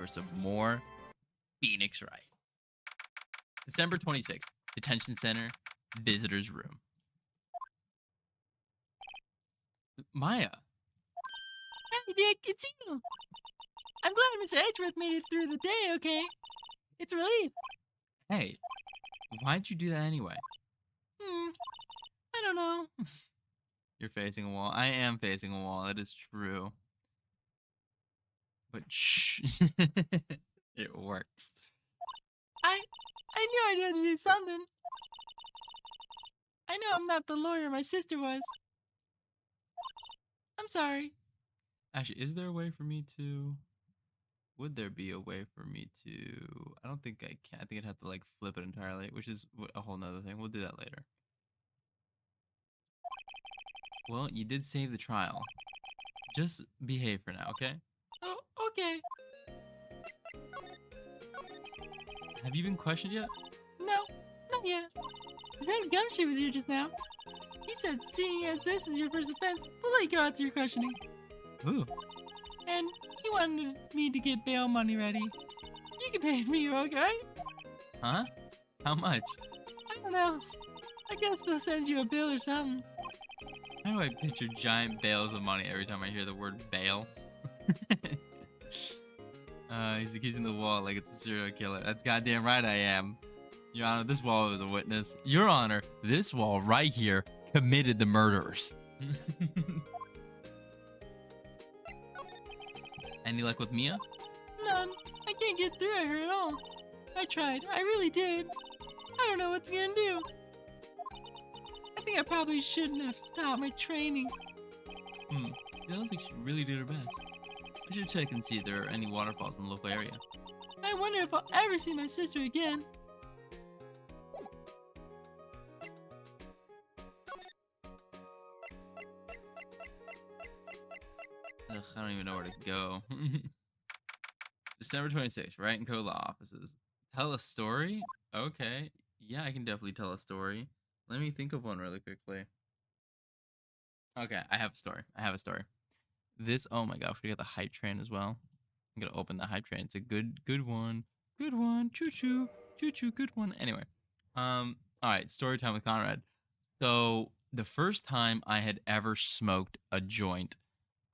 for some more Phoenix Wright. December 26th, Detention Center, Visitor's Room. Maya. Hey, Dick, it's you. I'm glad Mr. Edgeworth made it through the day, okay? It's a relief. Hey, why'd you do that anyway? I don't know. You're facing a wall. I am facing a wall. It is true. But shh. It works. I knew I had to do something. I know I'm not the lawyer my sister was. I'm sorry. Actually, is there a way for me to... Would there be a way for me to... I don't think I can. I think I'd have to, like, flip it entirely, which is a whole nother thing. We'll do that later. Well, you did save the trial. Just behave for now, okay? Oh, okay. Have you been questioned yet? No, not yet. Red Gumshoe was here just now. He said, seeing as this is your first offense, we'll let you go out to your questioning. Ooh. And he wanted me to get bail money ready. You can pay me, okay? Huh? How much? I don't know. I guess they'll send you a bill or something. How do I picture giant bales of money every time I hear the word bail? He's accusing the wall like it's a serial killer. That's goddamn right I am. Your Honor, this wall is a witness. Your Honor, this wall right here committed the murders. Any luck with Mia? None. I can't get through her at all. I tried. I really did. I don't know what's gonna do. I think I probably shouldn't have stopped my training. I don't think she really did her best. I should check and see if there are any waterfalls in the local area. I wonder if I'll ever see my sister again. Ugh, I don't even know where to go. December 26th, Wright and Co. Law Offices. Tell a story? Okay. Yeah, I can definitely tell a story. Let me think of one really quickly. Okay, I have a story. This, oh my gosh, we got the hype train as well. I'm gonna open the hype train. It's a good one. Good one. Choo-choo. Choo-choo, good one. Anyway. All right, story time with Conrad. So the first time I had ever smoked a joint,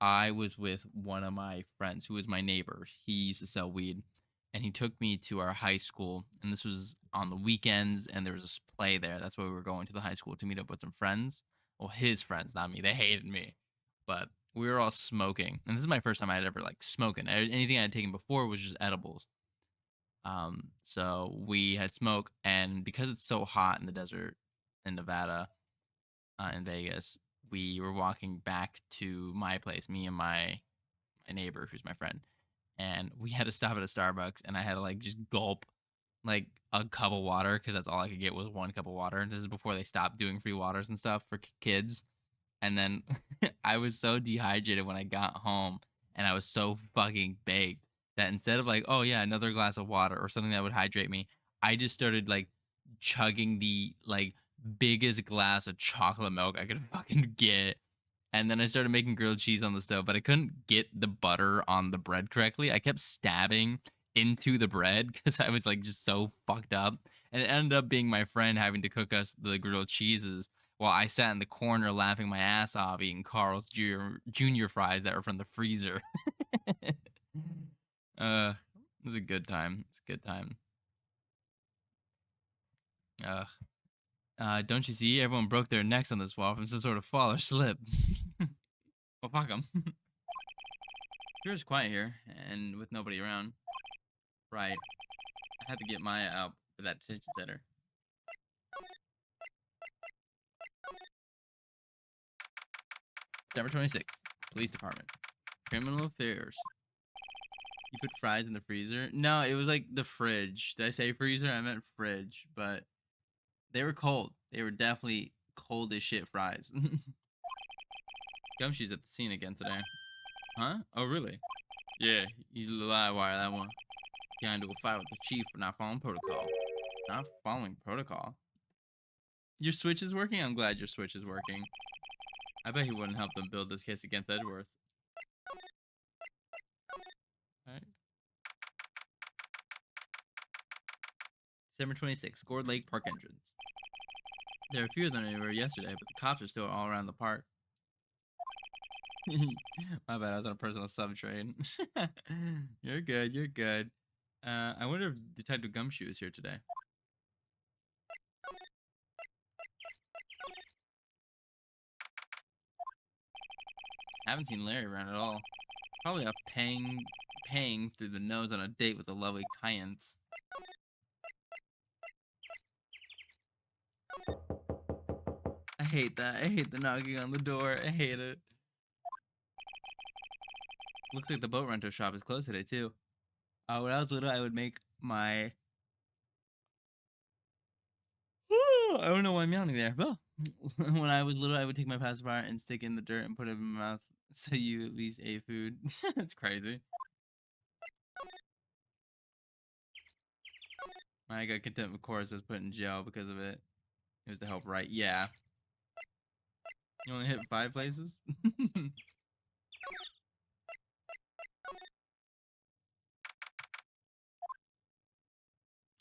I was with one of my friends who was my neighbor. He used to sell weed, and he took me to our high school. And this was on the weekends, and there was this play there. That's why we were going to the high school to meet up with some friends. Well, his friends, not me. They hated me, but we were all smoking. And this is my first time I had ever like smoking. Anything I had taken before was just edibles. So we had smoke, and because it's so hot in the desert in Nevada, in Vegas, we were walking back to my place, me and my neighbor, who's my friend, and we had to stop at a Starbucks, and I had to like just gulp like a cup of water because that's all I could get was one cup of water. And this is before they stopped doing free waters and stuff for kids. And then I was so dehydrated when I got home, and I was so fucking baked that instead of like, oh yeah, another glass of water or something that would hydrate me, I just started like chugging the like biggest glass of chocolate milk I could fucking get. And then I started making grilled cheese on the stove, but I couldn't get the butter on the bread correctly. I kept stabbing into the bread because I was like just so fucked up. And it ended up being my friend having to cook us the grilled cheeses while I sat in the corner laughing my ass off eating Carl's Jr. fries that were from the freezer. It was a good time. It's a good time. Don't you see? Everyone broke their necks on this wall from some sort of fall or slip. Well, fuck them. Sure, it's quiet here, and with nobody around. Right. I had to get Maya out for that detention center. December 26th, Police Department. Criminal Affairs. You put fries in the freezer? No, it was like the fridge. Did I say freezer? I meant fridge, but they were cold. They were definitely cold as shit fries. Gumshoe's at the scene again today. Huh? Oh, really? Yeah, he's a live wire, that one. Got into a fight with the chief for not following protocol. Not following protocol? Your switch is working? I'm glad your switch is working. I bet he wouldn't help them build this case against Edgeworth. Alright. December 26th, Gourd Lake Park entrance. There are fewer than they were yesterday, but the cops are still all around the park. My bad, I was on a personal sub train. You're good, you're good. I wonder if Detective Gumshoe is here today. Haven't seen Larry around at all. Probably off paying through the nose on a date with the lovely Kyans. I hate that. I hate the knocking on the door. I hate it. Looks like the boat rental shop is closed today, too. When I was little, I would make my... I don't know why I'm yawning there. Well, when I was little, I would take my pacifier and stick it in the dirt and put it in my mouth so you at least ate food. That's crazy. I got contempt of course. I was put in jail because of it. It was to help Wright. Yeah. You only hit 5 places?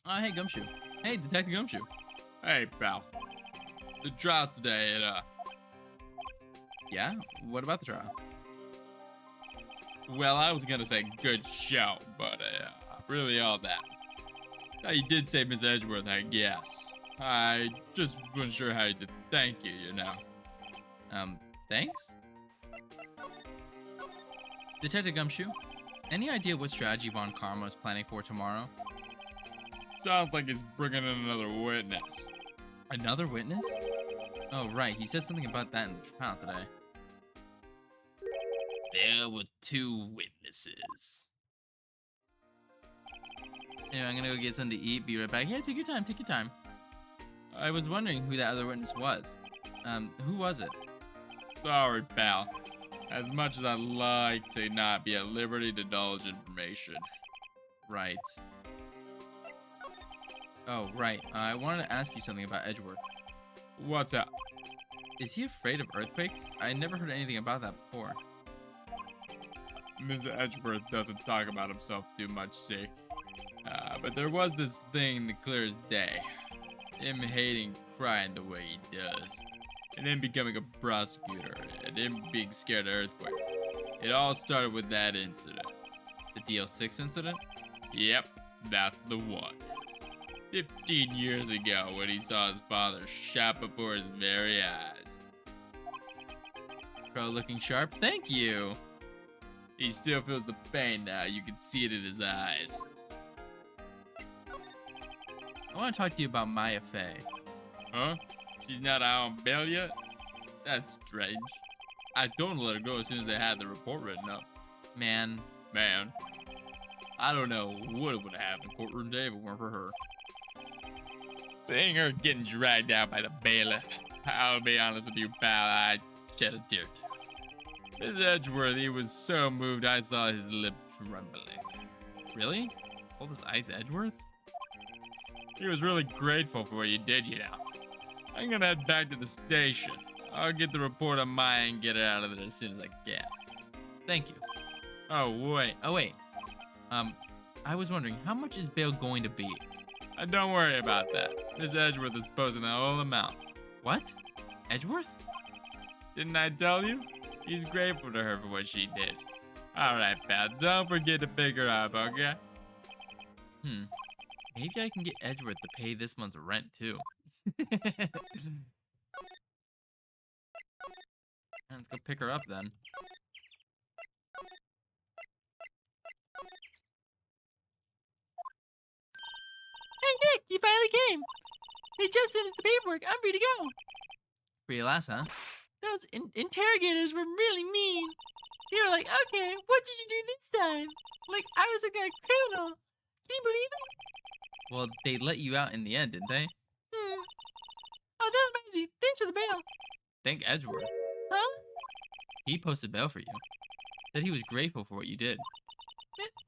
Oh, hey, Gumshoe. Hey, Detective Gumshoe. Hey, pal. The trial today at, Yeah? What about the trial? well, I was gonna say good show, but, really all that. Now, you did say Miss Edgeworth, I guess. I just wasn't sure how to thank you, you know. Thanks? Detective Gumshoe, any idea what strategy Von Karma is planning for tomorrow? Sounds like he's bringing in another witness. Another witness? Oh, right. He said something about that in the trial today. There were 2 witnesses. Anyway, I'm gonna go get something to eat. Be right back. Yeah, take your time. Take your time. I was wondering who that other witness was. Who was it? Sorry, pal. As much as I'd like to not be at liberty to divulge information. Right. Oh, right. I wanted to ask you something about Edgeworth. What's up? Is he afraid of earthquakes? I never heard anything about that before. Mr. Edgeworth doesn't talk about himself too much, see? But there was this thing that clear as day. Him hating crying the way he does. And him becoming a prosecutor. And him being scared of earthquakes. It all started with that incident. The DL6 incident? Yep, that's the one. 15 years ago when he saw his father shot before his very eyes. Crow looking sharp? Thank you! He still feels the pain now. You can see it in his eyes. I want to talk to you about Maya Fey. Huh? She's not out on bail yet? That's strange. I told him to let her go as soon as they had the report written up. Man, I don't know what would have happened in courtroom day if it weren't for her. Seeing her getting dragged out by the bailiff, I'll be honest with you, pal, I shed a tear too. Miss Edgeworth, he was so moved I saw his lip trembling. really? Hold his eyes, Edgeworth? He was really grateful for what you did, you know. I'm gonna head back to the station. I'll get the report on Maya and get it out of there as soon as I can. Thank you. Oh, wait. I was wondering, how much is bail going to be? Don't worry about that. Miss Edgeworth is posting the whole amount. What? Edgeworth? Didn't I tell you? He's grateful to her for what she did. Alright, pal. Don't forget to pick her up, okay? Maybe I can get Edgeworth to pay this month's rent, too. Let's go pick her up, then. Hey, Nick, you finally came. They just sent us the paperwork. I'm free to go. Free at last, huh? Those interrogators were really mean. They were like, okay, what did you do this time? Like, I was some kind of criminal. Can you believe it? Well, they let you out in the end, didn't they? Oh, that reminds me. Thanks for the bail. Thank Edgeworth. Huh? He posted bail for you. Said he was grateful for what you did.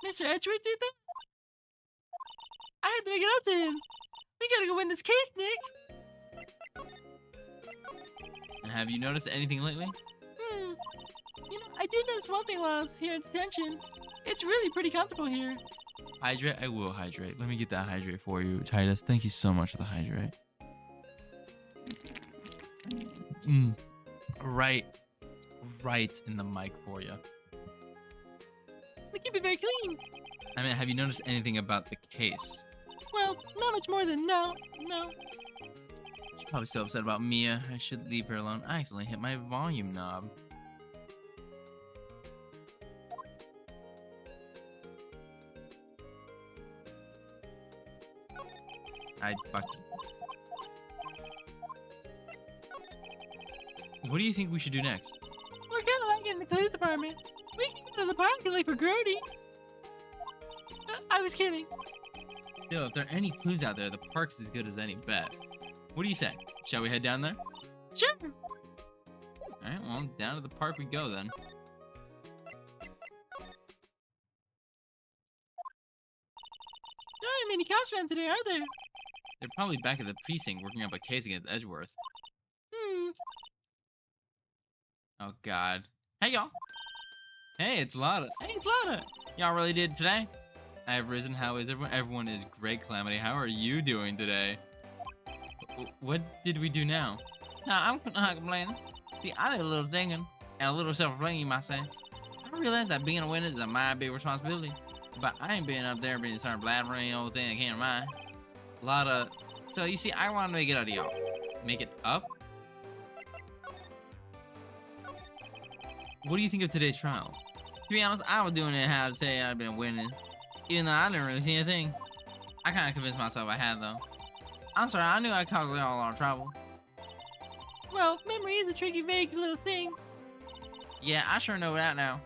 Mr. Edgeworth did that? I had to make it up to him. We gotta go win this case, Nick. Have you noticed anything lately? You know, I did notice one thing while I was here in detention. It's really pretty comfortable here. Hydrate? I will hydrate. Let me get that hydrate for you, Titus. Thank you so much for the hydrate. Right in the mic for you. We keep it very clean. I mean, have you noticed anything about the case? Well, not much more than no. She's probably still upset about Mia. I should leave her alone. I accidentally hit my volume knob. I fucked it. What do you think we should do next? We're kind of like in the police department. We can go to the park and look for Grody. I was kidding. Still, if there are any clues out there, the park's as good as any bet. What do you say? Shall we head down there? Sure. Alright, well, down to the park we go then. There aren't many cops around today, are there? They're probably back at the precinct working up a case against Edgeworth. Oh, God. Hey, y'all. Hey, it's Lotta. Hey, it's Lotta. Y'all really did today? I've risen. How is everyone? Everyone is great, Calamity. How are you doing today? What did we do now? No, I'm not complaining. See, I did a little thinking, and a little self-reflecting, you might say. I realized that being a witness is my big responsibility, but I ain't being up there being starting blabbering the whole thing I can't mind. Lotta, So, you see, I want to make it out of y'all. make it up? What do you think of today's trial? To be honest, I was doing it how to say I'd been winning, even though I didn't really see anything. I kind of convinced myself I had, though. I'm sorry, I knew I caused y'all a lot of trouble. Well, memory is a tricky, vague little thing. Yeah, I sure know that now.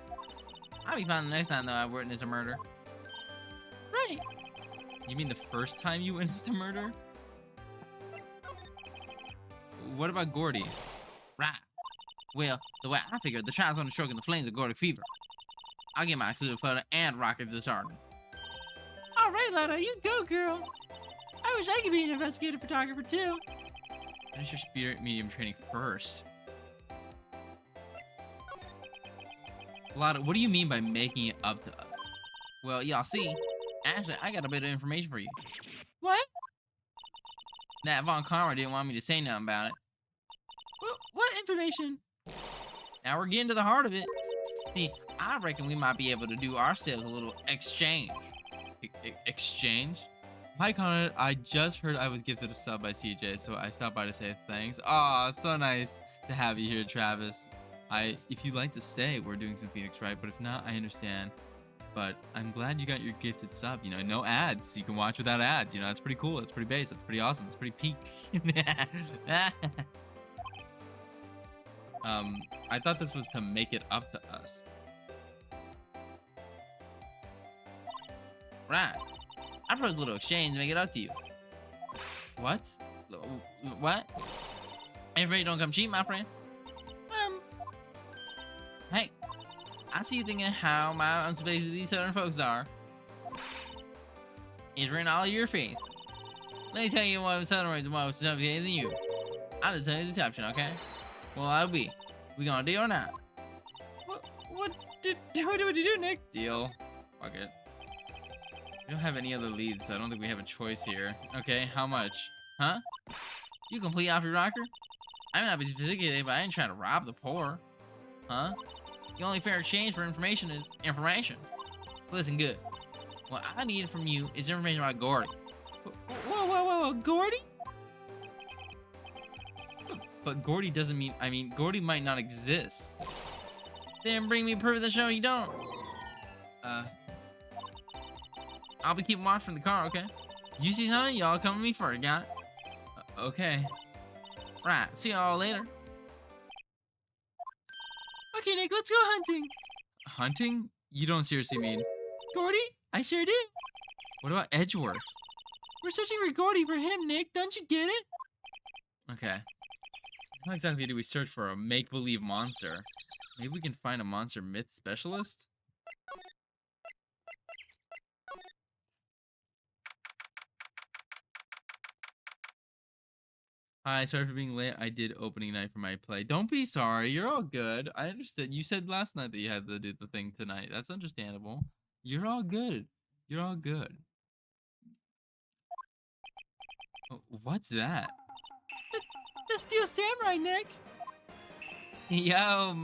I'll be fine the next time, though, I witness a murder. Right. You mean the first time you witnessed a murder? What about Gordy? Right. Well, the way I figured, the trial's only stroking the flames of Gordic fever. I'll get my salute photo and rocket to the sergeant. All right, Lana, you go, girl. I wish I could be an investigative photographer, too. Finish your spirit medium training first. Lotta, what do you mean by making it up to us? Well, y'all see, actually, I got a bit of information for you. What? That Von Conrad didn't want me to say nothing about it. What information? Now we're getting to the heart of it. See, I reckon we might be able to do ourselves a little exchange. Exchange? Hi, Conrad. I just heard I was gifted a sub by CJ, so I stopped by to say thanks. Aw, so nice to have you here, Travis. If you'd like to stay, we're doing some Phoenix Wright, but if not, I understand. But I'm glad you got your gifted sub. You know, no ads. You can watch without ads. You know, that's pretty cool. That's pretty base. That's pretty awesome. That's pretty peak. I thought this was to make it up to us. Right. I propose a little exchange to make it up to you. What? What? Everybody don't come cheap, my friend. Hey, I see you thinking how my unsophisticated these southern folks are. It's written all over your face. Let me tell you what southern is more sophisticated than you. I'll just tell you the exception, okay? Well, I'll be. We gonna deal or not? What do we do, Nick? Deal. Fuck it. We don't have any other leads, so I don't think we have a choice here. Okay, how much? Huh? You complete off your rocker? I may not be sophisticated, but I ain't trying to rob the poor. Huh? The only fair exchange for information is information. Listen good. What I need from you is information about Gordy. Whoa, Gordy? But Gordy doesn't mean, Gordy might not exist. Then bring me proof of the show you don't. I'll be keeping watch from the car, okay? You see something, y'all come to me first, got it? Okay. Right, see y'all later. Okay, Nick, let's go hunting. Hunting? You don't seriously mean Gordy? I sure do. What about Edgeworth? We're searching for Gordy for him, Nick. Don't you get it? Okay. How exactly do we search for a make-believe monster? Maybe we can find a monster myth specialist? Hi, sorry for being late. I did opening night for my play. Don't be sorry. You're all good. I understood. You said last night that you had to do the thing tonight. That's understandable. You're all good. You're all good. What's that? The Steel Samurai, Nick. Yo,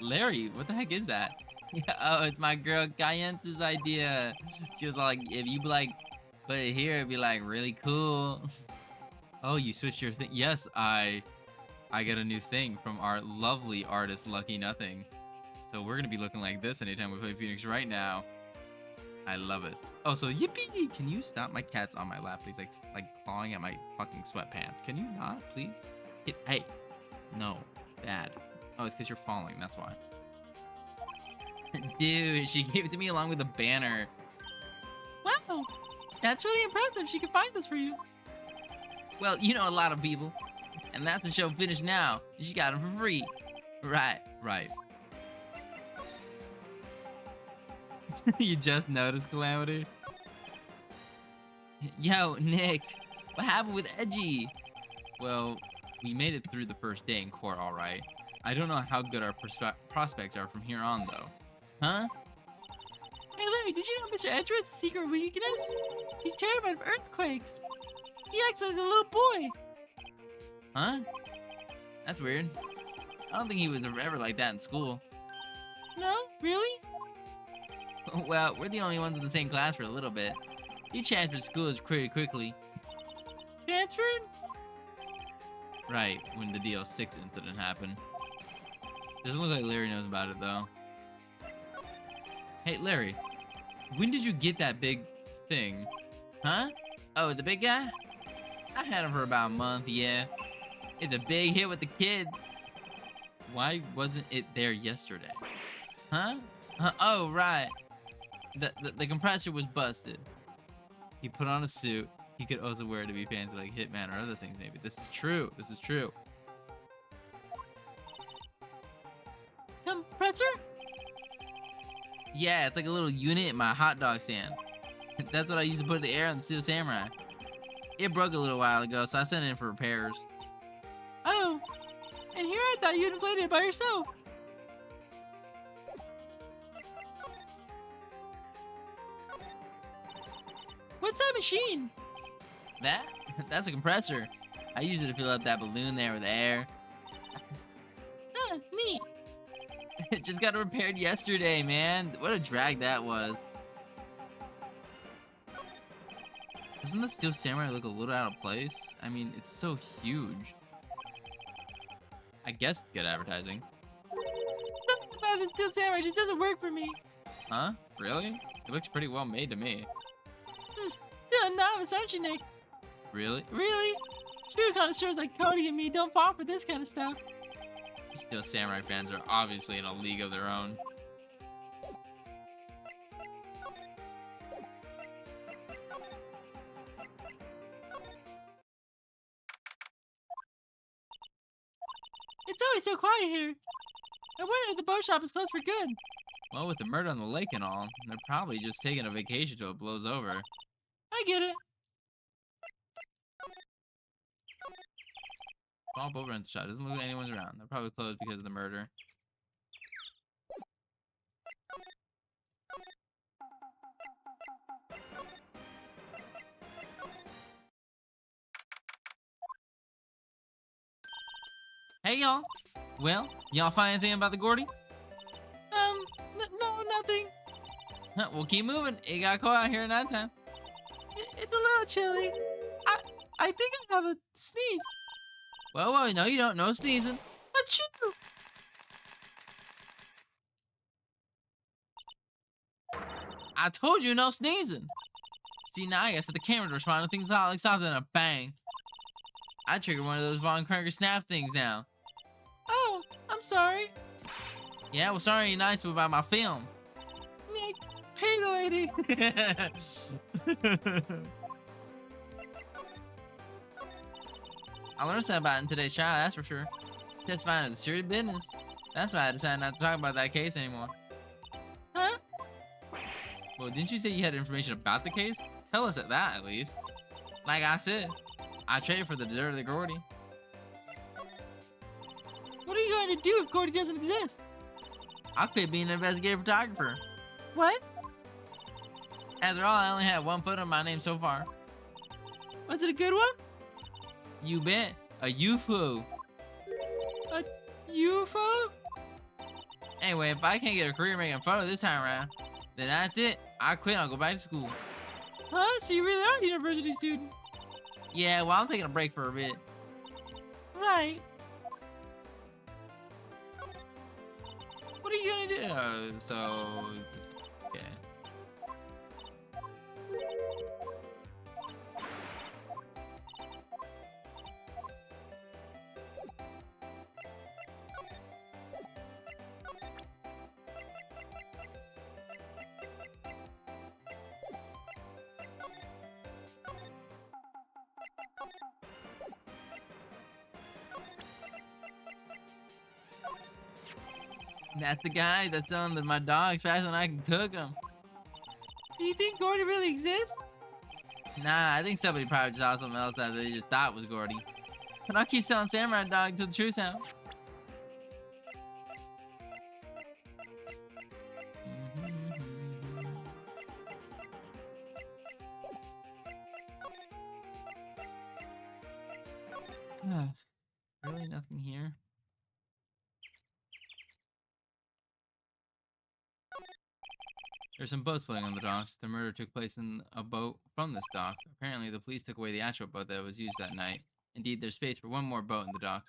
Larry, what the heck is that? Oh, it's my girl Guyance's idea. She was like, if you like put it here, it'd be like really cool. Oh, you switched your thing. Yes, I got a new thing from our lovely artist Lucky Nothing. So we're gonna be looking like this anytime we play Phoenix right now. I love it. Oh, so yippee! Can you stop? My cat's on my lap. He's like clawing at my fucking sweatpants. Can you not, please? Hey, no, bad. Oh, it's because you're falling. That's why. Dude, she gave it to me along with a banner. Wow, that's really impressive. She could find this for you. Well, you know a lot of people. And that's the show finished now. She got them for free. Right. You just noticed, Calamity? Yo, Nick, what happened with Edgy? Well, we made it through the first day in court, all right. I don't know how good our prospects are from here on, though. Huh? Hey, Larry, did you know Mr. Edgewood's secret weakness? He's terrified of earthquakes. He acts like a little boy. Huh? That's weird. I don't think he was ever like that in school. No? Really? Well, we're the only ones in the same class for a little bit. He transferred schools pretty quickly. Transferred? Right, when the DL6 incident happened. Doesn't look like Larry knows about it, though. Hey, Larry, when did you get that big thing? Huh? Oh, the big guy? I had him for about a month, yeah. It's a big hit with the kid. Why wasn't it there yesterday? Huh? Oh, right. The compressor was busted. He put on a suit. He could also wear it to be fancy like Hitman or other things, maybe. This is true. Compressor? Yeah, it's like a little unit in my hot dog stand. That's what I used to put in the air on the Steel Samurai. It broke a little while ago, so I sent it in for repairs. Oh, and here I thought you'd inflated it by yourself. What's that machine? That's a compressor. I use it to fill up that balloon there with air. Neat. It just got repaired yesterday, man. What a drag that was. Doesn't the Steel Samurai look a little out of place? I mean, it's so huge. I guess it's good advertising. Something about the Steel Samurai just doesn't work for me. Huh? Really? It looks pretty well made to me. You're a novice, aren't you, Nick? Really? Really? True connoisseurs like Cody and me don't fall for this kind of stuff. Steel Samurai fans are obviously in a league of their own. It's always so quiet here. I wonder if the boat shop is closed for good. Well, with the murder on the lake and all, they're probably just taking a vacation till it blows over. I get it. Small boat rental shop. Doesn't look like anyone's around. They're probably closed because of the murder. Hey, y'all. Well, y'all find anything about the Gordy? No, nothing. We'll keep moving. It got cold out here at nighttime. It's a little chilly. I think I have a sneeze. Well, no, you don't. No sneezing. Achoo! I told you no sneezing. See, now I gotta set the camera to respond to things out like something and a bang. I triggered one of those Von Kruger snap things now. Oh, I'm sorry. Yeah, well, sorry you're nice about my film. Nick, pay the lady. I learned something about it in today's trial, that's for sure. Testifying is a serious business. That's why I decided not to talk about that case anymore. Huh? Well, didn't you say you had information about the case? Tell us that at least. Like I said, I traded for the dirt of the Gordy. What are you going to do if Gordy doesn't exist? I'll quit being an investigative photographer. What? After all, I only had one foot on my name so far. Was it a good one? You bet. A UFO. A UFO? Anyway, if I can't get a career making a photo this time around, then that's it. I quit. I'll go back to school. Huh? So you really are a university student? Yeah, well, I'm taking a break for a bit. Right. What are you gonna do? Okay. That's the guy that's on my dogs faster than I can cook them. Do you think Gordy really exists? Nah, I think somebody probably just saw something else that they just thought was Gordy. But I'll keep selling samurai dog until the truth's out. Really nothing here? There's some boats floating on the docks. The murder took place in a boat from this dock. Apparently, the police took away the actual boat that was used that night. Indeed, there's space for one more boat in the dock.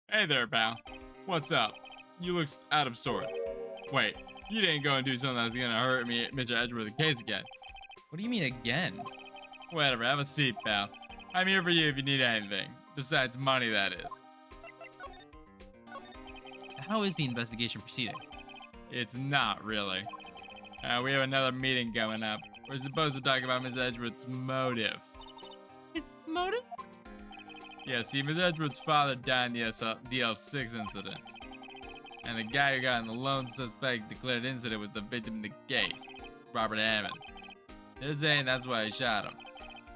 Hey there, pal. What's up? You look out of sorts. Wait, you didn't go and do something that's gonna hurt me, Mr. Edgeworth's case again. What do you mean again? Whatever, have a seat, pal. I'm here for you if you need anything. Besides money, that is. How is the investigation proceeding? It's not really. We have another meeting coming up. We're supposed to talk about Miss Edgeworth's motive. His motive? Yeah, see, Miss Edgeworth's father died in the DL6 incident. And the guy who got in the lone suspect declared incident was the victim in the case, Robert Hammond. They're saying that's why he shot him.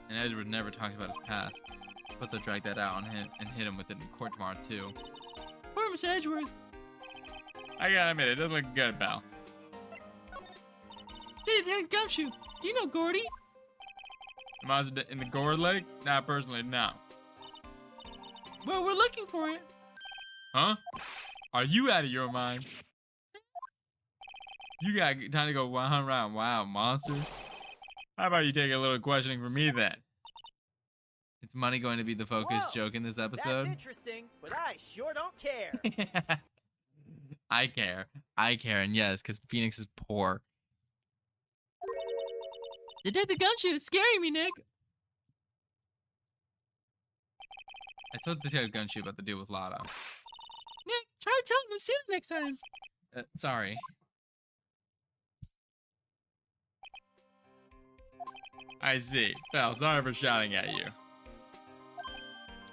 And Edgeworth never talks about his past. But they'll drag that out on him and hit him with it in court tomorrow, too. Poor Mr. Edgeworth. I gotta admit, it doesn't look good, pal. Say, Gumshoe, do you know Gordy? The monster in the gourd lake? Not personally, no. Well, we're looking for it. Huh? Are you out of your mind? You got time to go hunt around wild monsters? How about you take a little questioning from me then? Is money going to be the focus joke in this episode? That's interesting, but I sure don't care. I care. I care, and yes, because Phoenix is poor. Detective Gumshoe is scaring me, Nick. I told Detective Gumshoe about the deal with Lada. Nick, try telling him sooner next time. Sorry. I see. Well, sorry for shouting at you.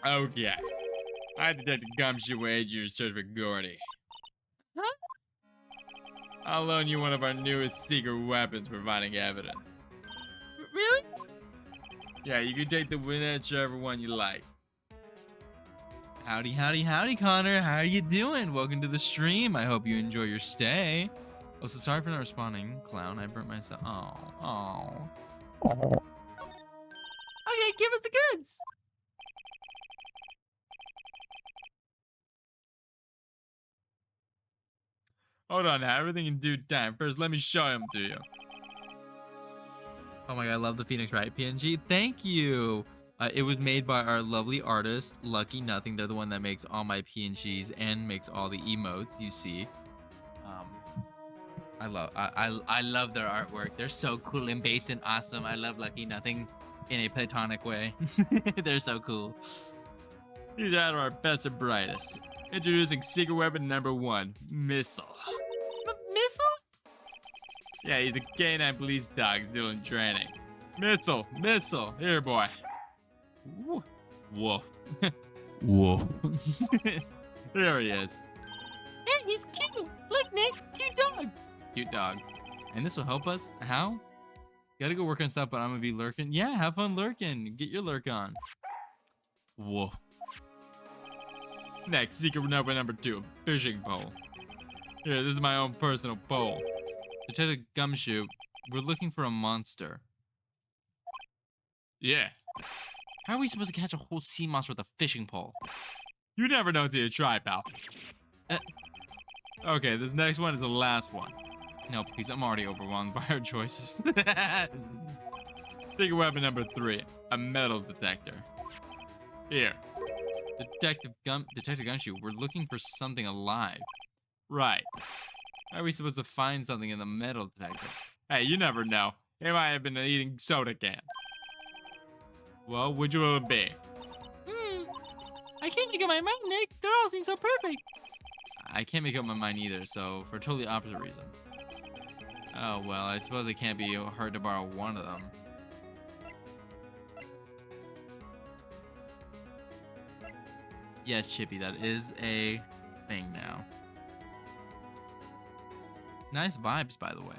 Okay. I Detective Gumshoe will aid you to search for Gordy. Huh? I'll loan you one of our newest secret weapons providing evidence. Really? Yeah, you can take the whichever one you like. Howdy, howdy, howdy, Connor. How are you doing? Welcome to the stream. I hope you enjoy your stay. Oh, so sorry for not responding, clown. I burnt myself. Oh. Okay, give us the goods. Hold on now, everything in due time. First, let me show him to you. Oh my god, I love the Phoenix Wright PNG. Thank you. It was made by our lovely artist, Lucky Nothing. They're the one that makes all my PNGs and makes all the emotes you see. I love their artwork. They're so cool and based and awesome. I love Lucky Nothing in a platonic way. They're so cool. These are our best and brightest. Introducing secret weapon number 1, Missile. Missile? Yeah, he's a canine police dog still in training. Missile. Here, boy. Woof. Whoa. There he is. Hey, he's cute. Look, Nick, cute dog. Cute dog. And this will help us. How? Gotta go work on stuff, but I'm gonna be lurking. Yeah, have fun lurking. Get your lurk on. Whoa. Next, secret number 2, fishing pole. Here, this is my own personal pole. Detective Gumshoe, we're looking for a monster. Yeah. How are we supposed to catch a whole sea monster with a fishing pole? You never know until you try, pal. Okay, this next one is the last one. No, please, I'm already overwhelmed by our choices. Secret weapon number 3, a metal detector. Here. Detective Gumshoe, we're looking for something alive. Right. How are we supposed to find something in the metal detector? Hey, you never know. He might have been eating soda cans. Well, which will it be? I can't make up my mind, Nick. They all seem so perfect. I can't make up my mind either, so for a totally opposite reason. Oh, well, I suppose it can't be hard to borrow one of them. Yes, Chippy, that is a thing now. Nice vibes, by the way.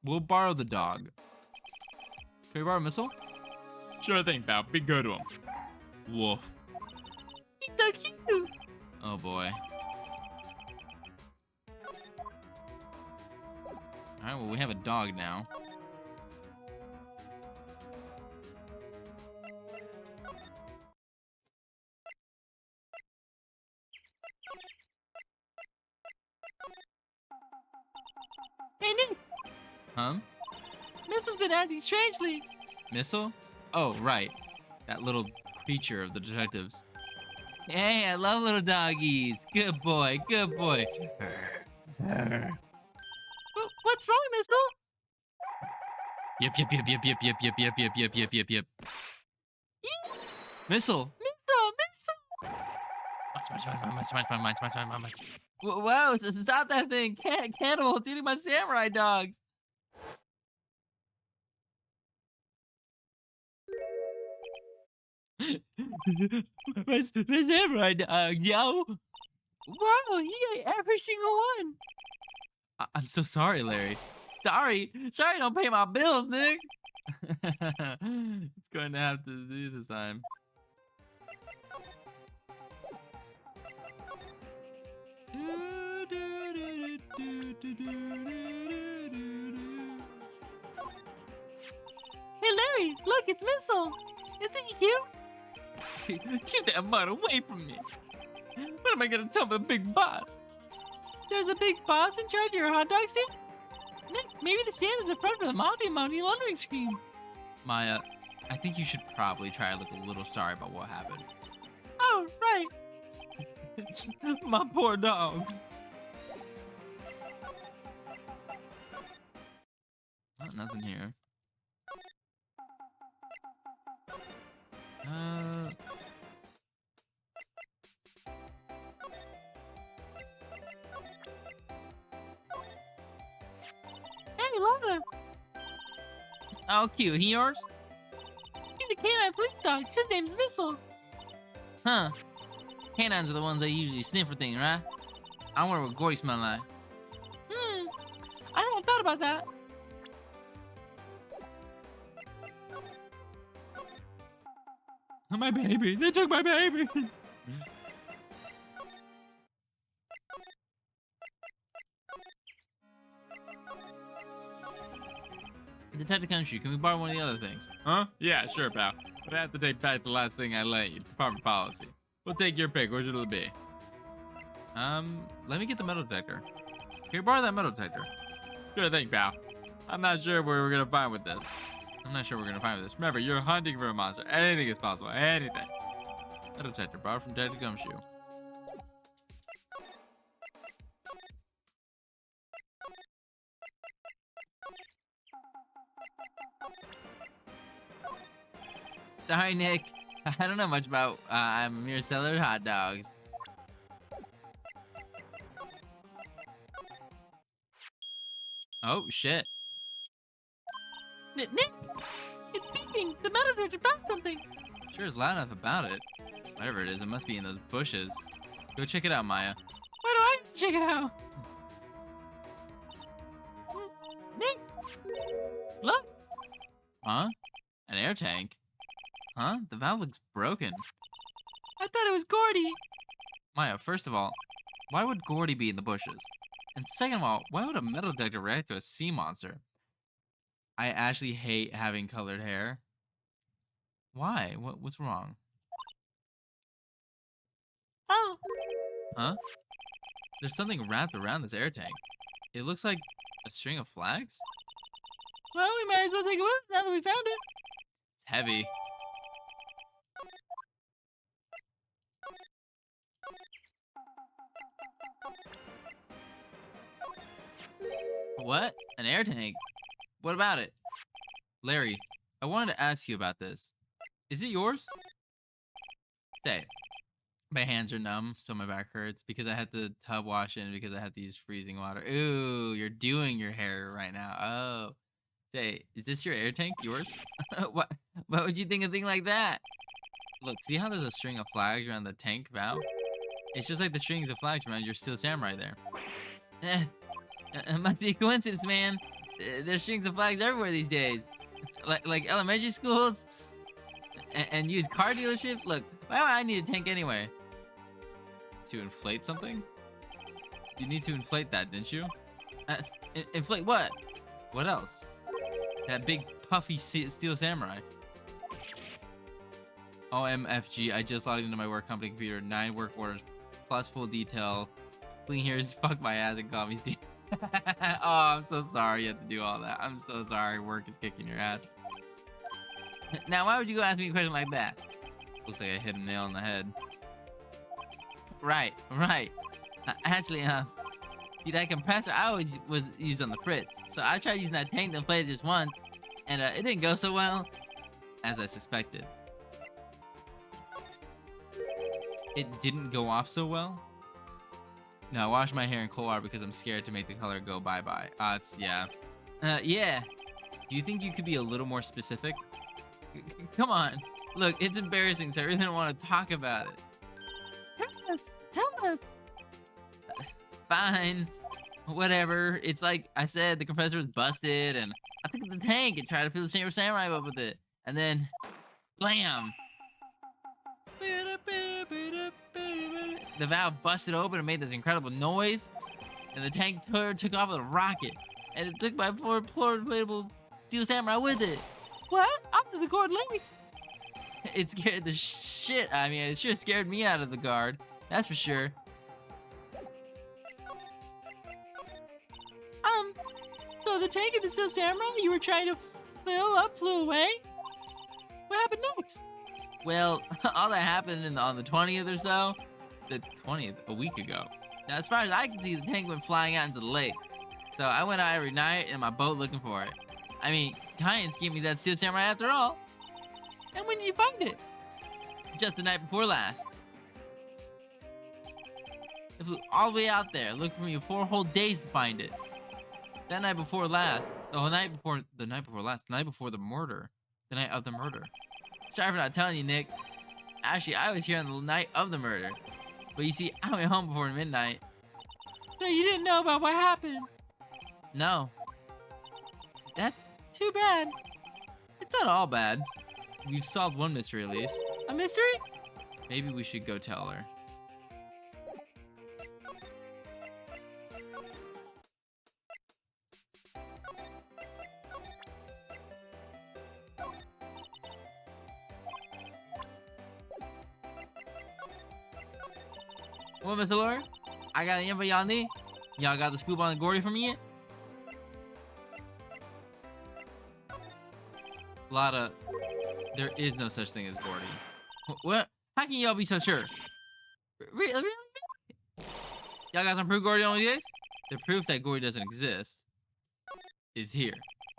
We'll borrow the dog. Can we borrow a missile? Sure thing, pal. Be good to him. Woof. He's so cute. Oh, boy. Alright, well, we have a dog now. Hey, Nick. Huh? Missile's been acting strangely. Missile? Oh, right. That little creature of the detectives. Hey, I love little doggies. Good boy, good boy. What's wrong, Missile? Yep. Missile! Missile. Whoa, stop that thing. Cannibal, it's eating my samurai dogs. my samurai dog, yo. Wow, he ate every single one. I'm so sorry, Larry. Sorry, don't pay my bills, Nick. It's going to have to do this time. Hey, Larry, look, it's Missile. Isn't he cute? Keep that mud away from me. What am I gonna tell the big boss? There's a big boss in charge of your hot dog stand? Nick, maybe the stand is the front for the money laundering scheme. Maya, I think you should probably try to look a little sorry about what happened. Oh, right. My poor dogs. Oh, nothing here. Hey, Lana. Oh, cute. He yours? He's a canine police dog. His name's Missile. Huh. Canines are the ones that usually sniff for things, right? I wonder what Gory smell like. I hadn't thought about that. My baby. They took my baby. Detective Country, can we borrow one of the other things? Huh? Yeah, sure, pal. But I have to take back the last thing I lent you. Department policy. We'll take your pick. Where should it be? Let me get the metal detector. Can you borrow that metal detector? Sure thing, pal. I'm not sure where we're gonna find with this. Remember, you're hunting for a monster. Anything is possible. Anything. Metal detector borrowed from Detective Gumshoe. Sorry, Nick. I don't know much about, I'm a mere seller of hot dogs. Oh, shit. Nick! It's beeping! The metal detector found something! Sure is loud enough about it. Whatever it is, it must be in those bushes. Go check it out, Maya. Why do I have to check it out? Nick, Look! Huh? An air tank? Huh? The valve looks broken. I thought it was Gordy! Maya, first of all, why would Gordy be in the bushes? And second of all, why would a metal detector react to a sea monster? I actually hate having colored hair. Why? What's wrong? Oh! Huh? There's something wrapped around this air tank. It looks like a string of flags? Well, we might as well take a look now that we found it. It's heavy. What? An air tank? What about it? Larry, I wanted to ask you about this. Is it yours? Stay. My hands are numb, so my back hurts because I had to tub wash it and because I have to use freezing water. Ooh, you're doing your hair right now. Oh. Say, is this your air tank? Yours? What would you think of a thing like that? Look, see how there's a string of flags around the tank valve? It's just like the strings of flags around your Steel Samurai there. It must be a coincidence, man. There's strings of flags everywhere these days. Like elementary schools and used car dealerships. Look, why do I need a tank anyway? To inflate something? You need to inflate that, didn't you? Inflate what? What else? That big puffy Steel Samurai. OMFG, I just logged into my work company computer. 9 work orders plus full detail. Clean here is fuck my ass and call me Steve. Oh, I'm so sorry you have to do all that. I'm so sorry work is kicking your ass. Now, why would you go ask me a question like that? Looks like I hit a nail on the head. Right. Actually, see that compressor I always was used on the Fritz. So I tried using that tank to inflate it just once, and it didn't go so well as I suspected. It didn't go off so well? No, I wash my hair in cold water because I'm scared to make the color go bye-bye. Yeah. Yeah. Do you think you could be a little more specific? Come on. Look, it's embarrassing, so I really don't want to talk about it. Tell us. Fine. Whatever. It's like I said, the compressor was busted, and I took the tank and tried to fill the Samurai Samurai up with it. And then, blam! The valve busted open and made this incredible noise, and the tank took off with a rocket, and it took my floor inflatable Steel Samurai with it. What? Up to the Cord Lake? It scared the shit out of me. It sure scared me out of the guard. That's for sure. So the tank of the Steel Samurai you were trying to fill up flew away? What happened next? Well, all that happened on the 20th or so. The 20th, a week ago. Now, as far as I can see, the tank went flying out into the lake. So I went out every night in my boat looking for it. I mean, Kayans gave me that Steel Samurai after all. And when did you find it? Just the night before last. I flew all the way out there, looked for me 4 whole days to find it. That night before last, the night before the murder. The night of the murder. Sorry for not telling you, Nick. Actually, I was here on the night of the murder. But you see, I went home before midnight. So you didn't know about what happened? No. That's too bad. It's not all bad. We've solved one mystery at least. A mystery? Maybe we should go tell her. Well, Mr. Lawyer, I got an info y'all need. Y'all got the scoop on the Gordy for me yet? Lotta, there is no such thing as Gordy. What? How can y'all be so sure? Really? Y'all got some proof Gordy only exists? The proof that Gordy doesn't exist is here.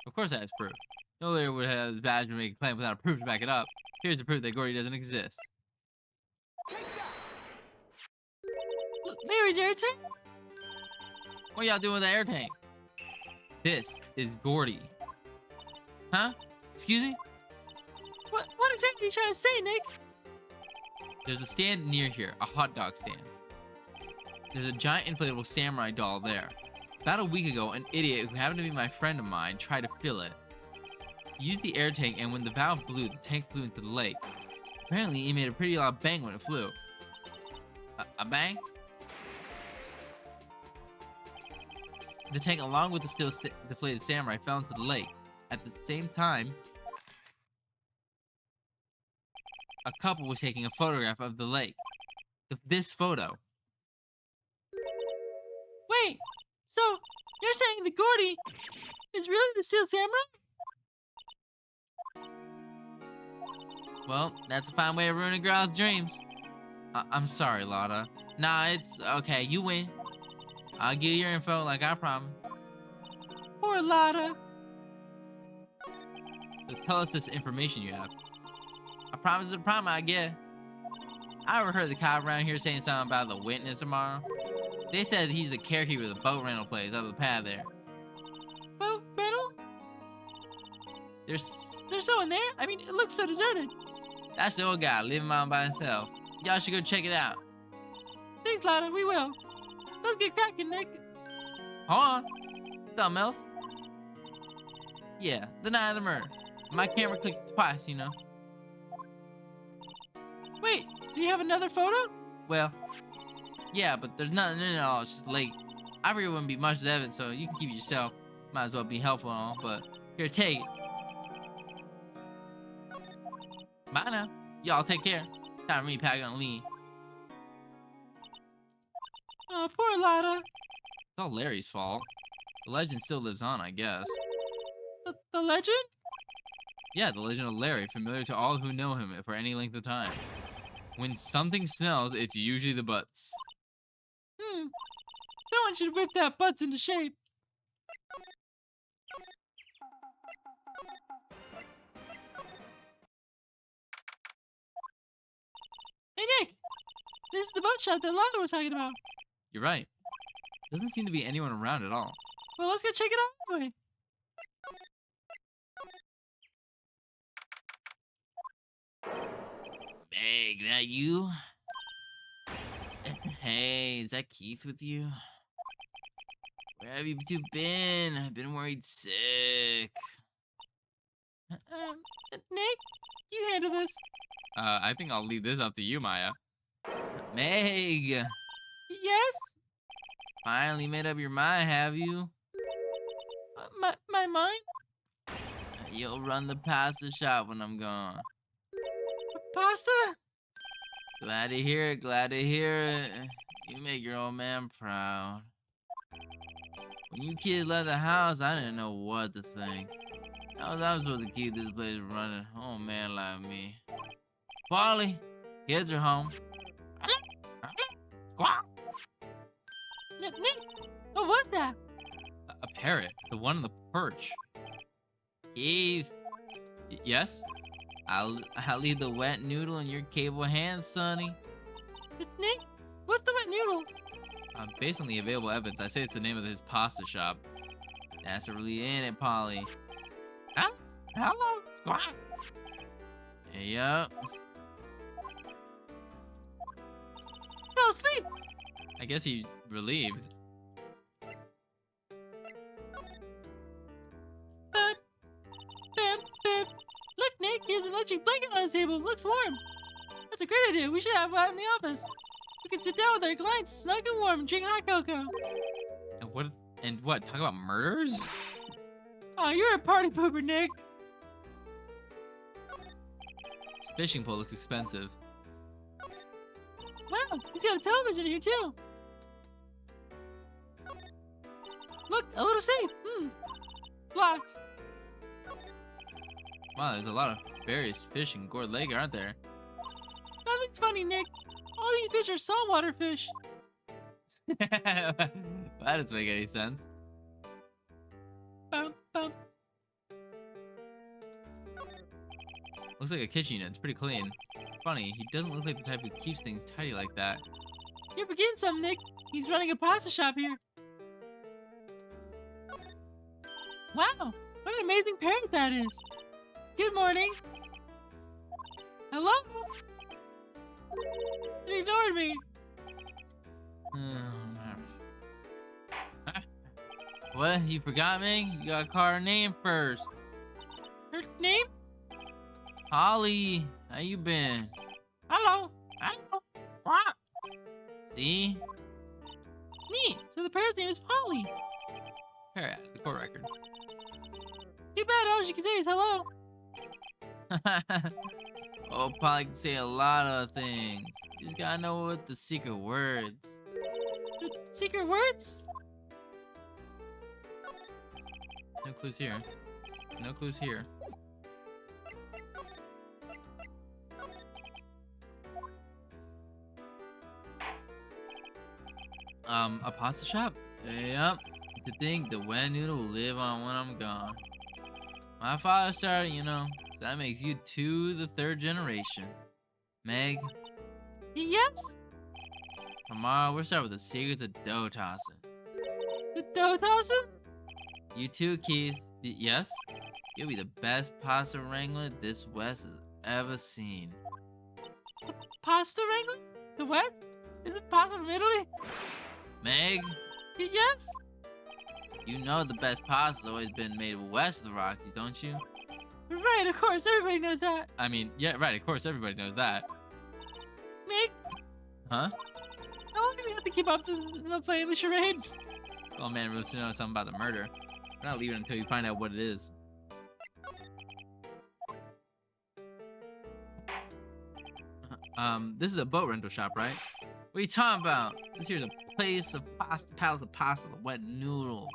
Of course that is proof. No lawyer would have his badge and make a claim without a proof to back it up. Here's the proof that Gordy doesn't exist. Larry's air tank? What y'all doing with the air tank? This is Gordy. Huh? Excuse me? What exactly are you trying to say, Nick? There's a stand near here, a hot dog stand. There's a giant inflatable samurai doll there. About a week ago, an idiot who happened to be my friend of mine tried to fill it. He used the air tank, and when the valve blew, the tank flew into the lake. Apparently, he made a pretty loud bang when it flew. A bang? The tank, along with the still deflated samurai, fell into the lake. At the same time, a couple was taking a photograph of the lake. This photo. Wait, so you're saying the Gordy is really the Steel Samurai? Well, that's a fine way of ruining a girl's dreams. I'm sorry, Lotta. Nah, it's okay. You win. I'll give you your info like I promised. Poor Lotta. So tell us this information you have. I promise is a promise, I guess. I overheard the cop around here saying something about the witness tomorrow. They said he's a caretaker with a boat rental place up the path there. Boat rental? There's someone there? I mean, it looks so deserted. That's the old guy living on by himself. Y'all should go check it out. Thanks, Lotta. We will. Let's get cracking, Nick. Hold on. Something else? Yeah, the night of the murder. My camera clicked twice, you know. Wait, so you have another photo? Well, yeah, but there's nothing in it all. It's just late. I figured it wouldn't be much evidence, so you can keep it yourself. Might as well be helpful and all, but here, take it. Bye now. Y'all take care. Time for me to pack on leave. Oh, poor Lotta. It's all Larry's fault. The legend still lives on, I guess. The legend? Yeah, the legend of Larry, familiar to all who know him for any length of time. When something smells, it's usually the butts. Someone should whip that butts into shape. Hey, Nick! This is the butt shot that Lotta was talking about. You're right. Doesn't seem to be anyone around at all. Well, let's go check it out anyway. Meg, that you? Hey, is that Keith with you? Where have you two been? I've been worried sick. Nick, you handle this. I think I'll leave this up to you, Maya. Meg! Yes? Finally made up your mind, have you? My mind? You'll run the pasta shop when I'm gone. Pasta? Glad to hear it, glad to hear it. You make your old man proud. When you kids left the house, I didn't know what to think. How was I supposed to keep this place running? Oh, man like me. Polly, kids are home. Nick, what was that? A parrot, the one on the perch. Keith. Yes? I'll leave the wet noodle in your capable hands, Sonny. Nick, what's the wet noodle? Based on the available evidence, I say it's the name of his pasta shop. That's really in it, Polly. Hello, squad. Yup. Fell asleep. I guess he's relieved. Look, Nick, he has an electric blanket on his table. Looks warm. That's a great idea. We should have one in the office. We can sit down with our clients, snug and warm, and drink hot cocoa. And what? Talk about murders? Oh, you're a party pooper, Nick. This fishing pole looks expensive. Wow, he's got a television here too. Look, a little safe. Locked. Wow, there's a lot of various fish in Gourd Lake, aren't there? Nothing's funny, Nick. All these fish are saltwater fish. That doesn't make any sense. Bum, bum. Looks like a kitchen unit. It's pretty clean. Funny, he doesn't look like the type who keeps things tidy like that. You're forgetting something, Nick. He's running a pasta shop here. Wow, what an amazing parrot that is. Good morning. Hello? It ignored me. What? You forgot me? You gotta call her name first. Her name? Holly, how you been? Hello. Hello. What? See? Neat. So the parrot's name is Polly. Here, the court record. Too bad all she can say is hello. Oh, Polly can say a lot of things. You just gotta know what the secret words. The secret words? No clues here. No clues here. A pasta shop? Yep. To think the wet noodle will live on when I'm gone. My father started, you know, so that makes you two the third generation. Meg, Yes. tomorrow we'll start with the secrets of dough tossing. The dough tossing? You too, Keith. Yes? You'll be the best pasta wrangler this West has ever seen. Pasta wrangling? The what? Is it pasta from Italy? Meg, Yes. you know the best pasta's always been made west of the Rockies, don't you? Right, of course. Everybody knows that. I mean, yeah, right, of course, everybody knows that. Nick, Huh? how long do we have to keep up to playing the charade? Oh man, really to know something about the murder. We're not leaving until you find out what it is. This is a boat rental shop, right? What are you talking about? This here's a place of pasta, palace of pasta, the wet noodle.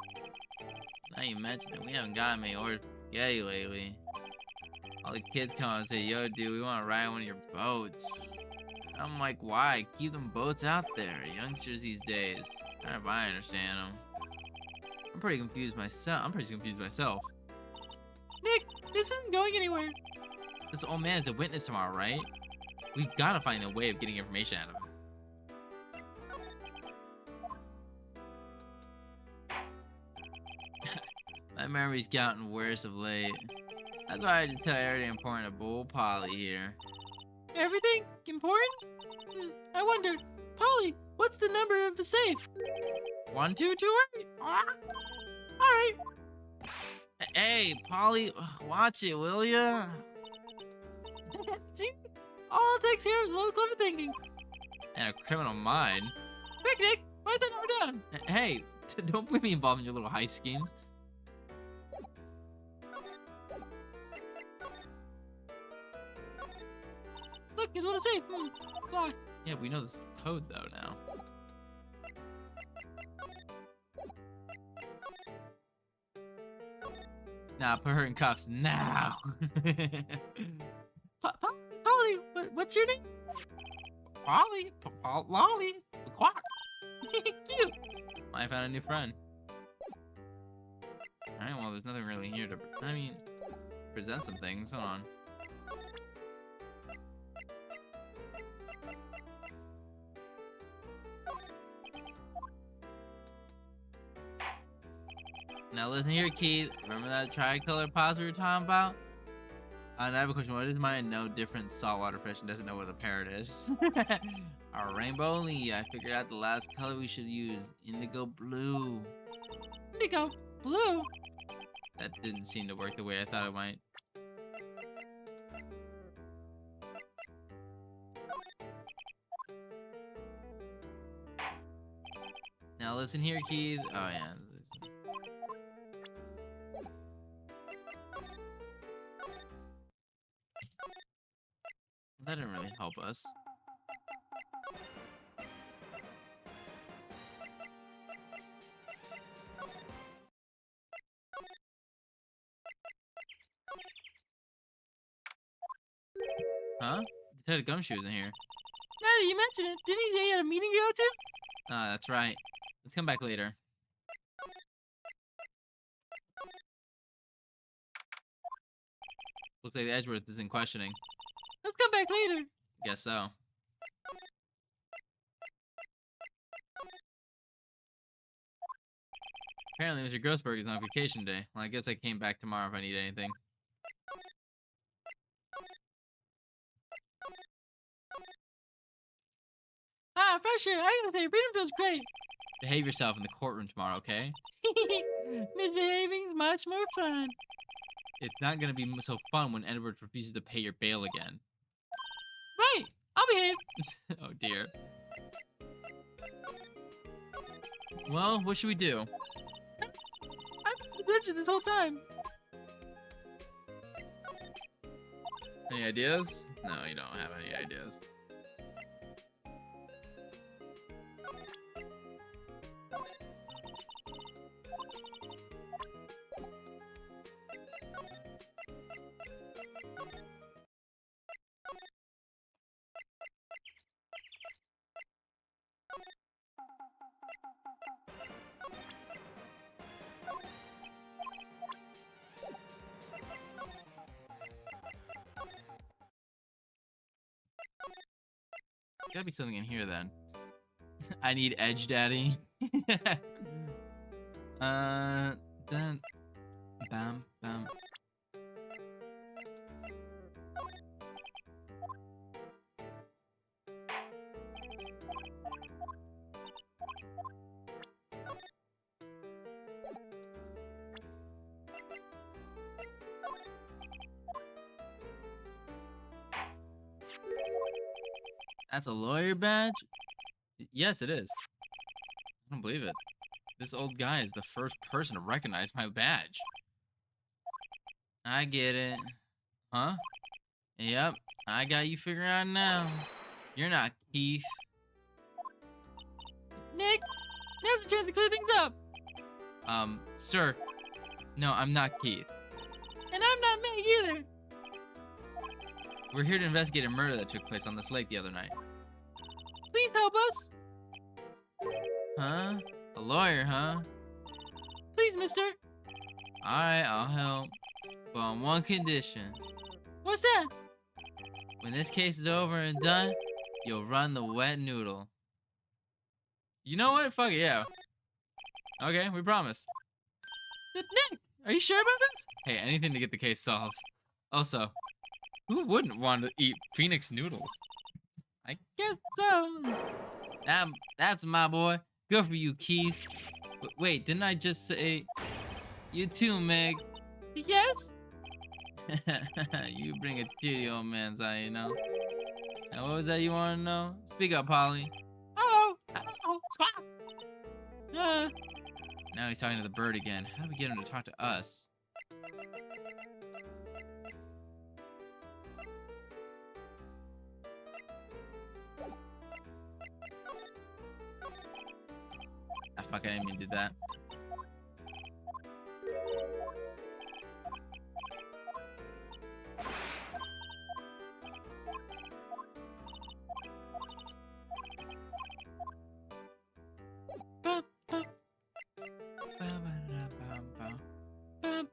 Now you mention it, we haven't gotten many orders for spaghetti lately. All the kids come out and say, yo dude, we want to ride one of your boats. I'm like, why? Keep them boats out there. Youngsters these days. I don't know if I understand them. I'm pretty confused myself. Nick, this isn't going anywhere. This old man is a witness tomorrow, right? We've got to find a way of getting information out of him. My memory's gotten worse of late. That's why I just tell everything important to Bull Polly here. Everything important? I wonder. Polly, what's the number of the safe? 1228. All right. Hey, Polly, watch it, will ya? See? All it takes here is a little clever thinking. And a criminal mind. Quick, Nick, write that number down. Hey, don't put me involved in your little heist schemes. Look, it's what I say. It's locked. Yeah, we know this code though now. Nah, put her in cuffs now. Polly, what's your name? Polly, Lolly, Quack. Cute. I found a new friend. Alright, well, there's nothing really here to, present some things. Hold on. Now listen here, Keith. Remember that tricolor pause we were talking about? And I have a question. What is my no different saltwater fish and doesn't know what a parrot is? Our rainbow only. I figured out the last color we should use. Indigo blue. Indigo blue. That didn't seem to work the way I thought it might. Now listen here, Keith. Oh yeah. That didn't really help us. Huh? Detective Gumshoe's in here. Now that you mention it, didn't he say he had a meeting to go to? Ah, that's right. Let's come back later. Looks like Edgeworth is in questioning. Let's come back later. Guess so. Apparently Mr. Grossberg is on vacation day. Well, I guess I came back tomorrow if I need anything. Ah, fresh air. I gotta say, freedom feels great. Behave yourself in the courtroom tomorrow, okay? Misbehaving's much more fun. It's not gonna be so fun when Edward refuses to pay your bail again. Right, I'll behave. Oh dear. Well, what should we do? I've been bitching this whole time. Any ideas? No, you don't have any ideas. Gotta be something in here then. I need Edge Daddy. Then bam bam. That's a lawyer badge? Yes, it is. I don't believe it. This old guy is the first person to recognize my badge. I get it. Huh? Yep, I got you figured out now. You're not Keith. Nick, now's a chance to clear things up. Sir. No, I'm not Keith. And I'm not Meg either. We're here to investigate a murder that took place on this lake the other night. Please help us. Huh? A lawyer, huh? Please, mister. Alright, I'll help. But on one condition. What's that? When this case is over and done, you'll run the wet noodle. You know what? Fuck it, yeah. Okay, we promise. Nick, are you sure about this? Hey, anything to get the case solved. Also, who wouldn't want to eat Phoenix noodles? I guess so. That's my boy. Good for you, Keith. Wait, didn't I just say... You too, Meg. Yes? You bring a tear to the old man's eye, you know? And what was that you want to know? Speak up, Polly. Hello. Hello. Squawk. Now he's talking to the bird again. How do we get him to talk to us? Ah, fuck, I didn't mean to do that. Bum, bum, Bum,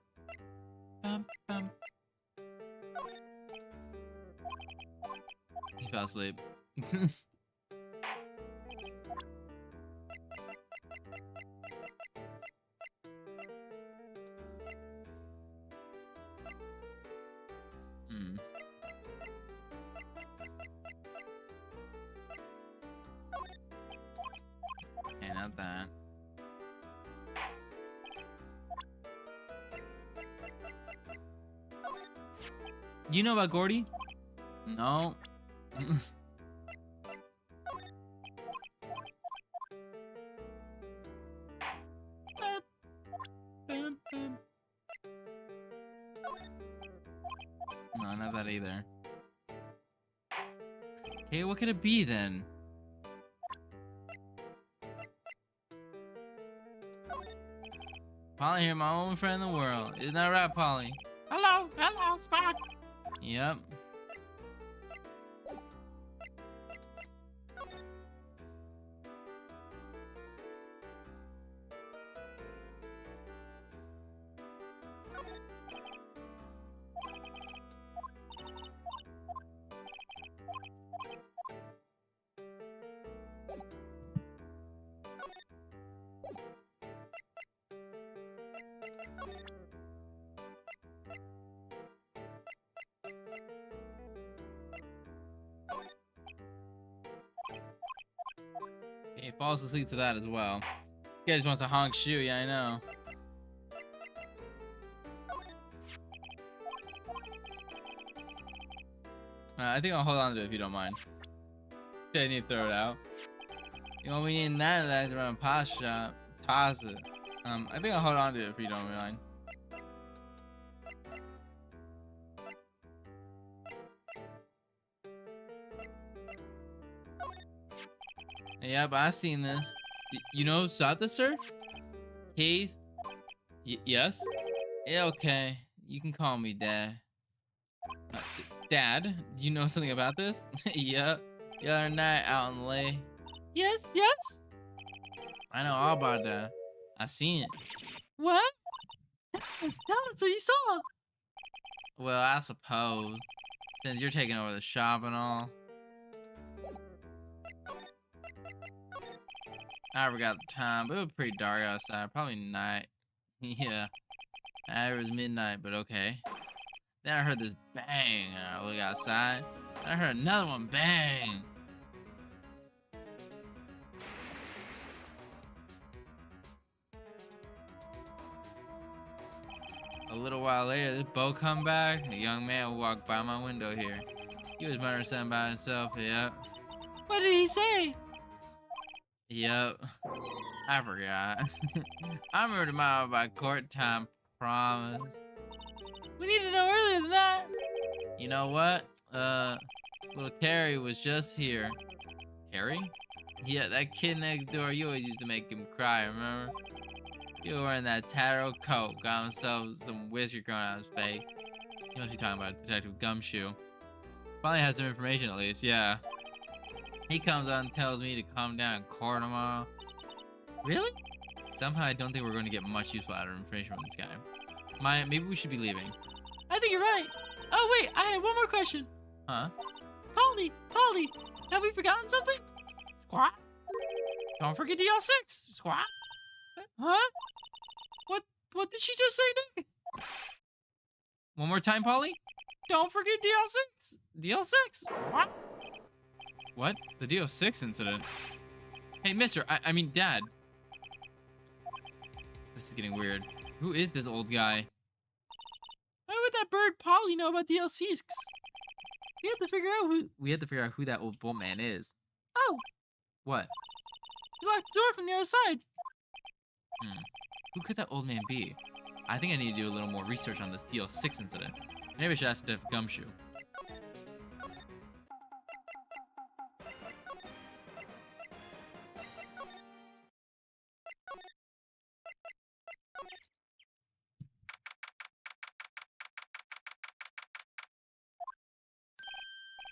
bum, bum. He fell asleep. Hmm. Okay, not that. You know about Gordy? No. Bum, bum. No, not that either. Okay, what could it be then? Polly here, my only friend in the world. Isn't that right, Polly? Hello. Hello. Squawk. Yep. He falls asleep to that as well. He just wants a honk shoe, yeah, I know. I think I'll hold on to it if you don't mind. Instead, I need to throw it out. You know, we need none of that to run a pasta shop. Toss it. I think I'll hold on to it if you don't mind. Yep, I've seen this. You know Sata, sir? Keith? Yes? Yeah, okay. You can call me Dad. Dad, do you know something about this? Yep. The other night out in Lay. Yes, yes? I know all about that. I seen it. What? Tell us what you saw. Well, I suppose. Since you're taking over the shop and all. I forgot the time, but it was pretty dark outside. Probably night. Yeah. It was midnight, but okay. Then I heard this bang. I look outside. I heard another one bang. A little while later, this boat come back. A young man walked by my window here. He was muttering something by himself. Yep. What did he say? Yep. I forgot. I remember tomorrow by court time. Promise. We need to know earlier than that. You know what? Little Terry was just here. Terry? Yeah, that kid next door, you always used to make him cry, remember? He was wearing that tattered coat, got himself some whisker growing out of his face. You must be talking about Detective Gumshoe. Finally has some information at least, yeah. He comes out and tells me to come down in court tomorrow. Really? Somehow I don't think we're going to get much useful out of information from this guy. Maya, maybe we should be leaving. I think you're right. Oh, wait, I had one more question. Huh? Polly, have we forgotten something? Squawk. Don't forget DL6. Squawk. Huh? What did she just say, Nick? One more time, Polly? Don't forget DL6. DL6. What? What? The DO6 incident? Hey, mister, I mean, Dad. This is getting weird. Who is this old guy? Why would that bird Polly know about DL6? We have to figure out who that old boatman is. Oh, What? he locked the door from the other side. Who could that old man be? I think I need to do a little more research on this DL6 incident. Maybe I should ask Detective Gumshoe.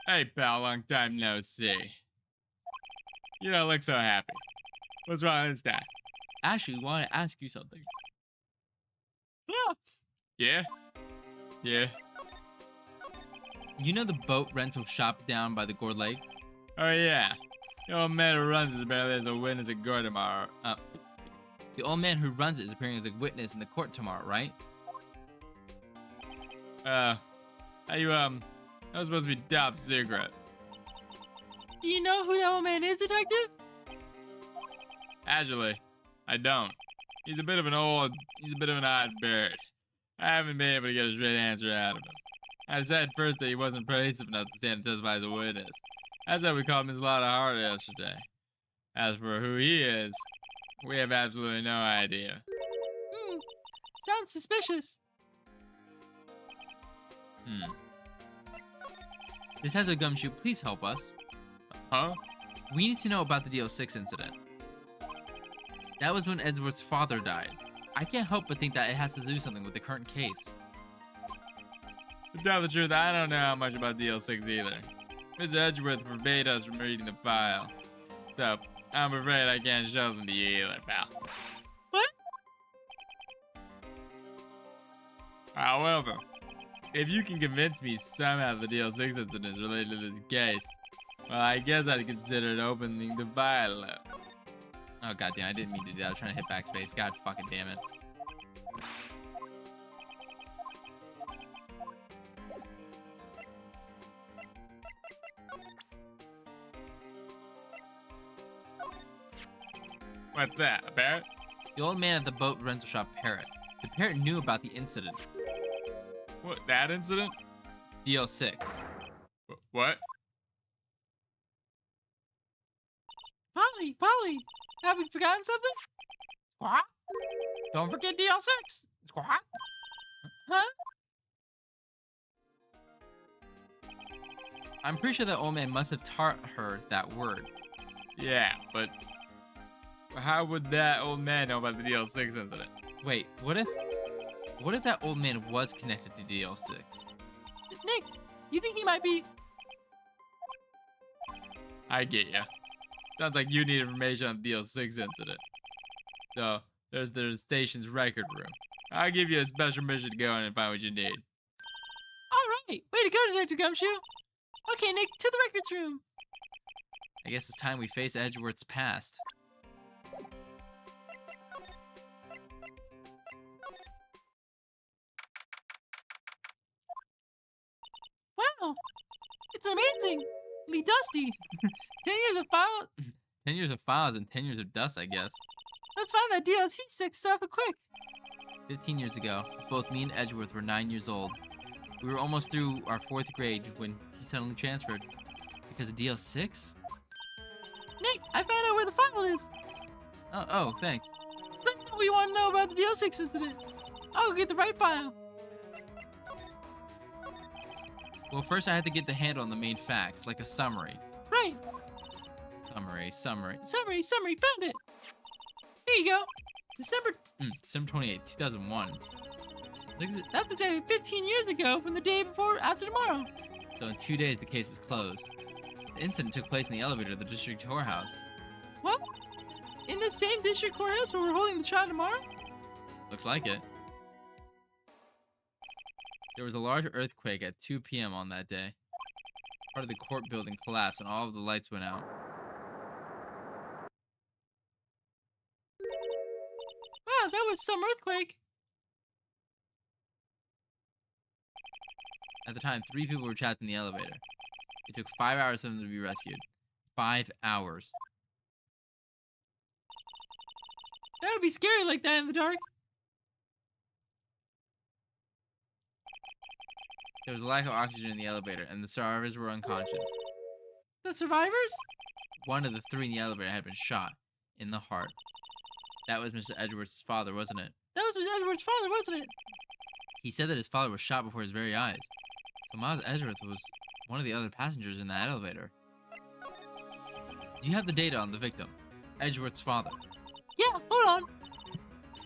Hey, pal, long time no see. You don't look so happy. What's wrong with that? Actually, I want to ask you something. Yeah? Yeah? You know the boat rental shop down by the Gourd Lake? Oh, yeah. The old man who runs it apparently has a witness at court tomorrow. The old man who runs it is appearing as a witness in the court tomorrow, right? That was supposed to be top secret. Do you know who that old man is, Detective? Actually, I don't. He's a bit of an odd bird. I haven't been able to get a straight answer out of him. I decided first that he wasn't persuasive enough to stand and testify as a witness. That's why we called Miss Lotta Hart yesterday. As for who he is, we have absolutely no idea. Sounds suspicious. Detective Gumshoe, please help us. Huh? We need to know about the DO6 incident. That was when Edgeworth's father died. I can't help but think that it has to do something with the current case. To tell the truth, I don't know how much about DL6 either. Mr. Edgeworth forbade us from reading the file. So, I'm afraid I can't show them to you either, pal. What? However, if you can convince me somehow the DL6 incident is related to this case, well, I guess I'd consider opening the file up. Oh goddamn! I didn't mean to do that. I was trying to hit backspace. God fucking damn it. What's that? A parrot? The old man at the boat rental shop parrot. The parrot knew about the incident. What? That incident? DL6. What? Polly, Polly, have we forgotten something? Squawk. Don't forget DL6. Squawk. Huh? I'm pretty sure that old man must have taught her that word. Yeah, but how would that old man know about the DL6 incident? Wait, what if that old man was connected to DL6? Nick, you think he might be? I get ya. Sounds like you need information on the DL6 incident. So, there's the station's record room. I'll give you a special mission to go in and find what you need. All right, way to go, Detective Gumshoe. Okay, Nick, to the records room. I guess it's time we face Edgeworth's past. Wow, it's amazingly dusty. 10 years of files. 10 years of files and 10 years of dust, I guess. Let's find that DLC6 stuff quick. 15 years ago, both me and Edgeworth were 9 years old. We were almost through our 4th grade when he suddenly transferred. Because of DL6? Nick, I found out where the file is. Oh, thanks. It's not what we want to know about the DL6 incident. I'll go get the right file. Well, first I had to get the handle on the main facts, like a summary. Right. Summary. Summary, found it. Here you go. December. December 28th, 2001. That's exactly 15 years ago from the day before after tomorrow. So in 2 days, the case is closed. The incident took place in the elevator of the district whorehouse. What? In the same district courthouse where we're holding the trial tomorrow? Looks like it. There was a large earthquake at 2 p.m. on that day. Part of the court building collapsed and all of the lights went out. Wow, that was some earthquake. At the time, 3 people were trapped in the elevator. It took 5 hours for them to be rescued. 5 hours. That would be scary like that in the dark. There was a lack of oxygen in the elevator, and the survivors were unconscious. The survivors? One of the 3 in the elevator had been shot in the heart. That was Mr. Edgeworth's father, wasn't it? That was Mr. Edward's father, wasn't it? He said that his father was shot before his very eyes. So Miles Edgeworth was one of the other passengers in that elevator. Do you have the data on the victim? Edgeworth's father. Yeah, hold on.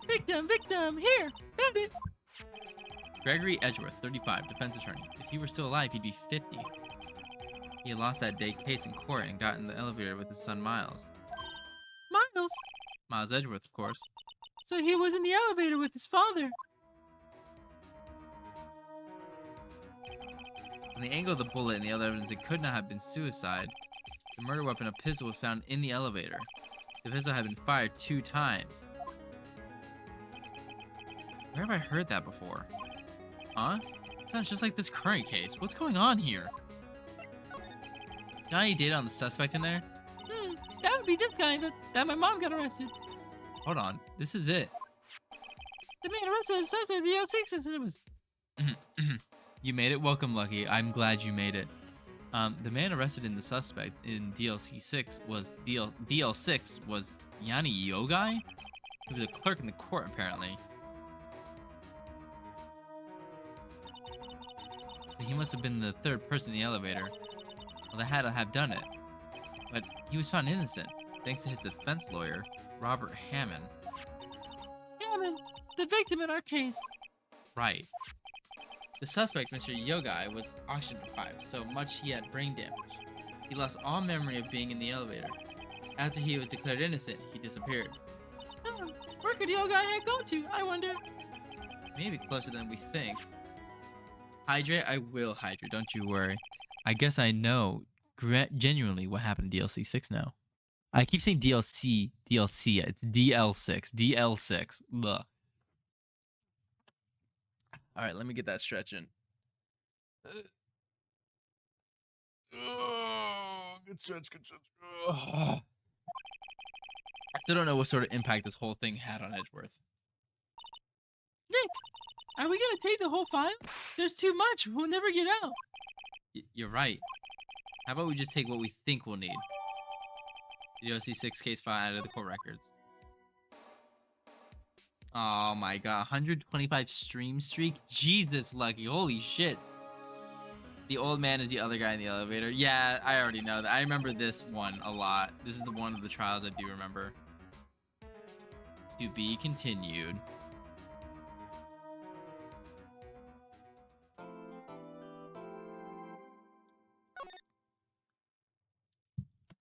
Victim, here, found it. Gregory Edgeworth, 35, defense attorney. If he were still alive, he'd be 50. He had lost that day case in court and got in the elevator with his son Miles. Miles? Miles Edgeworth, of course. So he was in the elevator with his father. From the angle of the bullet and the other evidence, it could not have been suicide. The murder weapon, a pistol, was found in the elevator. The pistol had been fired 2 times. Where have I heard that before? Huh? It sounds just like this current case. What's going on here? Got any data on the suspect in there? That would be this guy that my mom got arrested. Hold on. This is it. The man arrested is suspect of the DL6 incident was. You made it. Welcome, Lucky. I'm glad you made it. The man arrested in the suspect in DL6 was Yanni Yogai? He was a clerk in the court, apparently. So he must have been the 3rd person in the elevator. Well, they had to have done it. But he was found innocent, thanks to his defense lawyer, Robert Hammond. Hammond, the victim in our case. Right. The suspect, Mr. Yogai, was oxygen deprived, so much he had brain damage. He lost all memory of being in the elevator. After he was declared innocent, he disappeared. Where could the old guy had gone to, I wonder? Maybe closer than we think. Hydrate? I will hydrate, don't you worry. I guess I know genuinely what happened to DLC 6 now. I keep saying DLC, it's DL6, DL6. Ugh. All right, let me get that stretch in. Good stretch, good stretch. Still don't know what sort of impact this whole thing had on Edgeworth. Nick, are we gonna take the whole file? There's too much. We'll never get out. You're right. How about we just take what we think we'll need? DOC 6 case file out of the court records. Oh my god, 125 stream streak? Jesus, Lucky. Holy shit. The old man is the other guy in the elevator. Yeah, I already know that. I remember this one a lot. This is the one of the trials I do remember. To be continued.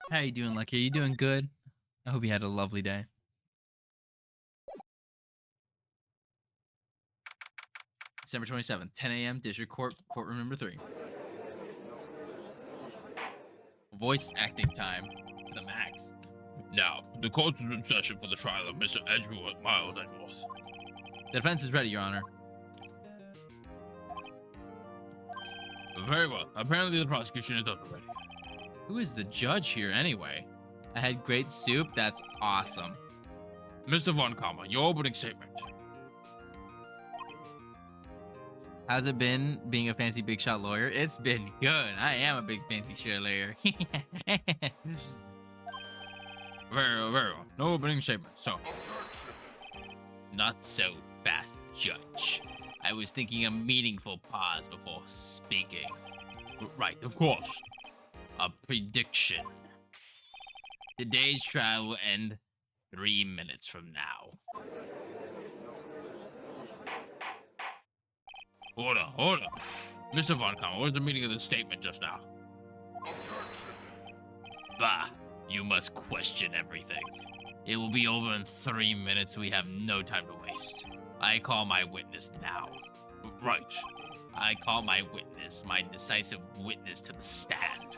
How you doing, Lucky? Are you doing good? I hope you had a lovely day. December 27th, 10 a.m., District Court, courtroom number 3. Voice acting time to the max. Now, the court is in session for the trial of Mr. Edgeworth, Miles Edgeworth. The defense is ready, Your Honor. Very well. Apparently the prosecution is up already. Who is the judge here, anyway? I had great soup? That's awesome. Mr. Von Kammer, your opening statement. How's it been being a fancy big shot lawyer? It's been good. I am a big fancy shot lawyer. Very well, very well. No opening statement, so. Not so fast, Judge. I was thinking a meaningful pause before speaking. Right, of course. A prediction. Today's trial will end 3 minutes from now. Order. Mr. Von Kammer, what's the meaning of the statement just now? Bah, you must question everything. It will be over in 3 minutes. We have no time to waste. I call my witness now. Right. I call my witness, my decisive witness to the stand.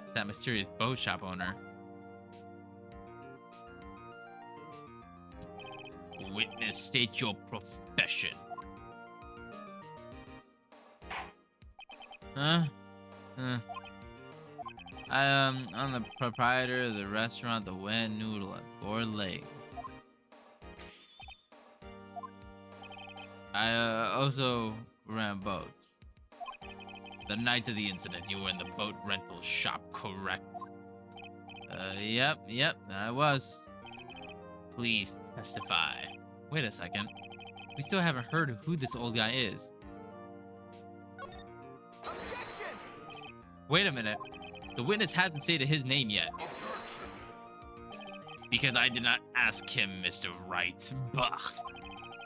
It's that mysterious boat shop owner. Witness, state your profession. I'm the proprietor of the restaurant The Wet Noodle at Gore Lake. I also ran boats. The night of the incident, you were in the boat rental shop, correct? Yep, I was. Please testify. Wait a second. We still haven't heard who this old guy is. Wait a minute. The witness hasn't stated his name yet. Because I did not ask him, Mr. Wright. Bah.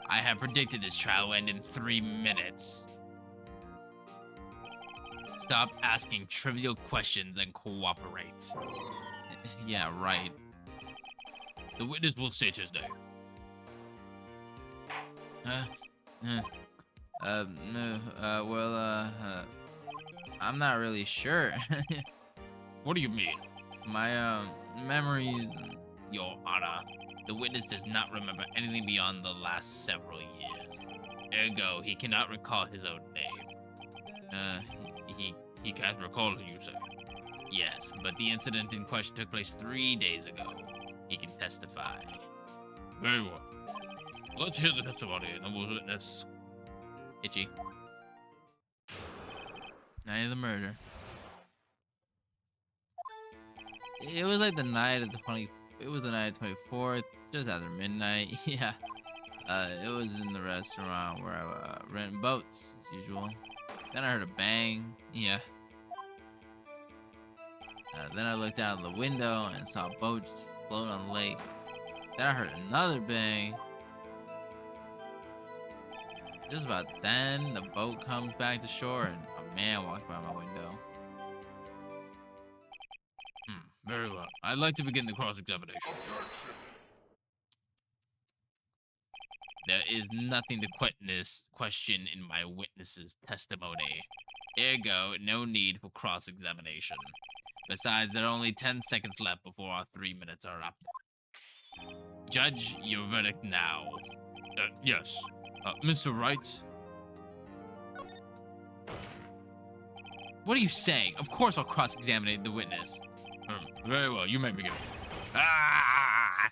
I have predicted this trial will end in 3 minutes. Stop asking trivial questions and cooperate. Yeah, right. The witness will state his name. I'm not really sure. What do you mean? My, memories... Your Honor, the witness does not remember anything beyond the last several years. Ergo, he cannot recall his own name. He can't recall who you say. Yes, but the incident in question took place 3 days ago. He can testify. Very well. Let's hear the testimony and we'll witness. Itchy. Night of the murder. It was like the night of the 24th, just after midnight. Yeah. It was in the restaurant where I rent boats as usual. Then I heard a bang. Yeah. Then I looked out the window and saw a boat just float on the lake. Then I heard another bang. Just about then, the boat comes back to shore and a man walks by my window. Very well. I'd like to begin the cross-examination. There is nothing to question in my witness's testimony. Ergo, no need for cross-examination. Besides, there are only 10 seconds left before our 3 minutes are up. Judge, your verdict now. Yes. Mr. Wright? What are you saying? Of course I'll cross-examine the witness. Very well, you may begin. Ah!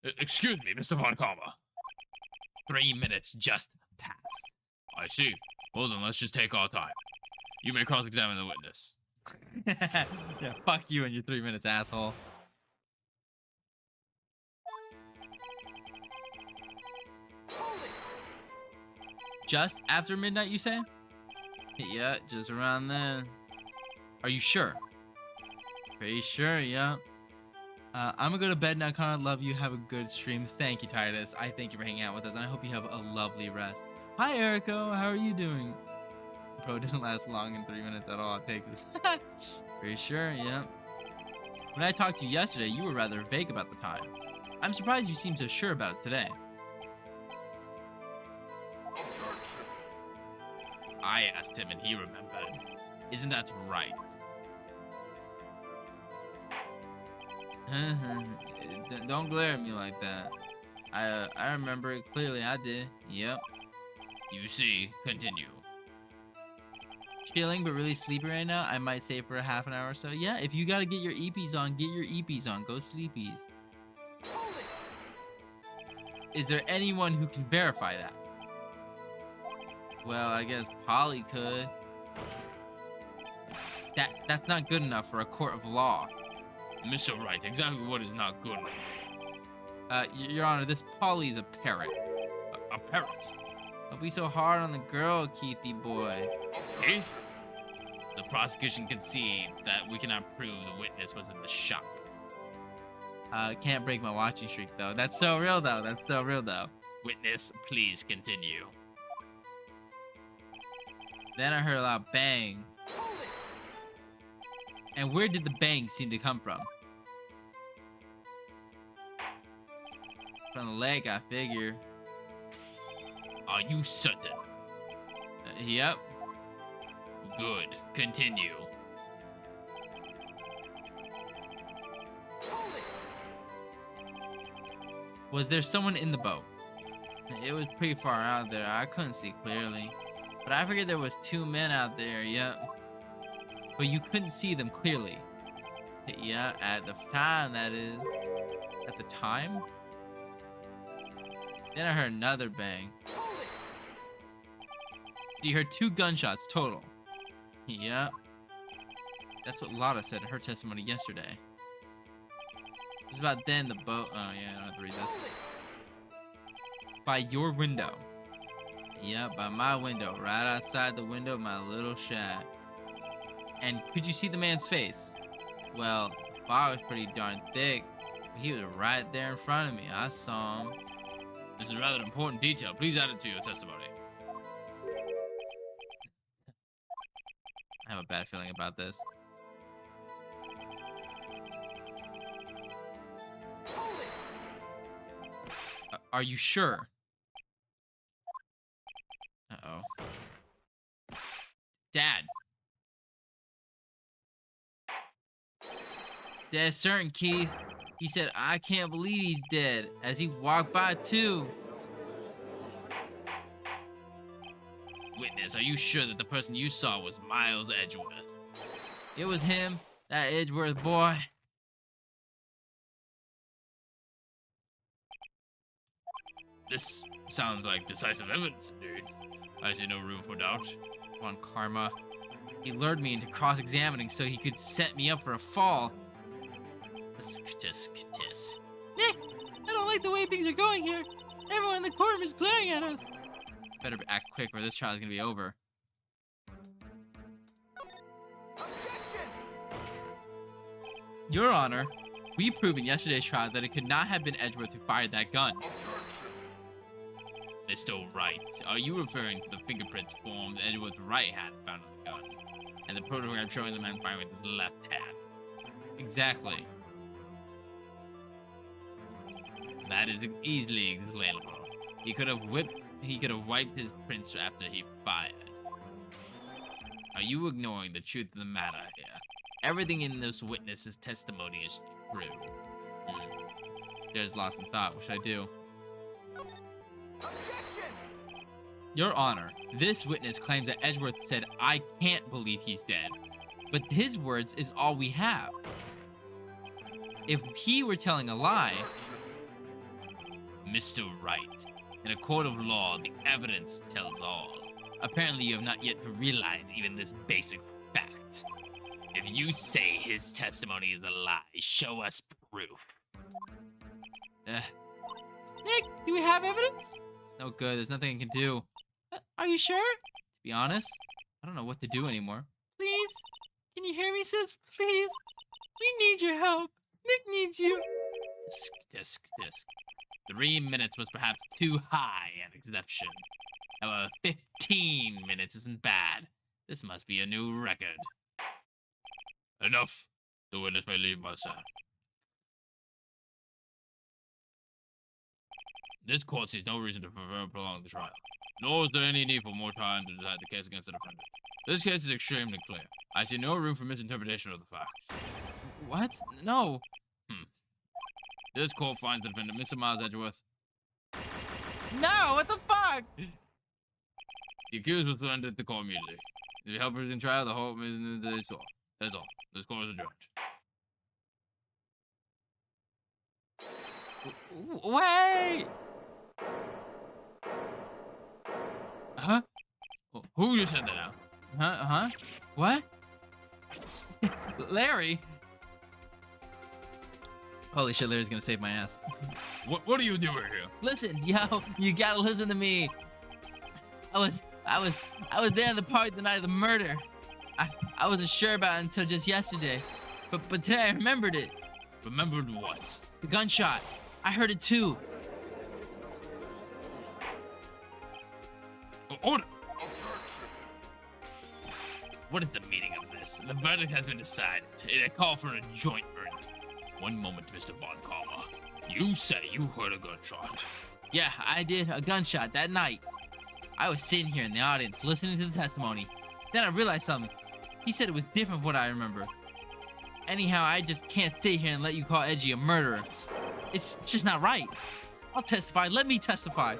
Excuse me, Mr. Von Karma. 3 minutes just passed. I see. Well then, let's just take our time. You may cross-examine the witness. Yeah, fuck you and your 3 minutes, asshole. Just after midnight, you say? Yeah, just around then. Are you sure? Pretty sure, yeah. I'm gonna go to bed now, Conrad. Love you. Have a good stream. Thank you, Titus. I thank you for hanging out with us, and I hope you have a lovely rest. Hi, Erico. How are you doing? Bro, it doesn't last long in 3 minutes at all. It takes us. Pretty sure, yeah. When I talked to you yesterday, you were rather vague about the time. I'm surprised you seem so sure about it today. I asked him and he remembered. Isn't that right? Don't glare at me like that. I remember it clearly. I did. Yep. You see, continue. Feeling but really sleepy right now. I might stay for a half an hour or so. Yeah, if you gotta get your EPs on, get your EPs on. Go sleepies. Is there anyone who can verify that? Well, I guess Polly could. That's not good enough for a court of law. Mr. Wright, exactly what is not good? Your Honor, this Polly's a parrot. A parrot? Don't be so hard on the girl, Keithy boy. Keith? The prosecution concedes that we cannot prove the witness was in the shop. Can't break my watching streak, though. That's so real, though. That's so real, though. Witness, please continue. Then I heard a loud bang. And where did the bang seem to come from? From the lake, I figure. Are you certain? Yep. Good. Continue. Was there someone in the boat? It was pretty far out there. I couldn't see clearly. But I figured there was 2 men out there, yep. But you couldn't see them clearly. Yeah, at the time, that is. At the time? Then I heard another bang. So you heard 2 gunshots total. Yep. That's what Lotta said in her testimony yesterday. It's about then the boat. Oh, yeah, I don't have to read this. By your window. Yep, by my window, right outside the window of my little shack. And could you see the man's face? Well, the fog was pretty darn thick, but he was right there in front of me. I saw him. This is rather important detail. Please add it to your testimony. I have a bad feeling about this. Are you sure? Uh-oh. Dad. Dead certain, Keith. He said, I can't believe he's dead, as he walked by too. Witness, are you sure that the person you saw was Miles Edgeworth? It was him, that Edgeworth boy. This sounds like decisive evidence, indeed. I see no room for doubt. Come on, Karma. He lured me into cross-examining so he could set me up for a fall. Tisk, tisk, tisk. Nick, I don't like the way things are going here. Everyone in the courtroom is glaring at us. Better act quick or this trial is gonna be over. Objection! Your Honor, we proved in yesterday's trial that it could not have been Edgeworth who fired that gun. Mr. Wright, are you referring to the fingerprints formed Edgeworth's right hand found on the gun, and the protogram showing the man firing with his left hand? Exactly. That is easily explainable. He could have wiped his prints after he fired. Are you ignoring the truth of the matter here? Everything in this witness's testimony is true. There's lost in thought. What should I do? Objection! Your Honor, this witness claims that Edgeworth said, I can't believe he's dead. But his words is all we have. If he were telling a lie, Mr. Wright, in a court of law, the evidence tells all. Apparently, you have not yet to realize even this basic fact. If you say his testimony is a lie, show us proof. Nick, do we have evidence? It's no good. There's nothing I can do. Are you sure? To be honest, I don't know what to do anymore. Please? Can you hear me, sis? Please? We need your help. Nick needs you. Disc. 3 minutes was perhaps too high an exception. However, 15 minutes isn't bad. This must be a new record. Enough. The witness may leave, my son. This court sees no reason to prolong the trial, nor is there any need for more time to decide the case against the defendant. This case is extremely clear. I see no room for misinterpretation of the facts. What? No. This court finds the defendant, Mr. Miles Edgeworth. No, what the fuck? The accused was surrendered to the court immediately. The helpers in trial, the whole that's all. That's all. This court is adjourned. Wait! Huh? Who you said that now? Huh? What? Larry? Holy shit, Larry's gonna save my ass. What are you doing here? Listen, yo, you gotta listen to me. I was there in the park the night of the murder. I wasn't sure about it until just yesterday. But today I remembered it. Remembered what? The gunshot. I heard it too. Order! What is the meaning of this? The verdict has been decided. It called for a joint verdict. One moment, Mr. Von Karma. You say you heard a gunshot. Yeah, I did. A gunshot that night. I was sitting here in the audience listening to the testimony. Then I realized something. He said it was different from what I remember. Anyhow, I just can't sit here and let you call Edgy a murderer. It's just not right. I'll testify. Let me testify.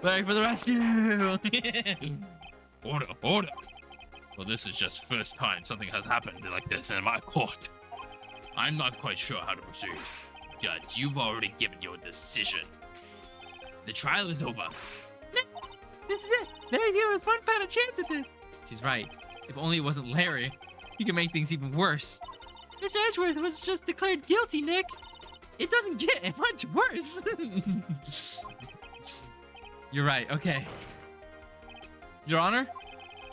Larry for the rescue! Order! Well, this is just first time something has happened like this in my court. I'm not quite sure how to proceed. Judge, you've already given your decision. The trial is over. This is it. Larry's giving us one final chance at this. She's right. If only it wasn't Larry, he could make things even worse. Mr. Edgeworth was just declared guilty, Nick. It doesn't get much worse. You're right. Okay. Your Honor,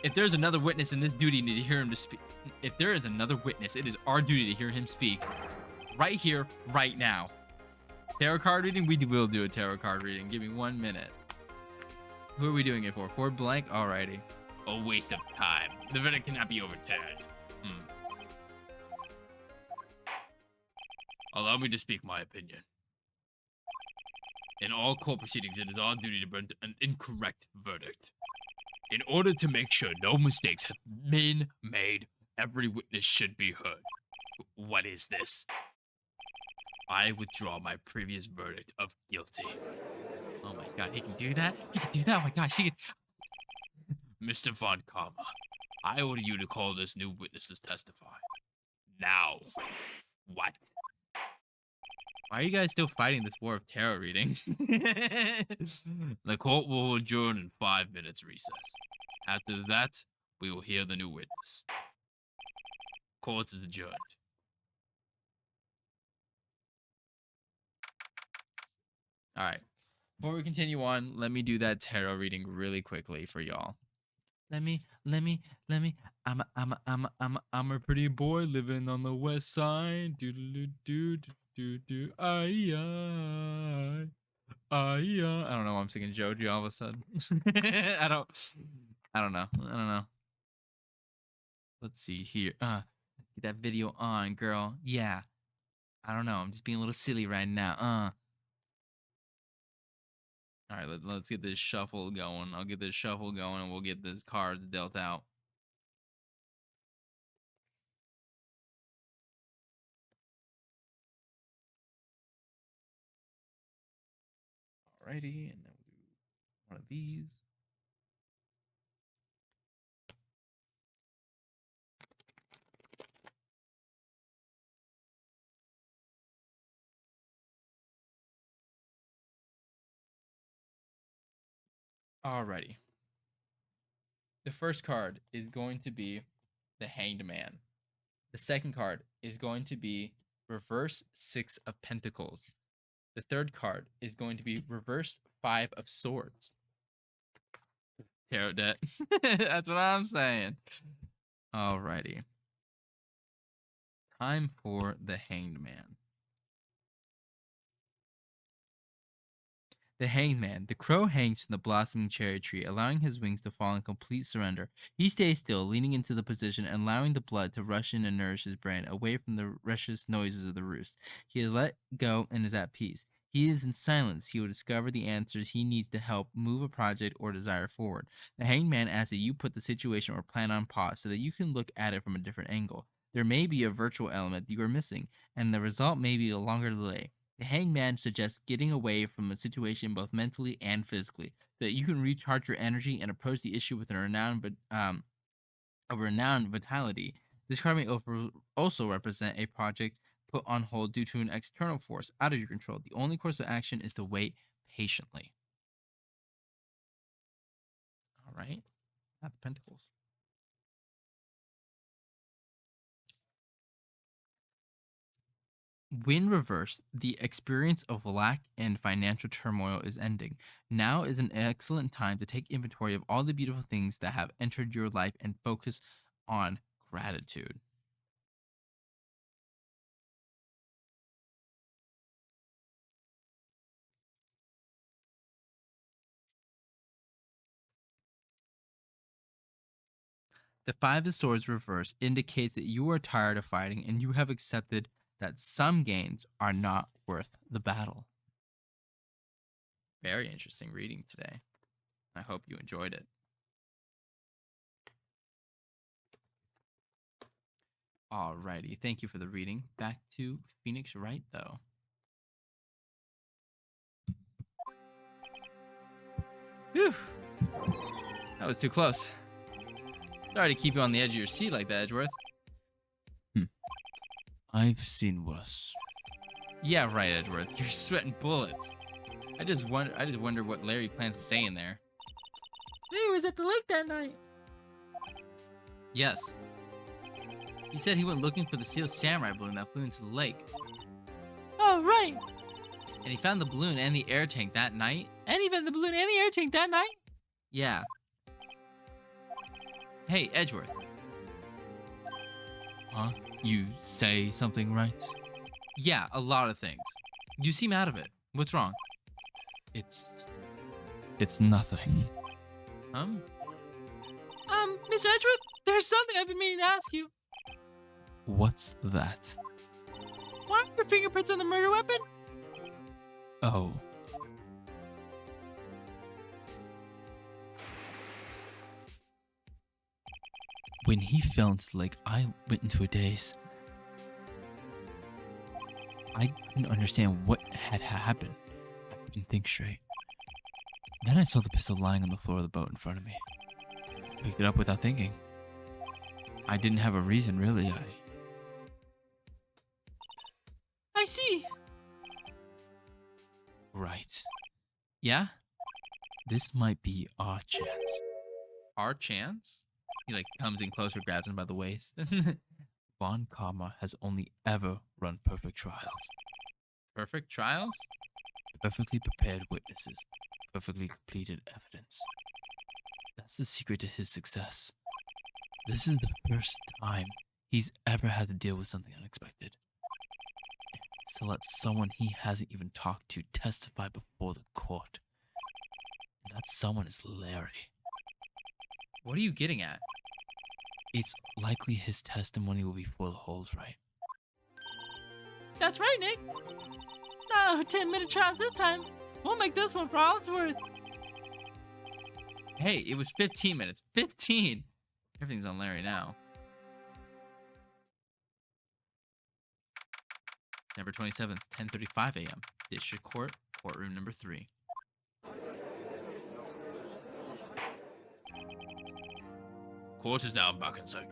if there's another witness in this duty to hear him to speak, if there is another witness, it is our duty to hear him speak. Right here, right now. Tarot card reading? We will do a tarot card reading. Give me 1 minute. Who are we doing it for? For blank? Alrighty. A waste of time. The verdict cannot be overturned. Allow me to speak my opinion. In all court proceedings, it is our duty to bring an incorrect verdict. In order to make sure no mistakes have been made, every witness should be heard. What is this? I withdraw my previous verdict of guilty. Oh my god, he can do that? He can do that? Oh my gosh, he can... Mr. Von Karma, I order you to call this new witness to testify. Now. What? Why are you guys still fighting this war of tarot readings? The court will adjourn in 5 minutes recess. After that, we will hear the new witness. Court is adjourned. Alright. Before we continue on, let me do that tarot reading really quickly for y'all. Let me. I'm a pretty boy living on the west side. I don't know why I'm singing Joji all of a sudden. I don't know. Let's see here. Get that video on, girl. Yeah. I don't know. I'm just being a little silly right now. All right, let's get this shuffle going. I'll get this shuffle going and we'll get these cards dealt out. Alrighty, and then we'll do one of these. Alrighty. The first card is going to be the Hanged Man. The second card is going to be Reverse Six of Pentacles. The third card is going to be Reverse Five of Swords. Tarot debt. That's what I'm saying. Alrighty. Time for the Hanged Man. The Hanged Man. The crow hangs from the blossoming cherry tree, allowing his wings to fall in complete surrender. He stays still, leaning into the position and allowing the blood to rush in and nourish his brain, away from the restless noises of the roost. He has let go and is at peace. He is in silence. He will discover the answers he needs to help move a project or desire forward. The Hanged Man asks that you put the situation or plan on pause so that you can look at it from a different angle. There may be a virtual element that you are missing, and the result may be a longer delay. The Hanged Man suggests getting away from a situation both mentally and physically, so that you can recharge your energy and approach the issue with a renowned vitality. This card may also represent a project put on hold due to an external force out of your control. The only course of action is to wait patiently. All right, not the Pentacles. When reversed, the experience of lack and financial turmoil is ending. Now is an excellent time to take inventory of all the beautiful things that have entered your life and focus on gratitude. The Five of Swords reverse indicates that you are tired of fighting and you have accepted that some gains are not worth the battle. Very interesting reading today. I hope you enjoyed it. Alrighty, thank you for the reading. Back to Phoenix Wright, though. Whew. That was too close. Sorry to keep you on the edge of your seat like that, Edgeworth. I've seen worse. Yeah, right, Edgeworth. You're sweating bullets. I just wonder what Larry plans to say in there. Larry was at the lake that night. Yes. He said he went looking for the sealed samurai balloon that flew into the lake. Oh, right. And he found the balloon and the air tank that night. And even the balloon and the air tank that night. Yeah. Hey, Edgeworth. Huh? You say something, right? Yeah, a lot of things. You seem out of it. What's wrong? It's nothing. Mr. Edgeworth, there's something I've been meaning to ask you. What's that? Why are your fingerprints on the murder weapon? Oh. When he fell into the lake, I went into a daze. I couldn't understand what had happened. I couldn't think straight. Then I saw the pistol lying on the floor of the boat in front of me. I picked it up without thinking. I didn't have a reason, really. I see. Right. Yeah? This might be our chance. Our chance? He comes in closer, grabs him by the waist. Von Karma has only ever run perfect trials. Perfect trials? Perfectly prepared witnesses. Perfectly completed evidence. That's the secret to his success. This is the first time he's ever had to deal with something unexpected. It's to let someone he hasn't even talked to testify before the court. And that someone is Larry. What are you getting at? It's likely his testimony will be full of holes, right? That's right, Nick. No, 10-minute trials this time. We'll make this one for all it's worth. Hey, it was 15 minutes. 15! Everything's on Larry now. December 27th, 10:35 a.m. District Court, courtroom number 3. Court is now back in session.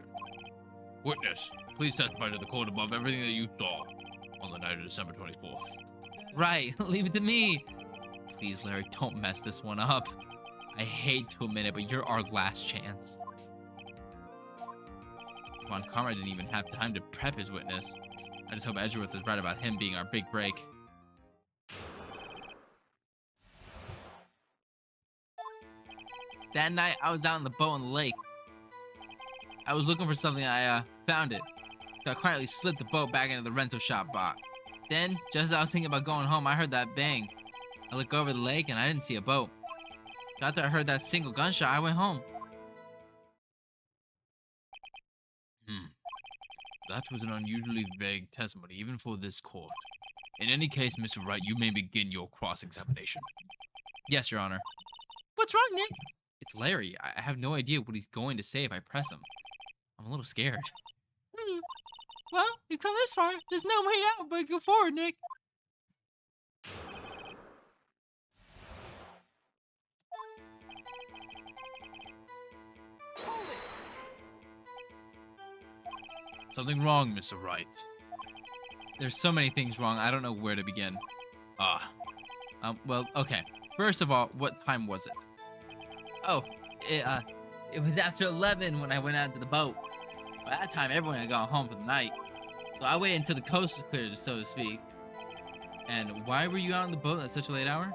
Witness, please testify to the court above everything that you saw on the night of December 24th. Right, leave it to me. Please, Larry, don't mess this one up. I hate to admit it, but you're our last chance. Come on, Conrad didn't even have time to prep his witness. I just hope Edgeworth is right about him being our big break. That night, I was out on the boat on the lake. I was looking for something, I found it. So I quietly slipped the boat back into the rental shop box. Then, just as I was thinking about going home, I heard that bang. I looked over the lake and I didn't see a boat. So after I heard that single gunshot, I went home. That was an unusually vague testimony, even for this court. In any case, Mr. Wright, you may begin your cross-examination. Yes, Your Honor. What's wrong, Nick? It's Larry. I have no idea what he's going to say if I press him. I'm a little scared. Well, you've come this far. There's no way out but go forward, Nick. Something wrong, Mr. Wright. There's so many things wrong, I don't know where to begin. Well, okay. First of all, what time was it? Oh, it was after 11 when I went out to the boat. By that time, everyone had gone home for the night. So I waited until the coast was cleared, so to speak. And why were you out on the boat at such a late hour?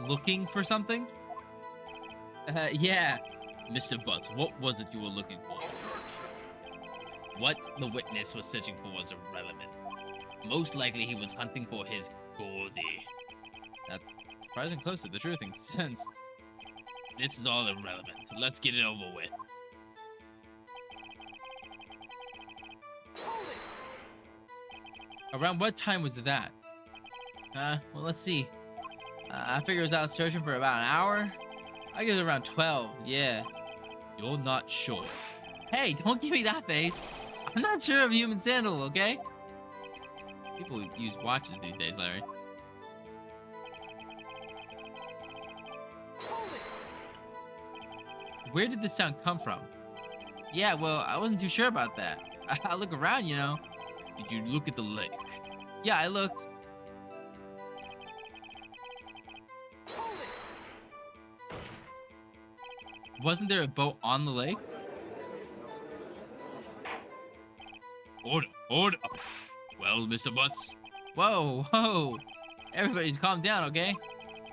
Looking for something? Yeah. Mr. Butts, what was it you were looking for? What the witness was searching for was irrelevant. Most likely he was hunting for his Goldie. That's surprisingly close to the truth in sense. This is all irrelevant. Let's get it over with. Around what time was that? Well, let's see. I figure I was out searching for about an hour. I guess around 12, yeah. You're not sure. Hey, don't give me that face. I'm not sure of human sandal, okay? People use watches these days, Larry. Where did this sound come from? Yeah, well, I wasn't too sure about that. I look around, you know. Did you look at the lake? Yeah, I looked. Wasn't there a boat on the lake? Order. Well, Mr. Butts, Whoa. Everybody's calm down, okay?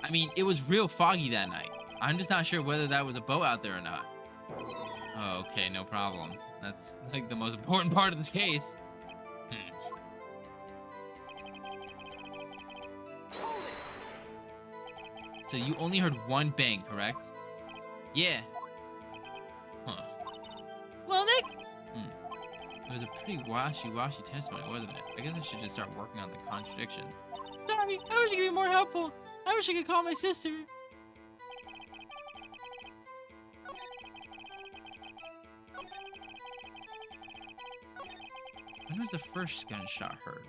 I mean, it was real foggy that night. I'm just not sure whether that was a boat out there or not. Oh, okay, no problem. That's like the most important part of this case. So you only heard one bang, correct? Yeah. Huh. Well, Nick? It was a pretty washy-washy testimony, wasn't it? I guess I should just start working on the contradictions. Sorry, I wish you could be more helpful. I wish I could call my sister. When was the first gunshot heard?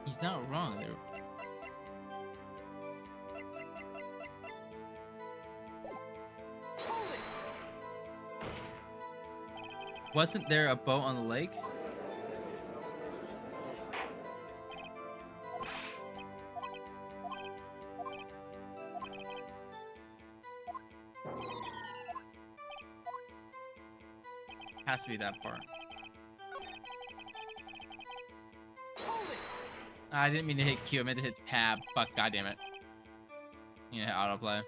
He's not wrong. Wasn't there a boat on the lake? Has to be that part. I didn't mean to hit Q. I meant to hit tab. Fuck, goddamn it. You know, autoplay.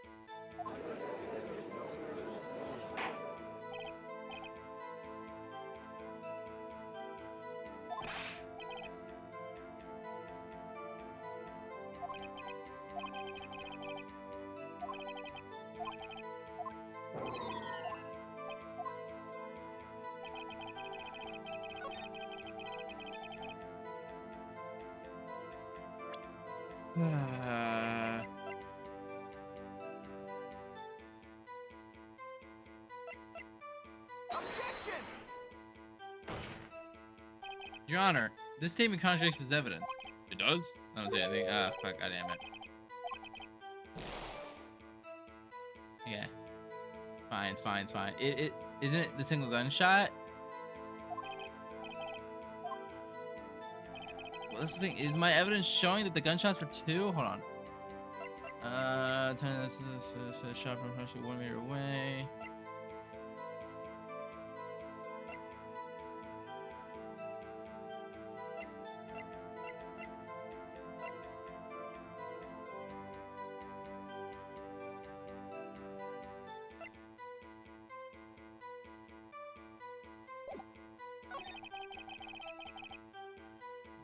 Objection! Your Honor, this statement contradicts his evidence. It does? I don't say anything. Ah, fuck, goddamn it. Yeah. Fine, it's fine, it's fine. It isn't it the single gunshot? Well, that's the thing. Is my evidence showing that the gunshots were 2? Hold on. This is shot from approximately 1 meter away.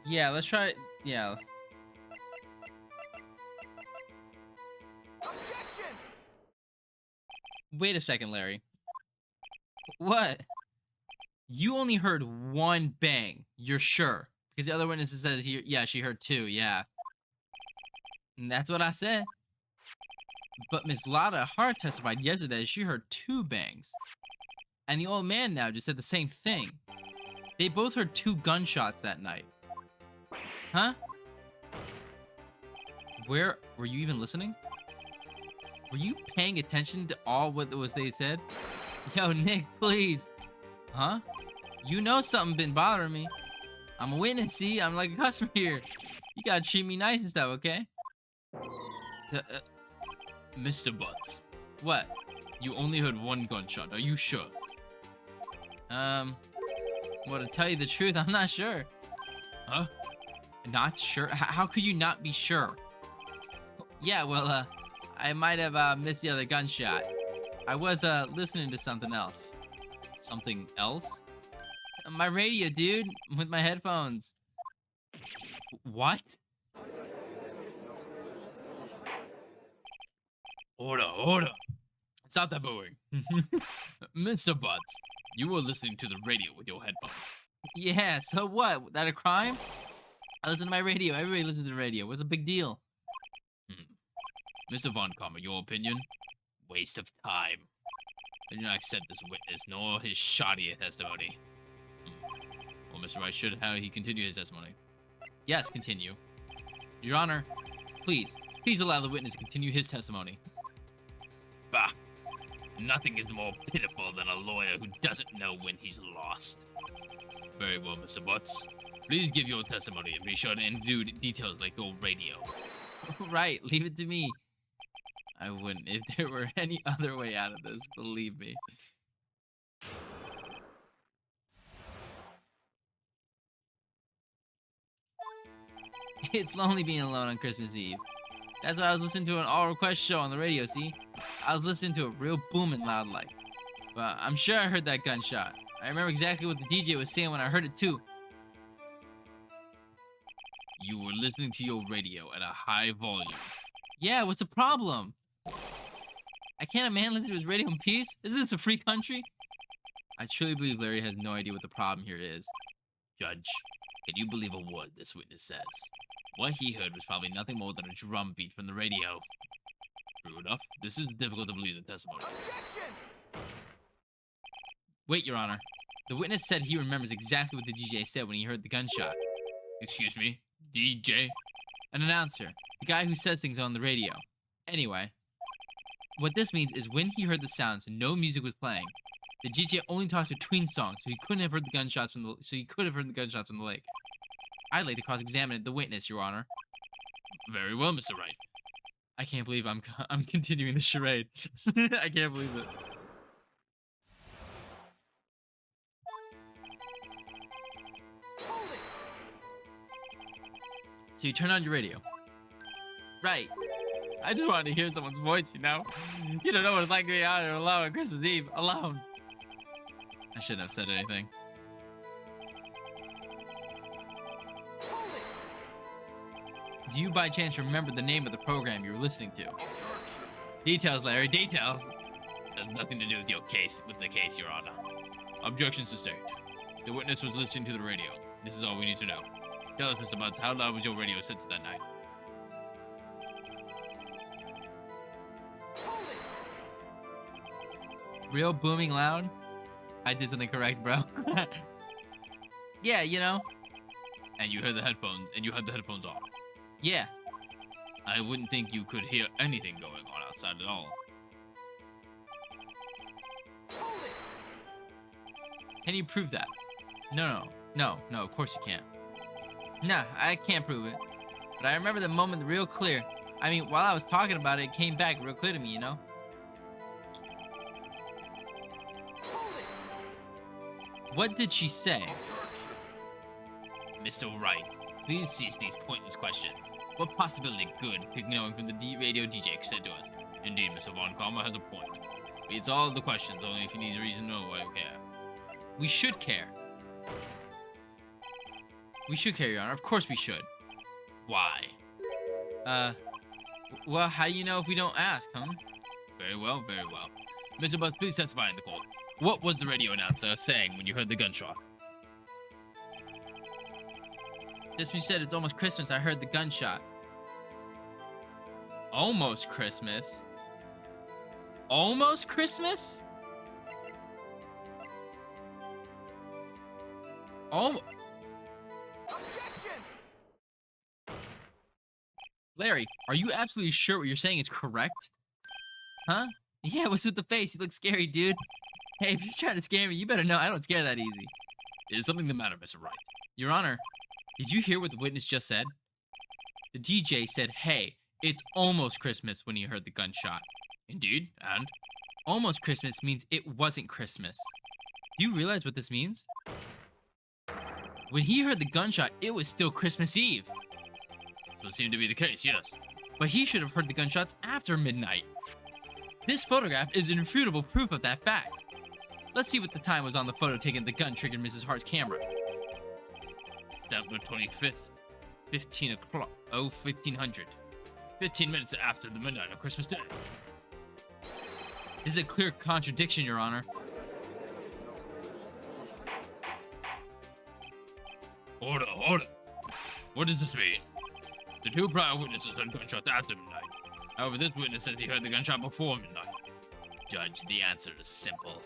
Yeah, let's try. Yeah. Objection! Wait a second, Larry. What? You only heard 1 bang. You're sure? Because the other witnesses said he, yeah, she heard 2. Yeah. And that's what I said. But Miss Lotta Hart testified yesterday she heard 2 bangs. And the old man now just said the same thing. They both heard 2 gunshots that night. Huh? Where were you even listening? Were you paying attention to all what was they said? Yo, Nick, please. Huh? You know something been bothering me. I'm a witness, see? I'm like a customer here. You gotta treat me nice and stuff, okay? Mr. Butts, What? you only heard 1 gunshot. Are you sure? Well, to tell you the truth, I'm not sure. Huh? Not sure? How could you not be sure? Yeah, well, I might have missed the other gunshot. I was listening to something else. Something else? My radio, dude, with my headphones. What? Order. Stop that booing. Mr. Butts, you were listening to the radio with your headphones. Yeah, so what? That a crime? I listen to my radio. Everybody listens to the radio. What's the big deal? Mr. Von Karma, your opinion? Waste of time. I do not accept this witness, nor his shoddy testimony. Well, Mr. Wright, should how he continue his testimony? Yes, continue. Your Honor, please allow the witness to continue his testimony. Bah! Nothing is more pitiful than a lawyer who doesn't know when he's lost. Very well, Mr. Butts. Please give your testimony and be sure to include details like your radio. Right, leave it to me. I wouldn't if there were any other way out of this, believe me. It's lonely being alone on Christmas Eve. That's why I was listening to an all-request show on the radio, see? I was listening to it real booming loud like. But I'm sure I heard that gunshot. I remember exactly what the DJ was saying when I heard it too. You were listening to your radio at a high volume. Yeah, what's the problem? Can't a man listen to his radio in peace? Isn't this a free country? I truly believe Larry has no idea what the problem here is. Judge, can you believe a word this witness says? What he heard was probably nothing more than a drum beat from the radio. True enough, this is difficult to believe the testimony. Objection! Wait, Your Honor. The witness said he remembers exactly what the DJ said when he heard the gunshot. Excuse me? DJ? An announcer. The guy who says things on the radio. Anyway. What this means is when he heard the sounds, no music was playing. The DJ only talks between songs, so he couldn't have heard the gunshots from the lake. I'd like to cross-examine the witness, Your Honor. Very well, Mr. Wright. I can't believe I'm continuing the charade. I can't believe it. Hold it! So you turn on your radio. Right. I just wanted to hear someone's voice, you know? You don't know what it's like to be out here alone on Christmas Eve. Alone. I shouldn't have said anything. Do you by chance remember the name of the program you were listening to? Details, Larry, details. Has nothing to do with the case, Your Honor. Objection sustained. The witness was listening to the radio. This is all we need to know. Tell us, Mr. Butts, how loud was your radio set to that night? Real booming loud? I did something correct, bro. Yeah, you know. And you heard the headphones, on. Yeah. I wouldn't think you could hear anything going on outside at all. Can you prove that? No, of course you can't. Nah, I can't prove it. But I remember the moment real clear. I mean, while I was talking about it, it came back real clear to me, you know? What did she say? Mr. Wright, please cease these pointless questions. What possibility good could knowing from the radio DJ said to us? Indeed, Mr. Von Karma has a point. It's all the questions, only if you need a reason to know why you care. We should care. We should care, Your Honor. Of course we should. Why? Well, how do you know if we don't ask, huh? Very well, very well. Mr. Butts, please testify in the court. What was the radio announcer saying when you heard the gunshot? Just when you said it's almost Christmas, I heard the gunshot. Almost Christmas? Almost Christmas? Objection! Larry, are you absolutely sure what you're saying is correct? Huh? Yeah, what's with the face? You look scary, dude. Hey, if you're trying to scare me, you better know I don't scare that easy. Is something the matter, Mr. Wright? Your Honor, did you hear what the witness just said? The DJ said, hey, it's almost Christmas when he heard the gunshot. Indeed, and? Almost Christmas means it wasn't Christmas. Do you realize what this means? When he heard the gunshot, it was still Christmas Eve. So it seemed to be the case, yes. But he should have heard the gunshots after midnight. This photograph is irrefutable proof of that fact. Let's see what the time was on the photo taken the gun triggered Mrs. Hart's camera. December 25th, 15 o'clock, 1500. 15 minutes after the midnight of Christmas Day. This is a clear contradiction, Your Honor. Order. What does this mean? The two prior witnesses heard gunshots after midnight. However, this witness says he heard the gunshot before midnight. Judge, the answer is simple.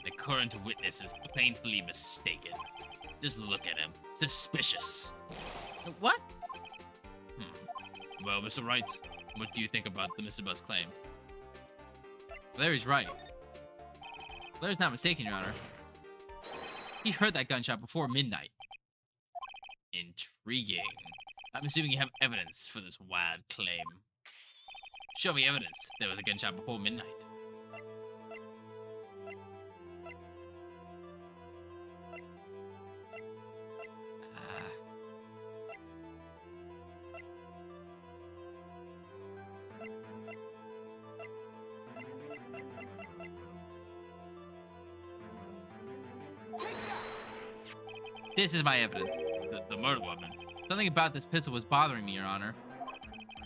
The current witness is plainly mistaken. Just look at him. Suspicious. What? Well, Mr. Wright, what do you think about the Mr. Buzz claim? Larry's right. Larry's not mistaken, Your Honor. He heard that gunshot before midnight. Intriguing. I'm assuming you have evidence for this wild claim. Show me evidence there was a gunshot before midnight. This is my evidence. The murder weapon. Something about this pistol was bothering me, Your Honor.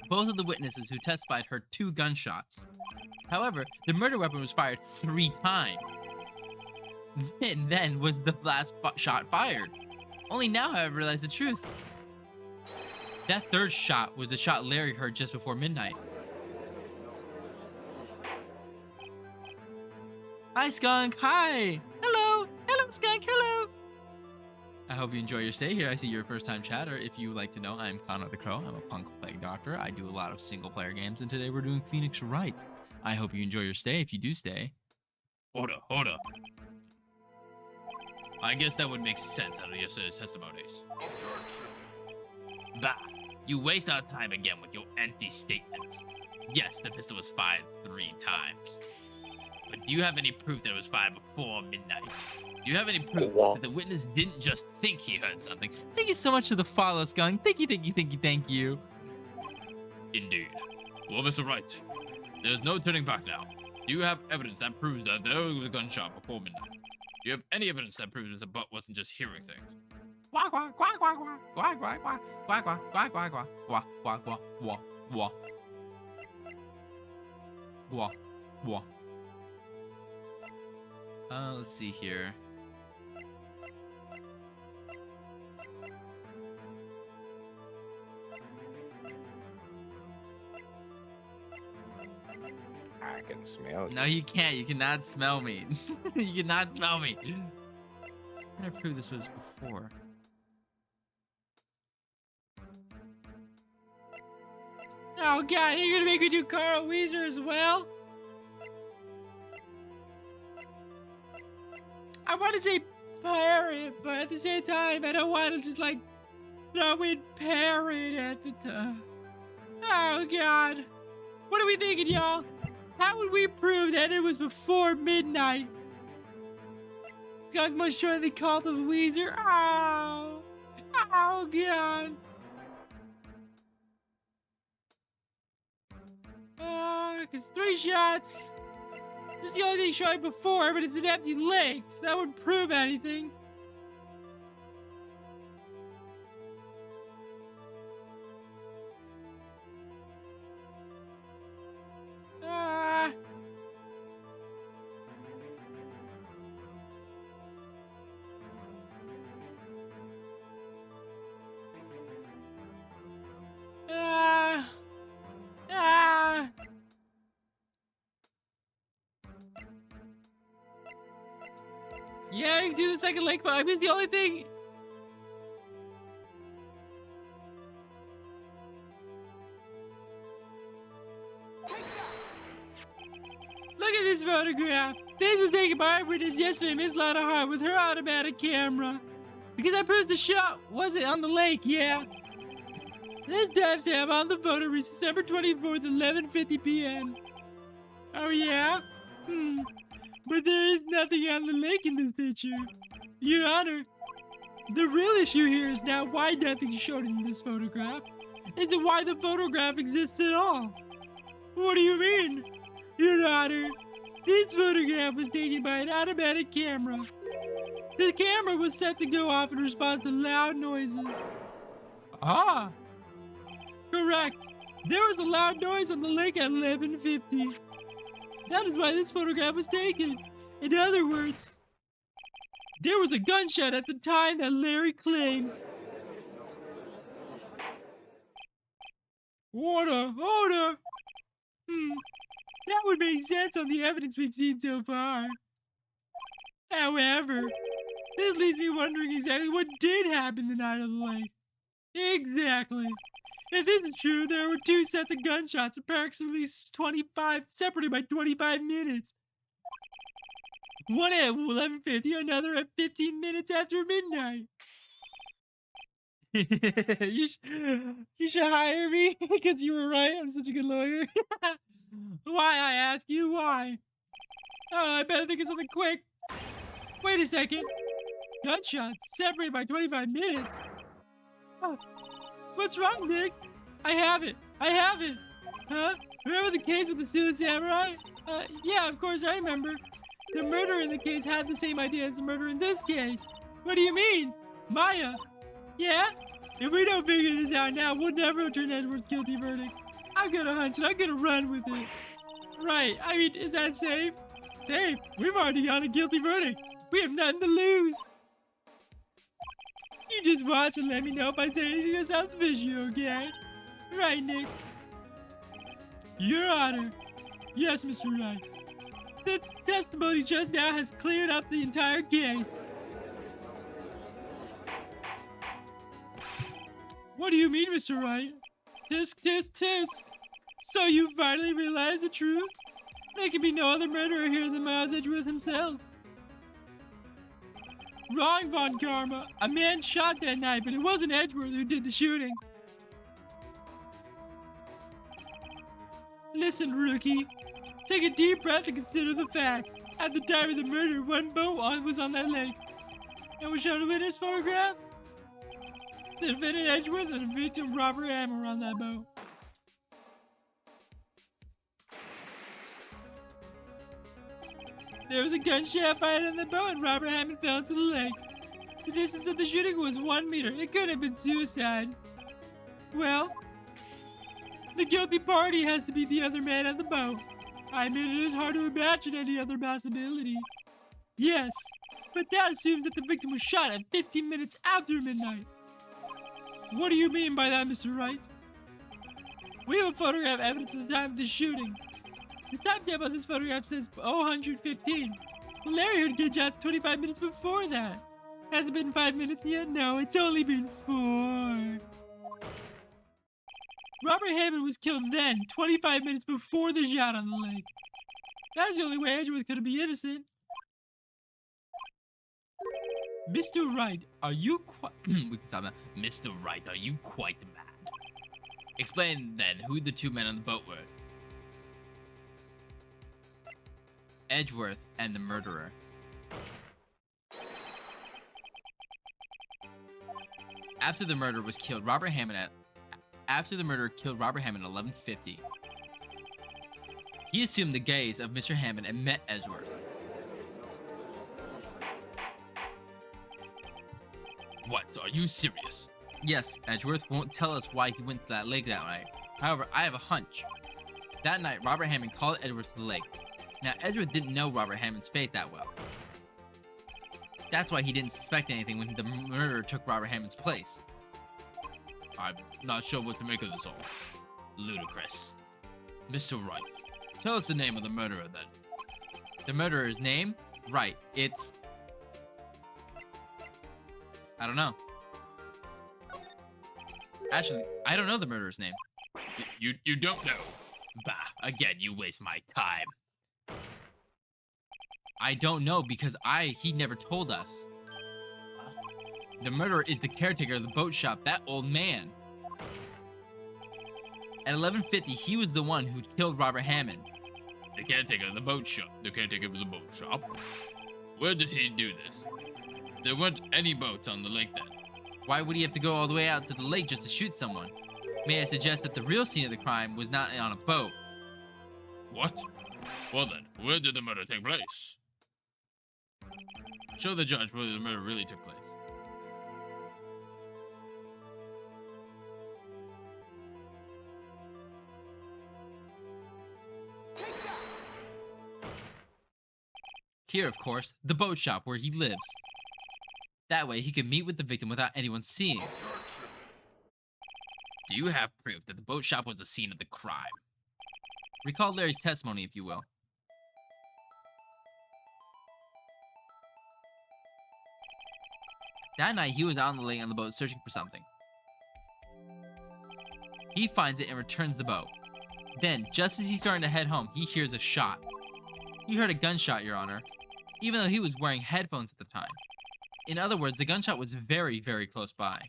Both of the witnesses who testified heard 2 gunshots. However, the murder weapon was fired 3 times. And then was the last shot fired. Only now have I realized the truth. That 3rd shot was the shot Larry heard just before midnight. Hi, Skunk. Hi. Hello. Hello, Skunk. Hello. I hope you enjoy your stay here. I see you're a first-time chatter. If you would like to know, I'm Conrad the Crow. I'm a punk plague doctor. I do a lot of single-player games, and today we're doing Phoenix Wright. I hope you enjoy your stay. If you do stay. Order. I guess that would make sense out of yesterday's testimonies. Bah! You waste our time again with your empty statements. Yes, the pistol was fired 3 times. But do you have any proof that it was fired before midnight? Do you have any proof that the witness didn't just think he heard something? Thank you so much for the follow, Skunk. Thank you, thank you, thank you, thank you. Indeed. Well, Mr. Wright, there's no turning back now. Do you have evidence that proves that there was a gunshot before midnight? Do you have any evidence that proves Mr. Butt wasn't just hearing things? Quack, quack, quack, quack, quack, quack, quack, quack, quack, quack, quack, quack, quack, quack, quack, wah, wah. Wah, wah. Let's see here. I can smell you. No, you can't. You cannot smell me. You cannot smell me. I proved this was before. Oh god, you're gonna make me do Carl Weezer as well? I want to say pirate, but at the same time, I don't want to just like throw in parrot at the time. Oh god. What are we thinking, y'all? How would we prove that it was before midnight? Skunk must surely call the Weezer. Oh. Oh god. 'Cause 3 shots. This is the only thing showing before, but it's an empty lake, so that wouldn't prove anything. Ah. Ah. Ah. Yeah, you can do the second lake, but I mean the only thing. Look at this photograph. This was taken by our witness yesterday, Miss Lotta Hart, with her automatic camera. Because that proves the shot wasn't on the lake, yeah. This timestamp on the photo reads December 24th, 11:50 p.m. Oh yeah? But there is nothing on the lake in this picture. Your Honor, the real issue here is not why nothing's shown in this photograph. It's why the photograph exists at all. What do you mean? Your Honor, this photograph was taken by an automatic camera. The camera was set to go off in response to loud noises. Ah! Correct. There was a loud noise on the lake at 11:50. That is why this photograph was taken. In other words, there was a gunshot at the time that Larry claims. Order! That would make sense on the evidence we've seen so far. However, this leaves me wondering exactly what did happen the night of the lake. Exactly. If this is true, there were 2 sets of gunshots, approximately 25, separated by 25 minutes. One at 11:50, another at 15 minutes after midnight. you should hire me because you were right. I'm such a good lawyer. Why, I ask you, why? Oh, I better think of something quick. Wait a second. Gunshots separated by 25 minutes. Oh. What's wrong, Nick? I have it. Huh? Remember the case with the Steel Samurai? Yeah, of course I remember. The murderer in the case had the same idea as the murderer in this case. What do you mean? Maya? Yeah? If we don't figure this out now, we'll never return Edward's guilty verdict. I've got a hunch and I'm gonna run with it. Right, I mean, is that safe? Safe? We've already got a guilty verdict. We have nothing to lose. You just watch and let me know if I say anything that sounds fishy, okay? Right, Nick? Your Honor. Yes, Mr. Wright. The testimony just now has cleared up the entire case. What do you mean, Mr. Wright? Tisk, tisk, tisk. So you finally realize the truth? There can be no other murderer here than Miles Edgeworth himself. Wrong, Von Karma. A man shot that night, but it wasn't Edgeworth who did the shooting. Listen, rookie. Take a deep breath and consider the facts. At the time of the murder, one boat was on that lake. And was shown a witness photograph. The defendant Edgeworth and the victim Robert Hammer on that boat. There was a gunshot fired on the boat and Robert Hammond fell into the lake. The distance of the shooting was 1 meter. It could have been suicide. Well, the guilty party has to be the other man on the boat. I admit it is hard to imagine any other possibility. Yes, but that assumes that the victim was shot at 15 minutes after midnight. What do you mean by that, Mr. Wright? We have a photograph evidence at the time of the shooting. The timestamp on this photograph says 01:15. Well, Larry heard gunshots 25 minutes before that. Has it been 5 minutes yet? No, it's only been 4. Robert Hammond was killed then, 25 minutes before the shot on the lake. That's the only way Edgeworth could be innocent. Mr. Wright, are you quite... We can stop that. Mr. Wright, are you quite mad? Explain then who the two men on the boat were. Edgeworth and the murderer. After the murderer killed Robert Hammond at 11:50, he assumed the gaze of Mr. Hammond and met Edgeworth. What? Are you serious? Yes, Edgeworth won't tell us why he went to that lake that night. However, I have a hunch. That night, Robert Hammond called Edgeworth to the lake. Now, Edgeworth didn't know Robert Hammond's fate that well. That's why he didn't suspect anything when the murderer took Robert Hammond's place. I'm not sure what to make of this all. Ludicrous. Mr. Wright, Tell us the name of the murderer then. The murderer's name? Right, it's... I don't know. Actually, I don't know the murderer's name. You don't know? Bah, again, you waste my time. I don't know because he never told us. The murderer is the caretaker of the boat shop, that old man. At 11:50, he was the one who killed Robert Hammond. The caretaker of the boat shop. The caretaker of the boat shop? Where did he do this? There weren't any boats on the lake then. Why would he have to go all the way out to the lake just to shoot someone? May I suggest that the real scene of the crime was not on a boat? What? Well then, where did the murder take place? Show the judge where the murder really took place. Here, of course, the boat shop where he lives. That way, he could meet with the victim without anyone seeing. Do you have proof that the boat shop was the scene of the crime? Recall Larry's testimony, if you will. That night, he was out on the lake on the boat searching for something. He finds it and returns the boat. Then, just as he's starting to head home, he hears a shot. He heard a gunshot, Your Honor, even though he was wearing headphones at the time. In other words, the gunshot was very, very close by.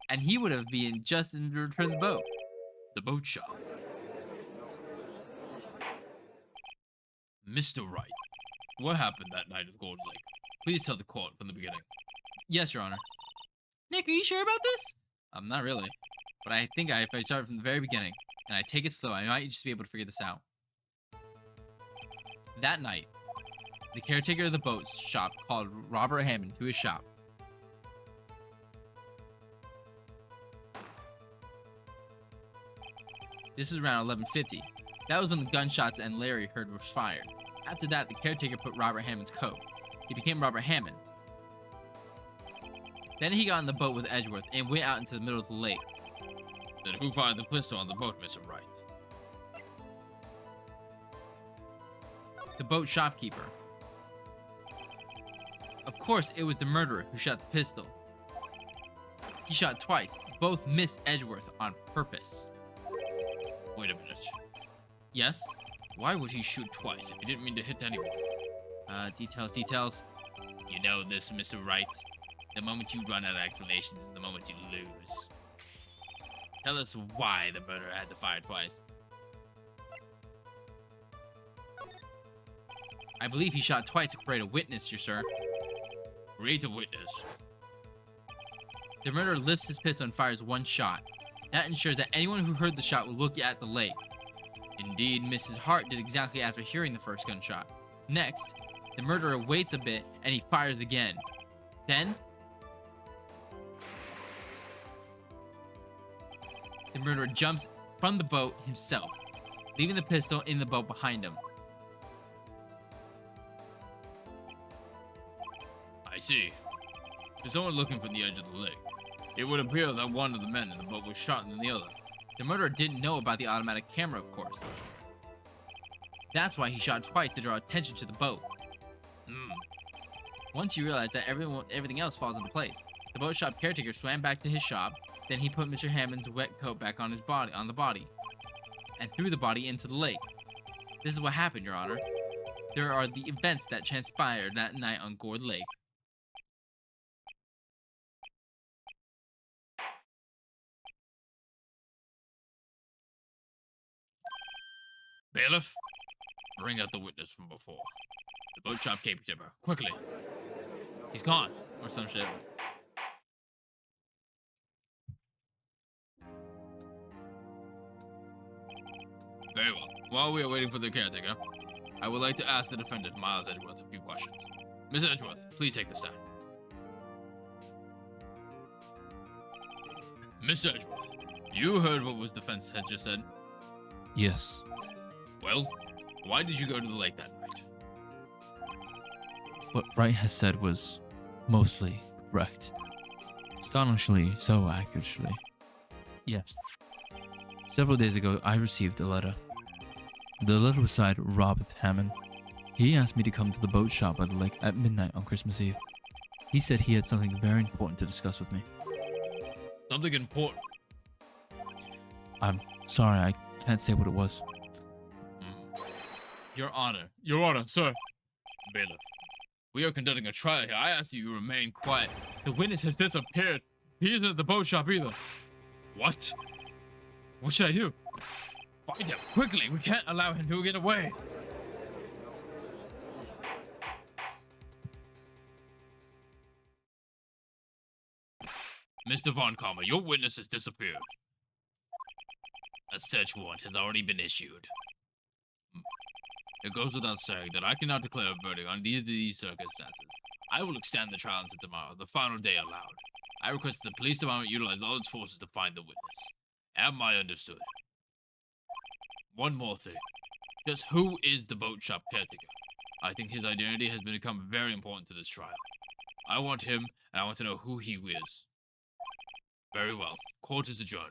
And he would have been just in to return the boat. The boat shop. Mr. Wright, what happened that night at Gold Lake? Please tell the court from the beginning. Yes, Your Honor. Nick, are you sure about this? Not really. But I think if I start from the very beginning, and I take it slow, I might just be able to figure this out. That night, the caretaker of the boat shop called Robert Hammond to his shop. This was around 11:50. That was when the gunshots and Larry heard were fired. After that, the caretaker put Robert Hammond's coat. He became Robert Hammond. Then he got on the boat with Edgeworth and went out into the middle of the lake. Then who fired the pistol on the boat, Mr. Wright? The boat shopkeeper. Of course, it was the murderer who shot the pistol. He shot twice. Both missed Edgeworth on purpose. Wait a minute. Yes? Why would he shoot twice if he didn't mean to hit anyone? Details. You know this, Mr. Wright. The moment you run out of explanations is the moment you lose. Tell us why the murderer had to fire twice. I believe he shot twice to create a witness, your sir. Create a witness. The murderer lifts his pistol and fires one shot. That ensures that anyone who heard the shot will look at the lake. Indeed, Mrs. Hart did exactly after hearing the first gunshot. Next, the murderer waits a bit and he fires again. Then, the murderer jumps from the boat himself, leaving the pistol in the boat behind him. I see. There's someone looking from the edge of the lake. It would appear that one of the men in the boat was shot than the other. The murderer didn't know about the automatic camera, of course. That's why he shot twice to draw attention to the boat. Once he realized that everything else falls into place, the boat shop caretaker swam back to his shop. Then he put Mr. Hammond's wet coat back on the body, and threw the body into the lake. This is what happened, Your Honor. There are the events that transpired that night on Gourd Lake. Bailiff, bring out the witness from before. The boat shop caretaker, quickly. He's gone, or some shit. Very well. While we are waiting for the caretaker, I would like to ask the defendant, Miles Edgeworth, a few questions. Miss Edgeworth, please take the stand. Miss Edgeworth, you heard what was defense had just said? Yes. Well, why did you go to the lake that night? What Wright has said was mostly correct. Astonishingly so, actually. Yes. Several days ago, I received a letter. The letter was signed Robert Hammond. He asked me to come to the boat shop by the lake at midnight on Christmas Eve. He said he had something very important to discuss with me. Something important. I'm sorry, I can't say what it was. Your Honor, sir. Bailiff, we are conducting a trial here. I ask you remain quiet. The witness has disappeared. He isn't at the boat shop either. What? What should I do? Find him, quickly. We can't allow him to get away. Mr. Von Karma, your witness has disappeared. A search warrant has already been issued. It goes without saying that I cannot declare a verdict on these circumstances. I will extend the trial until tomorrow, the final day allowed. I request that the police department utilize all its forces to find the witness. Am I understood? One more thing. Just who is the boat shop caretaker? I think his identity has become very important to this trial. I want him, and I want to know who he is. Very well. Court is adjourned.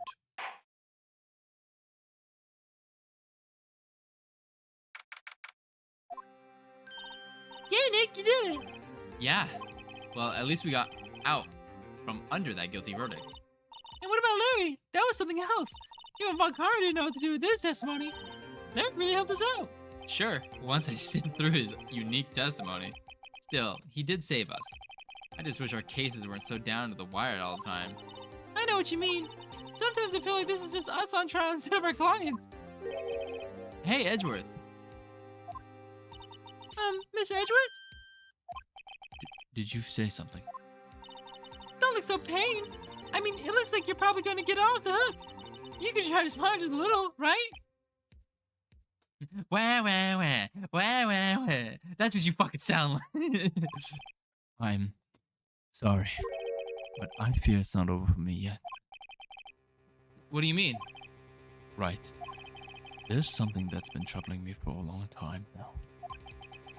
Yeah, Nick, you did it! Yeah. Well, at least we got out from under that guilty verdict. And what about Larry? That was something else. Even Von Carr didn't know what to do with his testimony. That really helped us out. Sure, once I sifted through his unique testimony. Still, he did save us. I just wish our cases weren't so down to the wire all the time. I know what you mean. Sometimes I feel like this is just us on trial instead of our clients. Hey, Edgeworth. Mr. Edgeworth? Did you say something? Don't look so pained. I mean, it looks like you're probably going to get off the hook. You can try to smile just a little, right? Wah, wah, wah. Wah, wah, wah. That's what you fucking sound like. I'm sorry, but I fear it's not over for me yet. What do you mean? Right. There's something that's been troubling me for a long time now.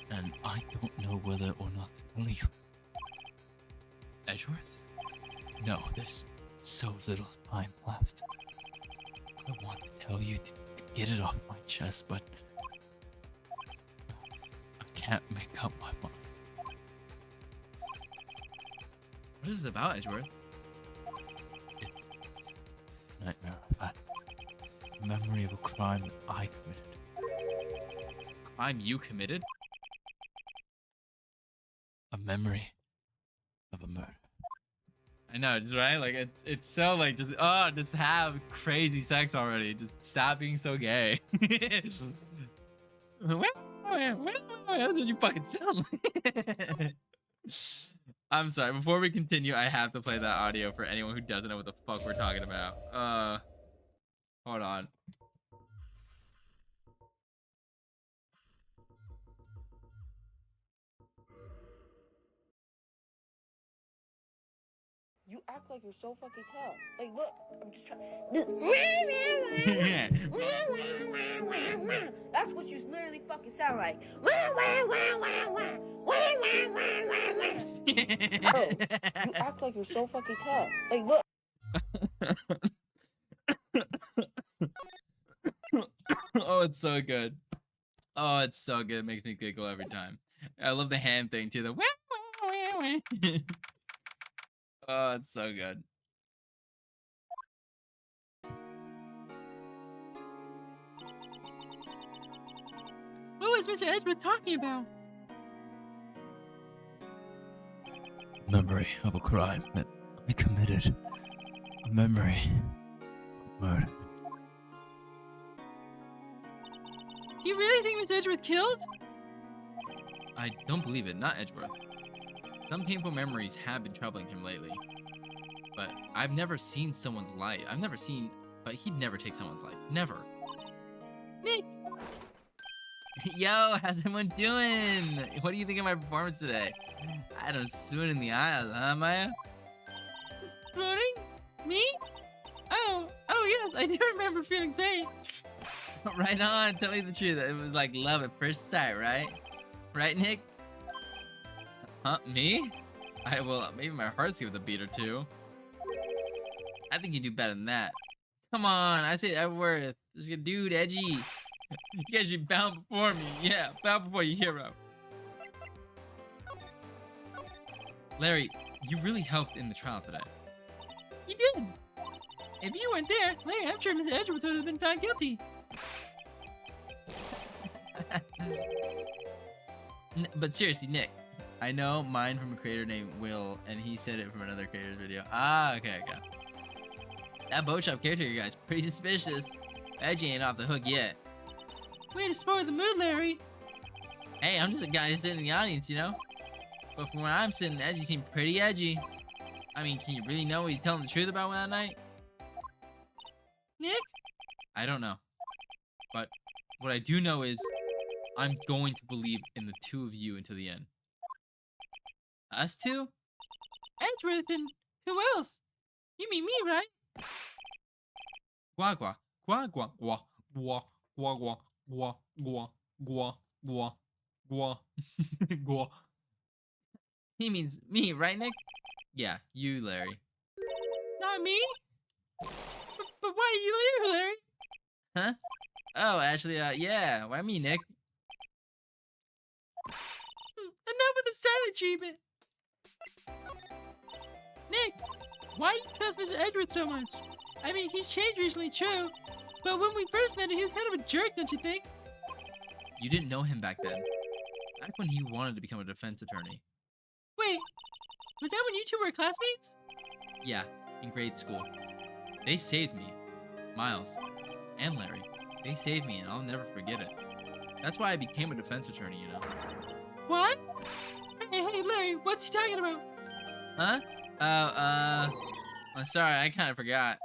And I don't know whether or not to tell you. Edgeworth? No, there's so little time left. I want to tell you to get it off my chest, but I can't make up my mind. What is this about, Edgeworth? It's a nightmare I've had. A memory of a crime that I committed. Crime you committed? A memory of a murder. I know, just right? Like it's so like just have crazy sex already. Just stop being so gay. That's what you fucking sound like. I'm sorry. Before we continue, I have to play that audio for anyone who doesn't know what the fuck we're talking about. Hold on. You act like you're so fucking tough. Like, look, I'm just trying. That's what you literally fucking sound like. Oh, you act like you're so fucking tough. Like, look. Oh, it's so good. Oh, it's so good. It makes me giggle every time. I love the hand thing too. Oh, it's so good. What was Mr. Edgewood talking about? Memory of a crime that I committed. A memory of murder. Do you really think Mr. Edgewood killed? I don't believe it. Not Edgeworth. Some painful memories have been troubling him lately. But I've never seen someone's life. But he'd never take someone's life. Never. Nick! Yo, how's everyone doing? What do you think of my performance today? I had him swoon in the aisles, huh, Maya? Swooning? Me? Oh yes, I do remember feeling pain. Right on, tell me the truth. It was like love at first sight, right? Right, Nick? Huh, me? Maybe my heart skipped a beat or two. I think you do better than that. Come on, I say Edgeworth. This is a dude, Edgy. You guys should bow before me. Yeah, bow before your hero. Larry, you really helped in the trial today. You did. If you weren't there, Larry, I'm sure Mr. Edgeworth would have been found guilty. But seriously, Nick, I know mine from a creator named Will, and he said it from another creator's video. Ah, okay. That boat shop character you guys, pretty suspicious. Edgy ain't off the hook yet. Way to spoil the mood, Larry. Hey, I'm just a guy sitting in the audience, you know? But from where I'm sitting, Edgy seemed pretty edgy. I mean, can you really know what he's telling the truth about that night? Nick? I don't know. But what I do know is I'm going to believe in the two of you until the end. Us two? Edgeworth and who else? You mean me, right? Gua gua. Gua gua gua. Gua gua gua. Gua gua gua gua gua. Gua. He means me, right, Nick? Yeah, you, Larry. Not me? But why are you here, Larry? Huh? Oh, actually, yeah. Why me, Nick? Enough with the silent treatment. Nick, why do you trust Mr. Edgeworth so much? I mean, he's changed recently, true. But when we first met him, he was kind of a jerk, don't you think? You didn't know him back then. Back when he wanted to become a defense attorney. Wait, was that when you two were classmates? Yeah, in grade school. They saved me. Miles and Larry. They saved me and I'll never forget it. That's why I became a defense attorney, you know. What? Hey, Larry, what's he talking about? Huh? I'm sorry, I kind of forgot.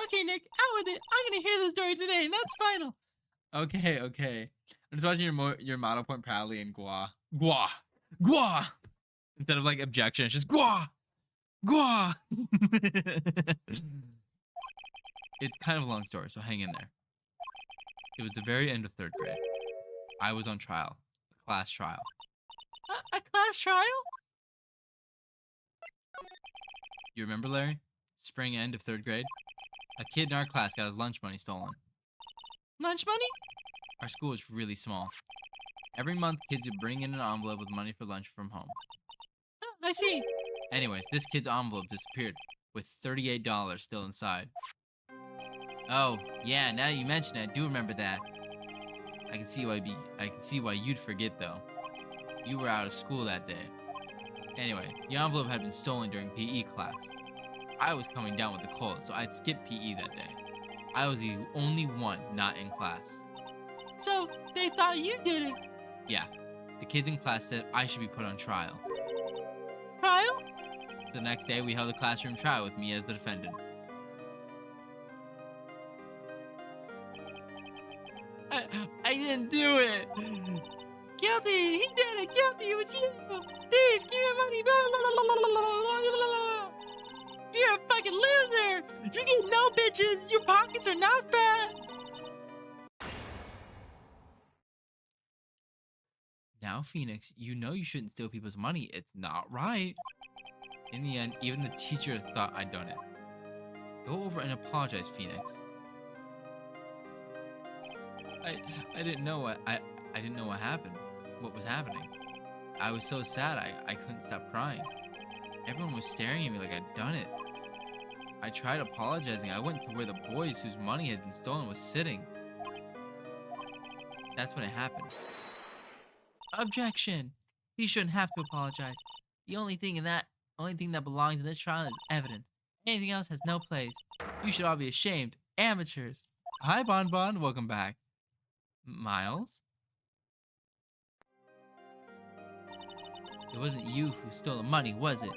Okay, Nick, out with it. I'm gonna hear the story today, and that's final. Okay. I'm just watching your model point proudly in gua. Gua! Instead of like objection, it's just gua! It's kind of a long story, so hang in there. It was the very end of 3rd grade. I was on trial. A class trial. A class trial? You remember, Larry? Spring end of 3rd grade? A kid in our class got his lunch money stolen. Lunch money? Our school is really small. Every month, kids would bring in an envelope with money for lunch from home. I see. Anyways, this kid's envelope disappeared with $38 still inside. Oh, yeah, now you mention it, I do remember that. I can see why you'd forget though. You were out of school that day. Anyway, the envelope had been stolen during PE class. I was coming down with a cold, so I'd skip PE that day. I was the only one not in class. So, they thought you did it. Yeah, the kids in class said I should be put on trial. Trial? So the next day, we held a classroom trial with me as the defendant. I didn't do it. Guilty. He did it. Guilty. It was you. Thief, give me money. Blah, blah, blah, blah, blah, blah, blah. You're a fucking loser. You get no bitches. Your pockets are not fat. Now, Phoenix, you know you shouldn't steal people's money. It's not right. In the end, even the teacher thought I'd done it. Go over and apologize, Phoenix. I didn't know what I didn't know what happened. What was happening? I was so sad I couldn't stop crying. Everyone was staring at me like I'd done it. I tried apologizing. I went to where the boys whose money had been stolen was sitting. That's when it happened. Objection! He shouldn't have to apologize. The only thing that belongs in this trial is evidence. Anything else has no place. You should all be ashamed. Amateurs. Hi, Bon Bon. Welcome back. Miles? It wasn't you who stole the money, was it?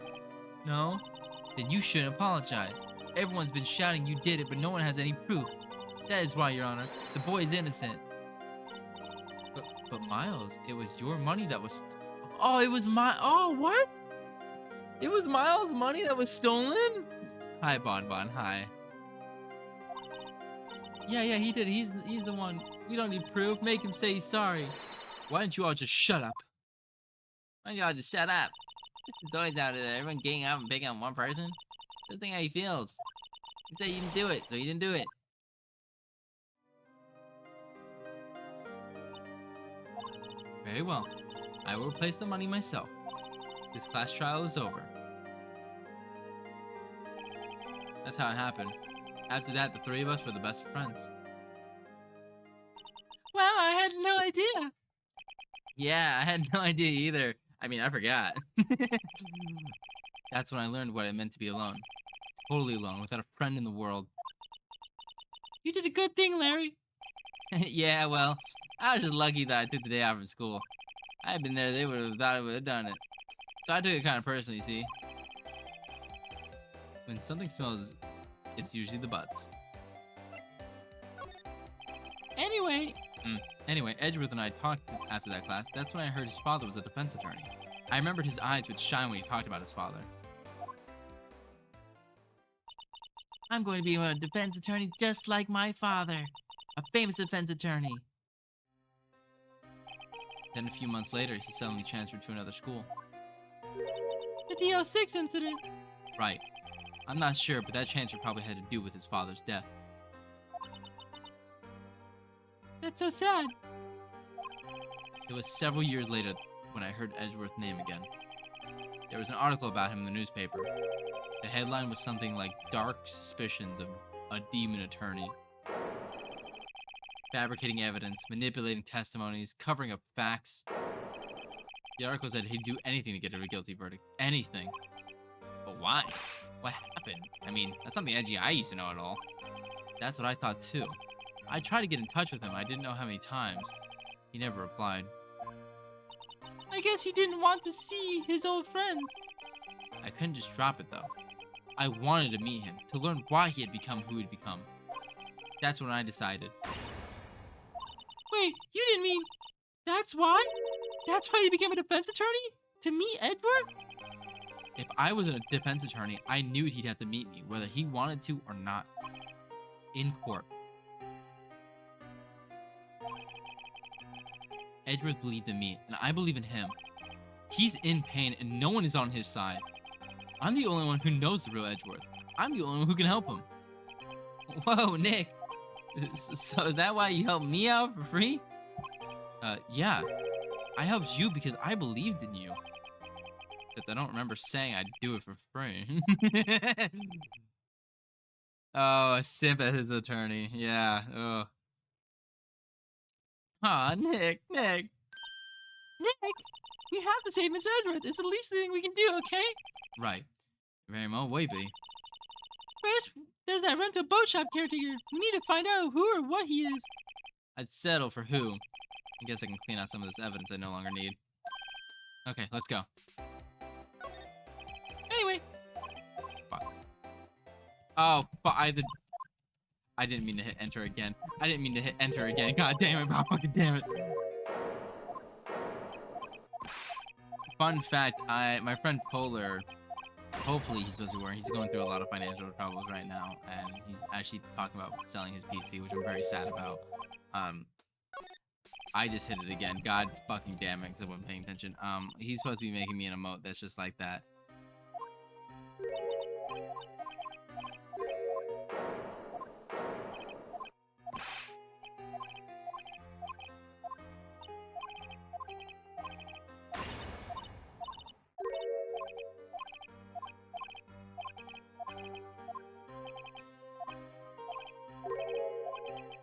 No? Then you shouldn't apologize. Everyone's been shouting you did it, but no one has any proof. That is why, Your Honor, the boy is innocent. But Miles, it was your money that was... Oh, it was Oh, what? It was Miles' money that was stolen? Hi, Bon Bon, hi. Yeah, he did. He's the one. We don't need proof. Make him say he's sorry. Why don't you all just shut up? Why don't y'all just shut up? It's always out there. Everyone getting out and picking on one person. Just think how he feels. He said you didn't do it, so you didn't do it. Very well. I will replace the money myself. This class trial is over. That's how it happened. After that, the three of us were the best of friends. Wow, I had no idea. Yeah, I had no idea either. I mean, I forgot. That's when I learned what it meant to be alone. Totally alone, without a friend in the world. You did a good thing, Larry. Yeah, well, I was just lucky that I took the day off from school. I had been there, they would have thought I would have done it. So I took it kind of personally, see? When something smells, it's usually the butts. Anyway, Edgeworth and I talked after that class. That's when I heard his father was a defense attorney. I remembered his eyes would shine when he talked about his father. I'm going to be a defense attorney just like my father. A famous defense attorney. Then a few months later, he suddenly transferred to another school. The DO6 incident. Right. I'm not sure, but that transfer probably had to do with his father's death. That's so sad. It was several years later when I heard Edgeworth's name again. There was an article about him in the newspaper. The headline was something like Dark Suspicions of a Demon Attorney. Fabricating evidence, manipulating testimonies, covering up facts. The article said he'd do anything to get a guilty verdict. Anything. But why? What happened? I mean, that's something edgy I used to know at all. That's what I thought too. I tried to get in touch with him. I didn't know how many times. He never replied. I guess he didn't want to see his old friends. I couldn't just drop it though. I wanted to meet him, to learn why he had become who he'd become. That's when I decided. Wait, you didn't mean... That's why? That's why you became a defense attorney? To meet Edward? If I was a defense attorney, I knew he'd have to meet me, whether he wanted to or not. In court. Edgeworth believed in me, and I believe in him. He's in pain, and no one is on his side. I'm the only one who knows the real Edgeworth. I'm the only one who can help him. Whoa, Nick. So is that why you helped me out for free? Yeah. I helped you because I believed in you. Except I don't remember saying I'd do it for free. Oh, a simp as his attorney. Yeah. Oh. Aw, Nick. Nick, we have to save Mr. Edgeworth. It's the least thing we can do, okay? Right. Very well, maybe. First, there's that rental boat shop caretaker. We need to find out who or what he is. I'd settle for who. I guess I can clean out some of this evidence I no longer need. Okay, let's go. Anyway. Fuck. Oh, fuck. I didn't mean to hit enter again. I didn't mean to hit enter again. God damn it, bro. Fucking damn it. Fun fact, my friend Polar, hopefully he's supposed to be working. He's going through a lot of financial troubles right now, and he's actually talking about selling his PC, which I'm very sad about. I just hit it again. God fucking damn it, because I wasn't paying attention. He's supposed to be making me an emote that's just like that.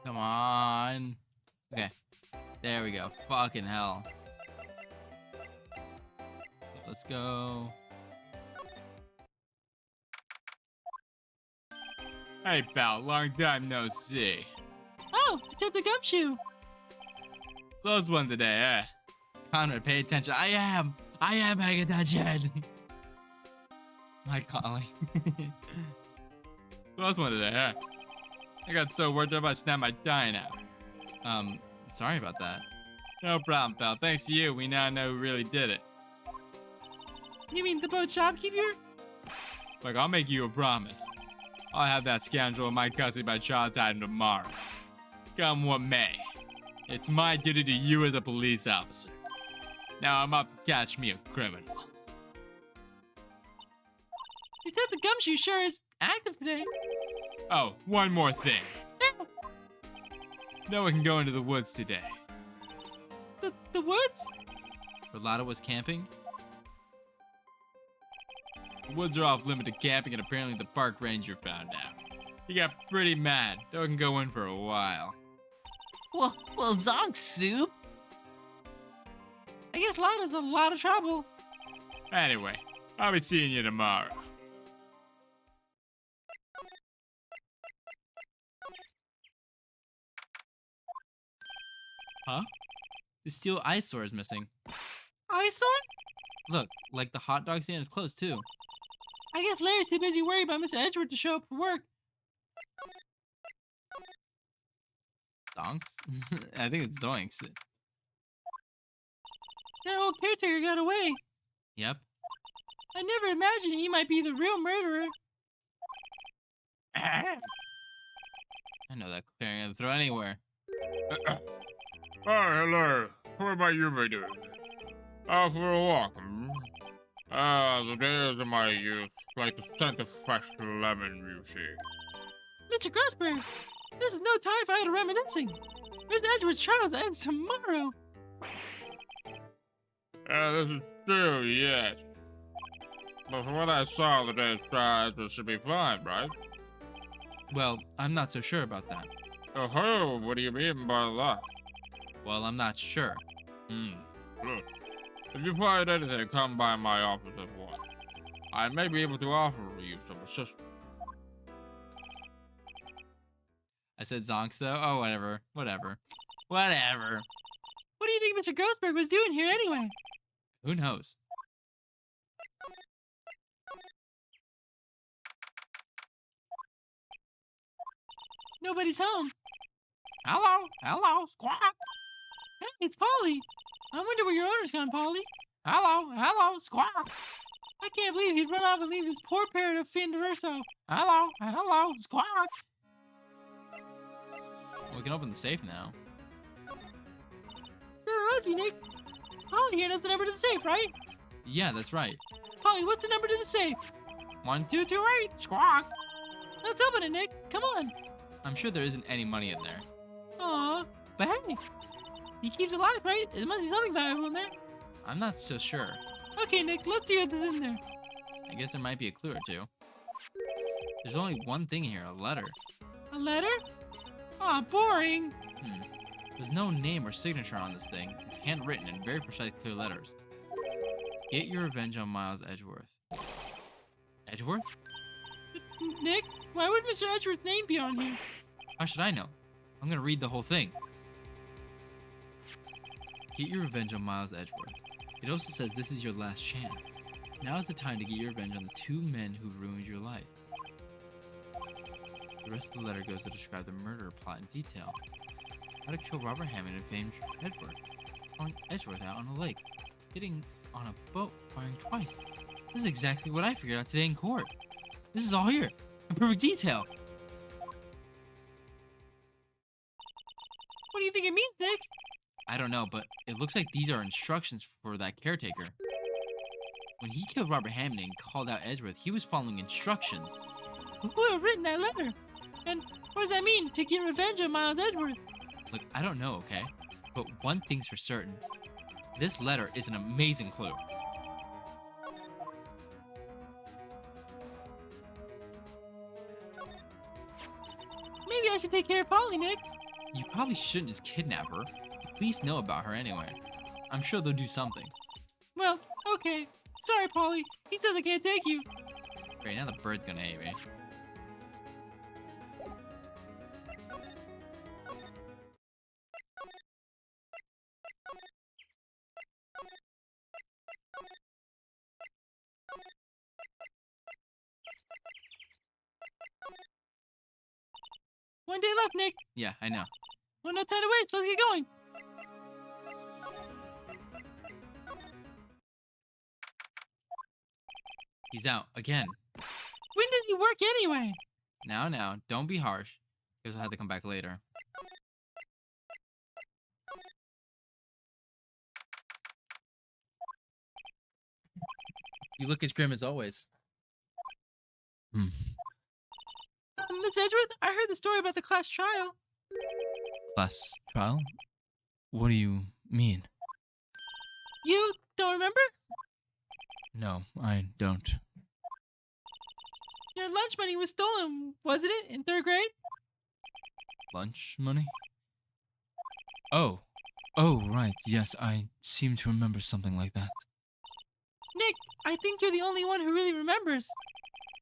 Come on. Okay. There we go. Fucking hell. Let's go. Hey, pal, long time no see. Oh, Detective Gumshoe. Close one today, eh? Conrad, pay attention. I am paying attention. My calling. Close one today, eh? I got so worked up I snapped my dying out. Sorry about that. No problem, pal. Thanks to you, we now know who really did it. You mean the boat shopkeeper? Look, I'll make you a promise. I'll have that scoundrel in my custody by child time tomorrow. Come what may. It's my duty to you as a police officer. Now I'm up to catch me a criminal. Detective Gumshoe sure is active today. Oh, one more thing. No one can go into the woods today. The woods? Rolado was camping? The woods are off limit to camping, and apparently the park ranger found out. He got pretty mad. No one can go in for a while. Well, zonk soup. I guess Lada's in a lot of trouble. Anyway, I'll be seeing you tomorrow. Huh? The steel eyesore is missing. Eyesore? Look, like the hot dog stand is closed too. I guess Larry's too busy worried about Mr. Edgeworth to show up for work. Zonks? I think it's Zoinks. That old caretaker got away. Yep. I never imagined he might be the real murderer. I know that clearing of the throat anywhere. Oh, hello. What about you be doing? Out for a walk, the days of my youth, like the scent of fresh lemon, you see. Mr. Grossberg, this is no time for idle reminiscing. Mr. Edgeworth's trial ends tomorrow. This is true, yes. But from what I saw, the day's trial should be fine, right? Well, I'm not so sure about that. Oh, what do you mean by that? Well, I'm not sure. Look, if you find anything, come by my office at once. I may be able to offer you some assistance. I said zonks though? Oh, whatever. Whatever. What do you think Mr. Grossberg was doing here anyway? Who knows? Nobody's home. Hello, squawk. Hey, it's Polly. I wonder where your owner's gone, Polly. Hello, squawk. I can't believe he'd run off and leave this poor parrot of Findorso. Hello, squawk. Well, we can open the safe now. That reminds me, Nick. Polly here knows the number to the safe, right? Yeah, that's right. Polly, what's the number to the safe? 1228, squawk. Let's open it, Nick. Come on. I'm sure there isn't any money in there. Aw, but hey, he keeps it locked, right? There must be something valuable in there. I'm not so sure. Okay, Nick, let's see what's in there. I guess there might be a clue or two. There's only one thing here, a letter. A letter? Aw, boring. There's no name or signature on this thing. It's handwritten in very precise, clear letters. Get your revenge on Miles Edgeworth. Edgeworth? Nick, why would Mr. Edgeworth's name be on here? How should I know? I'm gonna read the whole thing. Get your revenge on Miles Edgeworth. It also says this is your last chance. Now is the time to get your revenge on the two men who ruined your life. The rest of the letter goes to describe the murder plot in detail. How to kill Robert Hammond and famed Edward. Calling Edgeworth out on a lake. Getting on a boat, firing twice. This is exactly what I figured out today in court. This is all here, in perfect detail. What do you think it means, Nick? I don't know, but it looks like these are instructions for that caretaker. When he killed Robert Hammond and called out Edgeworth, he was following instructions. Who would have written that letter? And what does that mean, to get revenge on Miles Edgeworth? Look, I don't know, okay? But one thing's for certain. This letter is an amazing clue. Maybe I should take care of Polly, Nick. You probably shouldn't just kidnap her. The police know about her anyway. I'm sure they'll do something. Well, okay. Sorry, Polly. He says I can't take you. Great, now the bird's gonna hate me. One day left, Nick. Yeah, I know. Well, no time to wait, so let's get going. He's out again. When does he work anyway? Now, don't be harsh. He'll have to come back later. You look as grim as always. Miss Edgeworth, I heard the story about the class trial. Class trial? What do you mean? You don't remember? No, I don't. Your lunch money was stolen, wasn't it, in 3rd grade? Lunch money? Oh, right, yes, I seem to remember something like that. Nick, I think you're the only one who really remembers.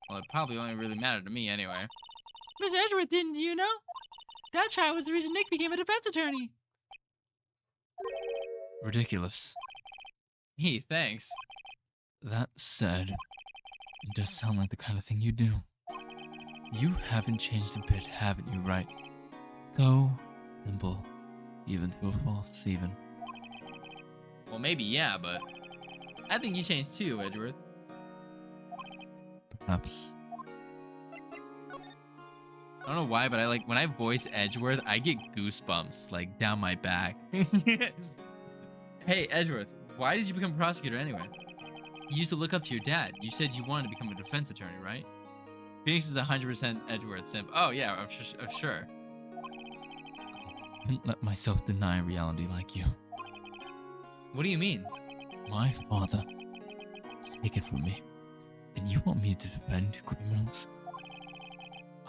Well, it probably only really mattered to me anyway. Miss Edgeworth didn't, do you know? That trial was the reason Nick became a defense attorney. Ridiculous. Hey, thanks. That said, it does sound like the kind of thing you do. You haven't changed a bit, haven't you, Wright? So simple, even to a fault, even. Well, maybe yeah, but I think you changed too, Edgeworth. Perhaps. I don't know why, but I like when I voice Edgeworth, I get goosebumps like down my back. Hey, Edgeworth, why did you become a prosecutor anyway? You used to look up to your dad. You said you wanted to become a defense attorney, right? Phoenix is 100% Edgeworth simp. Oh yeah, I'm sure. I couldn't let myself deny reality like you. What do you mean? My father was taken from me, and you want me to defend criminals?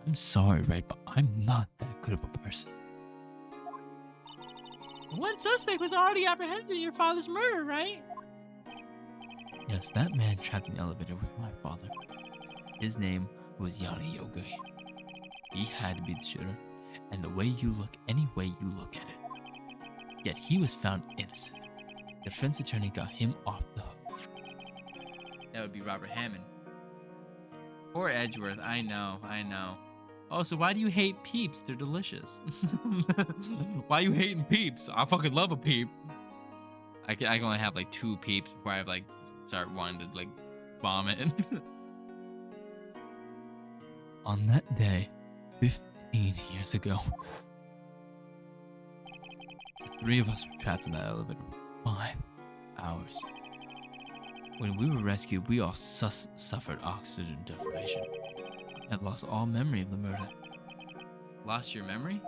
I'm sorry, Wright, but I'm not that good of a person. One suspect was already apprehended in your father's murder, right? Yes, that man trapped in the elevator with my father. His name was Yanni Yogi. He had to be the shooter, and the way you look, any way you look at it. Yet he was found innocent. The defense attorney got him off the hook. That would be Robert Hammond. Poor Edgeworth, I know. Oh, so why do you hate Peeps? They're delicious. Why you hating Peeps? I fucking love a Peep. I can only have like 2 Peeps before I like start wanting to like vomit. On that day, 15 years ago, the 3 of us were trapped in that elevator for 5 hours. When we were rescued, we all suffered oxygen deprivation. I lost all memory of the murder. Lost your memory?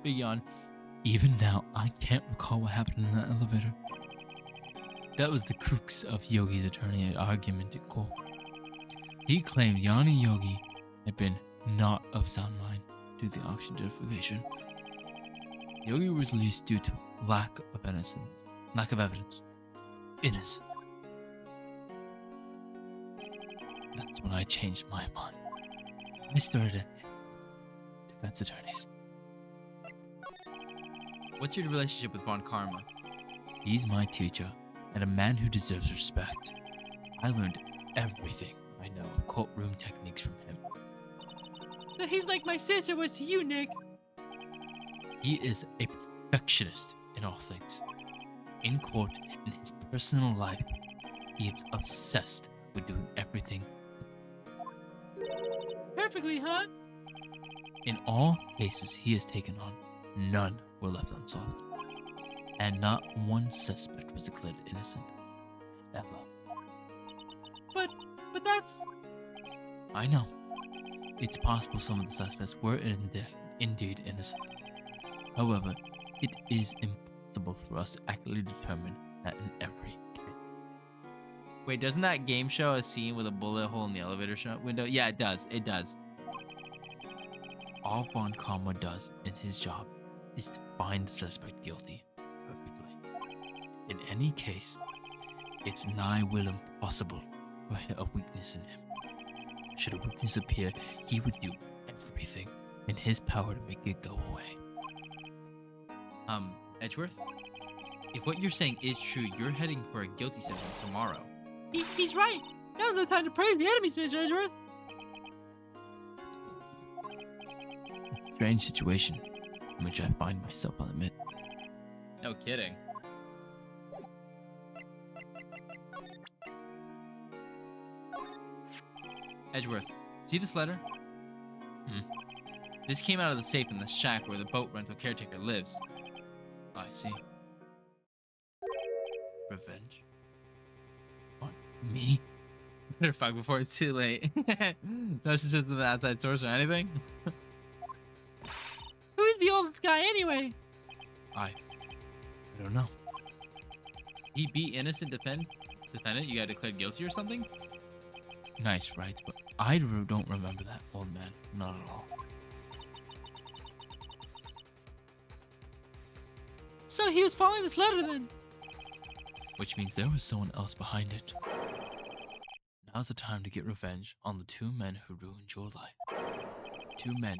Big yawn. Even now, I can't recall what happened in that elevator. That was the crux of Yogi's attorney argument in court. He claimed Yanni Yogi had been not of sound mind due to the oxygen deprivation. Yogi was released due to lack of evidence. Innocent. That's when I changed my mind. I started defense attorneys. What's your relationship with Von Karma? He's my teacher, and a man who deserves respect. I learned everything I know of courtroom techniques from him. So he's like my sister was to you, Nick. He is a perfectionist in all things. In court, in his personal life, he is obsessed with doing everything. Perfectly, huh? In all cases he has taken on, none were left unsolved. And not one suspect was declared innocent. Ever. But that's... I know. It's possible some of the suspects were indeed innocent. However, it is impossible for us to accurately determine that in every case. Wait, doesn't that game show a scene with a bullet hole in the elevator window? Yeah, it does. It does. All Von Karma does in his job is to find the suspect guilty perfectly. In any case, it's nigh will impossible for a weakness in him. Should a weakness appear, he would do everything in his power to make it go away. Edgeworth? If what you're saying is true, you're heading for a guilty sentence tomorrow. He's right. Now's no time to praise the enemies, Mr. Edgeworth. It's a strange situation in which I find myself, I'll admit. No kidding. Edgeworth, see this letter? This came out of the safe in the shack where the boat rental caretaker lives. I see. Revenge? On me? Better fuck before it's too late. No suspicion of an outside source or anything? Who is the old guy anyway? I don't know. He beat innocent defendant? You got declared guilty or something? Nice, right? But I don't remember that old man. Not at all. So he was following this letter then. Which means there was someone else behind it. Now's the time to get revenge on the two men who ruined your life. Two men,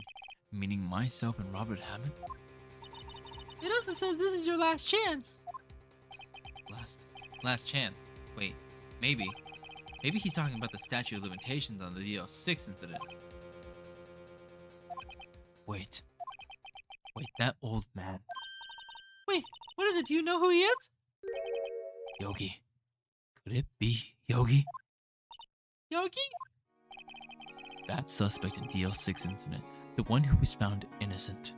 meaning myself and Robert Hammond. It also says this is your last chance. Last chance. Wait, maybe he's talking about the statute of limitations on the DL6 incident. Wait, that old man. Wait, what is it? Do you know who he is? Yogi. Could it be Yogi? Yogi? That suspect in DL6 incident. The one who was found innocent.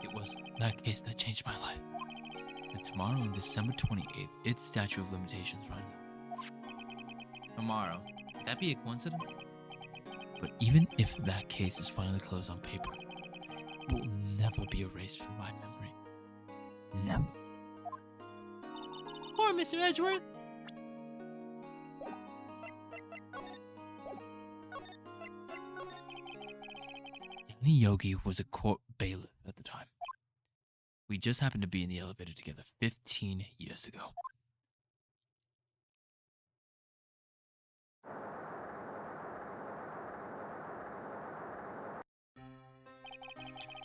It was that case that changed my life. And tomorrow on December 28th, its statute of limitations runs out. Tomorrow. Could that be a coincidence? But even if that case is finally closed on paper, it will never be erased from my memory. Never. Poor Mr. Edgeworth. Yanni Yogi was a court bailiff at the time. We just happened to be in the elevator together 15 years ago.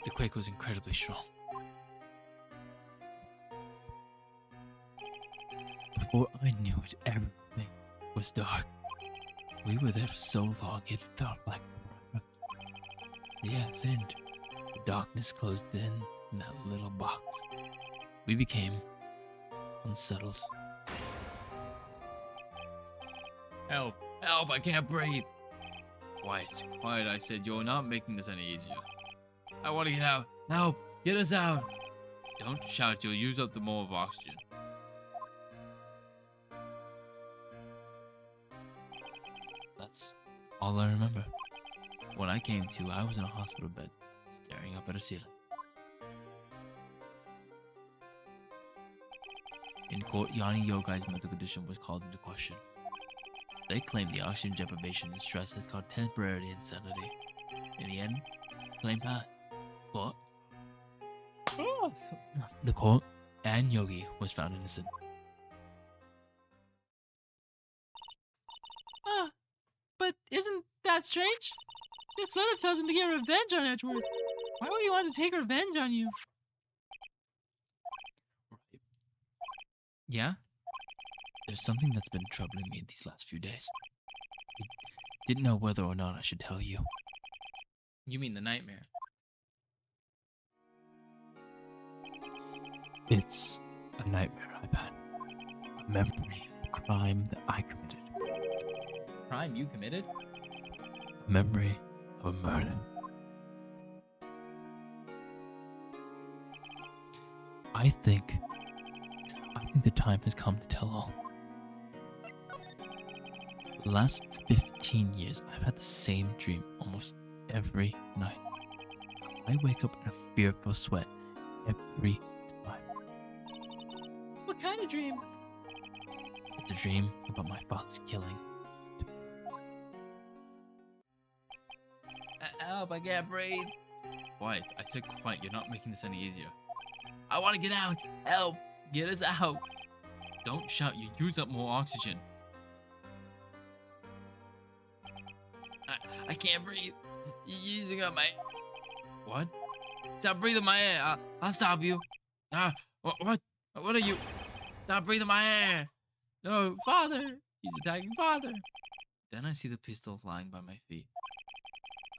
The quake was incredibly strong. Before I knew it, everything was dark. We were there for so long, it felt like forever. Yes, and the darkness closed in that little box. We became unsettled. Help! Help! I can't breathe! Quiet, quiet, I said. You're not making this any easier. I want to get out. Help! Get us out! Don't shout, you'll use up the more of oxygen. That's all I remember. When I came to, I was in a hospital bed, staring up at a ceiling. In court, Yanni Yogai's mental condition was called into question. They claimed the oxygen deprivation and stress has caused temporary insanity. In the end, claim passed. What? The court and Yogi was found innocent. But isn't that strange? This letter tells him to get revenge on Edgeworth. Why would he want to take revenge on you? Yeah? There's something that's been troubling me these last few days. I didn't know whether or not I should tell you. You mean the nightmare? It's a nightmare I've had. A memory of a crime that I committed. Crime you committed? A memory of a murder. I think the time has come to tell all. The last 15 years, I've had the same dream almost every night. I wake up in a fearful sweat every time. What kind of dream? It's a dream about my father's killing. Help, I can't breathe. Quiet. I said quiet. You're not making this any easier. I want to get out. Help. Get us out. Don't shout. You use up more oxygen. I can't breathe. You're using up my... What? Stop breathing my air. I'll stop you. What? What are you? Stop breathing my air. No, father. He's attacking father. Then I see the pistol lying by my feet.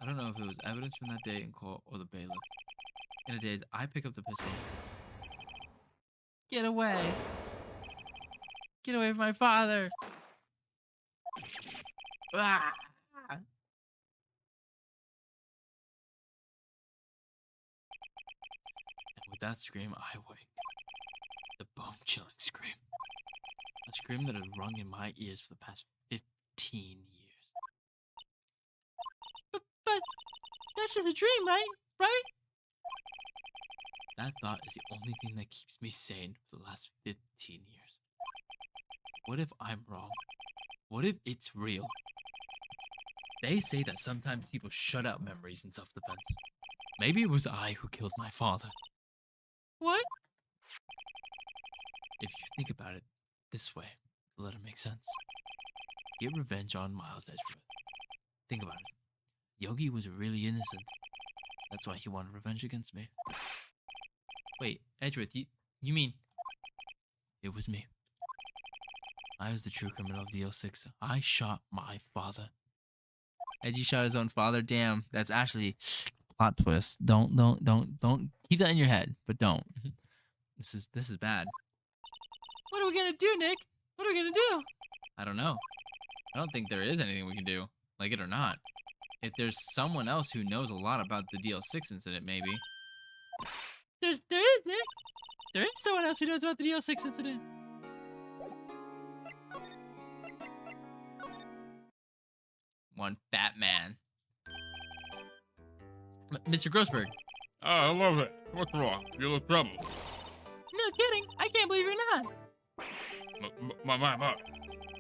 I don't know if it was evidence from that day in court or the bailiff. In a daze, I pick up the pistol. Get away. Get away from my father. Ah. And with that scream, I wake. The bone-chilling scream. A scream that had rung in my ears for the past 15 years. But that's just a dream, right? Right? That thought is the only thing that keeps me sane for the last 15 years. What if I'm wrong? What if it's real? They say that sometimes people shut out memories in self-defense. Maybe it was I who killed my father. What? If you think about it this way, the letter makes sense. Get revenge on Miles Edgeworth. Think about it. Yogi was really innocent. That's why he wanted revenge against me. Wait, Edgeworth, you mean... It was me. I was the true criminal of DL6. I shot my father. Edgy shot his own father? Damn, that's actually... Plot twist. Don't keep that in your head, but don't. This is bad. What are we gonna do, Nick? What are we gonna do? I don't know. I don't think there is anything we can do, like it or not. If there's someone else who knows a lot about the DL6 incident, maybe. There is, Nick. There is someone else who knows about the DL6 incident. One fat man. Mr. Grossberg. Oh, I love it. What's wrong? You look troubled. No kidding. I can't believe you're not. My.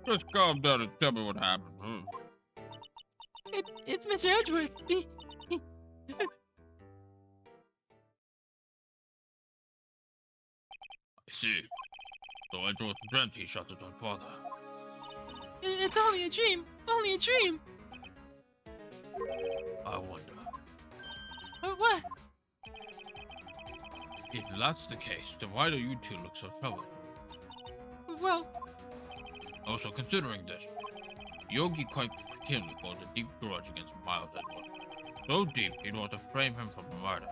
Just calm down and tell me what happened. It's Mr. Edgeworth. I see. So Edgeworth dreamt he shot his own father. It's only a dream. Only a dream. I wonder. What? If that's the case, then why do you two look so troubled? Well, Also, considering this, Yogi quite clearly holds a deep grudge against Miles Edgeworth. So deep, he'd want to frame him for murder.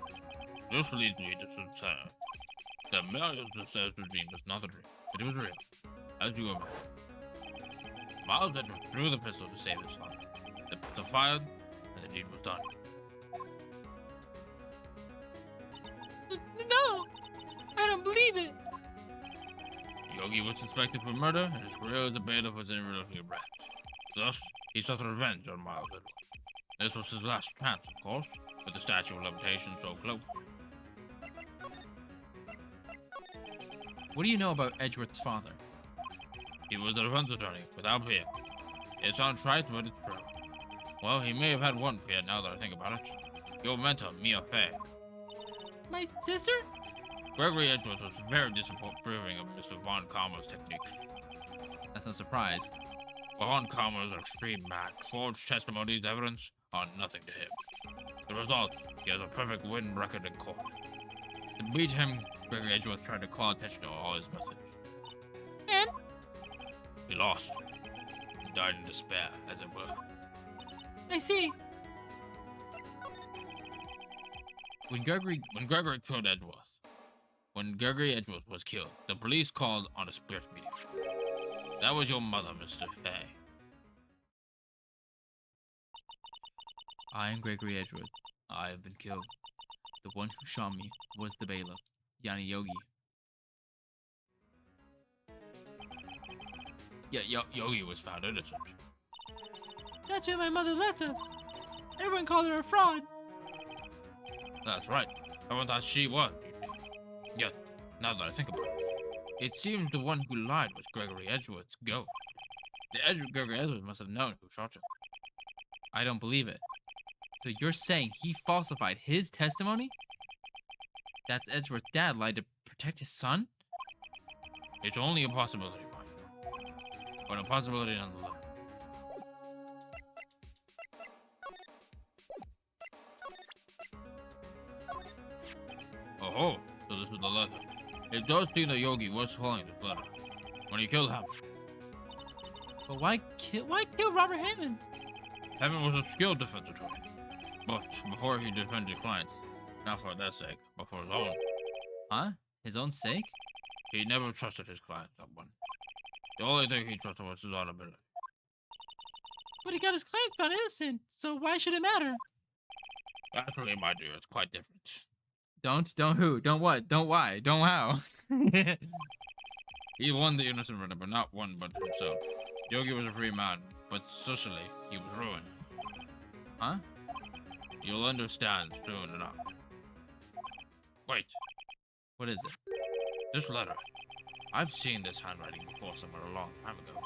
This leads me to concern that Miles says the dream was not a dream, but it was real, as you imagine. Miles Edgeworth threw the pistol to save his son. The pistol fired, and the deed was done. no. I don't believe it. Yogi was suspected for murder, and his career as a bailiff was irrevocably wrapped. Thus, he sought revenge on Miles Edgeworth. This was his last chance, of course, with the statute of limitations so close. What do you know about Edgeworth's father? He was the defense attorney, without fear. It sounds trite, but it's true. Well, he may have had one fear now that I think about it. Your mentor, Mia Fey. My sister? Gregory Edgeworth was very disapproving of Mr. Von Karma's techniques. That's no surprise. Von Karma's extreme mad, forged testimonies evidence are nothing to him. The result, he has a perfect win record in court. To beat him, Gregory Edgeworth tried to call attention to all his methods. And He lost. He died in despair, as it were. I see. When Gregory killed Edgeworth, when Gregory Edgeworth was killed, the police called on a spirit meeting. That was your mother, Mr. Fay. I am Gregory Edgeworth. I have been killed. The one who shot me was the bailiff, Yanni Yogi. Yeah, Yogi was found innocent. That's where my mother left us. Everyone called her a fraud. That's right. Everyone thought she was. Yet, now that I think about it, it seems the one who lied was Gregory Edgeworth's ghost. Gregory Edgeworth must have known who shot him. I don't believe it. So you're saying he falsified his testimony? That's Edgeworth's dad lied to protect his son? It's only a possibility, mind you. But a possibility nonetheless. Oh, so this was the letter. It does seem that Yogi was following this letter when he killed Hammond. But why kill Robert Hammond? Hammond was a skilled defense attorney, but before he defended clients, not for their sake, but for his own, Huh? His own sake? he never trusted his clients, that one. The only thing he trusted was his own ability. But he got his clients found innocent, so why should it matter? Actually, my dear, it's quite different. Don't who? Don't what? Don't why? Don't how? He won the innocent runner, but not one but himself. Yogi was a free man, but socially, he was ruined. Huh? You'll understand soon enough. Wait, What is it? this letter. I've seen this handwriting before somewhere a long time ago.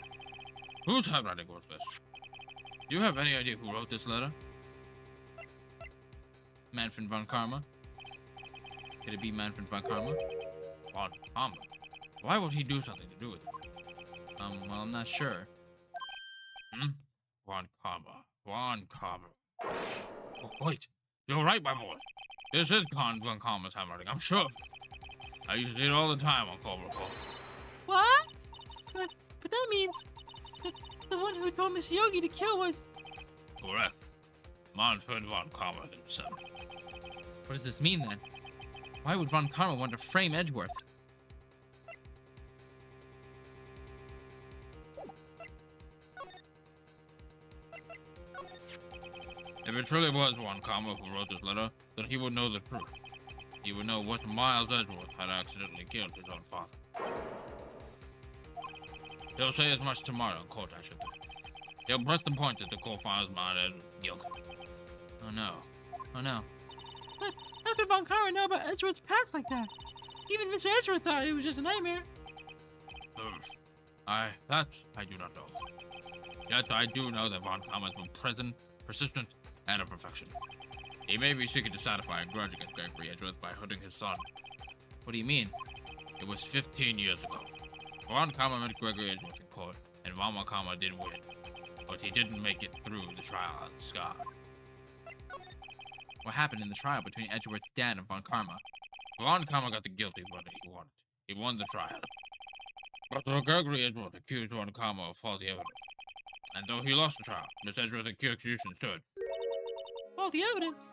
Whose handwriting was this? Do you have any idea who wrote this letter? Manfred von Karma? Could it be Manfred von Karma? Von Karma. Why would he do something to do with it? Well, I'm not sure. Von Karma. Von Karma. Oh, wait, you're right, my boy. This is Von Karma's handwriting, I'm sure of it. I used to see it all the time on Cobra Call. What? But that means that the one who told Mr. Yogi to kill was... Correct. Manfred von Karma himself. What does this mean then? Why would von Karma want to frame Edgeworth? If it truly was von Karma who wrote this letter, then he would know the truth. He would know what Miles Edgeworth had accidentally killed his own father. He'll say as much tomorrow in court, I should think. He'll press the point that the court finds Miles Edgeworth guilty. Oh no. Oh no. But how could Von Karma know about Edgeworth's past like that? Even Mr. Edgeworth thought it was just a nightmare. That I do not know. Yet I do know that von Karma is present, persistent, and a perfection. He may be seeking to satisfy a grudge against Gregory Edgeworth by hurting his son. What do you mean? It was 15 years ago. Von Karma met Gregory Edgeworth in court, and von Karma did win. But he didn't make it through the trial unscarred. What happened in the trial between Edgeworth's dad and von Karma? Von Karma got the guilty verdict he wanted. He won the trial. But Gregory Edgeworth accused von Karma of faulty evidence. And though he lost the trial, Miss Edgeworth's accusation stood. Faulty evidence?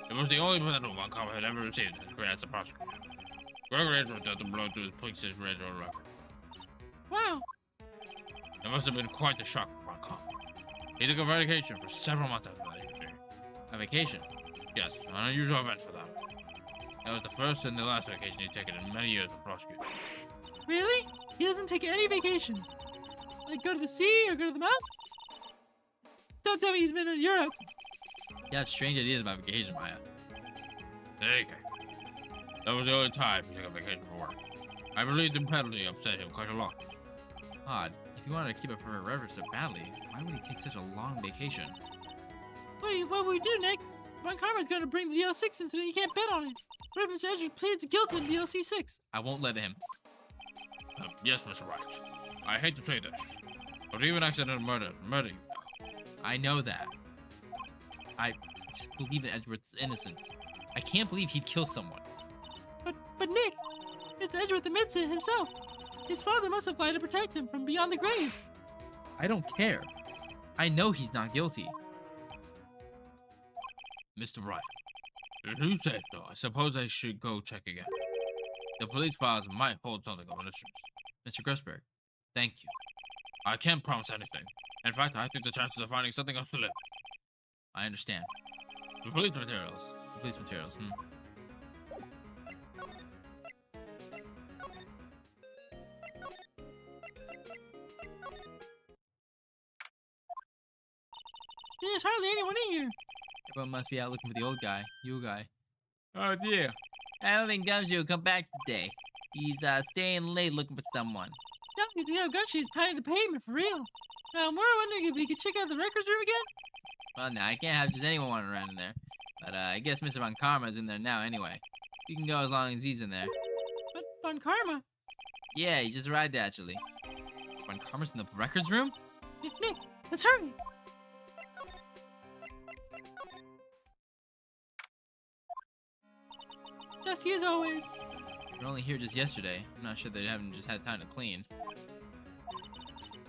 It was the only medal von Karma had ever received in his career as a prosecutor. Gregory Edgeworth dealt the blow to his police regional record. Wow. It must have been quite the shock for von Karma. He took a vacation for several months after that injury. A vacation? Yes, an unusual event for them. That was the first and the last vacation he'd taken in many years of prosecuting. Really? He doesn't take any vacations? Like go to the sea or go to the mountains? Don't tell me he's been in Europe. You have strange ideas about vacation, Maya. Okay. That was the only time he took a vacation for work. I believe the penalty upset him quite a lot. Odd. If you wanted to keep it forever so badly, why would he take such a long vacation? What will we do, Nick? Von Karma's gonna bring the DL6 incident, you can't bet on it. What if Mr. Edgeworth pleads guilty in DLC 6? I won't let him. Yes, Mr. Wright. I hate to say this, Or even accidental murder. Murder, you know. I know that. I just believe in Edgeworth's innocence. I can't believe he'd kill someone. But Nick, it's Edgeworth admits it himself. His father must have lied to protect him from beyond the grave. I don't care. I know he's not guilty. Mr. Wright, if you say so, I suppose I should go check again. The police files might hold something on mysteries. Mr. Grossberg, thank you. I can't promise anything. In fact, I think the chances of finding something else slim. I understand. The police materials. The police materials, There's hardly anyone in here. Everyone must be out looking for the old guy. You guy. Oh dear. I don't think Gumshoe will come back today. He's staying late looking for someone. Now the old Gumshoe is pounding the pavement for real. We're wondering if we could check out the records room again. Well, now I can't have just anyone wandering around in there. But I guess Mr. Von Karma's in there now anyway. You can go as long as he's in there. But Von Karma. Yeah, he just arrived actually. Von Karma's in the records room? Nick, let's hurry. Dusty as always. They were only here just yesterday. I'm not sure they haven't just had time to clean.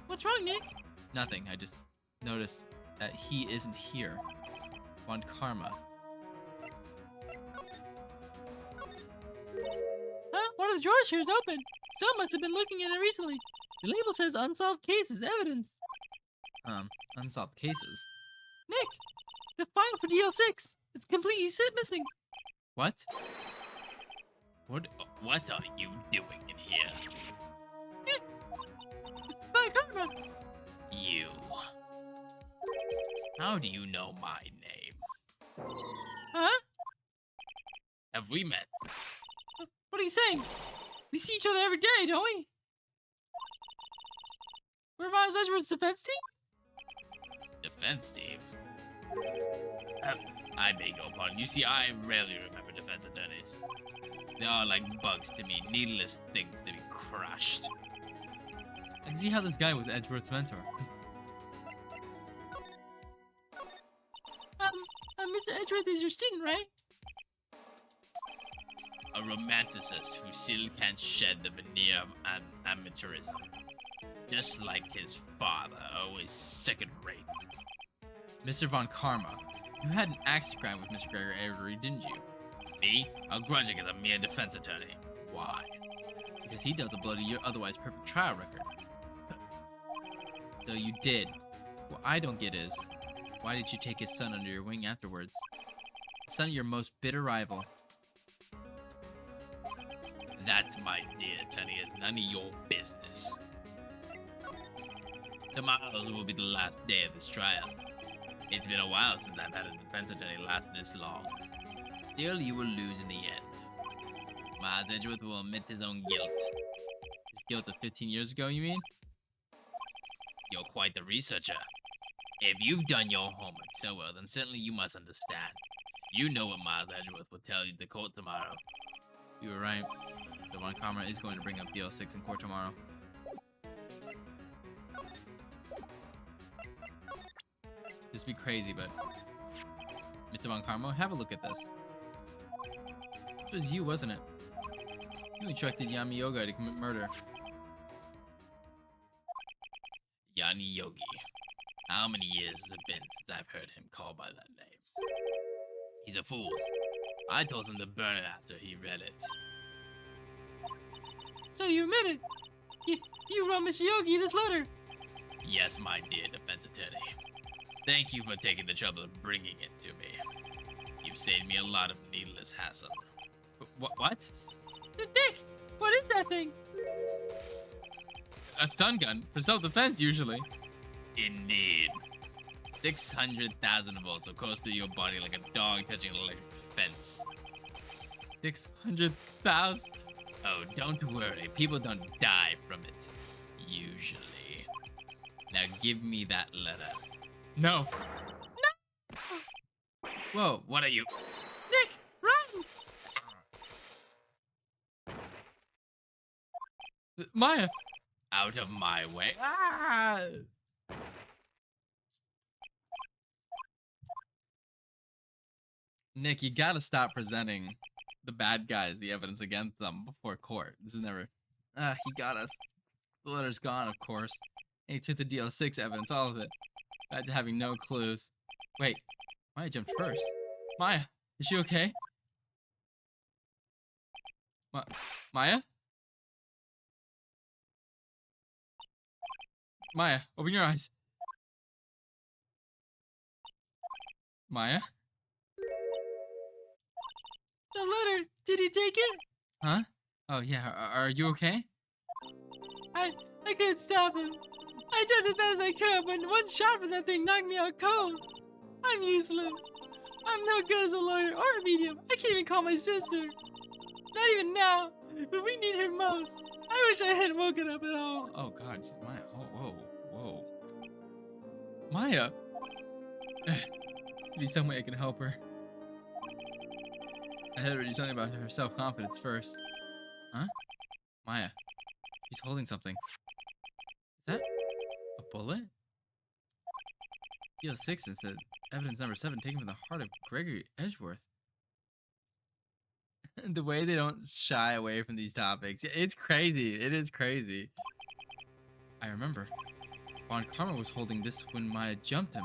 What's wrong, Nick? Nothing. I just noticed that he isn't here. Von Karma. Huh? One of the drawers here is open. Someone must have been looking at it recently. The label says unsolved cases evidence. Unsolved cases. Nick, the file for DL6. It's completely missing. What? What are you doing in here? Von Karma. You. How do you know my name? Huh? Have we met? What are you saying? We see each other every day, don't we? We're Miles Edgeworth's defense team? Defense team? I beg your pardon. You see, I rarely remember defense attorneys. They are like bugs to me, needless things to be crushed. I can see how this guy was Edgeworth's mentor. Mr. Edgeworth is your student, right? A romanticist who still can't shed the veneer of amateurism. Just like his father, always second-rate. Mr. Von Karma, you had an axe to grind with Mr. Gregor Avery, didn't you? Me? Grudging as a mere defense attorney. Why? Because he dealt a blow to your otherwise perfect trial record. So you did. What I don't get is, why did you take his son under your wing afterwards? The son of your most bitter rival. That, my dear attorney, is none of your business. Tomorrow will be the last day of this trial. It's been a while since I've had a defense attorney last this long. Still, you will lose in the end. Miles Edgeworth will admit his own guilt. His guilt of 15 years ago, you mean? You're quite the researcher. If you've done your homework so well, then certainly you must understand. You know what Miles Edgeworth will tell you to court tomorrow. You were right. The Von Karma is going to bring up DL6 in court tomorrow. This would be crazy, but... Mr. Von Karma, have a look at this. This was you, wasn't it? You instructed Yami Yoga to commit murder. Yanni Yogi. How many years has it been since I've heard him called by that name? He's a fool. I told him to burn it after he read it. So you admit it? You wrote Mr. Yogi this letter? Yes, my dear defense attorney. Thank you for taking the trouble of bringing it to me. You've saved me a lot of needless hassle. What? Dick, what is that thing? A stun gun for self-defense, usually. Indeed. 600,000 volts will course through your body like a dog touching an electric fence. 600,000? Oh, don't worry. People don't die from it. Usually. Now give me that letter. No. Whoa, what are you? Nick, run! Maya, Out of my way. Ah! Nick, you gotta stop presenting the bad guys the evidence against them before court. This is never. He got us. The letter's gone, of course. And he took the DL6 evidence, all of it. Back to having no clues. Wait, Maya jumped first. Maya, is she okay? Maya? Maya, open your eyes. Maya? The letter, did he take it? Huh? Oh, yeah, are you okay? I couldn't stop him. I did the best I could, but one shot from that thing knocked me out cold. I'm useless. I'm no good as a lawyer or a medium. I can't even call my sister. Not even now, but we need her most. I wish I hadn't woken up at all. Oh, God, Maya, whoa. Maya! Maybe some way I can help her. I had her do something about her self-confidence first. Huh? Maya. She's holding something. Is that a bullet? DL6 is the evidence number 7 taken from the heart of Gregory Edgeworth. The way they don't shy away from these topics. It's crazy. It is crazy. I remember. Von Karma was holding this when Maya jumped him.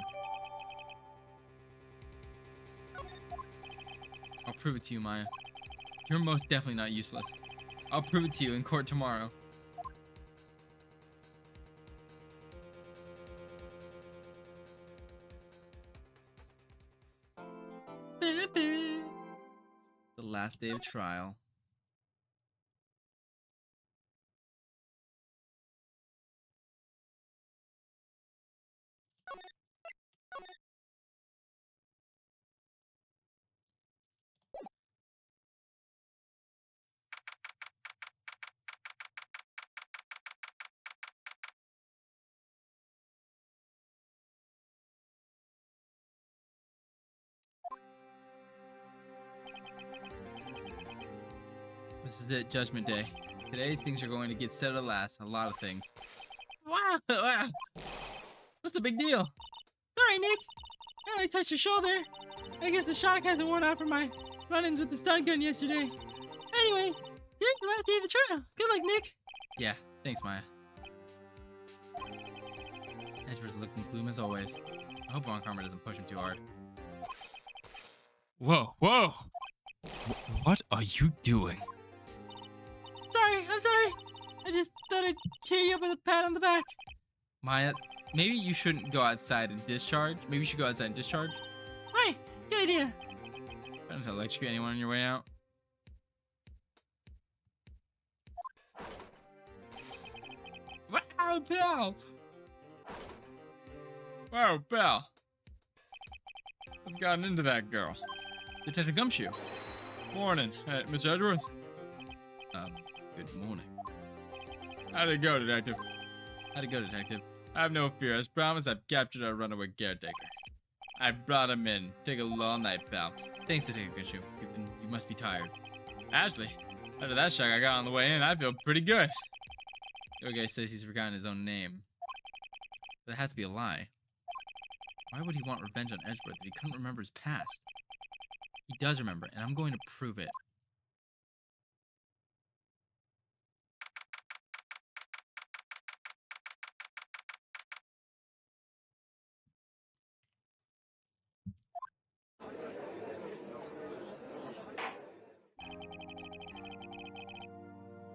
I'll prove it to you, Maya. You're most definitely not useless. I'll prove it to you in court tomorrow. The last day of trial. This is it, Judgment Day. Today's things are going to get settled at last. A lot of things. Wow. What's the big deal? Sorry, Nick. I only touched your shoulder. I guess the shock hasn't worn off from my run-ins with the stun gun yesterday. Anyway, today's the last day of the trial. Good luck, Nick. Yeah, thanks, Maya. Edgeworth's looking gloom as always. I hope Von Karma doesn't push him too hard. Whoa. What are you doing? I'm sorry. I just thought I'd cheer you up with a pat on the back. Maya, maybe you shouldn't go outside and discharge. Maybe you should go outside and discharge. Right, good idea. Trying to electrocute anyone on your way out. Wow, pal! Wow, pal. What's gotten into that girl? Detective Gumshoe. Morning, Mr. Edgeworth. Good morning. How'd it go, Detective? How'd it go, Detective? Have no fear. As promised, I've captured our runaway caretaker. I brought him in. Take a long night, pal. Thanks, Detective Gumshoe. You must be tired. Actually, after that shock I got on the way in, I feel pretty good. The guy says he's forgotten his own name. But it has to be a lie. Why would he want revenge on Edgeworth if he couldn't remember his past? He does remember, and I'm going to prove it.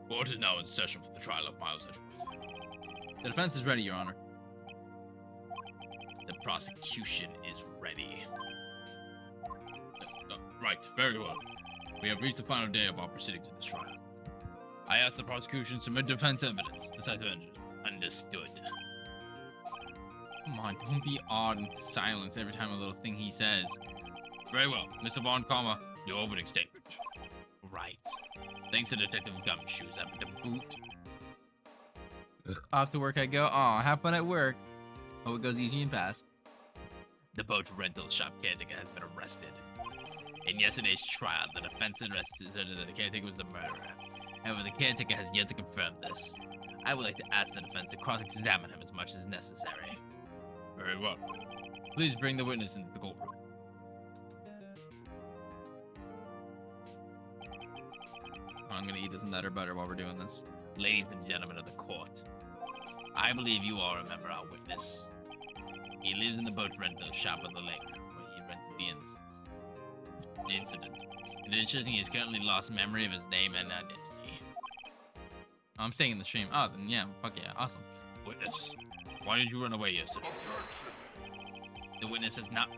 Court is now in session for the trial of Miles Edgeworth. The defense is ready, Your Honor. The prosecution is ready. Right, very well. We have reached the final day of our proceedings in this trial. I ask the prosecution submit defense evidence to cite vengeance. Understood. Come on, don't be awed and silence every time a little thing he says. Very well, Mr. Von Karma, your opening statement. Right. Thanks to Detective Gumshoes having to boot. Off to work I go. Aw, have fun at work. Hope it goes easy and fast. The boat rental shop caretaker has been arrested. In yesterday's trial, the defense asserted that the caretaker was the murderer. However, the caretaker has yet to confirm this. I would like to ask the defense to cross-examine him as much as necessary. Very well. Please bring the witness into the courtroom. I'm gonna eat this nutter butter while we're doing this. Ladies and gentlemen of the court, I believe you all remember our witness. He lives in the boat rental shop on the lake, where he rented the incident. In addition, he has currently lost memory of his name and identity. Oh, I'm staying in the stream. Oh, then yeah, fuck yeah, awesome. Witness, why did you run away yesterday? The witness was not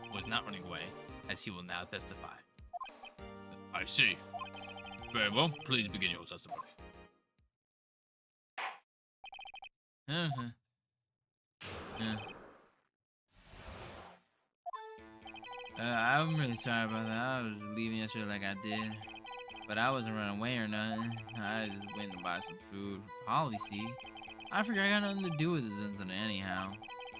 running away, as he will now testify. I see. Very well, please begin your testimony. Uh-huh. Yeah. I'm really sorry about that. I was leaving yesterday like I did. But I wasn't running away or nothing. I just went to buy some food for Polly, see? I figured I got nothing to do with this incident anyhow.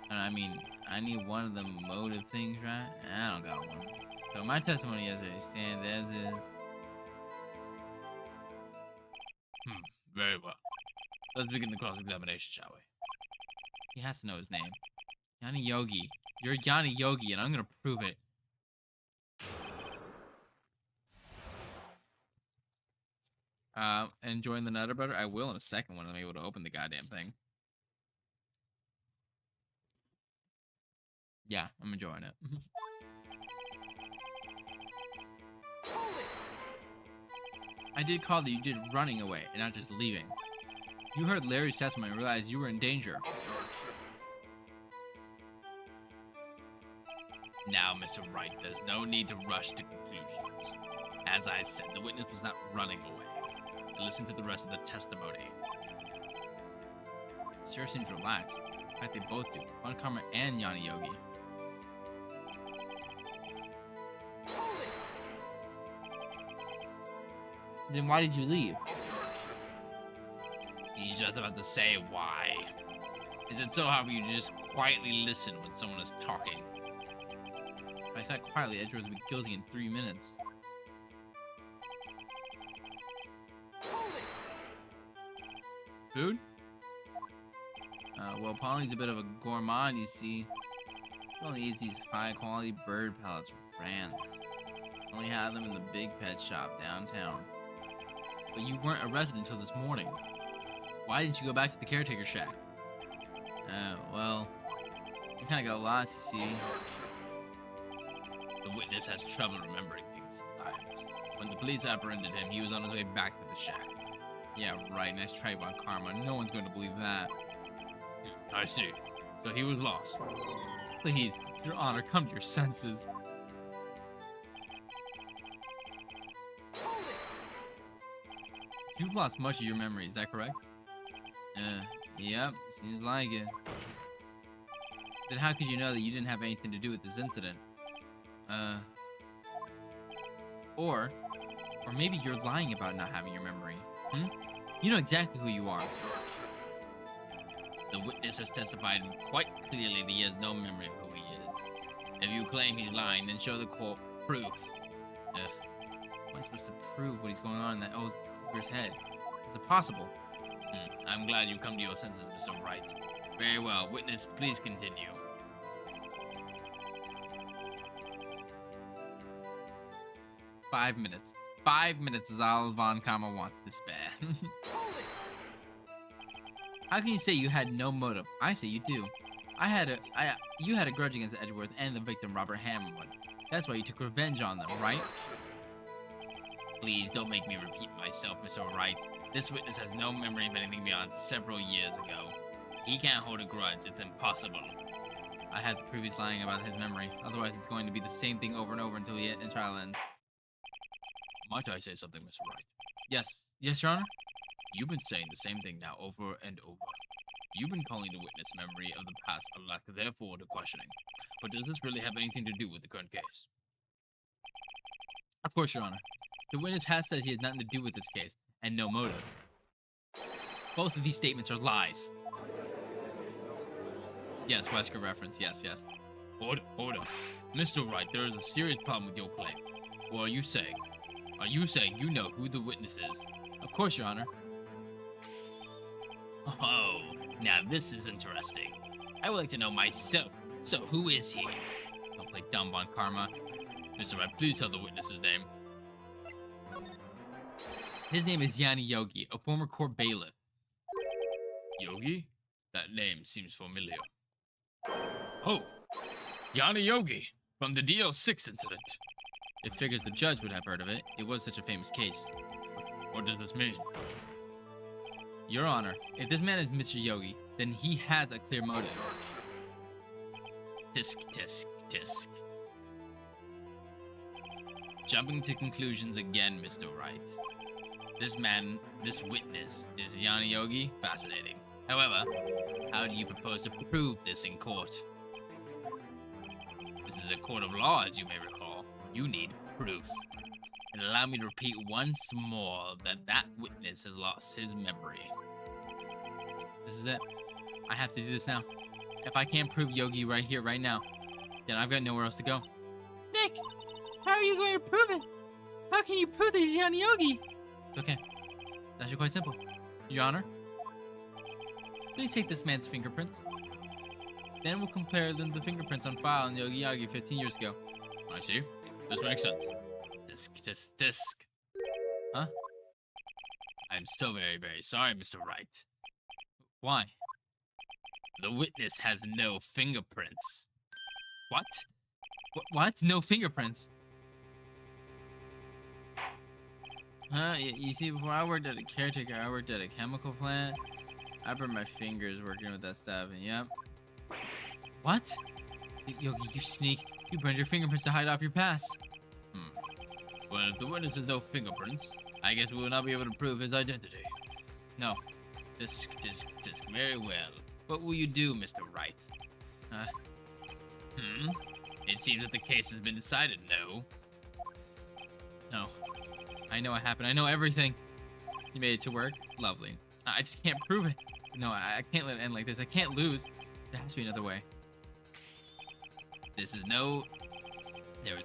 And I mean, I need one of the motive things, right? I don't got one. So my testimony yesterday stands as is. Very well. Let's begin the cross-examination, shall we? He has to know his name. Yanni Yogi. You're Yanni Yogi, and I'm gonna prove it. Enjoying the nutter butter? I will in a second when I'm able to open the goddamn thing. Yeah, I'm enjoying it. I did call that you did running away and not just leaving. You heard Larry's testimony and realized you were in danger. Now, Mr. Wright, there's no need to rush to conclusions. As I said, the witness was not running away. Listen to the rest of the testimony. Sure seems relaxed. In fact, they both do. Von Karma and Yanni Yogi. Then why did you leave? He's just about to say why. Is it so hard for you to just quietly listen when someone is talking? If I sat quietly, Edgeworth would be guilty in 3 minutes. Food? Well, Polly's a bit of a gourmand, you see. She only eats these high-quality bird pellets from France. Only have them in the big pet shop downtown. But you weren't arrested until this morning. Why didn't you go back to the caretaker shack? Well, I kind of got lost, you see. The witness has trouble remembering things sometimes. When the police apprehended him, he was on his way back to the shack. Yeah, right. Nice try, Von Karma. No one's going to believe that. I see. So he was lost. Please, Your Honor, come to your senses. You've lost much of your memory, is that correct? Yep, seems like it. Then how could you know that you didn't have anything to do with this incident? Or maybe you're lying about not having your memory. You know exactly who you are. The witness has testified quite clearly that he has no memory of who he is. If you claim he's lying, then show the court proof. Ugh. How am I supposed to prove what he's going on in that old cougar's head? Is it possible? I'm glad you come to your senses, Mr. Wright. Very well. Witness, please continue. "5 minutes. 5 minutes is all Von Karma wants to spare." How can you say you had no motive? I say you do. You had a grudge against Edgeworth and the victim, Robert Hammond. That's why you took revenge on them, right? Please don't make me repeat myself, Mr. Wright. This witness has no memory of anything beyond several years ago. He can't hold a grudge. It's impossible. I have to prove he's lying about his memory. Otherwise, it's going to be the same thing over and over until the trial ends. Might I say something, Mr. Wright? Yes. Yes, Your Honor? You've been saying the same thing now over and over. You've been calling the witness memory of the past a lack therefore to questioning. But does this really have anything to do with the current case? Of course, Your Honor. The witness has said he had nothing to do with this case, and no motive. Both of these statements are lies. Yes, Wesker reference. Yes. Order. Mr. Wright, there is a serious problem with your claim. What are you saying? Are you saying you know who the witness is? Of course, Your Honor. Oh, now this is interesting. I would like to know myself. So, who is he? Don't play dumb on Karma. Mr. Wright, please tell the witness's name. His name is Yanni Yogi, a former court bailiff. Yogi? That name seems familiar. Oh, Yanni Yogi, from the DL6 incident. It figures the judge would have heard of it. It was such a famous case. What does this mean? Your Honor, if this man is Mr. Yogi, then he has a clear motive. Tisk, tisk, tisk. Jumping to conclusions again, Mr. Wright. This witness, is Yanni Yogi? Fascinating. However, how do you propose to prove this in court? This is a court of law, as you may recall. You need proof. And allow me to repeat once more that witness has lost his memory. This is it. I have to do this now. If I can't prove Yogi right here, right now, then I've got nowhere else to go. Nick, how are you going to prove it? How can you prove that he's Yanni Yogi? It's okay. It's actually quite simple. Your Honor, please take this man's fingerprints. Then we'll compare them to the fingerprints on file in Yogi Yogi 15 years ago. I see. This makes sense. Tisk. Huh? I'm so very, very sorry, Mr. Wright. Why? The witness has no fingerprints. What? What? No fingerprints? You see, before I worked at a caretaker, I worked at a chemical plant. I burned my fingers working with that stuff, and yep. What? Yogi, you sneak. You burned your fingerprints to hide off your past. Well, if the witness has no fingerprints, I guess we will not be able to prove his identity. No. Tisk. Very well. What will you do, Mr. Wright? It seems that the case has been decided, no? No. I know what happened. I know everything. You made it to work? Lovely. I just can't prove it. No, I can't let it end like this. I can't lose. There has to be another way. There is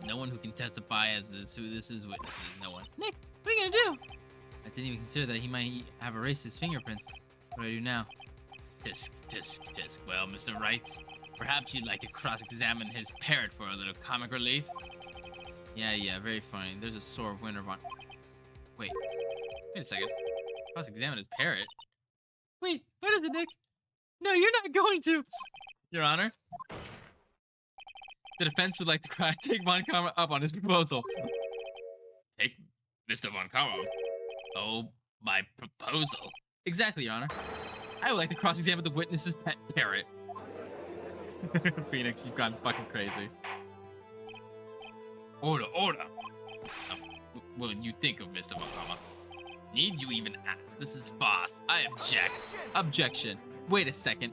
no one who can testify as who this is witnesses. No one. Nick, what are you gonna do? I didn't even consider that he might have erased his fingerprints. What do I do now? Tisk. Well, Mr. Wright, perhaps you'd like to cross-examine his parrot for a little comic relief? Yeah, very funny. There's a sore winter one. Wait a second. Cross-examine his parrot? Wait, what is it, Nick? No, you're not going to! Your Honor, the defense would like to take Von Karma up on his proposal. Take Mr. Von Karma? Oh, my proposal? Exactly, Your Honor. I would like to cross-examine the witness's pet parrot. Phoenix, you've gone fucking crazy. Order. What do you think of Mr. Von Karma? Need you even ask? This is farce. I object. Objection. Wait a second.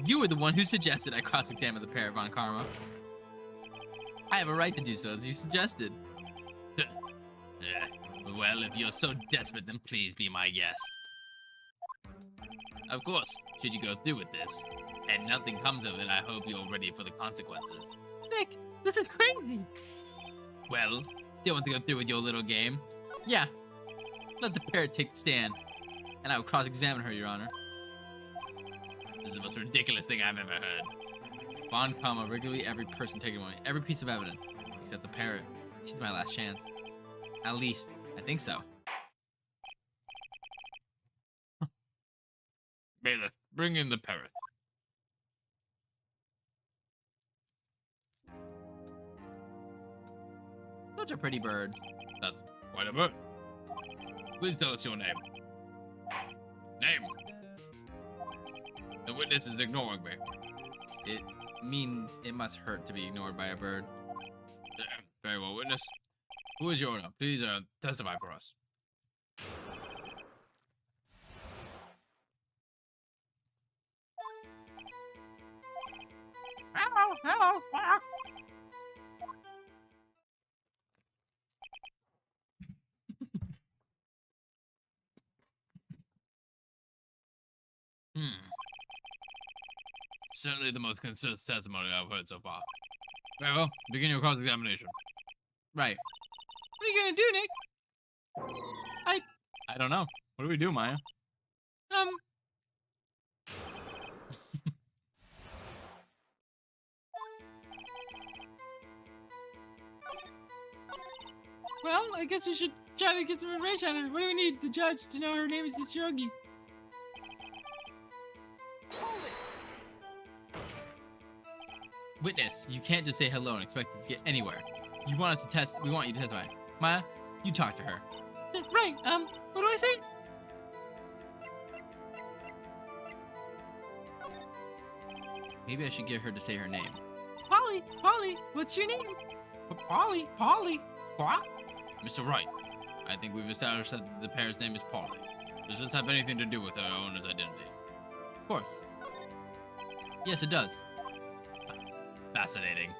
You were the one who suggested I cross-examine the parrot, Von Karma. I have a right to do so, as you suggested. Well, if you're so desperate, then please be my guest. Of course, should you go through with this, and nothing comes of it, I hope you're ready for the consequences. Nick, this is crazy. Well, still want to go through with your little game? Yeah. Let the parrot take the stand, and I will cross-examine her, Your Honor. This is the most ridiculous thing I've ever heard. Von Karma, regularly every person taking away every piece of evidence, except the parrot. She's my last chance. At least, I think so. Bailiff, bring in the parrot. Such a pretty bird. That's quite a bird. Please tell us your name. Name. The witness is ignoring me. It must hurt to be ignored by a bird. Very well, witness. Who is your owner? Please testify for us. Hello. Certainly the most consistent testimony I've heard so far. Very well, begin your cross-examination. Right. What are you gonna do, Nick? I don't know. What do we do, Maya? Well, I guess we should try to get some information on her. What do we need? The judge to know her name is just Yogi. Witness, you can't just say hello and expect us to get anywhere. You want us to test. We want you to testify. Maya, you talk to her. Right. What do I say? Maybe I should get her to say her name. Polly, what's your name? Polly, what? Mr. Wright, I think we've established that the pair's name is Polly. Does this have anything to do with our owner's identity? Of course. Yes, it does. Fascinating.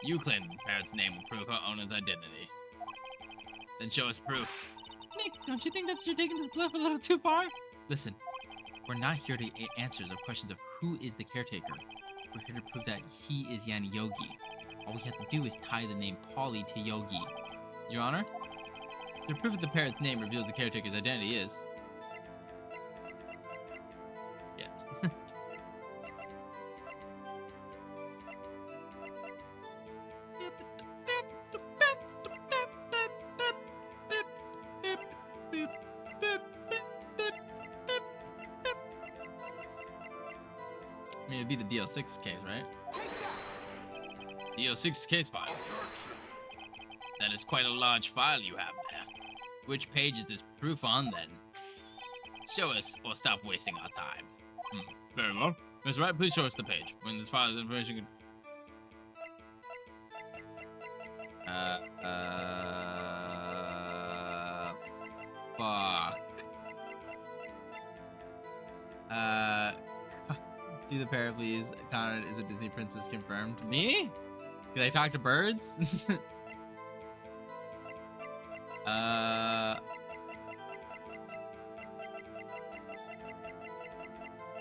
You claim the parrot's name will prove our owner's identity. Then show us proof. Nick, don't you think you're taking this bluff a little too far? Listen, we're not here to answers of questions of who is the caretaker. We're here to prove that he is Yanni Yogi. All we have to do is tie the name Polly to Yogi. Your Honor, the proof that the parrot's name reveals the caretaker's identity is... Yes. I mean, it'd be the DL6 case, right? DO6 case file. That is quite a large file you have there. Which page is this proof on, then? Show us, or stop wasting our time. Very well. Mr. Wright, please show us the page. When this file is information can... Fuck. Do the parrot, please. Conrad is a Disney princess confirmed. Me? Did I talk to birds?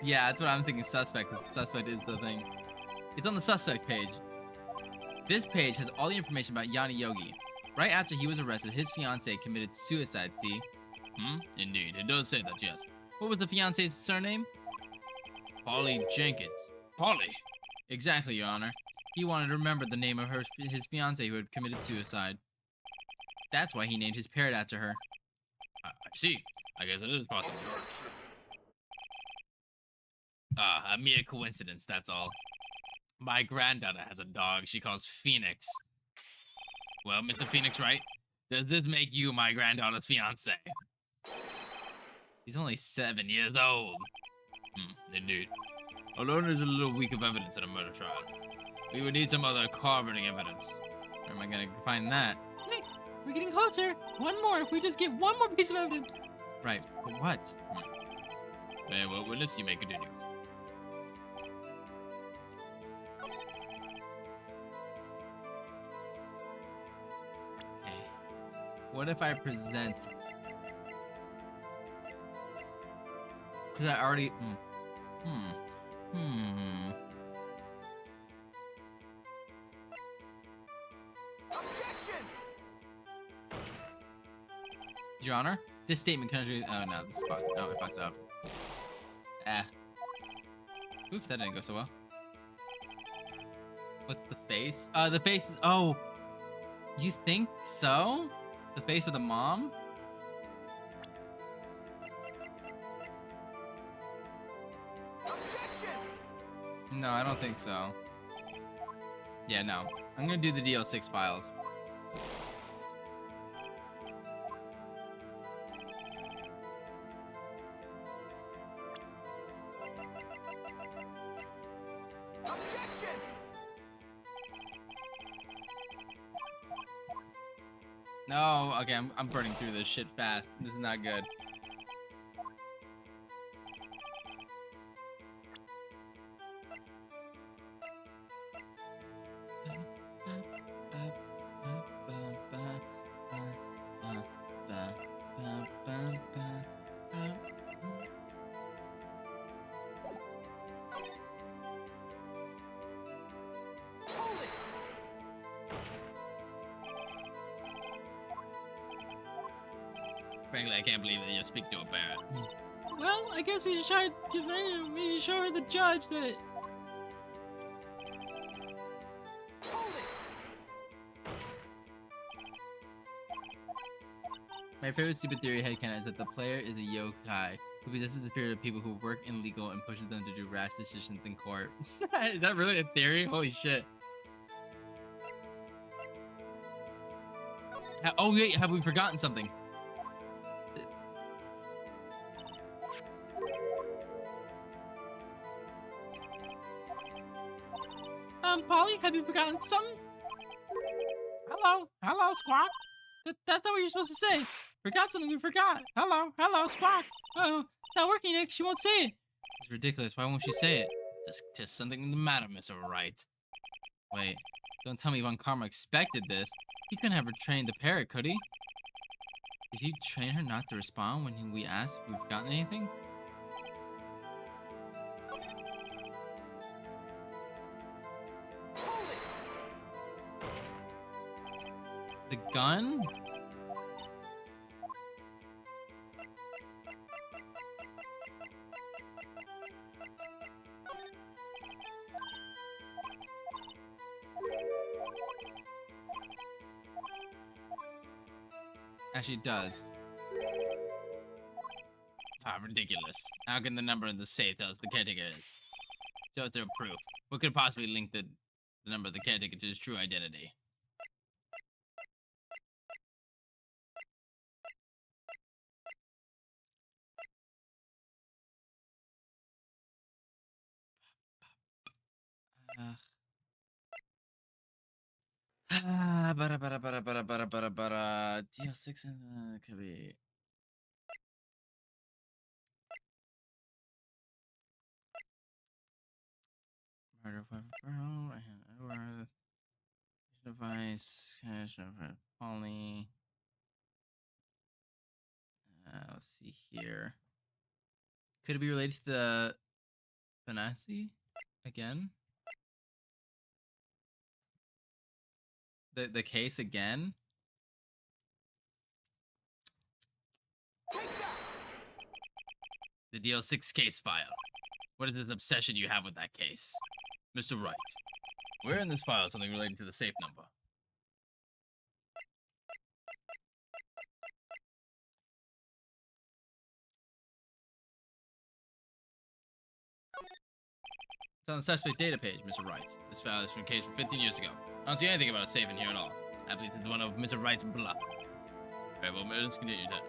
Yeah, that's what I'm thinking. Suspect, because suspect is the thing. It's on the suspect page. This page has all the information about Yanni Yogi. Right after he was arrested, his fiancée committed suicide. See? Indeed, it does say that, yes. What was the fiancé's surname? Polly Jenkins. Polly! Exactly, Your Honor. He wanted to remember the name of his fiancée who had committed suicide. That's why he named his parrot after her. I see. I guess it is possible. A mere coincidence, that's all. My granddaughter has a dog she calls Phoenix. Well, Mr. Phoenix, Wright? Does this make you my granddaughter's fiancé? He's only 7 years old. Indeed. Our owner is a little weak of evidence in a murder trial. We would need some other corroborating evidence. Where am I gonna find that? Nick, we're getting closer. One more, if we just get one more piece of evidence. Right, but what? Very well, witness, you may continue. Okay. What if I present... Because I already... Objection! Your Honor, this statement contradicts... Oh, no, this is fucked. No, I fucked up. Oops, that didn't go so well. What's the face? The face is... Oh! You think so? The face of the mom? No, I don't think so. Yeah, no. I'm gonna do the DL6 files. Objection! No, okay, I'm burning through this shit fast. This is not good. Frankly, I can't believe that you speak to a parrot. Well, I guess we should try to we should show her the judge that... My favorite stupid theory headcanon is that the player is a yokai who possesses the spirit of people who work illegal and pushes them to do rash decisions in court. Is that really a theory? Holy shit. Oh wait, have we forgotten something? Polly, have you forgotten something? Hello, Squawk. That's not what you're supposed to say. Forgot something we forgot. Hello, Squawk. Oh, it's not working, Nick. She won't say it. It's ridiculous. Why won't she say it? Just something the matter, Mr. Wright. Wait, don't tell me Von Karma expected this. He couldn't have retrained the parrot, could he? Did he train her not to respond when we asked if we've forgotten anything? The gun? Actually, it does. Ah, ridiculous. How can the number in the safe tell us the caretaker is? Show us their proof. What could possibly link the number of the caretaker to his true identity? DL6 could be. Murder weapon, device, cash over Polly. Let's see here. Could it be related to the Fanasi again? The case again? The DL6 case file. What is this obsession you have with that case? Mr. Wright, where in this file is something relating to the safe number? It's on the suspect data page, Mr. Wright. This file is from a case from 15 years ago. I don't see anything about a safe in here at all. I believe it's one of Mr. Wright's bluff. Very well, let's continue that.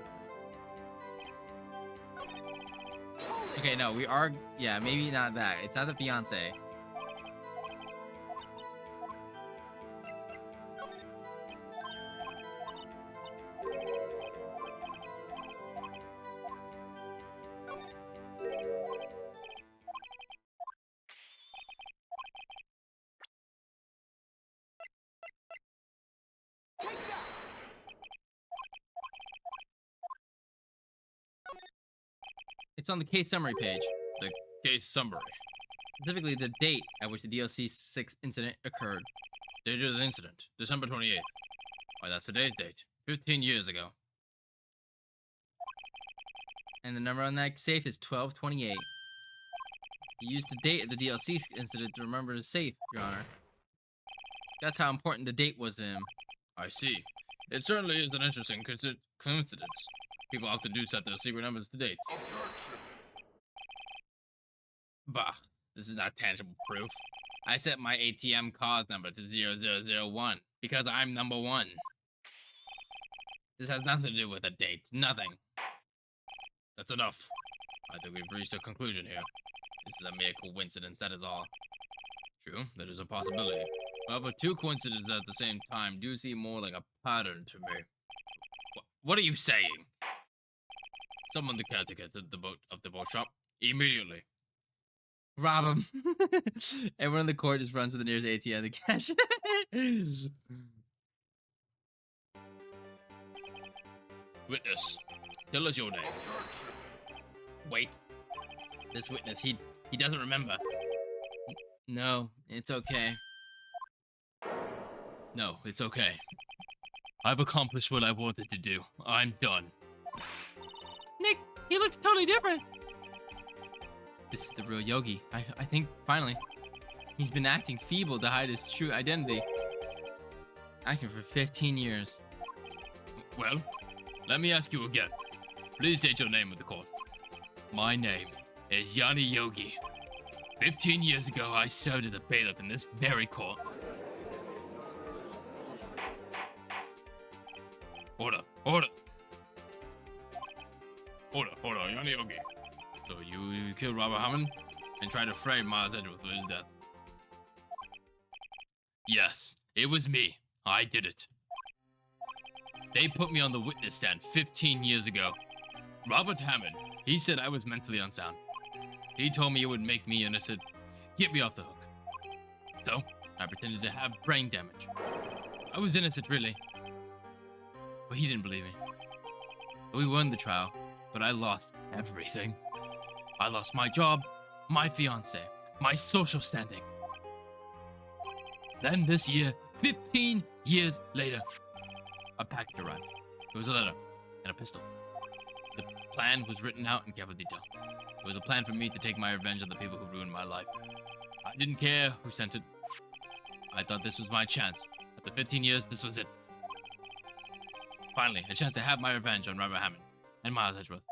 Okay, no, we are. Yeah, maybe not that. It's not the fiance. It's on the case summary page. The case summary. Specifically, the date at which the DLC-6 incident occurred. Date of the incident, December 28th. Why, that's today's date. 15 years ago. And the number on that safe is 1228. You used the date of the DLC incident to remember the safe, Your Honor. That's how important the date was to him. I see. It certainly is an interesting coincidence. People often do set their secret numbers to dates. Bah, this is not tangible proof. I set my ATM card number to 0001 because I'm number 1. This has nothing to do with a date. Nothing. That's enough. I think we've reached a conclusion here. This is a mere coincidence, that is all. True, that is a possibility. However, two coincidences at the same time do seem more like a pattern to me. What are you saying? Summon the caretaker to the boat shop immediately. Rob him. Everyone in the court just runs to the nearest ATM to cash. Witness, tell us your name. Wait. This witness, he doesn't remember. No, it's okay. No, it's okay. I've accomplished what I wanted to do. I'm done. Nick, he looks totally different. This is the real Yogi. I think, finally. He's been acting feeble to hide his true identity. Acting for 15 years. Well, Let me ask you again. Please state your name with the court. My name is Yanni Yogi. 15 years ago, I served as a bailiff in this very court. Order, order. Order, Yanni Yogi. So you killed Robert Hammond and tried to frame Miles Edgeworth for his death? Yes, it was me. I did it. They put me on the witness stand 15 years ago. Robert Hammond, he said I was mentally unsound. He told me it would make me innocent, get me off the hook. So, I pretended to have brain damage. I was innocent, really. But he didn't believe me. We won the trial, but I lost everything. I lost my job, my fiancé, my social standing. Then this year, 15 years later, a package arrived. It was a letter and a pistol. The plan was written out in careful detail. It was a plan for me to take my revenge on the people who ruined my life. I didn't care who sent it. I thought this was my chance. After 15 years, this was it. Finally, a chance to have my revenge on Robert Hammond and Miles Edgeworth.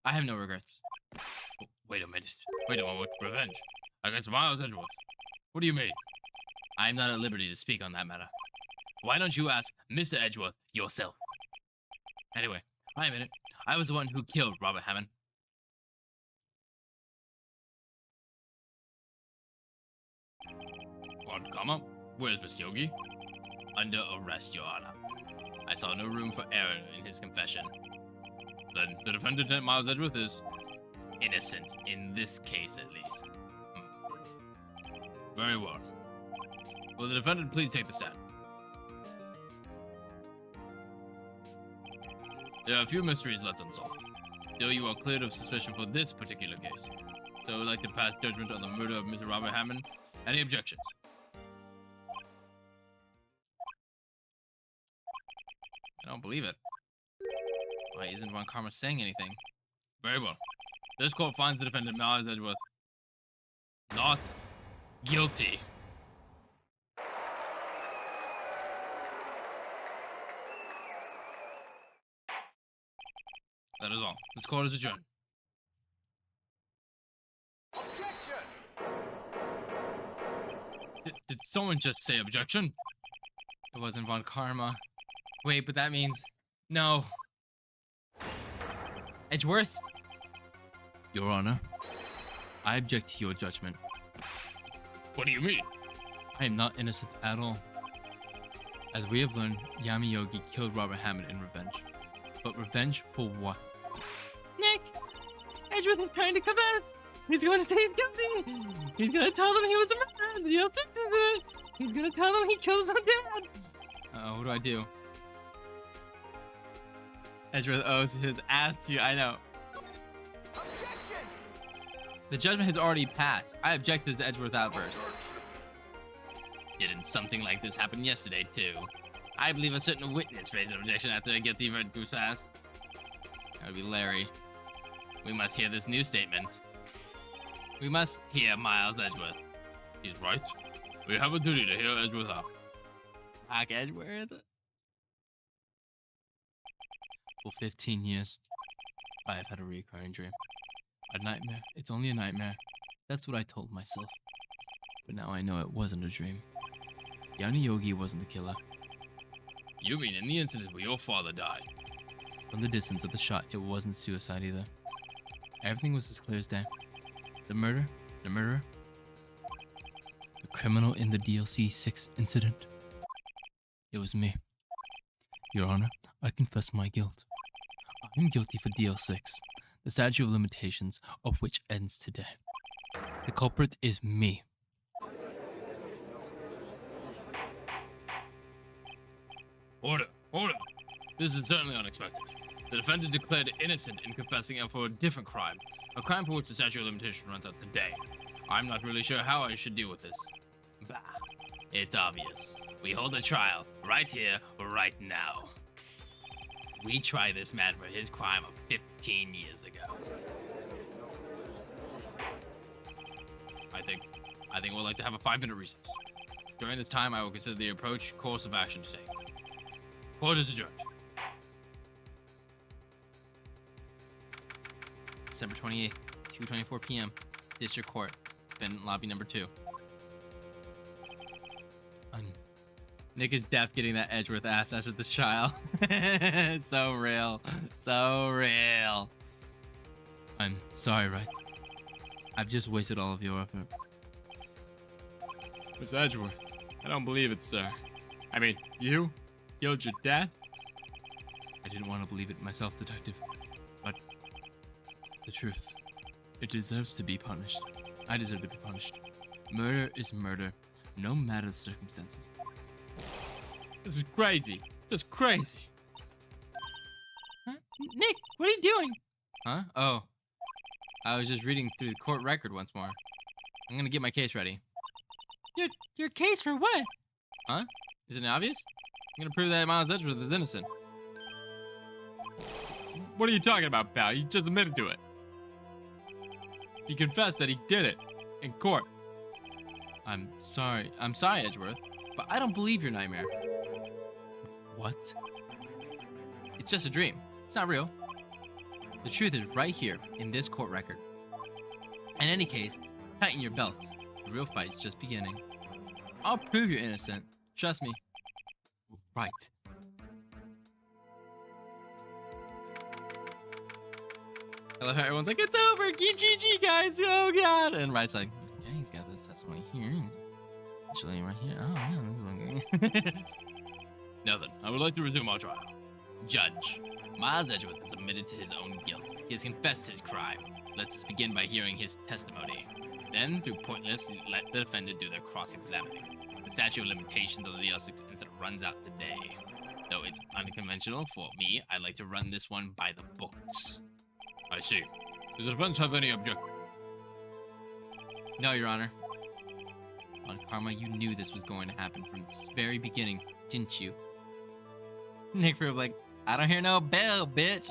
I have no regrets. Wait a minute. Revenge? Against Miles Edgeworth? What do you mean? I am not at liberty to speak on that matter. Why don't you ask Mr. Edgeworth yourself? Anyway, I admit it. I was the one who killed Robert Hammond. What, comma? Where's Mr. Yogi? Under arrest, Your Honor. I saw no room for error in his confession. Then the defendant, Miles Edgeworth, is innocent, in this case at least. Very well. Will the defendant please take the stand? There are a few mysteries left unsolved. Still, you are cleared of suspicion for this particular case. So I would like to pass judgment on the murder of Mr. Robert Hammond. Any objections? I don't believe it. Why isn't Von Karma saying anything? Very well. This court finds the defendant, Miles Edgeworth, not guilty. That is all. This court is adjourned. Objection! Did someone just say objection? It wasn't Von Karma. Wait, but that means... No. Edgeworth? Your Honor, I object to your judgment. What do you mean? I am not innocent at all. As we have learned, Yami Yogi killed Robert Hammond in revenge. But revenge for what? Nick! Edgeworth is trying to confess! He's going to say he's guilty! He's going to tell them he was the murderer in the DL6 incident! He's going to tell them he killed his own dad! What do I do? Edgeworth owes his ass to you. I know. Objection! The judgment has already passed. I object to this Edgeworth outburst. Didn't something like this happen yesterday, too? I believe a certain witness raised an objection after a guilty verdict was passed. That would be Larry. We must hear this new statement. We must hear Miles Edgeworth. He's right. We have a duty to hear Edgeworth out. Back Edgeworth? For 15 years, I have had a recurring dream. A nightmare. It's only a nightmare. That's what I told myself. But now I know it wasn't a dream. Yanni Yogi wasn't the killer. You mean in the incident where your father died? From the distance of the shot, it wasn't suicide either. Everything was as clear as day. The murderer, the criminal in the DLC 6 incident. It was me. Your Honor, I confess my guilt. I am guilty for DL6, the statute of limitations of which ends today. The culprit is me. Order! Order! This is certainly unexpected. The defendant declared innocent in confessing for a different crime. A crime for which the statute of limitation runs out today. I'm not really sure how I should deal with this. Bah. It's obvious. We hold a trial, right here, right now. We try this man for his crime of 15 years ago. I think we'll like to have a 5-minute recess. During this time, I will consider the course of action to take. Court is adjourned. December 28th, 2:24 p.m. District Court, defendant lobby number 2. Nick is deaf getting that Edgeworth ass after this trial. So real. So real. I'm sorry, Wright. I've just wasted all of your effort. Miss Edgeworth, I don't believe it, sir. I mean, you killed your dad? I didn't want to believe it myself, Detective. But it's the truth. It deserves to be punished. I deserve to be punished. Murder is murder, no matter the circumstances. This is crazy. This is crazy. Huh? Nick, what are you doing? Huh? Oh. I was just reading through the court record once more. I'm gonna get my case ready. Your case for what? Huh? Isn't it obvious? I'm gonna prove that Miles Edgeworth is innocent. What are you talking about, pal? You just admitted to it. He confessed that he did it in court. I'm sorry, Edgeworth, but I don't believe your nightmare. What? It's just a dream. It's not real. The truth is right here in this court record. In any case, tighten your belts. The real fight is just beginning. I'll prove you're innocent. Trust me. Right. I love how everyone's like, it's over, GG, guys, oh god. And Wright's like, yeah, he's got this testimony here. He's actually right here. Oh, yeah, this is okay. Now then, I would like to resume our trial. Judge, Miles Edgeworth has admitted to his own guilt. He has confessed his crime. Let us begin by hearing his testimony. Then, through pointless, let the defendant do their cross-examining. The statute of limitations of the L6 incident runs out today. Though it's unconventional for me, I like to run this one by the books. I see. Does the defense have any objection? No, Your Honor. On Karma, you knew this was going to happen from the very beginning, didn't you? Nick Frib like, I don't hear no bell, bitch.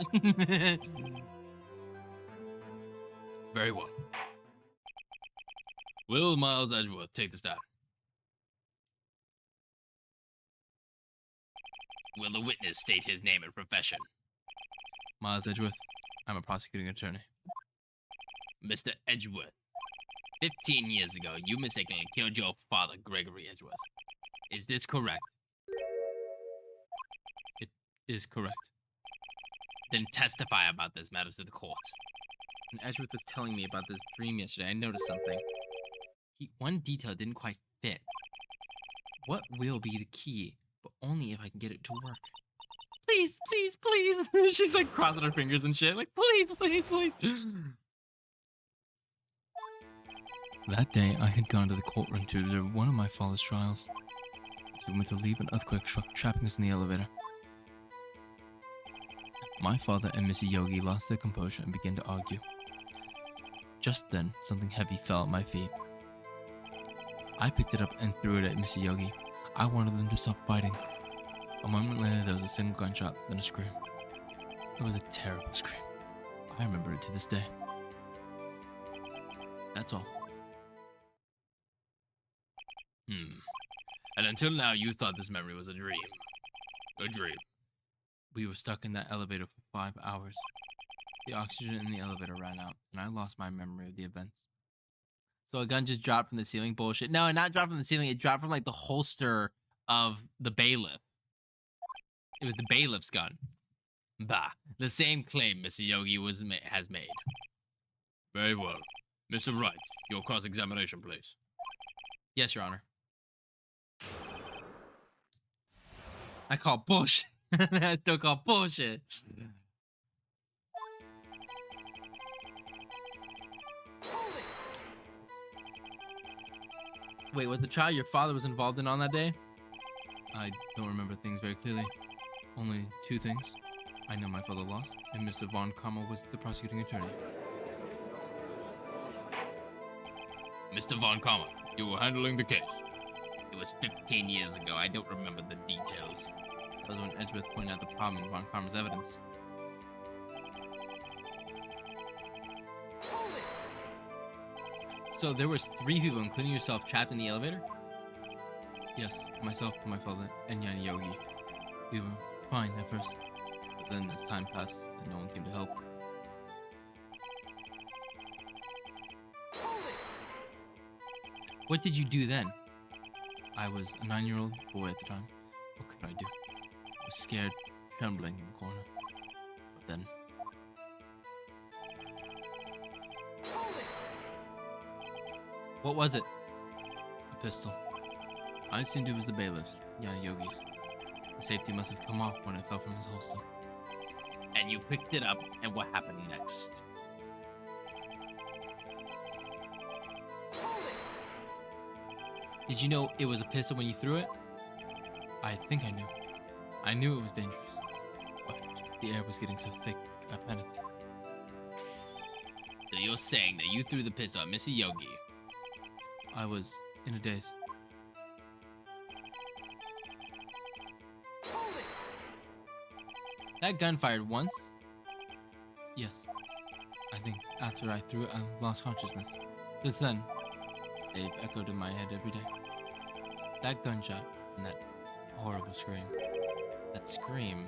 Very well. Will Miles Edgeworth take the stand? Will the witness state his name and profession? Miles Edgeworth, I'm a prosecuting attorney. Mr. Edgeworth, 15 years ago, you mistakenly killed your father, Gregory Edgeworth. Is this correct? It is correct. Then testify about this matter to the court. When Edgeworth was telling me about this dream yesterday, I noticed something. One detail didn't quite fit. What will be the key, but only if I can get it to work. Please, please, please. She's like crossing her fingers and shit. Like, please, please, please. That day, I had gone to the courtroom to observe one of my father's trials. As we went to leave, an earthquake struck, trapping us in the elevator. My father and Mr. Yogi lost their composure and began to argue. Just then, something heavy fell at my feet. I picked it up and threw it at Mr. Yogi. I wanted them to stop fighting. A moment later, there was a single gunshot, then a scream. It was a terrible scream. I remember it to this day. That's all. And until now, you thought this memory was a dream. A dream. We were stuck in that elevator for 5 hours. The oxygen in the elevator ran out, and I lost my memory of the events. So a gun just dropped from the ceiling? Bullshit. No, not dropped from the ceiling. It dropped from like the holster of the bailiff. It was the bailiff's gun. Bah, the same claim Mr. Yogi has made. Very well. Mr. Wright, your cross-examination, please. Yes, Your Honor. I call bullshit. I still call bullshit. Wait, was the trial your father was involved in on that day? I don't remember things very clearly. Only 2 things. I know my father lost, and Mr. Von Karma was the prosecuting attorney. Mr. Von Karma, You were handling the case. it was 15 years ago. I don't remember the details. That was when Edgeworth pointed out the problem in Von Karma's evidence. So there was 3 people, including yourself, trapped in the elevator? Yes, myself, my father, and Yan Yogi. We were fine at first, but then as time passed and no one came to help. What did you do then? I was a 9-year-old boy at the time. What could I do? I was scared, trembling in the corner. But then, what was it? A pistol. I assumed it was the bailiff's, Yogi's. The safety must have come off when it fell from his holster. And you picked it up, and what happened next? Did you know it was a pistol when you threw it? I think I knew. I knew it was dangerous. But the air was getting so thick, I panicked. So you're saying that you threw the pistol at Mr. Yogi? I was in a daze. That gun fired once? Yes. I think after I threw it, I lost consciousness. Since then, they've echoed in my head every day. That gunshot and that horrible scream. That scream.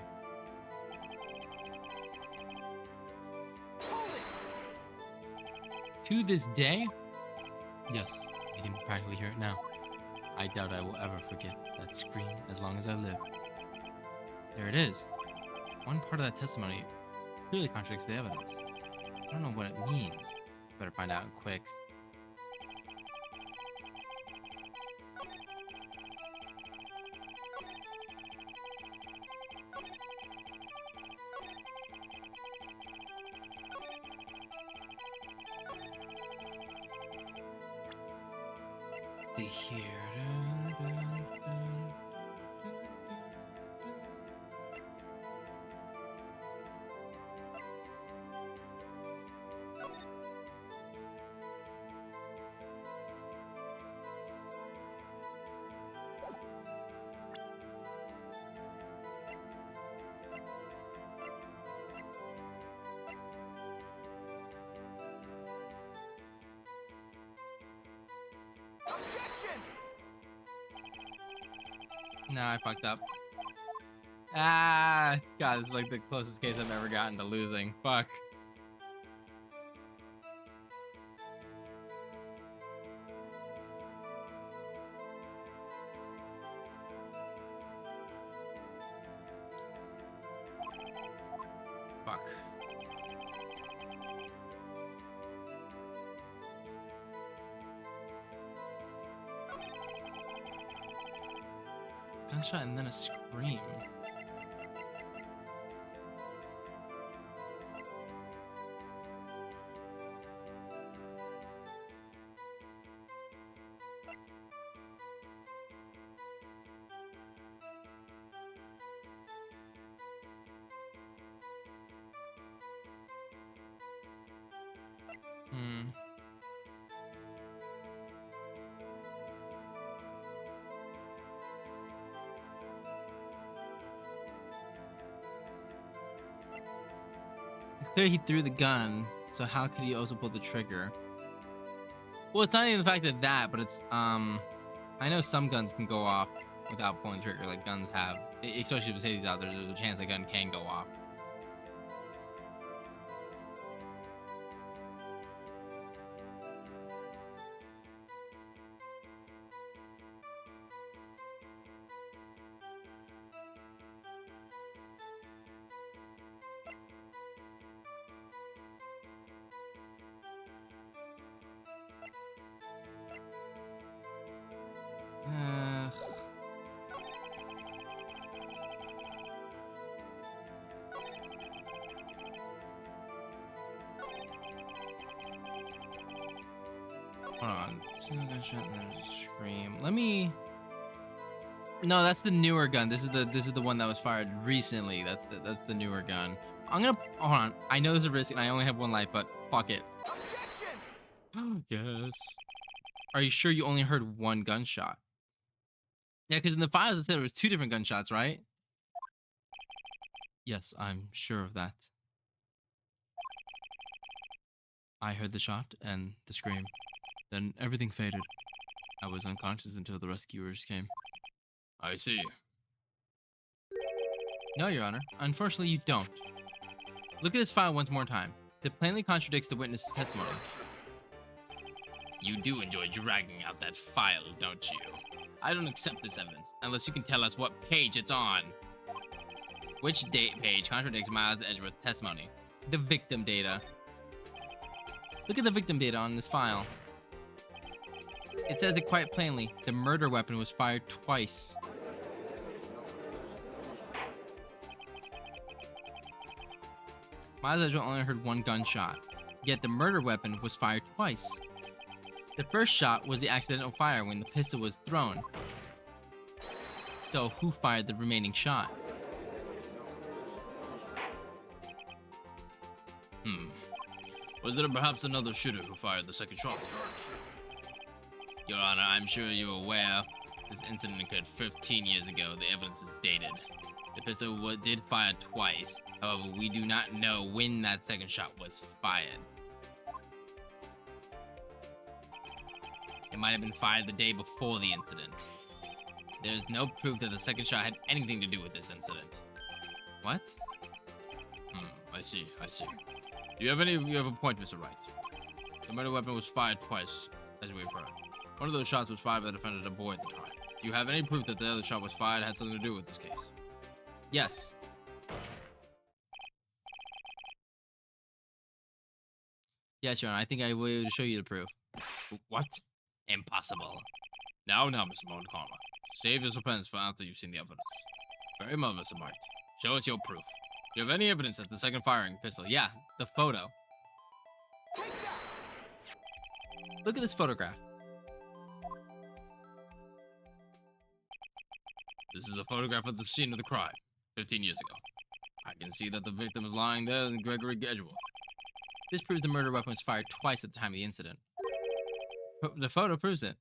To this day? Yes, I can practically hear it now. I doubt I will ever forget that scream as long as I live. There it is. One part of that testimony clearly contradicts the evidence. I don't know what it means. Better find out quick. Let's see here. Objection! No, I fucked up. Ah, God, this is like the closest case I've ever gotten to losing. Fuck. Fuck. Gunshot and then a scream. Hmm. It's clear he threw the gun, so how could he also pull the trigger? Well, it's not even the fact of that, but it's I know some guns can go off without pulling the trigger, like guns have. Especially if the safety's out, there's a chance a gun can go off. Hold on. Single gunshot and then there's a scream. Let me. No, that's the newer gun. This is the one that was fired recently. That's the newer gun. I'm gonna hold on. I know there's a risk and I only have one life, but fuck it. Objection! Yes. Are you sure you only heard one gunshot? Yeah, because in the files it said it was 2 different gunshots, right? Yes, I'm sure of that. I heard the shot and the scream. Then everything faded. I was unconscious until the rescuers came. I see. No, Your Honor. Unfortunately, you don't. Look at this file once more time. It plainly contradicts the witness's testimony. You do enjoy dragging out that file, don't you? I don't accept this evidence unless you can tell us what page it's on. Which date page contradicts Miles Edgeworth's testimony? The victim data. Look at the victim data on this file. It says it quite plainly. The murder weapon was fired twice. Miles Edgeworth only heard one gunshot, yet the murder weapon was fired twice. The first shot was the accidental fire when the pistol was thrown. So who fired the remaining shot? Was there perhaps another shooter who fired the second shot? Your Honor, I'm sure you're aware this incident occurred 15 years ago. The evidence is dated. The pistol did fire twice. However, we do not know when that second shot was fired. It might have been fired the day before the incident. There is no proof that the second shot had anything to do with this incident. What? I see. Do you have a point, Mr. Wright? The murder weapon was fired twice, as we've heard. One of those shots was fired by the defendant at a boy at the time. Do you have any proof that the other shot was fired had something to do with this case? Yes. Yes, Your Honor. I think I will be able to show you the proof. What? Impossible. Now, Mr. Montgomery. Save your suspense for after you've seen the evidence. Very well, Mr. Wright. Show us your proof. Do you have any evidence that the second firing pistol? Yeah, the photo. Look at this photograph. This is a photograph of the scene of the crime, 15 years ago. I can see that the victim is lying there in Gregory Edgeworth. This proves the murder weapon was fired twice at the time of the incident. The photo proves it.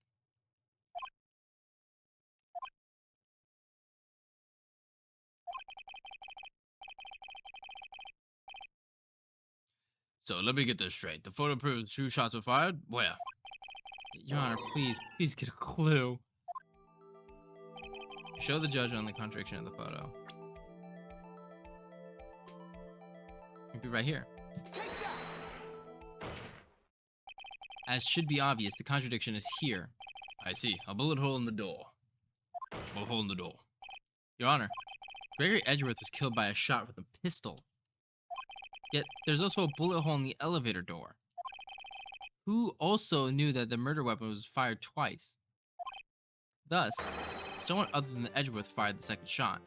So let me get this straight. The photo proves 2 shots were fired? Where? Your Honor, please get a clue. Show the judge on the contradiction of the photo. It'll be right here. As should be obvious, the contradiction is here. I see. A bullet hole in the door. Bullet hole in the door. Your Honor, Gregory Edgeworth was killed by a shot with a pistol. Yet, there's also a bullet hole in the elevator door. Who also knew that the murder weapon was fired twice? Thus, someone other than Edgeworth fired the second shot.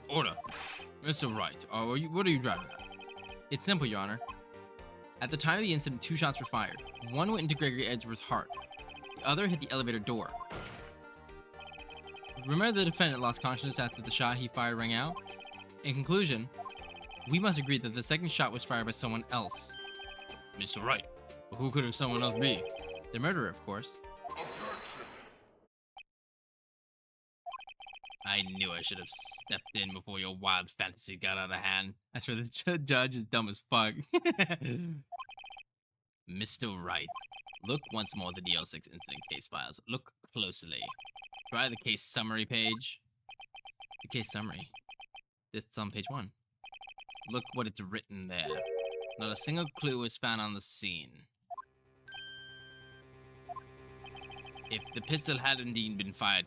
Order. Mr. Wright, what are you driving at? It's simple, Your Honor. At the time of the incident, 2 shots were fired. One went into Gregory Edgeworth's heart. The other hit the elevator door. Remember the defendant lost consciousness after the shot he fired rang out? In conclusion, we must agree that the second shot was fired by someone else. Mr. Wright, but who could someone else be? The murderer, of course. I knew I should have stepped in before your wild fantasy got out of hand. I swear this judge is dumb as fuck. Mr. Wright, look once more at the DL6 incident case files. Look closely. Try the case summary page. The case summary. It's on page 1. Look what it's written there. Not a single clue was found on the scene. If the pistol had indeed been fired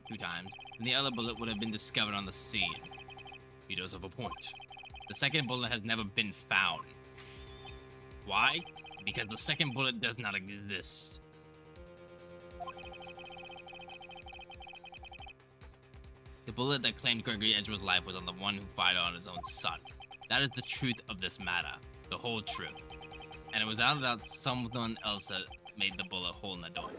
2 times, then the other bullet would have been discovered on the scene. He does have a point. The second bullet has never been found. Why? Because the second bullet does not exist. The bullet that claimed Gregory Edgeworth's life was on the one who fired on his own son. That is the truth of this matter. The whole truth. And it was out that someone else that made the bullet hole in the door.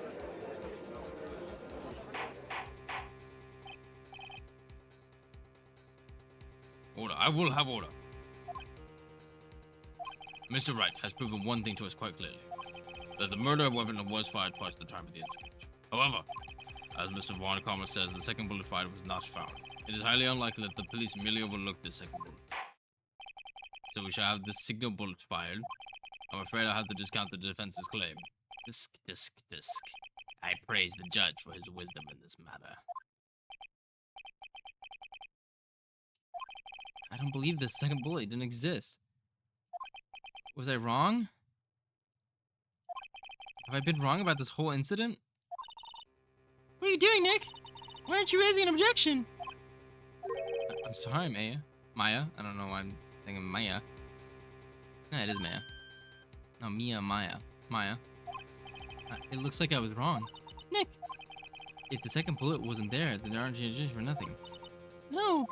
Order. I will have order. Mr. Wright has proven one thing to us quite clearly. That the murder weapon was fired twice at the time of the incident. However, as Mr. Von Commerce says, the second bullet fired was not found. It is highly unlikely that the police merely overlooked this second bullet. So we shall have the signal bullet fired. I'm afraid I'll have to discount the defense's claim. Disc. I praise the judge for his wisdom in this matter. I don't believe the second bullet didn't exist. Was I wrong? Have I been wrong about this whole incident? What are you doing, Nick? Why aren't you raising an objection? I'm sorry, Maya. Maya? I don't know why I'm thinking Maya. Yeah, it is Maya. No, Mia, Maya. Maya. It looks like I was wrong. Nick! If the second bullet wasn't there, then there aren't any objections for nothing. No!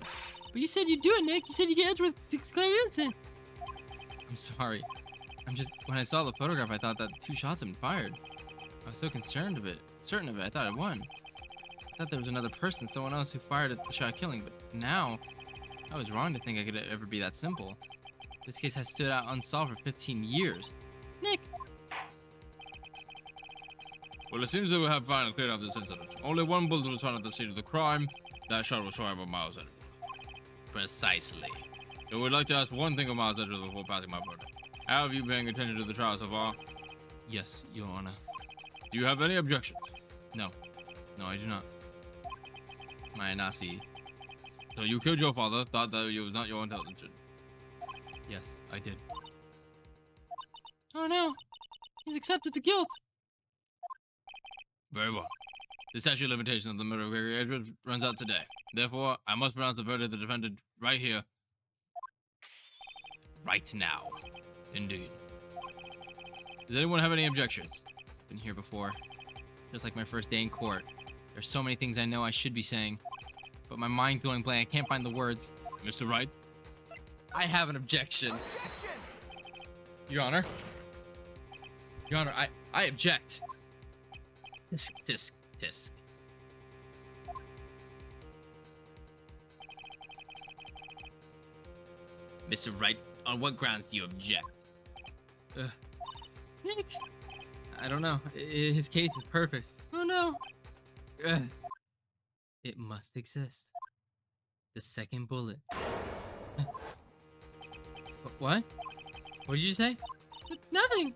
But you said you'd do it, Nick! You said you'd get Edgeworth to declare it innocent! I'm sorry. When I saw the photograph, I thought that 2 shots had been fired. I was so certain of it, I thought I won. I thought there was another person, someone else who fired at the shot killing, but now, I was wrong to think I could ever be that simple. This case has stood out unsolved for 15 years. Nick! Well, it seems that we have finally cleared up this incident. Only 1 bullet was found at the scene of the crime. That shot was fired by Miles Edgeworth. Precisely. So we'd like to ask one thing of Miles Edgeworth before passing my verdict. How have you been paying attention to the trial so far? Yes, Your Honor. Do you have any objections? No. No, I do not. Maya Nasi. So you killed your father, thought that it was not your intention. Yes, I did. Oh no! He's accepted the guilt! Very well. The statute of limitations of the murder of Gregory Edgeworth runs out today. Therefore, I must pronounce the verdict of the defendant right here. Right now. Indeed. Does anyone have any objections? Been here before. Just like my first day in court. There's so many things I know I should be saying, but my mind going blank. I can't find the words. Mr. Wright? I have an objection. Objection! Your Honor. Your Honor, I object. Tisk, tisk, tisk. Mr. Wright, on what grounds do you object? Nick! I don't know. His case is perfect. Oh no! It must exist. The second bullet. What? What did you say? Nothing!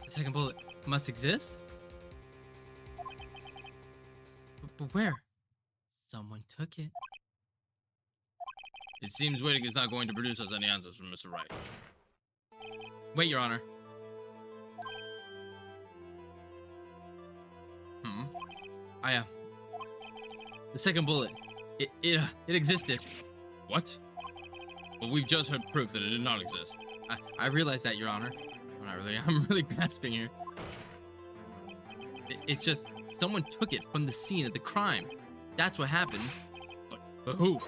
The second bullet must exist? But where? Someone took it. It seems waiting is not going to produce us any answers from Mr. Wright. Wait, Your Honor. The second bullet. It existed. What? Well, we've just heard proof that it did not exist. I realize that, Your Honor. Well, not really. I'm really grasping here. It's just someone took it from the scene of the crime. That's what happened. But who?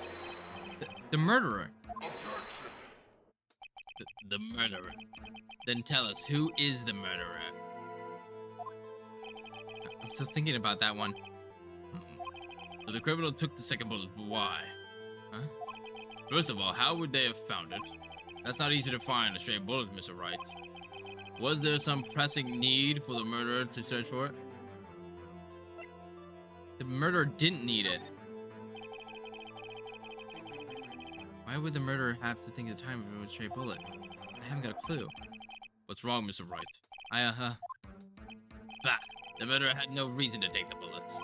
The murderer. The murderer. Then tell us, who is the murderer? I'm still thinking about that one. So the criminal took the second bullet, but why? Huh? First of all, how would they have found it? That's not easy to find, a stray bullet, Mr. Wright. Was there some pressing need for the murderer to search for it? The murderer didn't need it. Why would the murderer have to think of the time of it was a stray bullet? I haven't got a clue. What's wrong, Mr. Wright? Bah! The murderer had no reason to take the bullets.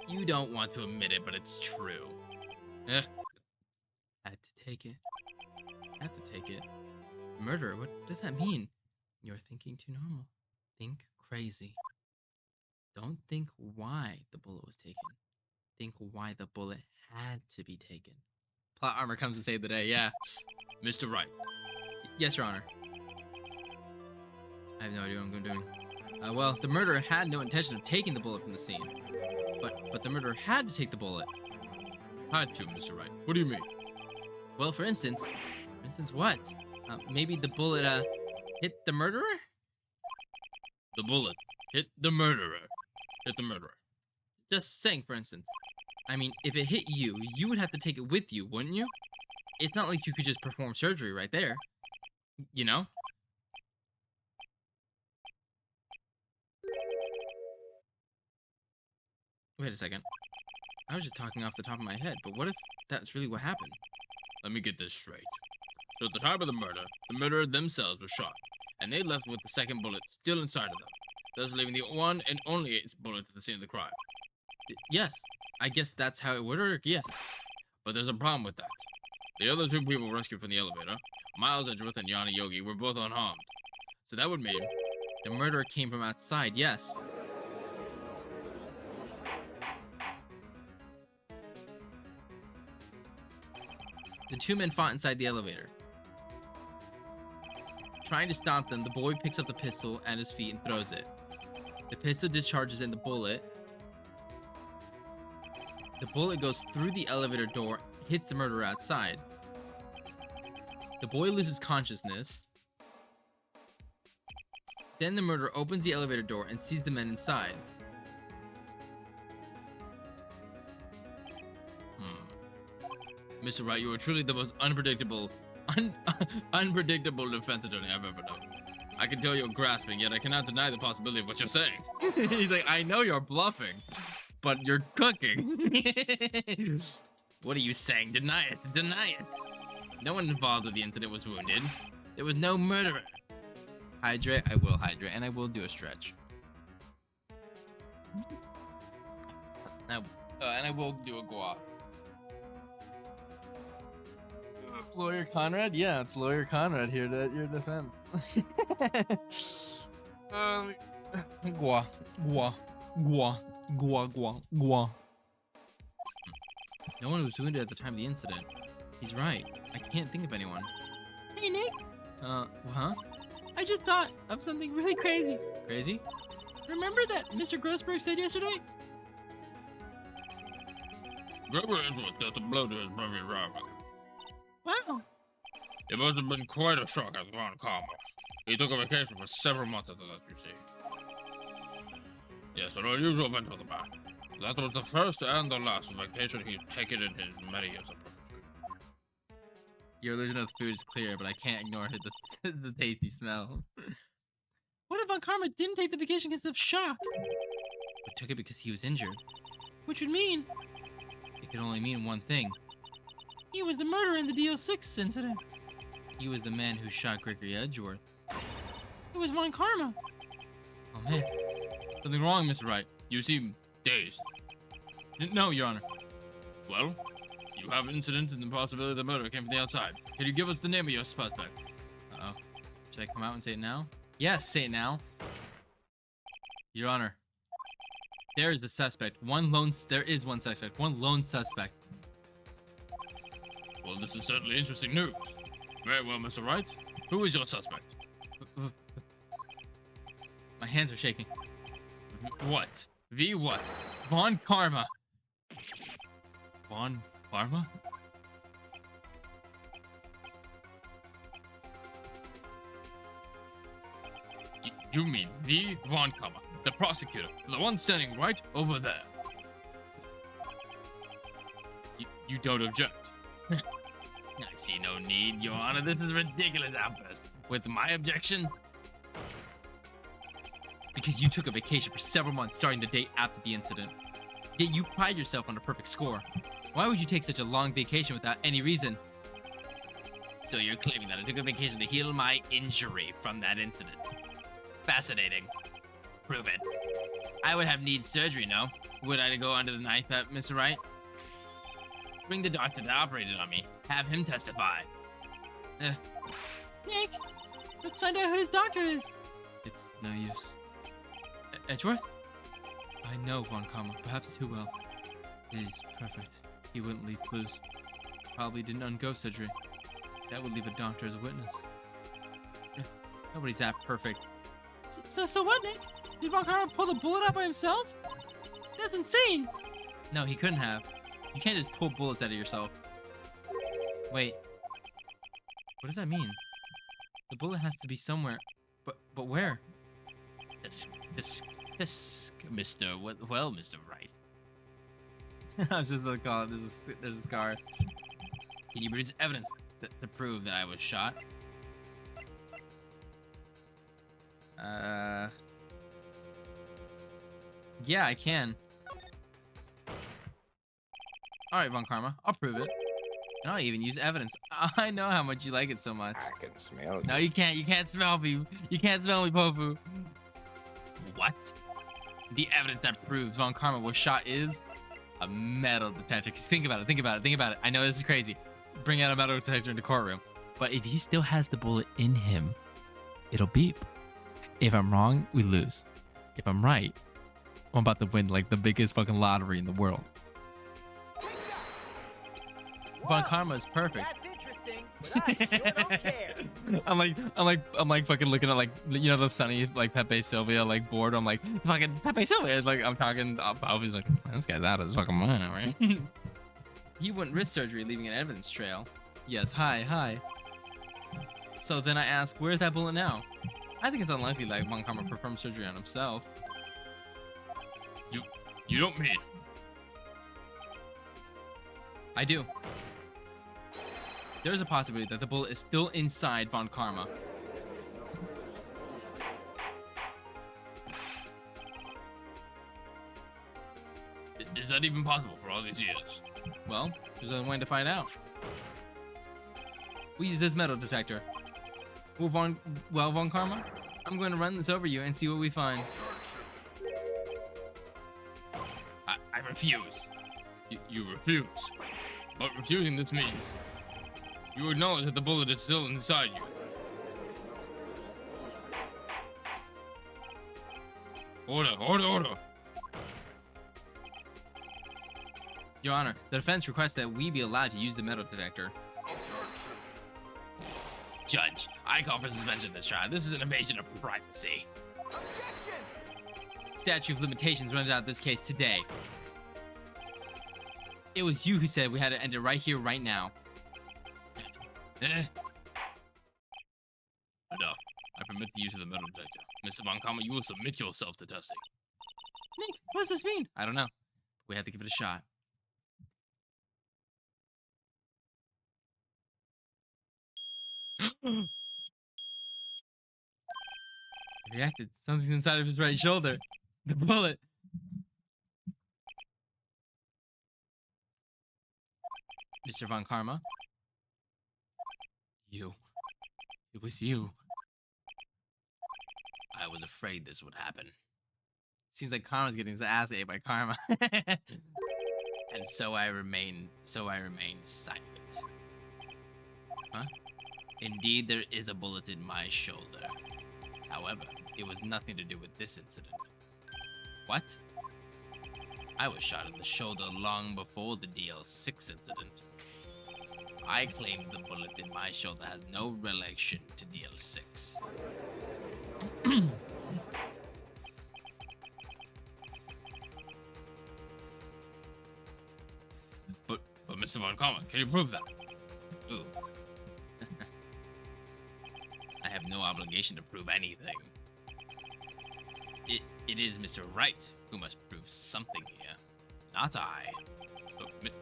You don't want to admit it, but it's true. Had to take it. Had to take it. Murderer, what does that mean? You're thinking too normal. Think crazy. Don't think why the bullet was taken. Think why the bullet had to be taken. Plot armor comes to save the day, yeah. Mr. Wright. Yes, Your Honor. I have no idea what I'm doing. Well, the murderer had no intention of taking the bullet from the scene. But the murderer had to take the bullet. Had to, Mr. Wright. What do you mean? Well, for instance what? Maybe the bullet, hit the murderer? The bullet hit the murderer. Hit the murderer. Just saying, for instance. I mean, if it hit you, you would have to take it with you, wouldn't you? It's not like you could just perform surgery right there. You know? Wait a second. I was just talking off the top of my head, but what if that's really what happened? Let me get this straight. So at the time of the murderer themselves was shot, and they left with the second bullet still inside of them, thus leaving the one and only bullet at the scene of the crime. Yes. I guess that's how it would work, yes. But there's a problem with that. The other two people rescued from the elevator, Miles Edgeworth and Yanni Yogi, were both unharmed. So that would mean The murderer came from outside, yes. The two men fought inside the elevator. Trying to stop them, the boy picks up the pistol at his feet and throws it. The pistol discharges in the bullet. The bullet goes through the elevator door, hits the murderer outside. The boy loses consciousness. Then the murderer opens the elevator door and sees the men inside. Mr. Wright, you are truly the most unpredictable defense attorney I've ever known. I can tell you're grasping, yet I cannot deny the possibility of what you're saying. He's like, I know you're bluffing, but you're cooking. What are you saying? Deny it. Deny it. No one involved with the incident was wounded. There was no murderer. Hydrate, I will hydrate, and I will do a stretch. And I will do a guap. Lawyer Conrad? Yeah, it's Lawyer Conrad here at your defense. Gua, gua, gua, gua, gua, gua. No one was wounded at the time of the incident. He's right. I can't think of anyone. Hey, Nick. Huh? I just thought of something really crazy. Crazy? Remember that Mr. Grossberg said yesterday? Gregory Edgeworth dealt a blow to his brother's rival. Wow. It must have been quite a shock at Von Karma. He took a vacation for several months after that, you see. Yes, an unusual event for the man. That was the first and the last vacation he'd taken in his many years of school. Your illusion of food is clear, but I can't ignore the tasty smell. What if Von Karma didn't take the vacation because of shock? But took it because he was injured? Which would mean... It could only mean one thing. He was the murderer in the DO6 incident. He was the man who shot Gregory Edgeworth. It was Von Karma. Oh man. Something wrong, Mr. Wright. You seem dazed. No, Your Honor. Well, you have incident and the possibility the murder came from the outside. Can you give us the name of your suspect? Uh-oh. Should I come out and say it now? Yes, say it now. Your Honor. There is the suspect. There is one suspect. One lone suspect. Well, this is certainly interesting news. Very well, Mr. Wright. Who is your suspect? My hands are shaking. What? V what? Von Karma. Von Karma? You mean V Von Karma, the prosecutor, the one standing right over there. You don't object. I see no need, Your Honor. This is a ridiculous outburst. With my objection? Because you took a vacation for several months starting the day after the incident. Yet you pride yourself on a perfect score. Why would you take such a long vacation without any reason? So you're claiming that I took a vacation to heal my injury from that incident. Fascinating. Prove it. I would have need surgery, no? Would I go under the knife, Mr. Wright? Bring the doctor that operated on me. Have him testify. Nick, let's find out who his doctor is. It's no use. Edgeworth? I know Von Karma, perhaps too well. He's perfect. He wouldn't leave clues. Probably didn't undergo surgery. That would leave a doctor as a witness. Nobody's that perfect. So what, Nick? Did Von Karma pull the bullet out by himself? That's insane! No, he couldn't have. You can't just pull bullets out of yourself. Wait. What does that mean? The bullet has to be somewhere. But where? This, Mr. Well, Mr. Wright. I was just gonna call it. There's a scar. Can you produce evidence to prove that I was shot? Yeah, I can. Alright, Von Karma, I'll prove it. And I'll even use evidence. I know how much you like it so much. I can smell No, you can't. You can't smell me. You can't smell me, Pofu. What? The evidence that proves Von Karma was shot is a metal detector. Because think about it. I know this is crazy. bring out a metal detector in the courtroom. But if he still has the bullet in him, it'll beep. If I'm wrong, we lose. If I'm right, I'm about to win like the biggest fucking lottery in the world. Von Karma is perfect. That's interesting, but I sure don't care. I'm like fucking looking at like, you know, the Sunny like Pepe Sylvia like board. I'm like fucking Pepe Sylvia. It's like I'm talking about. He's like, this guy's out of his fucking mind, right? He wouldn't risk surgery leaving an evidence trail. Yes, hi. So then I ask, where's that bullet now? I think it's unlikely that Von Karma performed surgery on himself. You don't mean? I do. There's a possibility that the bullet is still inside Von Karma. Is that even possible for all these years? Well, there's only one way to find out. We use this metal detector. Von Karma, I'm going to run this over you and see what we find. I refuse. You refuse. But refusing this means you acknowledge that the bullet is still inside you. Order. Your Honor, the defense requests that we be allowed to use the metal detector. Judge, I call for suspension of this trial. This is an invasion of privacy. Objection! Statute of limitations runs out this case today. It was you who said we had to end it right here, right now. Enough. I permit the use of the metal detector. Mr. Von Karma, you will submit yourself to testing. Nick, what does this mean? I don't know. We have to give it a shot. He reacted. Something's inside of his right shoulder. The bullet. Mr. Von Karma? You. It was you. I was afraid this would happen. Seems like Karma's getting his ass ate by Karma. And so I remain silent. Huh? Indeed, there is a bullet in my shoulder. However, it was nothing to do with this incident. What? I was shot in the shoulder long before the DL6 incident. I claim the bullet in my shoulder has no relation to DL6. But Mr. Von Karma, can you prove that? Ooh. I have no obligation to prove anything. It is Mr. Wright who must prove something here, not I.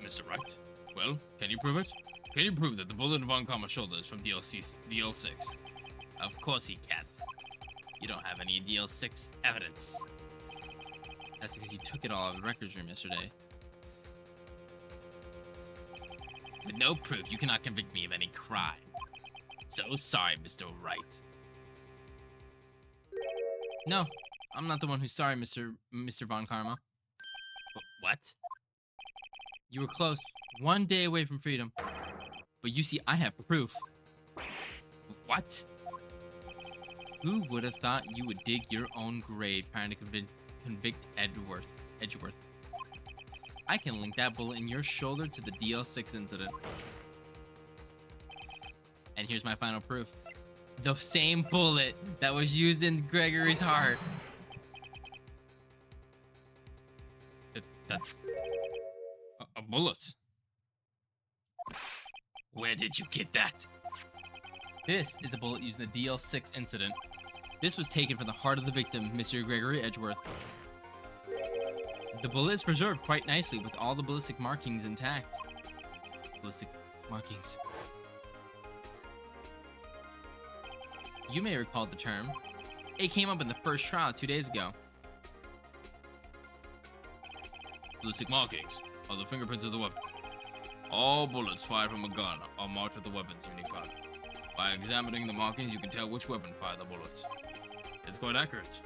Mr. Wright? Well, can you prove it? Can you prove that the bullet in Von Karma's shoulder is from DL6? Of course he can't. You don't have any DL6 evidence. That's because you took it all out of the records room yesterday. With no proof, you cannot convict me of any crime. So sorry, Mr. Wright. No, I'm not the one who's sorry, Mr. Von Karma. What? You were close. One day away from freedom. But you see, I have proof. What? Who would have thought you would dig your own grave trying to convict Edgeworth? I can link that bullet in your shoulder to the DL6 incident. And here's my final proof. The same bullet that was used in Gregory's heart. That's a bullet. Where did you get that? This is a bullet used in the DL6 incident. This was taken from the heart of the victim, Mr. Gregory Edgeworth. The bullet is preserved quite nicely with all the ballistic markings intact. Ballistic markings. You may recall the term. It came up in the first trial 2 days ago. Ballistic markings are the fingerprints of the weapon. All bullets fired from a gun are marked with the weapon's unique pattern. By examining the markings, you can tell which weapon fired the bullets. It's quite accurate.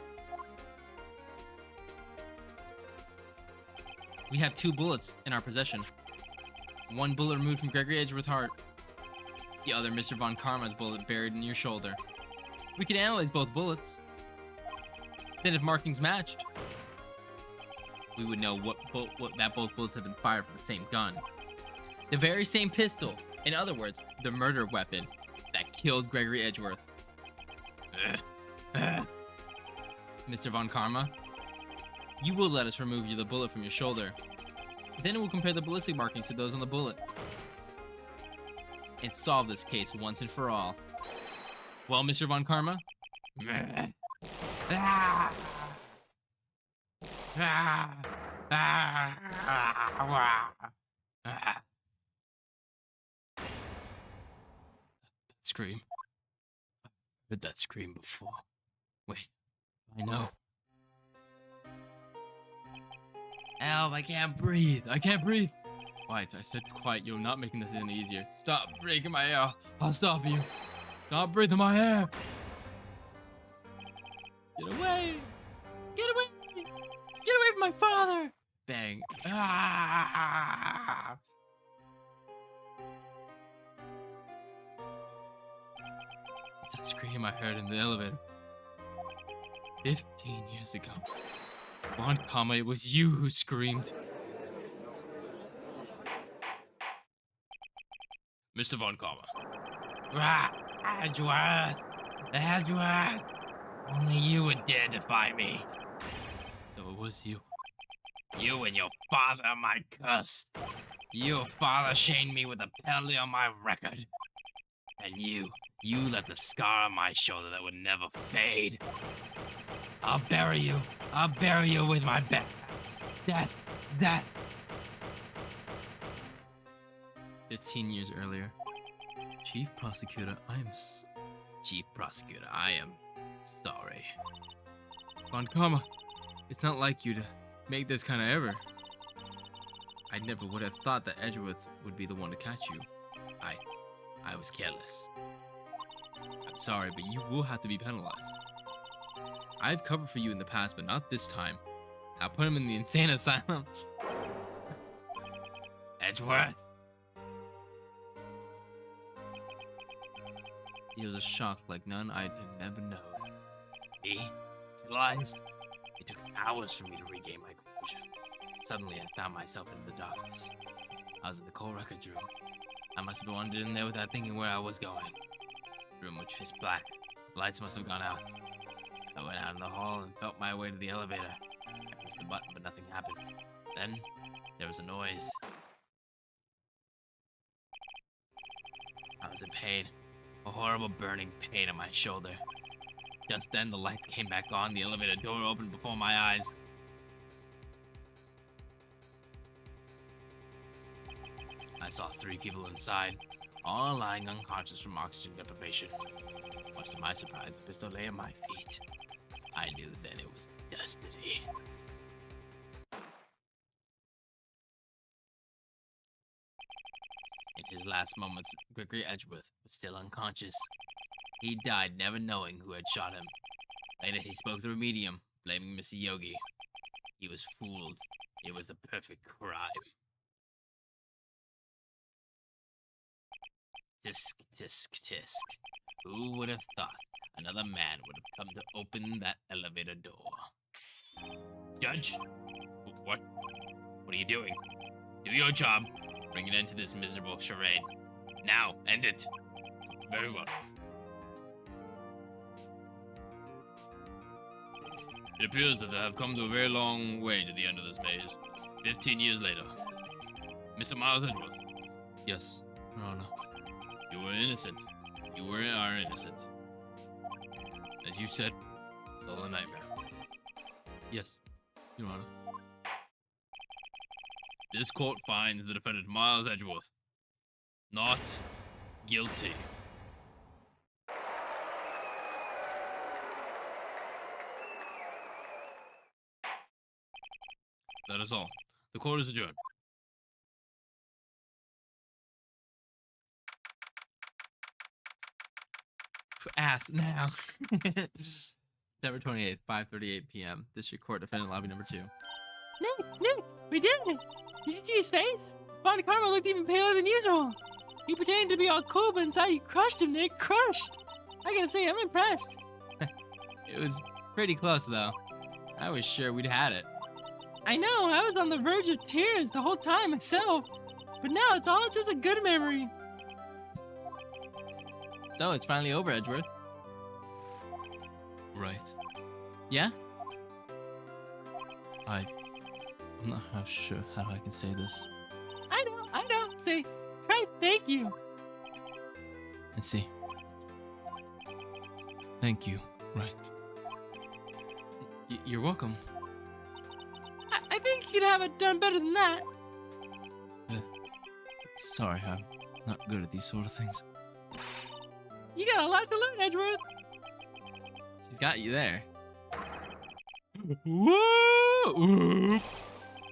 We have 2 bullets in our possession. One bullet removed from Gregory Edgeworth's heart. The other Mr. Von Karma's bullet buried in your shoulder. We could analyze both bullets. Then if markings matched, we would know that both bullets had been fired from the same gun. The very same pistol. In other words, the murder weapon that killed Gregory Edgeworth. Mr. Von Karma, you will let us remove the bullet from your shoulder. Then we'll compare the ballistic markings to those on the bullet and solve this case once and for all. Well, Mr. Von Karma? That scream. I've heard that scream before. Wait, I know. Help, I can't breathe. I can't breathe. Quiet, I said quiet. You're not making this any easier. Stop breathing my air. I'll stop you. Stop breathing my air. Get away. Get away. Get away from my father. Bang. Ah. It's that scream I heard in the elevator 15 years ago. Von Karma, it was you who screamed. Mr. Von Karma. Edgeworth! Edgeworth! Only you would dare defy me. So it was you. You and your father are my curse. Your father shamed me with a penalty on my record. And you left a scar on my shoulder that would never fade. I'll bury you. I'll bury you with my best. Death. Death. 15 years earlier. Chief Prosecutor, Chief Prosecutor, I am sorry. Von Karma, it's not like you to make this kind of error. I never would have thought that Edgeworth would be the one to catch you. I was careless. I'm sorry, but you will have to be penalized. I've covered for you in the past, but not this time. I'll put him in the insane asylum. Edgeworth? It was a shock like none I'd never known. Me? Paralyzed? It took hours for me to regain my composure. Suddenly, I found myself in the darkness. I was in the cold records room. I must have wandered in there without thinking where I was going. The room was pitch black. The lights must have gone out. I went out in the hall and felt my way to the elevator. I pressed the button, but nothing happened. Then, there was a noise. I was in pain. A horrible burning pain in my shoulder. Just then, the lights came back on. The elevator door opened before my eyes. I saw 3 people inside, all lying unconscious from oxygen deprivation. Much to my surprise, a pistol lay at my feet. I knew then it was destiny. In his last moments, Gregory Edgeworth was still unconscious. He died never knowing who had shot him. Later, he spoke through a medium, blaming Mr. Yogi. He was fooled. It was the perfect crime. Tisk, tisk, tisk. Who would have thought another man would have come to open that elevator door? Judge? What? What are you doing? Do your job. Bring an end to this miserable charade. Now, end it. Very well. It appears that I have come to a very long way to the end of this maze. 15 years later. Mr. Miles Edgeworth. Yes, Your Honor. You were innocent. You are innocent. As you said, it's all a nightmare. Yes, Your Honor. This court finds the defendant Miles Edgeworth not guilty. That is all. The court is adjourned. Ass now. December 28th, 5:38 p.m. District Court Defendant Lobby number 2. No, we did it. Did you see his face? Von Karma looked even paler than usual. He pretended to be all cool, but inside he crushed him, Nick. Crushed. I gotta say, I'm impressed. It was pretty close, though. I was sure we'd had it. I know, I was on the verge of tears the whole time myself. But now it's all just a good memory. So it's finally over, Edgeworth. Right. Yeah? I'm not sure how I can say this. I know. Say, try thank you. And see. Thank you, right. You're welcome. I think you could have it done better than that. Sorry, I'm not good at these sort of things. You got a lot to learn, Edgeworth. She's got you there. Woo!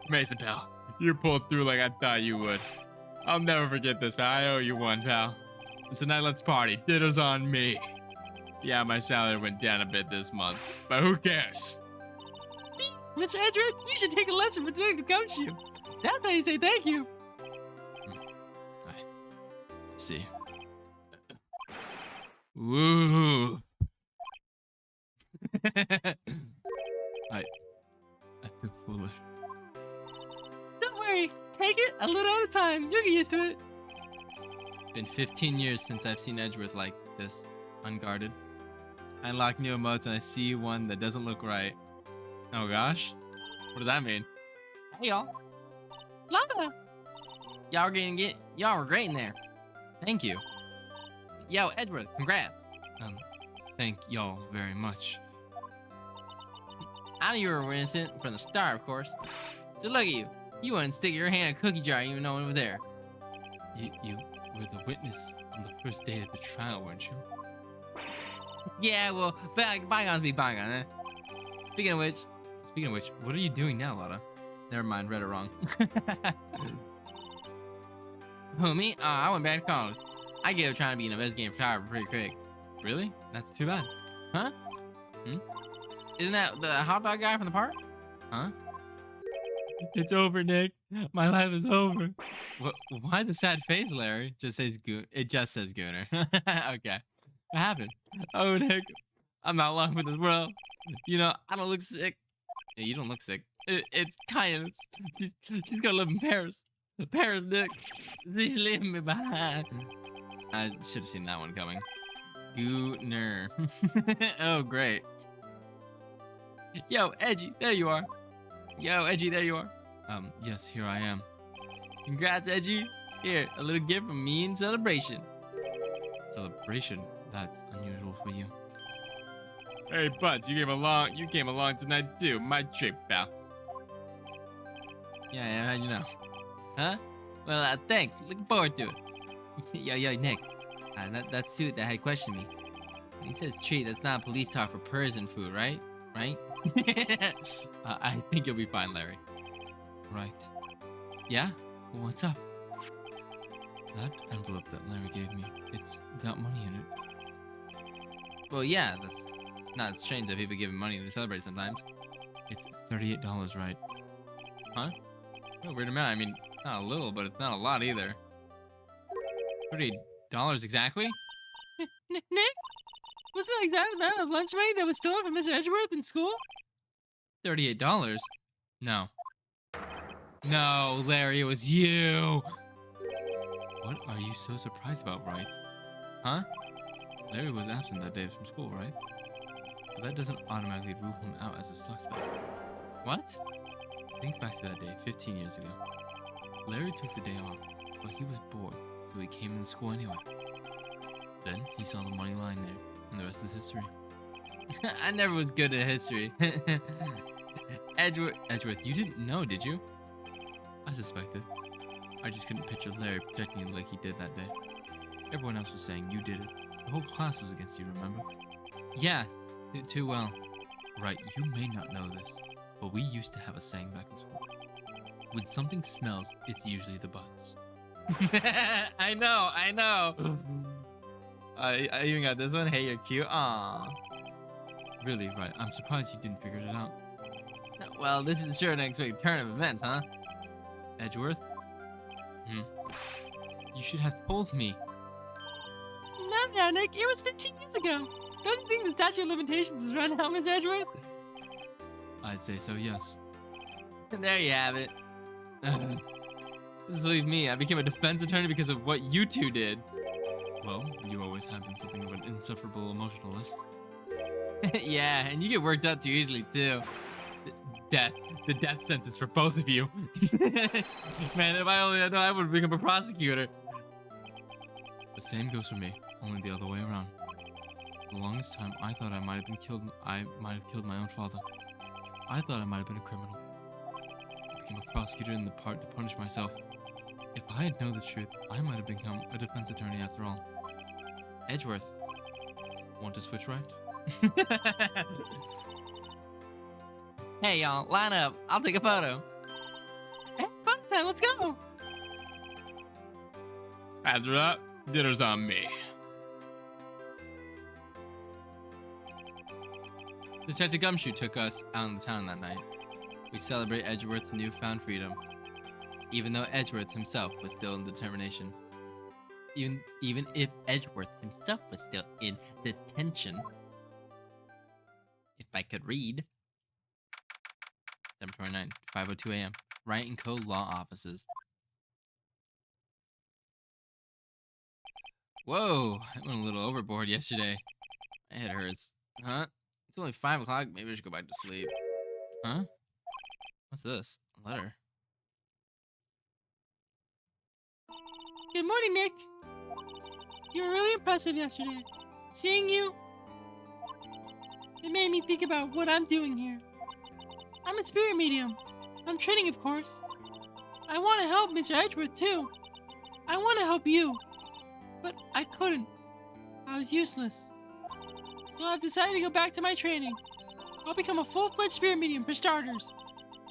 Mason, pal, you pulled through like I thought you would. I'll never forget this, pal. I owe you one, pal. And tonight, let's party. Ditto's on me. Yeah, my salary went down a bit this month, but who cares? Mr. Edgeworth, you should take a lesson from Detective Gumshoe. That's how you say thank you. I see. Woo! I feel foolish. Don't worry. Take it a little at a time. You'll get used to it. Been 15 years since I've seen Edgeworth like this, unguarded. I unlock new emotes and I see one that doesn't look right. Oh gosh, what does that mean? Hey y'all. Lana. Y'all were great in there. Thank you. Yo, Edgeworth, congrats. Thank y'all very much. I knew you were innocent from the start, of course. Just look at you. You wouldn't stick your hand in a cookie jar even though it was there. You were the witness on the first day of the trial, weren't you? Yeah, well, bygones be bygones, eh? Speaking of which, what are you doing now, Lotta? Never mind, read it wrong. who, me? I went back to college. I gave up trying to be an investigative photographer pretty quick. Really? That's too bad. Huh? Isn't that the hot dog guy from the park? Huh? It's over, Nick. My life is over. Why the sad face, Larry? It just says Gooner. Okay. What happened? Oh, Nick, I'm not long for this world. You know, I don't look sick. Yeah, you don't look sick. It's kindness. She's gonna live in Paris. Paris, Nick. She's leaving me behind. I should have seen that one coming. Gooner. Oh, great. Yo, Edgy, there you are. Yes, here I am. Congrats, Edgy. Here, a little gift from me in celebration. Celebration? That's unusual for you. Hey, Buds, you came along tonight too. My treat, pal. Yeah, how'd you know? Huh? Well, thanks. Looking forward to it. Yo, Nick. That suit that had questioned me. When he says treat, that's not police talk for prison food, right? Right? I think you'll be fine, Larry. Right. Yeah? What's up? That envelope that Larry gave me, it's got money in it. Well, yeah, that's not strange that people give money to celebrate sometimes. It's $38, right? Huh? Oh, weird amount. I mean, it's not a little, but it's not a lot either. $38 exactly? Nick? Was that exact amount of lunch money that was stolen from Mr. Edgeworth in school? $38? No. No, Larry, it was you! What are you so surprised about, Wright? Huh? Larry was absent that day from school, right? But that doesn't automatically rule him out as a suspect. What? Think back to that day 15 years ago. Larry took the day off, but he was bored, so he came into school anyway. Then he saw the money lying there, and the rest is history. I never was good at history. Edgeworth, you didn't know, did you? I suspected. I just couldn't picture Larry protecting you like he did that day. Everyone else was saying you did it. The whole class was against you, remember? Yeah, too well. Right, you may not know this, but we used to have a saying back in school. When something smells, it's usually the butts. I know. I even got this one. Hey, you're cute. Aww. Really, right. I'm surprised you didn't figure it out. Well, this is sure an unexpected turn of events, huh? Edgeworth? You should have told me. No, Nick. It was 15 years ago. Don't you think the statute of limitations is run out, Mr. Edgeworth? I'd say so, yes. And there you have it. Just leave me. I became a defense attorney because of what you two did. Well, you always have been something of an insufferable emotionalist. Yeah, and you get worked up too easily, too. Death. The death sentence for both of you. Man, if I only had known, I would have become a prosecutor. The same goes for me, only the other way around. For the longest time, I thought I might have killed my own father. I thought I might have been a criminal. I became a prosecutor in the part to punish myself. If I had known the truth, I might have become a defense attorney after all. Edgeworth. Want to switch right? Hey, y'all, line up. I'll take a photo. Hey, fun time, let's go. After that, dinner's on me. Detective Gumshoe took us out in the town that night. We celebrate Edgeworth's newfound freedom, even though Edgeworth himself was still in determination. Even if Edgeworth himself was still in detention. If I could read. December 29th, 5:02 a.m. Wright & Co. Law Offices. Whoa, I went a little overboard yesterday. My head hurts. Huh? It's only 5 o'clock. Maybe I should go back to sleep. Huh? What's this? A letter. Good morning, Nick. You were really impressive yesterday. Seeing you, it made me think about what I'm doing here. I'm a spirit medium. I'm training, of course. I want to help Mr. Edgeworth, too. I want to help you. But I couldn't. I was useless. So I've decided to go back to my training. I'll become a full-fledged spirit medium for starters.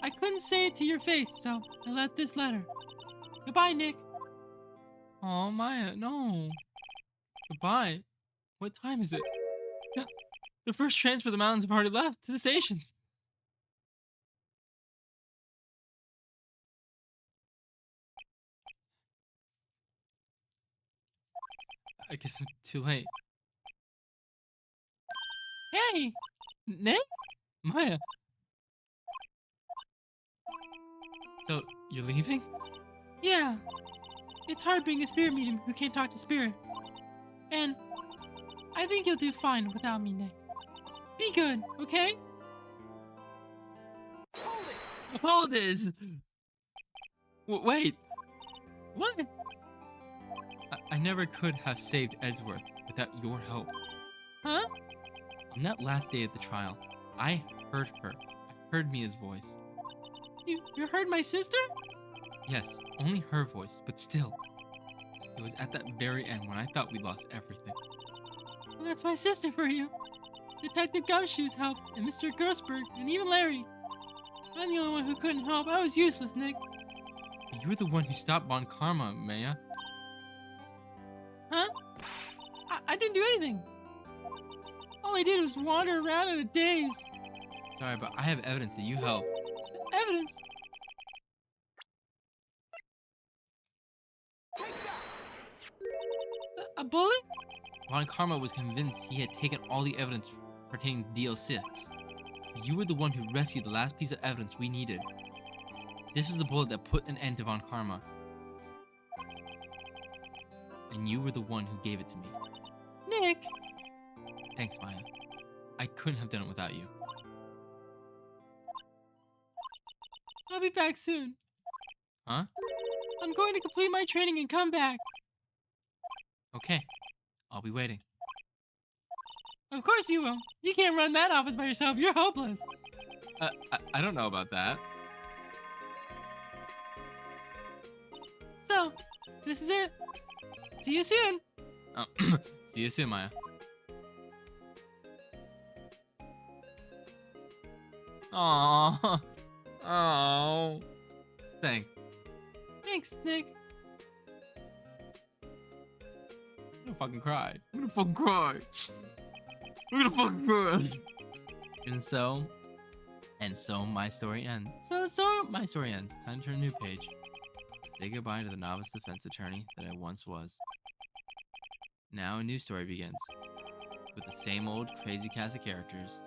I couldn't say it to your face, so I left this letter. Goodbye, Nick. Oh, Maya, no. Goodbye. What time is it? The first trains for the mountains have already left to the stations. I guess I'm too late. Hey! Nick? Maya! So, you're leaving? Yeah. It's hard being a spirit medium who can't talk to spirits. And I think you'll do fine without me, Nick. Be good, okay? Hold it! Wait! What? I never could have saved Edgeworth without your help. Huh? On that last day of the trial, I heard her. I heard Mia's voice. You heard my sister? Yes, only her voice, but still. It was at that very end when I thought we lost everything. Well, that's my sister for you. Detective Gumshoes helped, and Mr. Grossberg, and even Larry. I'm the only one who couldn't help. I was useless, Nick. You were the one who stopped Von Karma, Maya. Huh? I didn't do anything. All I did was wander around in a daze. Sorry, but I have evidence that you helped. Evidence? A bullet? Von Karma was convinced he had taken all the evidence pertaining to DL6. You were the one who rescued the last piece of evidence we needed. This was the bullet that put an end to Von Karma. And you were the one who gave it to me. Nick! Thanks, Maya. I couldn't have done it without you. I'll be back soon. Huh? I'm going to complete my training and come back. Okay. I'll be waiting. Of course you will. You can't run that office by yourself. You're hopeless. I don't know about that. So, this is it. See you soon. Oh, see you soon, Maya. Aww. Oh. Thanks, Nick. I'm gonna fucking cry. I'm gonna fucking cry. I'm gonna fucking cry. And so my story ends. So my story ends. Time to turn a new page. Say goodbye to the novice defense attorney that I once was. Now a new story begins, with the same old crazy cast of characters.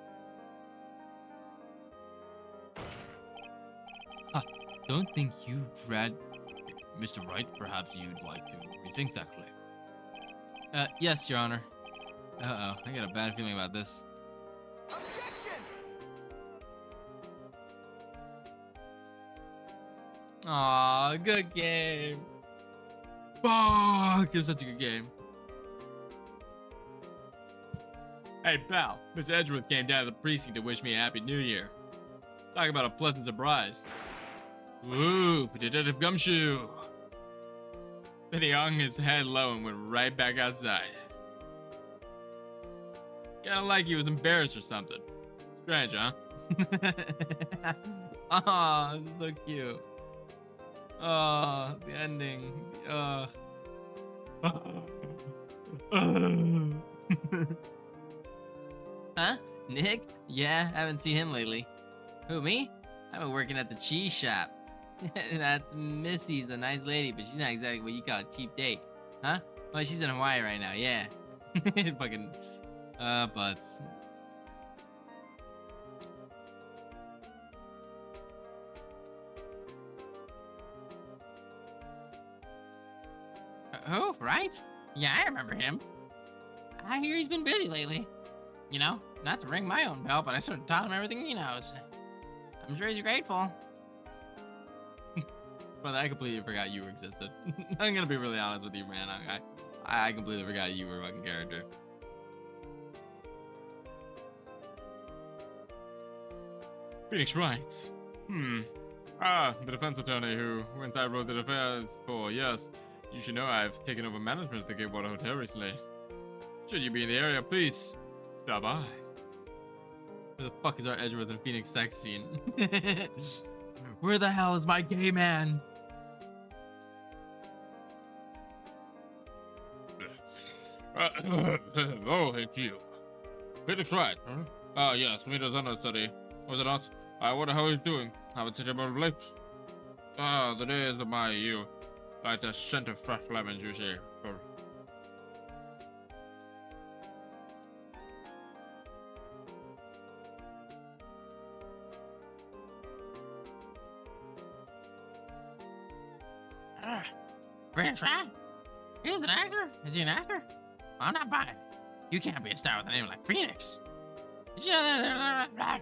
Don't think you, Mr. Wright, perhaps you'd like to rethink that claim. Yes, Your Honor. Uh-oh, I got a bad feeling about this. Objection! Aw, good game. Fuck, it was such a good game. Hey, pal. Miss Edgeworth came down to the precinct to wish me a happy new year. Talk about a pleasant surprise. Woo, Detective Gumshoe. Then he hung his head low and went right back outside. Kinda like he was embarrassed or something. Strange, huh? Aw, this is so cute. Oh, the ending. Huh? Nick? Yeah, haven't seen him lately. Who, me? I've been working at the cheese shop. That's Missy's a nice lady, but she's not exactly what you call a cheap date. Huh? Well, she's in Hawaii right now, yeah. Fucking, butts. Who? Right? Yeah, I remember him. I hear he's been busy lately. You know, not to ring my own bell, but I sort of taught him everything he knows. I'm sure he's grateful. Brother, I completely forgot you existed. I'm gonna be really honest with you, man. I completely forgot you were a fucking character. Phoenix Wright. The defense attorney who went I wrote the affairs for. Yes, you should know I've taken over management of the Gatewater Hotel recently. Should you be in the area, please stop by. Where the fuck is our Edgeworth and Phoenix sex scene? Where the hell is my gay man? Oh, it's you. Phoenix Wright, huh? Yes, meet us understudy. Was it not? I wonder how he's doing. Haven't seen him of late. The days of my youth. Like the scent of fresh lemons, you see. Phoenix Wright? He's an actor? Is he an actor? I'm not buying it. You can't be a star with a name like Phoenix. Did you know that?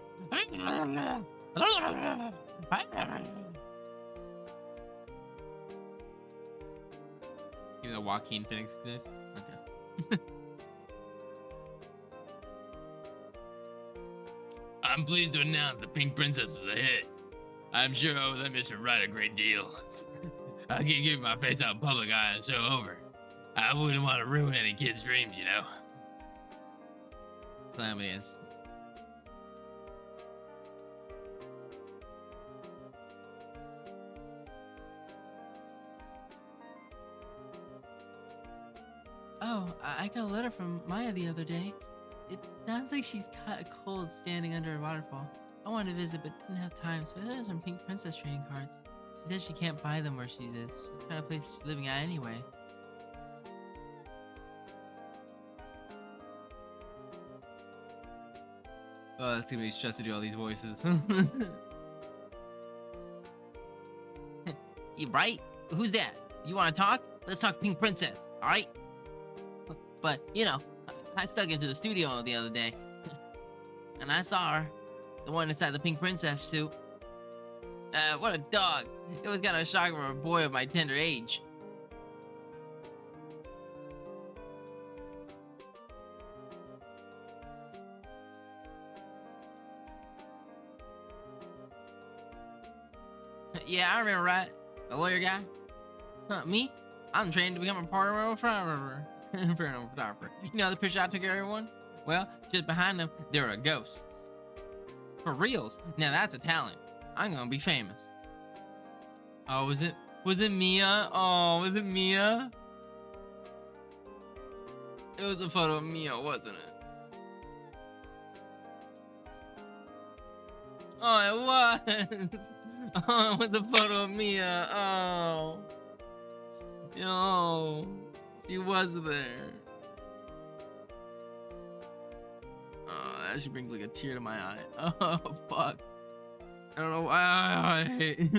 Even though Joaquin Phoenix exists? Okay. I'm pleased to announce the Pink Princess is a hit. I'm sure I owe that Mr. Wright a great deal. I can't give my face out in public eye and show over. I wouldn't want to ruin any kid's dreams, you know. Calamities. Oh, I got a letter from Maya the other day. It sounds like she's caught a cold standing under a waterfall. I wanted to visit but didn't have time, so I sent her some Pink Princess trading cards. She says she can't buy them where she is. It's the kind of place she's living at anyway. Oh, it's gonna be stressed to do all these voices. You right? Who's that? You wanna talk? Let's talk Pink Princess, alright? But, you know, I stuck into the studio the other day. And I saw her. The one inside the Pink Princess suit. What a dog. It was kind of shocking for a boy of my tender age. Yeah, I remember, right? The lawyer guy? Huh, me? I'm trained to become a paranormal photographer. You know the picture I took of everyone? Well, just behind them, there are ghosts. For reals. Now that's a talent. I'm gonna be famous. Oh, was it Mia? Oh, was it Mia? It was a photo of Mia, wasn't it? Oh, it was. Oh, it was a photo of Mia. Oh. No, she was there. Oh, that should bring like a tear to my eye. Oh fuck! I don't know why I hate.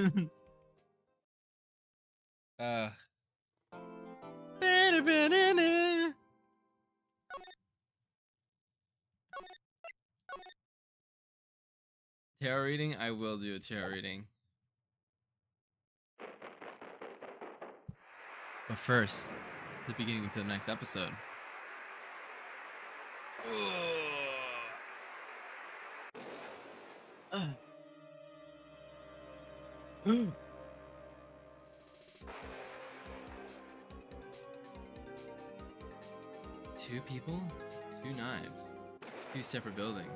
Uh, Tarot reading? I will do a tarot reading. But first, the beginning to the next episode. Two people, two knives, two separate buildings.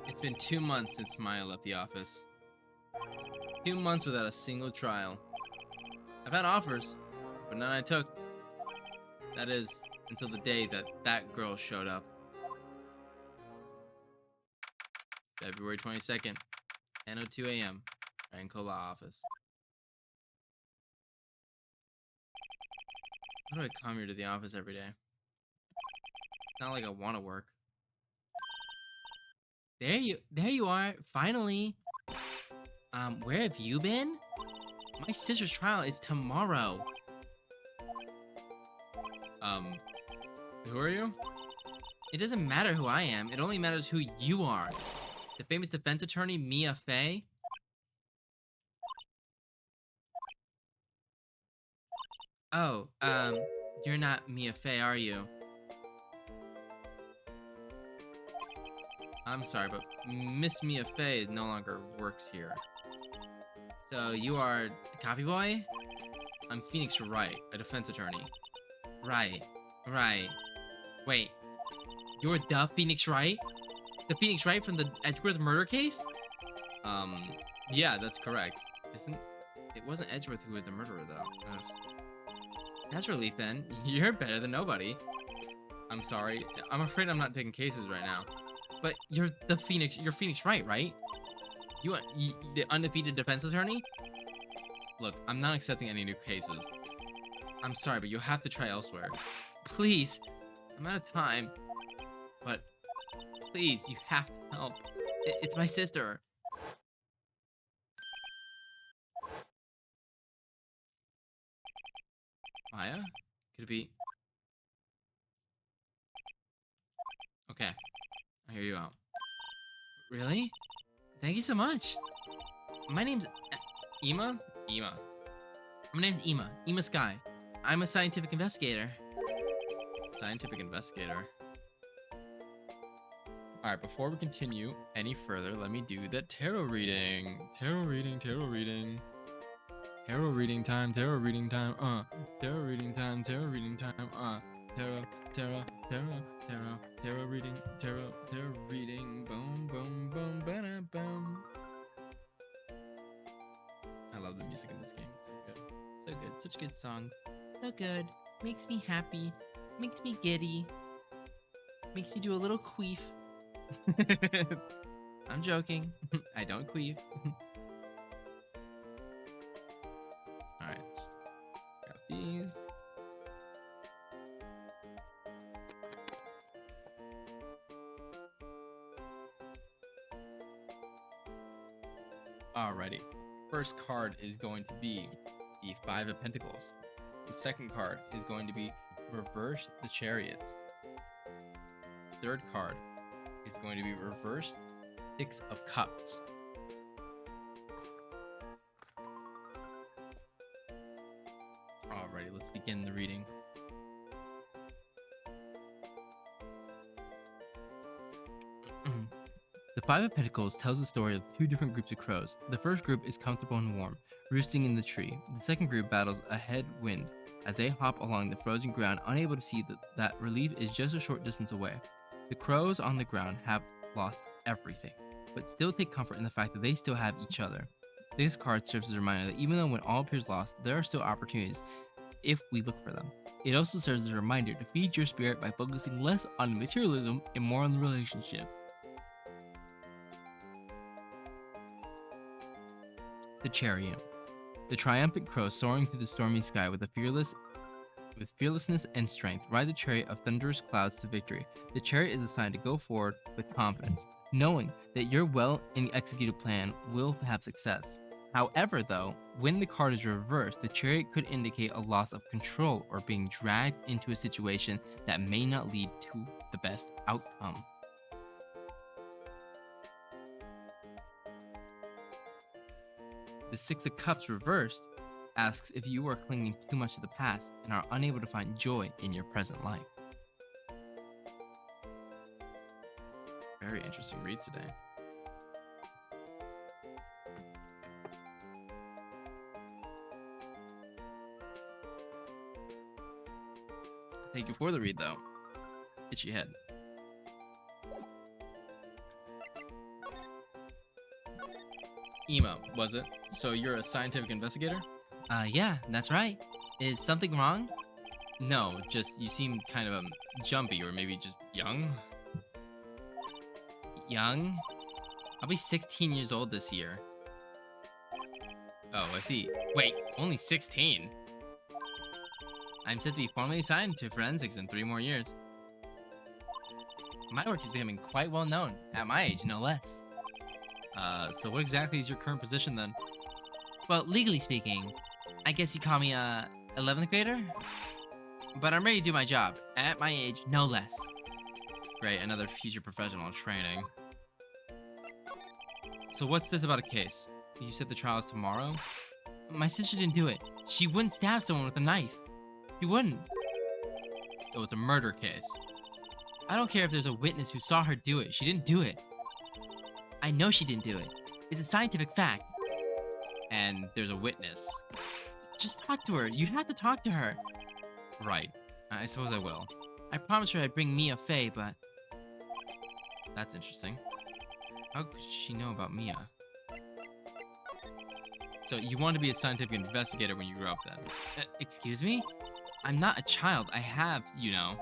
It's been 2 months since Maya left the office. 2 months without a single trial. I've had offers, but none I took. That is, until the day that girl showed up. February 22nd, 10:02 a.m. Rancola office. How do I come here to the office every day? It's not like I want to work. There you are, finally. Where have you been? My sister's trial is tomorrow. who are you? It doesn't matter who I am, it only matters who you are. The famous defense attorney, Mia Fey? Oh, you're not Mia Fey, are you? I'm sorry, but Miss Mia Fey no longer works here. So you are the copy boy? I'm Phoenix Wright, a defense attorney. Right. Wait, you're the Phoenix Wright? The Phoenix Wright from the Edgeworth murder case? Yeah, that's correct. It wasn't Edgeworth who was the murderer, though. Ugh. That's relief, then. You're better than nobody. I'm sorry. I'm afraid I'm not taking cases right now. But you're Phoenix Wright, right? You the undefeated defense attorney? Look, I'm not accepting any new cases. I'm sorry, but you'll have to try elsewhere. Please, I'm out of time. But please, you have to help. It's my sister. Maya? Could it be? Okay, I hear you out. Really? Thank you so much. My name's Ima? Ima. My name's Ima. Ima Sky. I'm a scientific investigator. Scientific investigator. Alright, before we continue any further, let me do the tarot reading. Tarot reading time, tarot reading time, tarot reading time, tarot reading time, tarot, reading, boom, ba-da-bum. I love the music in this game, it's so good. So good, such good songs. So good. Makes me happy. Makes me giddy. Makes me do a little queef. I'm joking. I don't queef. Alright. Got these. Alrighty. First card is going to be the Five of Pentacles. The second card is going to be Reverse the Chariot. Third card is going to be Reverse Six of Cups. Alrighty, let's begin the reading. The Five of Pentacles tells the story of two different groups of crows. The first group is comfortable and warm, roosting in the tree. The second group battles a headwind as they hop along the frozen ground, unable to see that relief is just a short distance away. The crows on the ground have lost everything, but still take comfort in the fact that they still have each other. This card serves as a reminder that even though when all appears lost, there are still opportunities if we look for them. It also serves as a reminder to feed your spirit by focusing less on materialism and more on the relationship. The Chariot. The triumphant crow soaring through the stormy sky with fearlessness and strength, ride the chariot of thunderous clouds to victory. The chariot is a sign to go forward with confidence, knowing that your well executed plan will have success. However, though, when the card is reversed, the chariot could indicate a loss of control or being dragged into a situation that may not lead to the best outcome. The Six of Cups reversed asks if you are clinging too much to the past and are unable to find joy in your present life. Very interesting read today. Thank you for the read, though. Itchy head. Emo, was it? So you're a scientific investigator? Yeah, that's right. Is something wrong? No, just you seem kind of jumpy or maybe just young. Young? I'll be 16 years old this year. Oh, I see. Wait, only 16? I'm set to be formally assigned to forensics in 3 more years. My work is becoming quite well known, at my age, no less. So what exactly is your current position then? Well, legally speaking, I guess you call me a 11th grader? But I'm ready to do my job, at my age, no less. Great, another future professional training. So what's this about a case? You said the trial is tomorrow? My sister didn't do it. She wouldn't stab someone with a knife. She wouldn't. So it's a murder case. I don't care if there's a witness who saw her do it. She didn't do it. I know she didn't do it. It's a scientific fact. And there's a witness. Just talk to her. You have to talk to her. Right. I suppose I will. I promised her I'd bring Mia Fey, but... That's interesting. How could she know about Mia? So you want to be a scientific investigator when you grow up then? Excuse me? I'm not a child. I have, you know.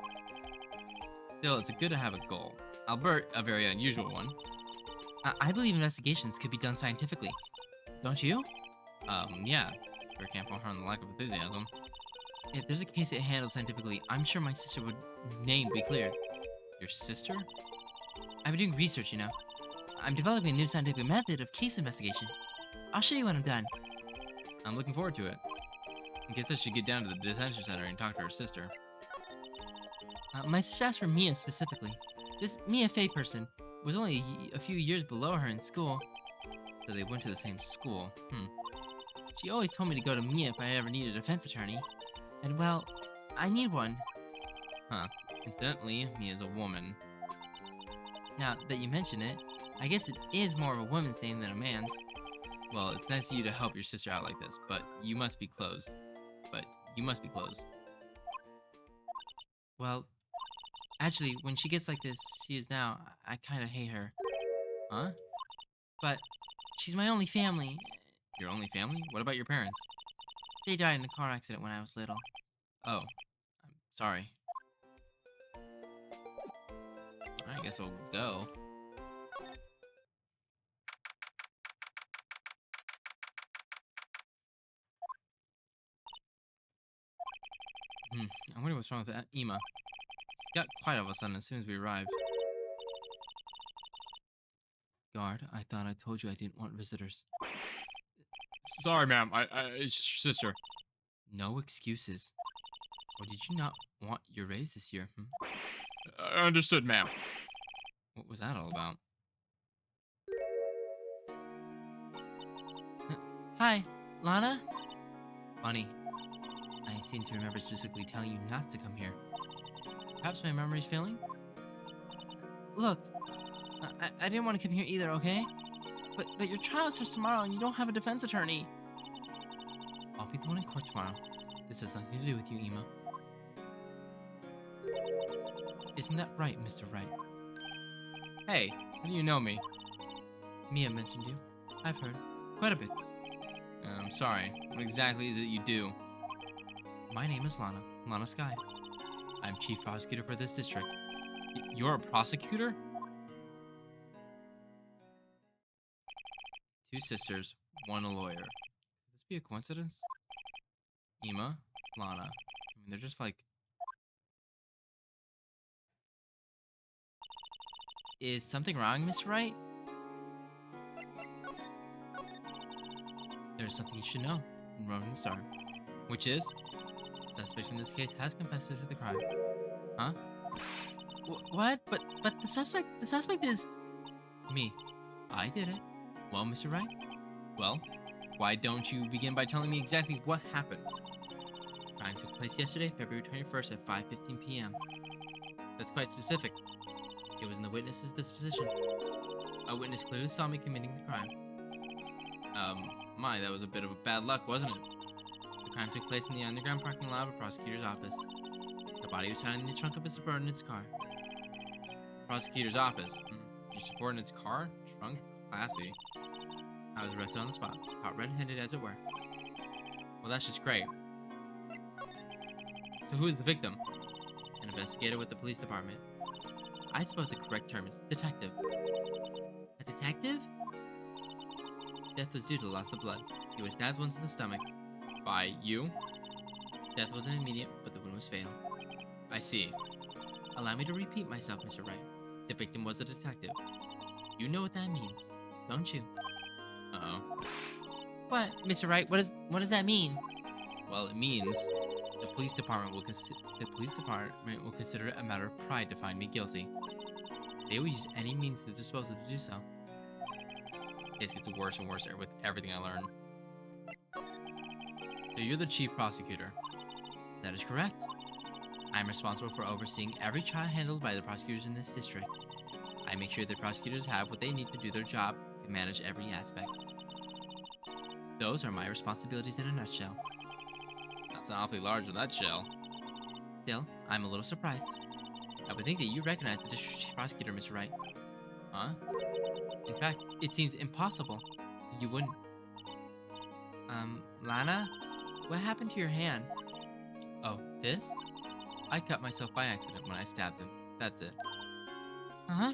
Still, it's good to have a goal. Albert, a very unusual one. I believe investigations could be done scientifically. Don't you? Yeah. Sure can't fault her on the lack of enthusiasm. If there's a case that handled scientifically, I'm sure my sister would name be cleared. Your sister? I've been doing research, you know. I'm developing a new scientific method of case investigation. I'll show you when I'm done. I'm looking forward to it. I guess I should get down to the detention center and talk to her sister. My sister asked for Mia specifically. This Mia Fey person was only a few years below her in school. So they went to the same school. She always told me to go to Mia if I ever needed a defense attorney. And well, I need one. Huh. Incidentally, Mia's a woman. Now that you mention it, I guess it is more of a woman's name than a man's. Well, it's nice of you to help your sister out like this, but you must be closed. Well, actually, when she gets like this, she is now, I kind of hate her. Huh? But she's my only family. Your only family? What about your parents? They died in a car accident when I was little. Oh, I'm sorry. I guess we'll go. I wonder what's wrong with that Ema. She got quiet all of a sudden as soon as we arrived. Guard, I thought I told you I didn't want visitors. Sorry, ma'am. It's just your sister. No excuses. Or did you not want your raise this year? Understood, ma'am. What was that all about? Hi, Lana? Funny. I seem to remember specifically telling you not to come here. Perhaps my memory's failing? Look, I didn't want to come here either, okay? But your trial starts tomorrow and you don't have a defense attorney. I'll be the one in court tomorrow. This has nothing to do with you, Ema. Isn't that right, Mr. Wright? Hey, how do you know me? Mia mentioned you. I've heard. Quite a bit. I'm sorry. What exactly is it you do? My name is Lana. Lana Sky. I'm chief prosecutor for this district. You're a prosecutor? 2 sisters, 1 a lawyer. Could this be a coincidence? Ema, Lana. I mean, they're just like... Is something wrong, Miss Wright? There's something you should know, wrote in the star. Which is, the suspect in this case has confessed to the crime. Huh? What? But the suspect is... Me. I did it. Well, Mr. Wright? Well, why don't you begin by telling me exactly what happened? Crime took place yesterday, February 21st at 5:15 p.m. That's quite specific. It was in the witness's disposition. A witness clearly saw me committing the crime. That was a bit of a bad luck, wasn't it? The crime took place in the underground parking lot of a prosecutor's office. The body was found in the trunk of a subordinate's car. Prosecutor's office. Your subordinate's car? Trunk? Classy. I was arrested on the spot, caught red-handed as it were. Well, that's just great. So who is the victim? An investigator with the police department. I suppose the correct term is detective. A detective? Death was due to loss of blood. He was stabbed once in the stomach. By you? Death wasn't immediate, but the wound was fatal. I see. Allow me to repeat myself, Mr. Wright. The victim was a detective. You know what that means, don't you? Uh-oh. What, Mr. Wright? What does that mean? Well, it means The police department will consider it a matter of pride to find me guilty. They will use any means at their disposal to do so. it gets worse and worse with everything I learn. So you're the chief prosecutor. That is correct. I am responsible for overseeing every trial handled by the prosecutors in this district. I make sure the prosecutors have what they need to do their job and manage every aspect. Those are my responsibilities in a nutshell. That's awfully large in that shell. Still, I'm a little surprised. I would think that you recognize the district chief prosecutor, Mr. Wright. Huh? In fact, it seems impossible. You wouldn't. Lana? What happened to your hand? Oh, this? I cut myself by accident when I stabbed him. That's it. Huh?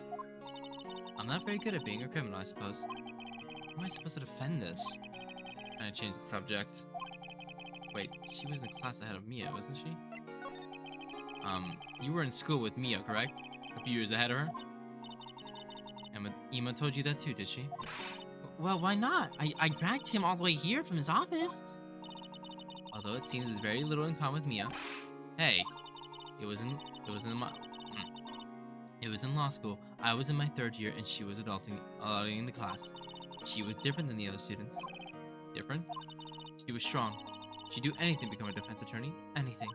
I'm not very good at being a criminal, I suppose. How am I supposed to defend this? Can I change the subject? Wait, she was in the class ahead of Mia, wasn't she? You were in school with Mia, correct? A few years ahead of her? Ema told you that too, did she? Well, why not? I dragged him all the way here from his office. Although it seems there's very little in common with Mia. Hey, it was in law school. I was in my 3rd year and she was adulting in the class. She was different than the other students. Different? She was strong. She'd do anything to become a defense attorney. Anything.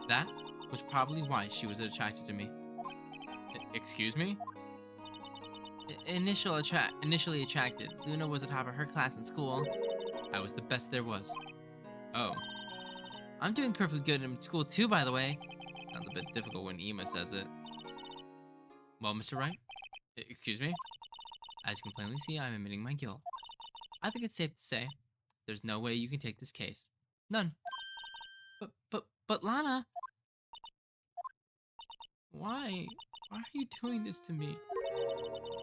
That was probably why she was attracted to me. Excuse me? Initially attracted. Luna was the top of her class in school. I was the best there was. Oh. I'm doing perfectly good in school too, by the way. Sounds a bit difficult when Ema says it. Well, Mr. Wright? Excuse me? As you can plainly see, I'm admitting my guilt. I think it's safe to say there's no way you can take this case. None. But Lana... Why are you doing this to me?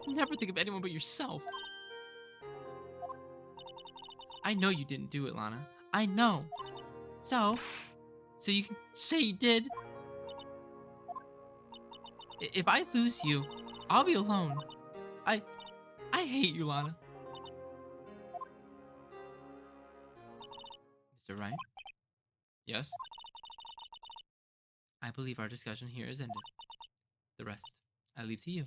Never think of anyone but yourself. I know you didn't do it, Lana. I know. So you can say you did. If I lose you, I'll be alone. I hate you, Lana. Mr. Wright? Yes? I believe our discussion here is ended. The rest, I leave to you.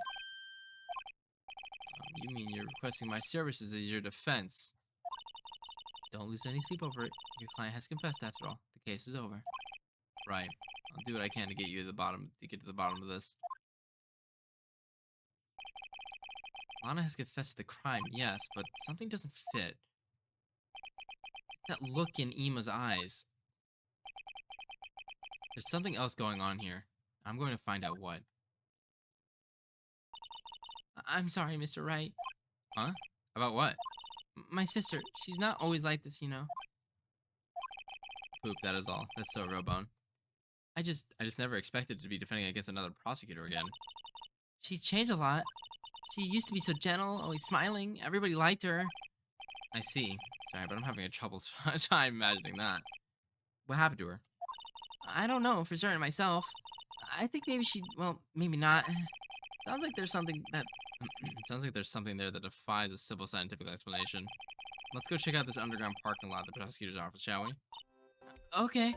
You mean you're requesting my services as your defense? Don't lose any sleep over it. Your client has confessed after all. The case is over. Right. I'll do what I can to get to the bottom of this. Lana has confessed to the crime, yes, but something doesn't fit. That look in Ema's eyes. There's something else going on here. I'm going to find out what. I'm sorry, Mr. Wright. Huh? About what? My sister. She's not always like this, you know. Poop, that is all. That's so real bone. I just never expected to be defending against another prosecutor again. She's changed a lot. She used to be so gentle, always smiling. Everybody liked her. I see. Sorry, but I'm having a trouble time imagining that. What happened to her? I don't know for certain myself. I think maybe she, well, maybe not. Sounds like there's something that, sounds like there's something there that defies a simple scientific explanation. Let's go check out this underground parking lot at the prosecutor's office, shall we? Okay.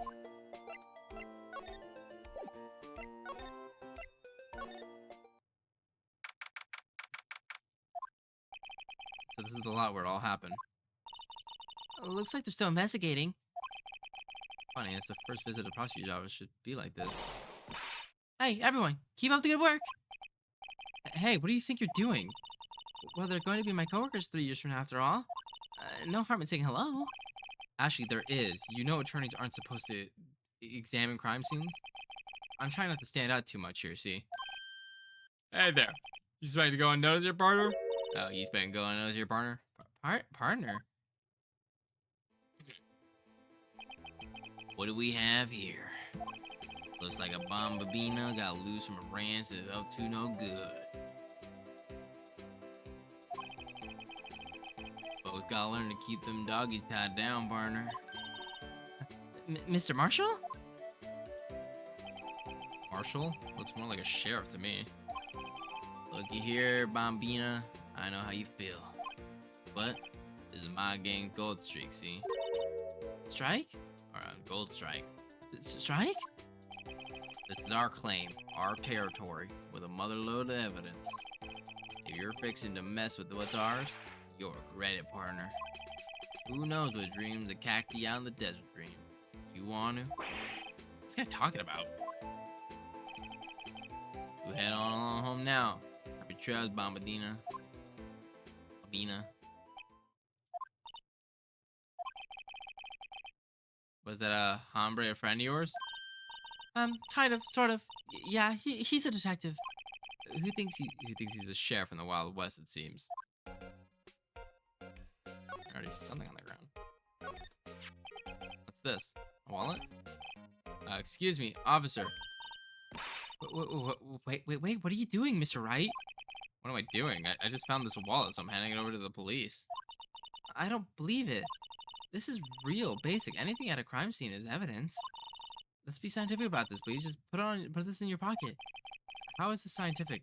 So this is the lot where it all happened. Looks like they're still investigating. Funny, it's the first visit to the prosecutor's office should be like this. Hey, everyone, keep up the good work. Hey, what do you think you're doing? Well, they're going to be my coworkers 3 years from now, after all. No harm in saying hello. Actually, there is. You know attorneys aren't supposed to examine crime scenes? I'm trying not to stand out too much here, see? Hey there. You expect to go unnoticed, your partner? Oh, you expect to go unnoticed, your partner? Partner? What do we have here? Looks like a Bombabina got loose from a ranch that's up to no good. Both gotta learn to keep them doggies tied down, partner. Mr. Marshall? Marshall? Looks more like a sheriff to me. Looky here, Bombina. I know how you feel. But this is my gang Gold Streak, see? Strike? Or Gold Strike. Strike? This is our claim, our territory, with a motherload of evidence. If you're fixing to mess with what's ours, you'll regret it, partner. Who knows what dreams a cacti out in the desert dream? You want to? What's this guy talking about? You head on along home now. Happy trails, Bombadina. Bombina. Was that a hombre, a friend of yours? Kind of, sort of. Yeah, he's a detective. Who thinks he's a sheriff in the Wild West, it seems. I already see something on the ground. What's this? A wallet? Excuse me, officer. Wait, what are you doing, Mr. Wright? What am I doing? I just found this wallet, so I'm handing it over to the police. I don't believe it. This is real basic. Anything at a crime scene is evidence. Let's be scientific about this, please. Just put this in your pocket. How is this scientific?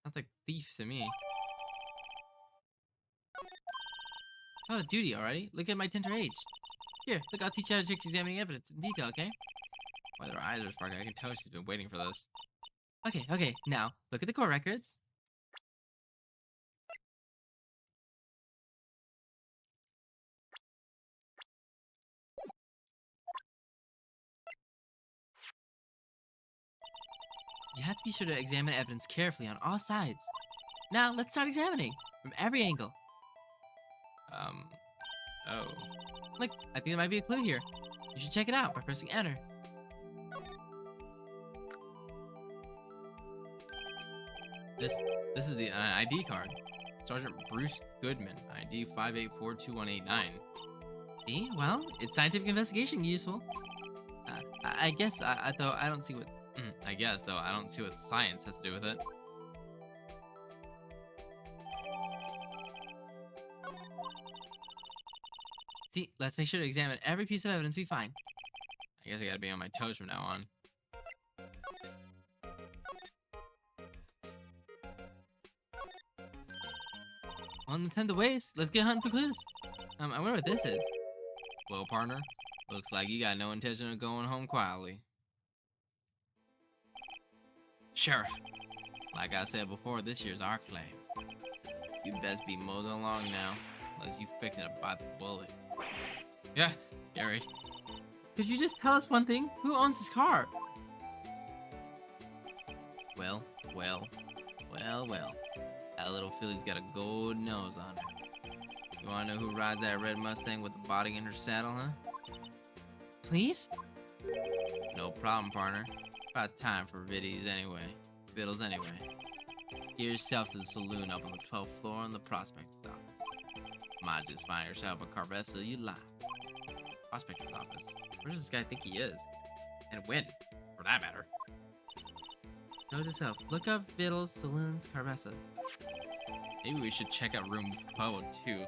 Sounds like thief to me. Oh, duty, alrighty. Look at my tender age. Here, look, I'll teach you how to check examining evidence in detail, okay? Why their eyes are sparkling, I can tell she's been waiting for this. Okay, now, look at the court records. You have to be sure to examine evidence carefully on all sides. Now, let's start examining, from every angle. Oh. Look, I think there might be a clue here. You should check it out by pressing enter. This is the ID card. Sergeant Bruce Goodman, ID 5842189. See? Well, it's scientific investigation useful. I guess, though, I don't see what's... I guess, though, I don't see what science has to do with it. See, let's make sure to examine every piece of evidence we find. I guess I gotta be on my toes from now on. On the 10th of waste, let's get hunting for clues. I wonder what this is. Well, partner, looks like you got no intention of going home quietly. Sheriff, like I said before, this year's our claim. You best be moseying along now, unless you fixing to bite the bullet. Yeah, scary. Could you just tell us one thing? Who owns this car? Well. That little filly's got a gold nose on her. You wanna know who rides that red Mustang with the body in her saddle, huh? Please? No problem, partner. About time for vittles anyway. Get yourself to the saloon up on the 12th floor on the prospector's office. Might just find yourself a Carvessa you like. Prospector's office? Where does this guy think he is? And when, for that matter? Note this up. Look up Vittles, Saloons, Carvessas. Maybe we should check out room 1202,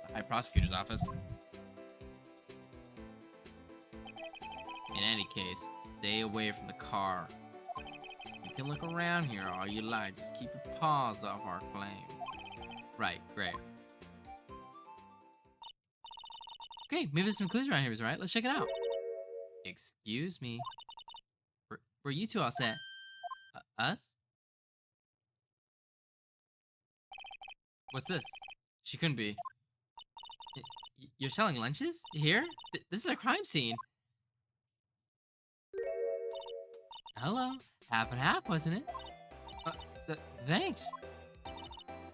the High Prosecutor's office. In any case, stay away from the car. You can look around here all you like, just keep your paws off our claim. Right, great. Great, maybe there's some clues around here, right? Let's check it out. Excuse me. Were you two all set? Us? What's this? She couldn't be. You're selling lunches? Here? This is a crime scene. Hello. Half and half, wasn't it? Thanks.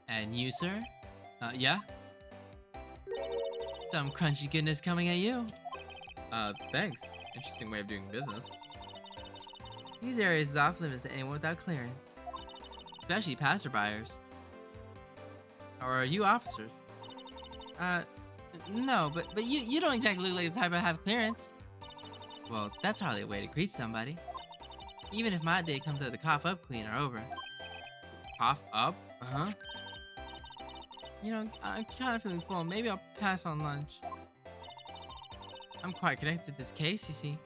And you, sir? Yeah? Some crunchy goodness coming at you. Thanks. Interesting way of doing business. These areas is off limits to anyone without clearance. Especially passerbyers. Or are you officers? No, but you don't exactly look like the type to have clearance. Well, that's hardly a way to greet somebody. Even if my day comes at the cough up queen are over. Cough up? Uh-huh. You know, I'm kind of feeling full. Maybe I'll pass on lunch. I'm quite connected to this case, you see.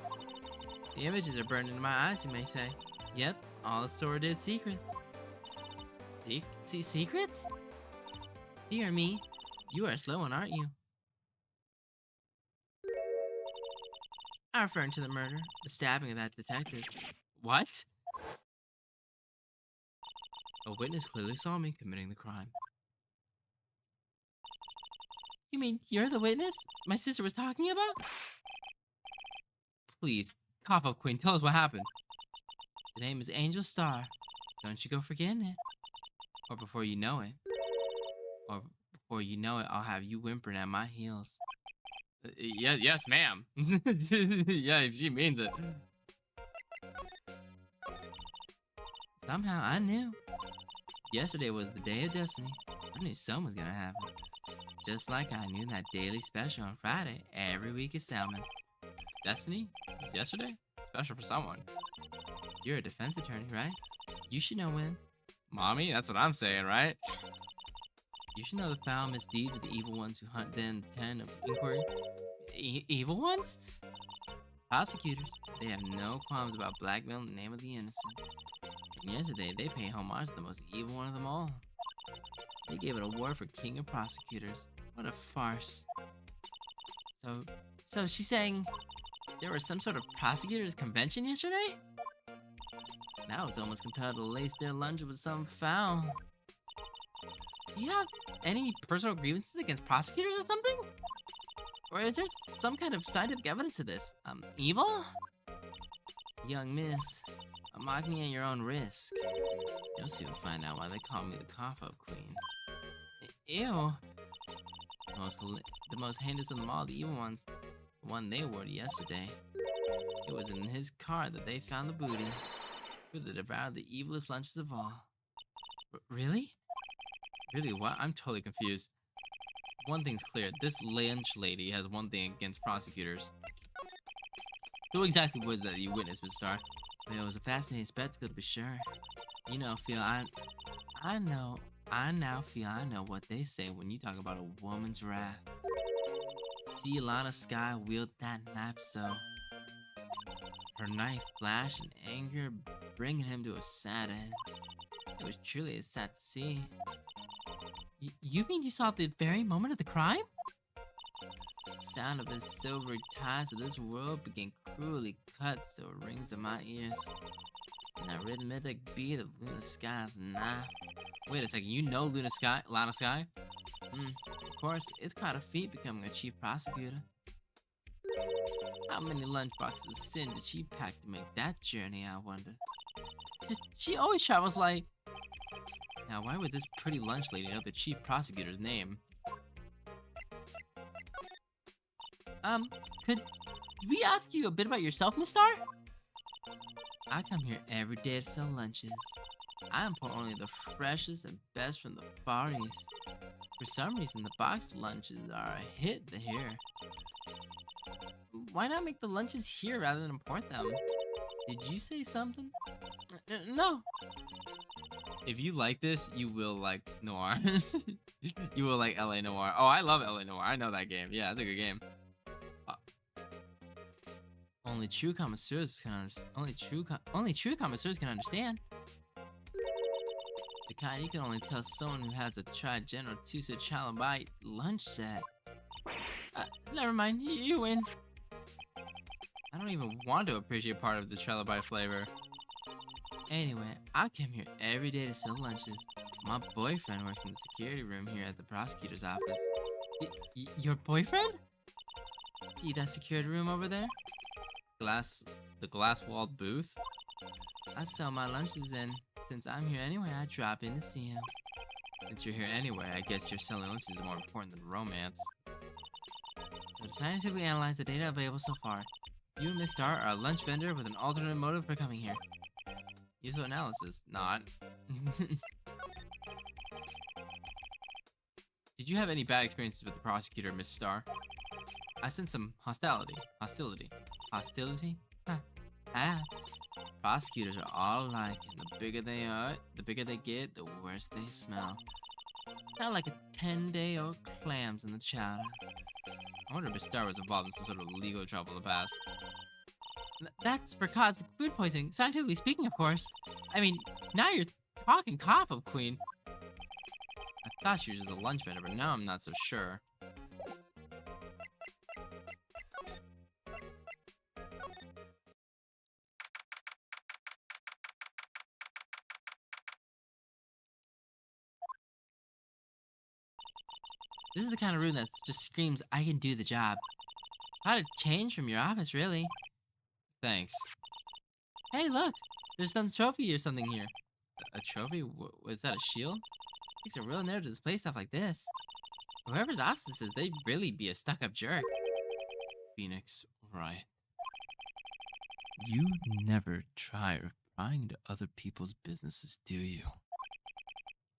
The images are burned into my eyes, you may say. Yep, all the sordid secrets. Secrets? Dear me, you are slow one, aren't you? I'm referring to the murder, the stabbing of that detective. What? A witness clearly saw me committing the crime. You mean you're the witness my sister was talking about? Please, cough up, Queen. Tell us what happened. The name is Angel Star. Don't you go forgetting it. Or before you know it. I'll have you whimpering at my heels. Yes, ma'am. Yeah, if she means it. Somehow I knew. Yesterday was the day of destiny. I knew something was gonna happen. Just like I knew that daily special on Friday every week is salmon. Destiny? Was yesterday? Special for someone. You're a defense attorney, right? You should know when. Mommy, that's what I'm saying, right? You should know the foul misdeeds of the evil ones who hunt den 10 of inquiry. Evil ones? Prosecutors. They have no qualms about blackmailing in the name of the innocent. And yesterday, they paid homage to the most evil one of them all. They gave an award for King of Prosecutors. What a farce. So she's saying there was some sort of prosecutors convention yesterday? And I was almost compelled to lace their lunch with some foul. Do you have any personal grievances against prosecutors or something? Or is there some kind of scientific evidence to this? Evil? Young miss, mock me at your own risk. You'll soon find out why they call me the cough-up queen. Ew. The most heinous of them all, the evil ones. The one they wore yesterday. It was in his car that they found the booty. It was to devour the evilest lunches of all. Really? Really what? I'm totally confused. One thing's clear. This lunch lady has one thing against prosecutors. Who exactly was that you witnessed, Miss Star? Well, it was a fascinating spectacle to be sure. You know, Phil, I now feel I know what they say when you talk about a woman's wrath. See Lana Sky wield that knife so. Her knife flashed in anger, bringing him to a sad end. It was truly a sight to see. You mean you saw the very moment of the crime? The sound of his silvery ties to this world began cruelly cut so it rings in my ears. And that rhythmic beat of Luna Sky's knife. Wait a second, you know Lana Sky? Of course, it's quite a feat becoming a chief prosecutor. How many lunchboxes of sin did she pack to make that journey, I wonder? She always travels like... Now, why would this pretty lunch lady know the chief prosecutor's name? Could we ask you a bit about yourself, Miss Star? I come here every day to sell lunches. I import only the freshest and best from the Far East. For some reason, the boxed lunches are a hit here. Why not make the lunches here rather than import them? Did you say something? No. If you like this, you will like Noir. You will like LA Noir. Oh, I love LA Noir. I know that game. Yeah, it's a good game. Only true connoisseurs can understand. The kind you can only tell someone who has a General Tuesday Chalabite lunch set. Never mind, you win. I don't even want to appreciate part of the Trilobite flavor. Anyway, I come here every day to sell lunches. My boyfriend works in the security room here at the prosecutor's office. Your boyfriend? See that security room over there? The glass-walled booth. I sell my lunches and since I'm here anyway, I drop in to see him. Since you're here anyway, I guess your selling lunches is more important than romance. So to scientifically analyze the data available so far, you and Miss Star are a lunch vendor with an alternate motive for coming here. Useful analysis, not. Did you have any bad experiences with the prosecutor, Miss Star? I sense some hostility. Hostility? Huh. Perhaps. Prosecutors are all alike, and the bigger they get, the worse they smell. Not like a 10-day-old clams in the chowder. I wonder if Miss Star was involved in some sort of legal trouble in the past. That's for cause of food poisoning, scientifically speaking, of course. I mean, now you're talking cop of Queen. I thought she was just a lunch vendor, but now I'm not so sure. This is the kind of room that just screams, I can do the job. How to change from your office, really. Thanks. Hey, look! There's some trophy or something here. A trophy? Was that a shield? It's a real nerve to display stuff like this. Whoever's office this is, they'd really be a stuck-up jerk. Phoenix, right. You never try prying into other people's businesses, do you?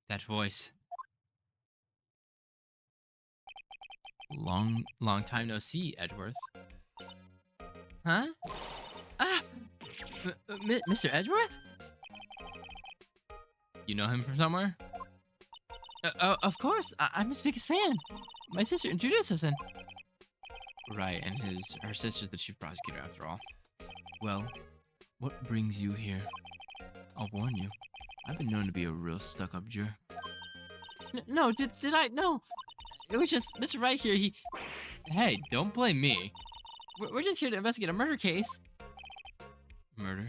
That voice. Long time no see, Edgeworth. Huh? Ah! Mr. Edgeworth? You know him from somewhere? Of course. I'm his biggest fan. My sister introduced us and... Right, and her sister's the chief prosecutor after all. Well, what brings you here? I'll warn you, I've been known to be a real stuck-up jerk. No, did I? No. It was just Mr. Wright here, he... Hey, don't blame me. We're just here to investigate a murder case. Murder?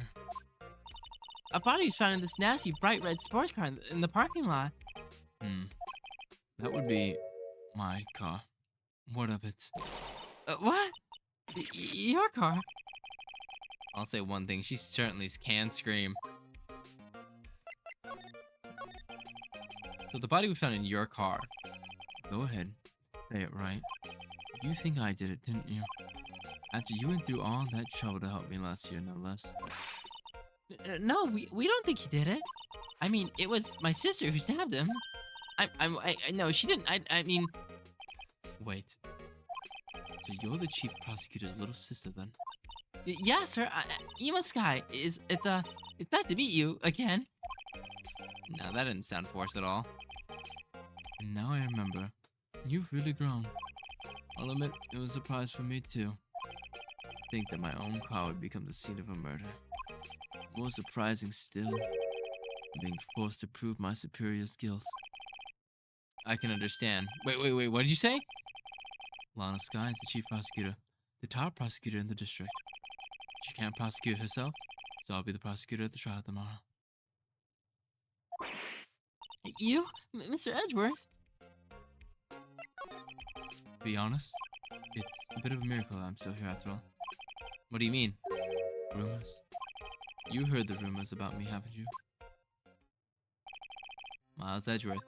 A body was found in this nasty bright red sports car in the parking lot. That would be my car. What of it? What? Your car? I'll say one thing, she certainly can scream. So the body was found in your car. Go ahead. Say it right. You think I did it, didn't you? After you went through all that trouble to help me last year, no less. No, we don't think he did it. I mean, it was my sister who stabbed him. I no, she didn't. I mean... Wait. So you're the chief prosecutor's little sister, then? Yes, sir. Ema Sky it's nice to meet you again. No, that didn't sound forced at all. And now I remember. You've really grown. I'll admit, it was a surprise for me, too. To think that my own car would become the scene of a murder. More surprising still, being forced to prove my superior's guilt. I can understand. Wait, what did you say? Lana Sky is the chief prosecutor, the top prosecutor in the district. She can't prosecute herself, so I'll be the prosecutor at the trial tomorrow. You? Mr. Edgeworth? To be honest, it's a bit of a miracle I'm still here after all. What do you mean? Rumors? You heard the rumors about me, haven't you? Miles Edgeworth.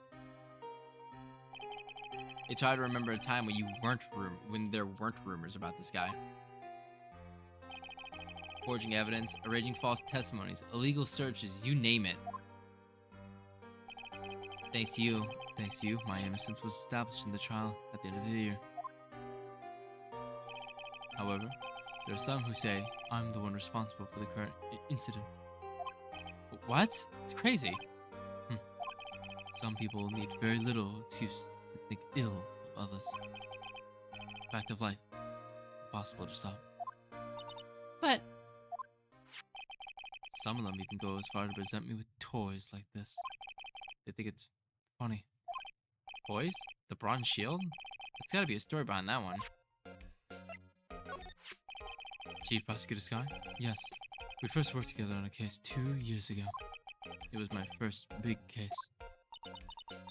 It's hard to remember a time when there weren't rumors about this guy. Forging evidence, arranging false testimonies, illegal searches, you name it. Thanks to you, my innocence was established in the trial at the end of the year. However, there are some who say I'm the one responsible for the current incident. What? It's crazy. Some people need very little excuse to think ill of others. Fact of life. Impossible to stop. But some of them even go as far to present me with toys like this. They think it's funny. Toys? The bronze shield? There's gotta be a story behind that one. Chief Prosecutor Sky? Yes. We first worked together on a case 2 years ago. It was my first big case.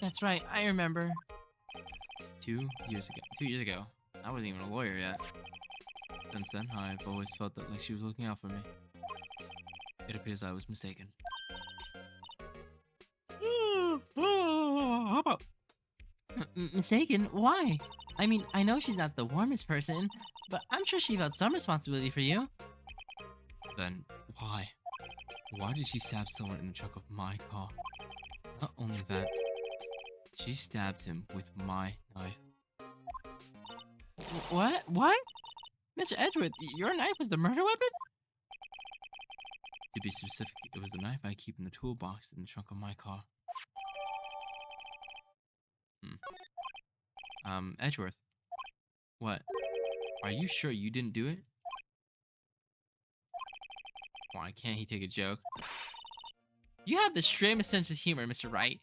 That's right, I remember. 2 years ago. 2 years ago. I wasn't even a lawyer yet. Since then, I've always felt that like she was looking out for me. It appears I was mistaken. Mistaken? Why? I mean, I know she's not the warmest person, but I'm sure she felt some responsibility for you. Then, why? Why did she stab someone in the trunk of my car? Not only that, she stabbed him with my knife. What? What? Mr. Edgeworth, your knife was the murder weapon? To be specific, it was the knife I keep in the toolbox in the trunk of my car. Edgeworth. What? Are you sure you didn't do it? Why can't he take a joke? You have the extremest sense of humor, Mr. Wright.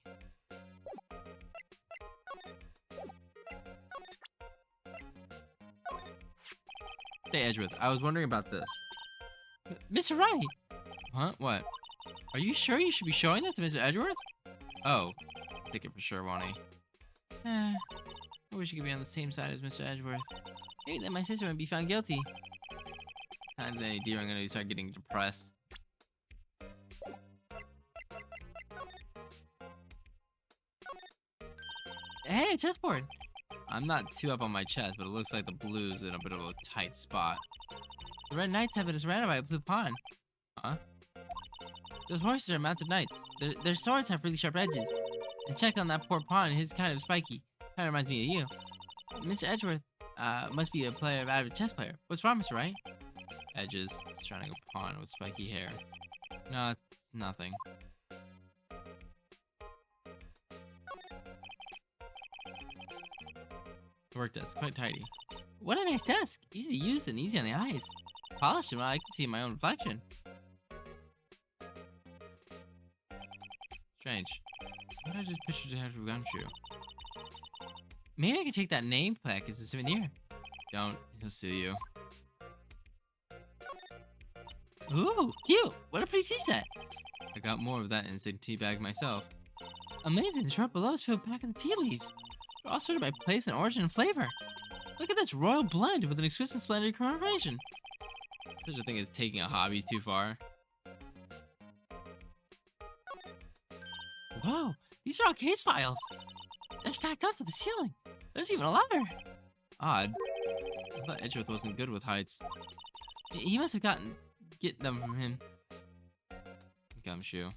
Say, Edgeworth, I was wondering about this. Mr. Wright! Huh? What? Are you sure you should be showing that to Mr. Edgeworth? Oh, take it for sure, won't he? I wish you could be on the same side as Mr. Edgeworth. Maybe then my sister wouldn't be found guilty. Signs any deer, I'm gonna start getting depressed. Hey, a chessboard! I'm not too up on my chest, but it looks like the blue's in a bit of a tight spot. The red knights have it surrounded by a blue pawn. Huh? Those horses are mounted knights. Their swords have really sharp edges. And check on that poor pawn, his kind of spiky. Kinda reminds me of you. Mr. Edgeworth, must be a player of avid chess player. What's wrong, Mr. Wright? Edges. He's trying to go pawn with spiky hair. No, it's nothing. The work desk, quite tidy. What a nice desk. Easy to use and easy on the eyes. Polished and well, I can see my own reflection. Strange. Why did I just picture Detective Gumshoe? Maybe I could take that name plaque as a souvenir. Don't. He'll sue you. Ooh, cute. What a pretty tea set. I got more of that instant tea bag myself. Amazing. The shrub below is filled back with the tea leaves. They're all sorted by place and origin and flavor. Look at this royal blend with an exquisite splendid coloration. Such a thing as taking a hobby too far. Whoa, these are all case files. They're stacked up to the ceiling. There's even a ladder. Odd. I thought Edgeworth wasn't good with heights. He must have get them from him. Gumshoe.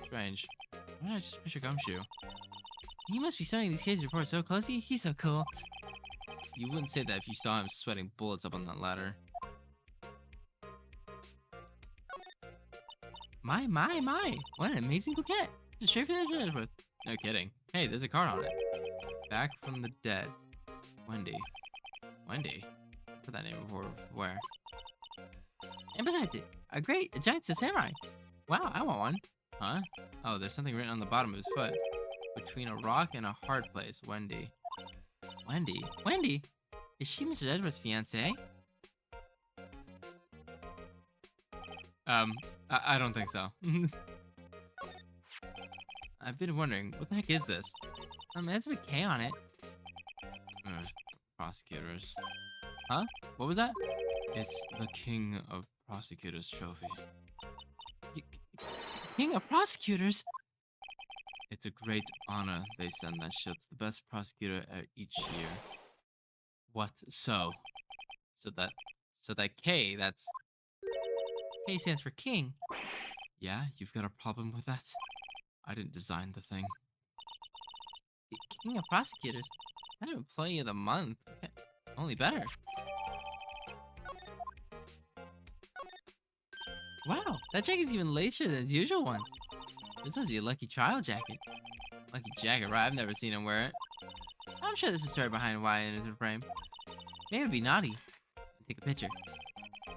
Strange. Why did I just picture Gumshoe? He must be studying these case reports so closely. He's so cool. You wouldn't say that if you saw him sweating bullets up on that ladder. My. What an amazing bouquet. Just straight from the Edgeworth. No kidding. Hey, there's a card on it. Back from the dead. Wendy. Wendy? Put that name before. Where? And besides it, a giant samurai. Wow, I want one. Huh? Oh, there's something written on the bottom of his foot. Between a rock and a hard place, Wendy. Wendy? Wendy? Is she Mr. Edgeworth's fiancée? I don't think so. I've been wondering, what the heck is this? It has a big K on it. Prosecutors. Huh? What was that? It's the King of Prosecutors trophy. King of Prosecutors? It's a great honor they send that shield to the best prosecutor each year. What so? So that K, that's... K stands for king. Yeah, you've got a problem with that? I didn't design the thing. King of prosecutors. Not employee of the month. Only better. Wow, that jacket's even lacier than his usual ones. This must be a lucky trial jacket. Lucky jacket, right? I've never seen him wear it. I'm sure there's a story behind why it isn't framed. Maybe it'd be naughty. Take a picture.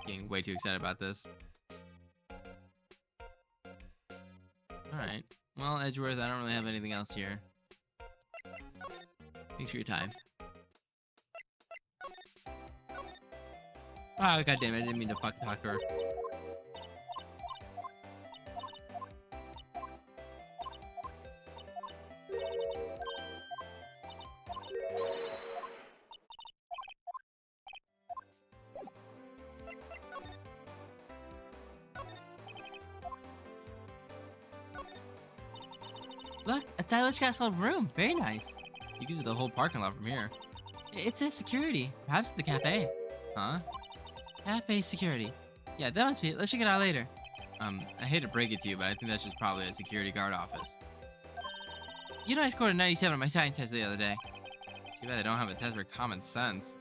Getting way too excited about this. Alright. Well, Edgeworth, I don't really have anything else here. Thanks for your time. Oh, goddamn it, I didn't mean to fucking talk to her. Look, a stylish castle room. Very nice. You can see the whole parking lot from here. It says security. Perhaps the cafe. Huh? Cafe security. Yeah, that must be it. Let's check it out later. I hate to break it to you, but I think that's just probably a security guard office. You know I scored a 97 on my science test the other day. Too bad they don't have a test for common sense.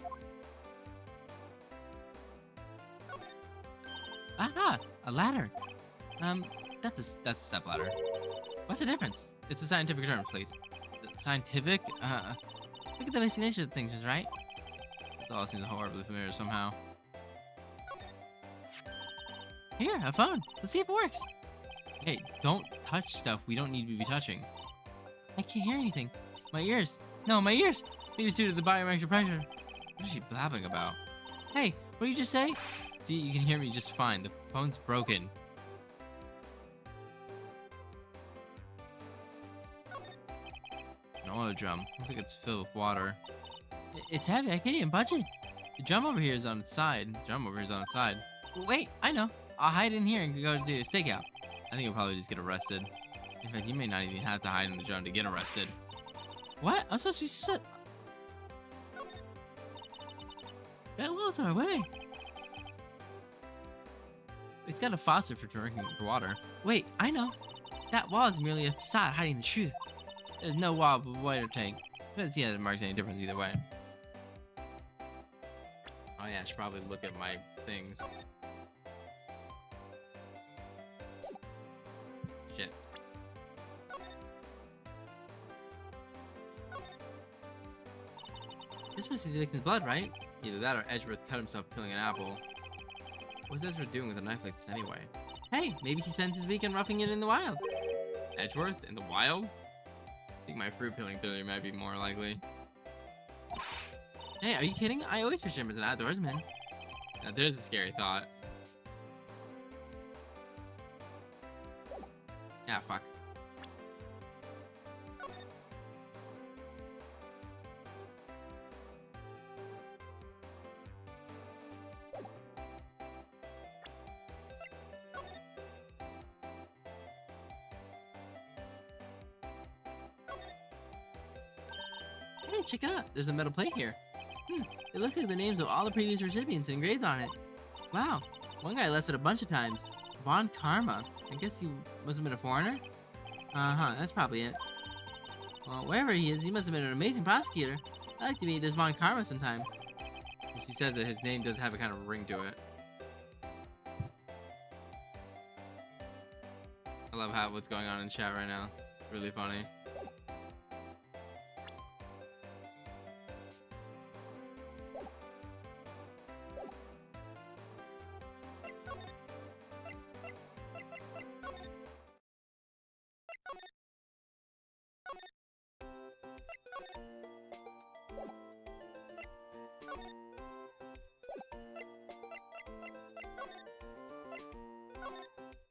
Aha! A ladder. That's a step ladder. What's the difference? It's a scientific term, please. Scientific? Look at the basic nature of things, right? This all seems horribly familiar somehow. Here, a phone. Let's see if it works. Hey, don't touch stuff we don't need to be touching. I can't hear anything. My ears. No, my ears. Maybe it's due to the biometric pressure. What is she blabbing about? Hey, what did you just say? See, you can hear me just fine. The phone's broken. An oil drum. Looks like it's filled with water. It's heavy. I can't even budge it. The drum over here is on its side. Wait, I know. I'll hide in here and go to do a stakeout. I think you'll probably just get arrested. In fact, you may not even have to hide in the drum to get arrested. What? I'm supposed to be that well's my way. It's got a faucet for drinking water. Wait, I know. That wall is merely a facade hiding the truth. There's no wall but a water tank. Let's see how it marks any difference either way. Oh yeah, I should probably look at my things. Shit. This must be the victim's blood, right? Either that or Edgeworth cut himself peeling an apple. What's Edgeworth doing with a knife like this anyway? Hey, maybe he spends his weekend roughing it in the wild. Edgeworth? In the wild? I think my fruit peeling theory might be more likely. Hey, are you kidding? I always picture him as an outdoorsman. Now there's a scary thought. Yeah, fuck. Hey, check it out. There's a metal plate here. It looks like the names of all the previous recipients engraved on it. Wow, one guy listed a bunch of times. Von Karma. I guess he must have been a foreigner? Uh-huh, that's probably it. Well, wherever he is, he must have been an amazing prosecutor. I'd like to meet this Von Karma sometime. She says that his name does have a kind of ring to it. I love how what's going on in chat right now. It's really funny.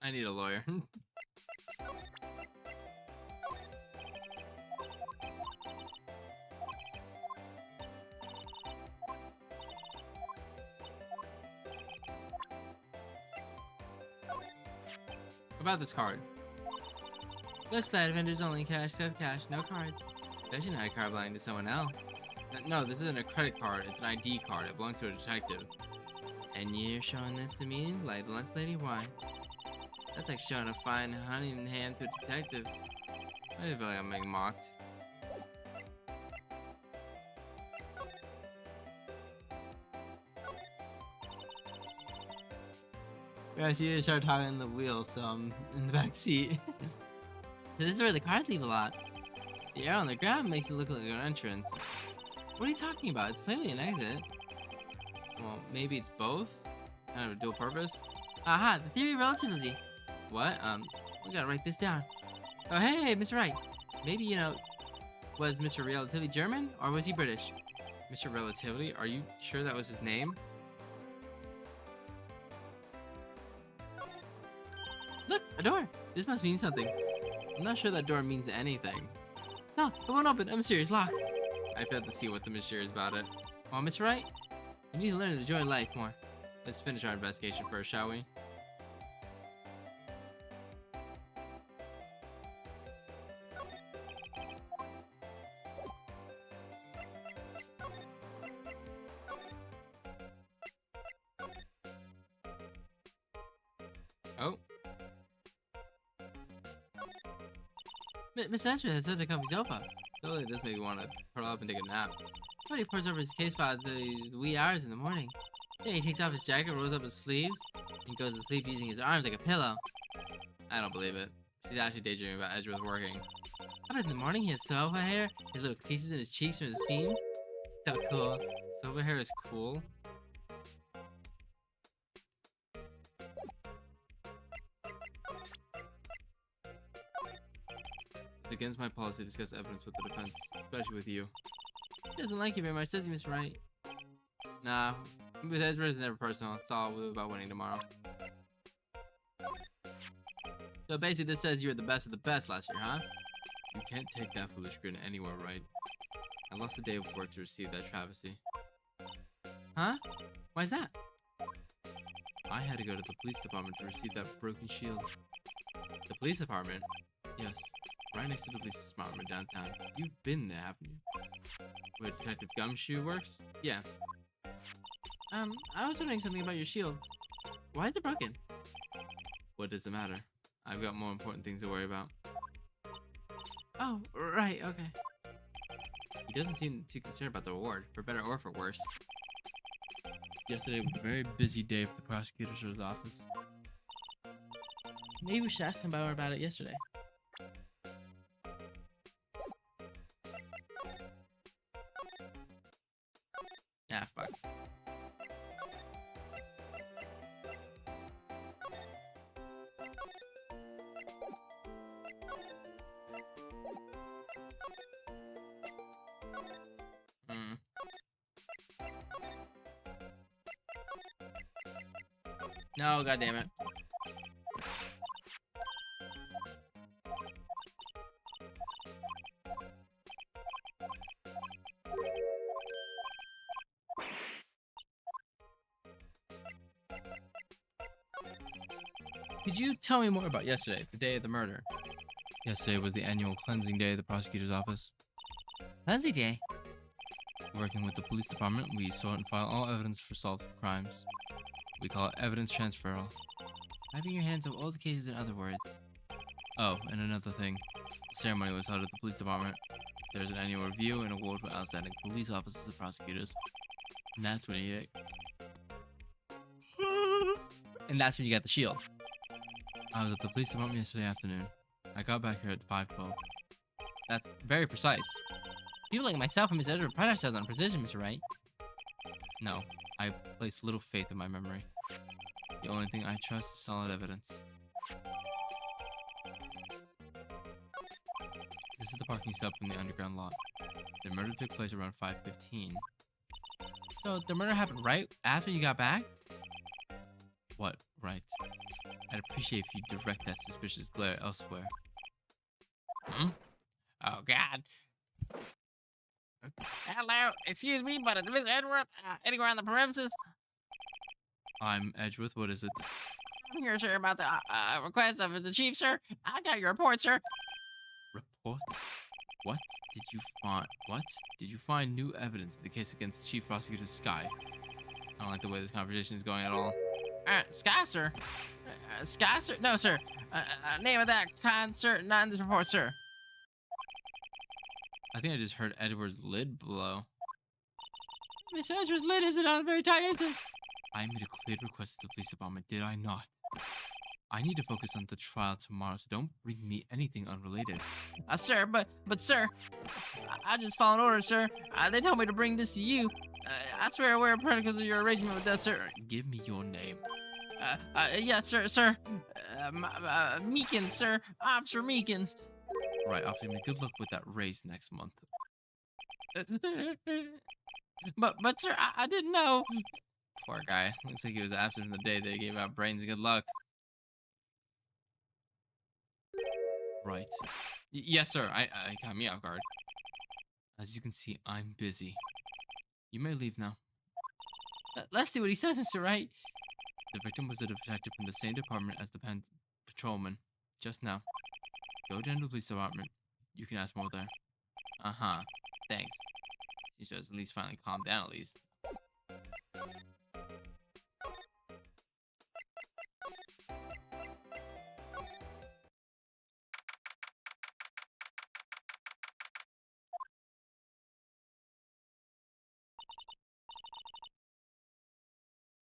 I need a lawyer. About this card. Looks like vendors only cash, self cash, no cards. Especially not a card belonging to someone else. No, this isn't a credit card. It's an ID card. It belongs to a detective. And you're showing this to me, like the lunch lady? Why? That's like showing a fine honey in hand to a detective. I feel like I'm being mocked. Yeah, so you start talking in the wheel, so I'm in the back seat. So this is where the cars leave a lot. The arrow on the ground makes it look like an entrance. What are you talking about? It's plainly an exit. Well, maybe it's both? Kind of a dual purpose? Aha, the theory of relativity. What? We gotta write this down. Oh, hey, Mr. Wright. Maybe, was Mr. Relativity German, or was he British? Mr. Relativity? Are you sure that was his name? Look, a door. This must mean something. I'm not sure that door means anything. No, it won't open. A mysterious lock. I failed to see what's so mysterious about it. Well, Mr. Wright, you need to learn to enjoy life more. Let's finish our investigation first, shall we? Oh. Miss Andrew has said to come sofa. Totally does make me want to curl up and take a nap. But he pours over his case file the wee hours in the morning. Then he takes off his jacket, rolls up his sleeves, and goes to sleep using his arms like a pillow. I don't believe it. She's actually daydreaming about Edgeworth working. But in the morning he has sofa hair, his little creases in his cheeks from his seams. So cool. Sofa hair is cool. It's against my policy to discuss evidence with the defense, especially with you. He doesn't like you very much, does he, Mr. Wright? Nah, with Edward it's never personal. It's all about winning tomorrow. So basically this says you were the best of the best last year, huh? You can't take that foolish grin anywhere, right? I lost a day of work to receive that travesty. Huh? Why's that? I had to go to the police department to receive that broken shield. The police department? Yes. Right next to the police department downtown. You've been there, haven't you? Where Detective Gumshoe works? Yeah. I was wondering something about your shield. Why is it broken? What does it matter? I've got more important things to worry about. Oh, right, okay. He doesn't seem too concerned about the reward, for better or for worse. Yesterday was a very busy day for the prosecutor's office. Maybe we should ask him more about it yesterday. Ah, fuck. No, goddammit. Could you tell me more about yesterday, the day of the murder? Yesterday was the annual cleansing day of the prosecutor's office. Cleansing day? Working with the police department, we sort and file all evidence for solved crimes. We call it evidence transferal. Wiping your hands of all the cases, in other words. Oh, and another thing. The ceremony was held at the police department. There's an annual review and award for outstanding police officers and prosecutors. And that's when you get... And that's when you got the shield. I was at the police department yesterday afternoon. I got back here at 5:12. That's very precise. People like myself and Miss Edward pride ourselves on precision, Mr. Wright. No, I place little faith in my memory. The only thing I trust is solid evidence. This is the parking stop in the underground lot. The murder took place around 5:15. So the murder happened right after you got back? What, right? I'd appreciate if you direct that suspicious glare elsewhere. Hmm? Oh, God. Hello, excuse me, but it's Mr. Edgeworth. Anywhere on the premises? I'm Edgeworth, what is it? I'm here, sir, about the request of the chief, sir. I got your report, sir. Report? What did you find? What? Did you find new evidence in the case against Chief Prosecutor Sky? I don't like the way this conversation is going at all. Sky, sir? Sky, sir? No, sir. Name of that kind, sir. Not in this report, sir. I think I just heard Edward's lid blow. Mr. Edward's lid isn't on very tight, is it? I made a clear request to the police department, did I not? I need to focus on the trial tomorrow, so don't bring me anything unrelated. Sir, but sir, I just followed orders, sir. They told me to bring this to you. I swear we're predicals of your arrangement with that, sir. Give me your name. Yes, sir. Meekins, sir. Officer Meekins. Right, Officer, good luck with that race next month. But sir, I didn't know. Poor guy. Looks like he was absent from the day they gave out brains. Good luck. Right. Yes, sir. I got me off guard. As you can see, I'm busy. You may leave now. Let's see what he says, Mr. Wright. The victim was a detective from the same department as the patrolman. Just now. Go down to the police department. You can ask more there. Uh-huh. Thanks. He should at least finally calm down at least.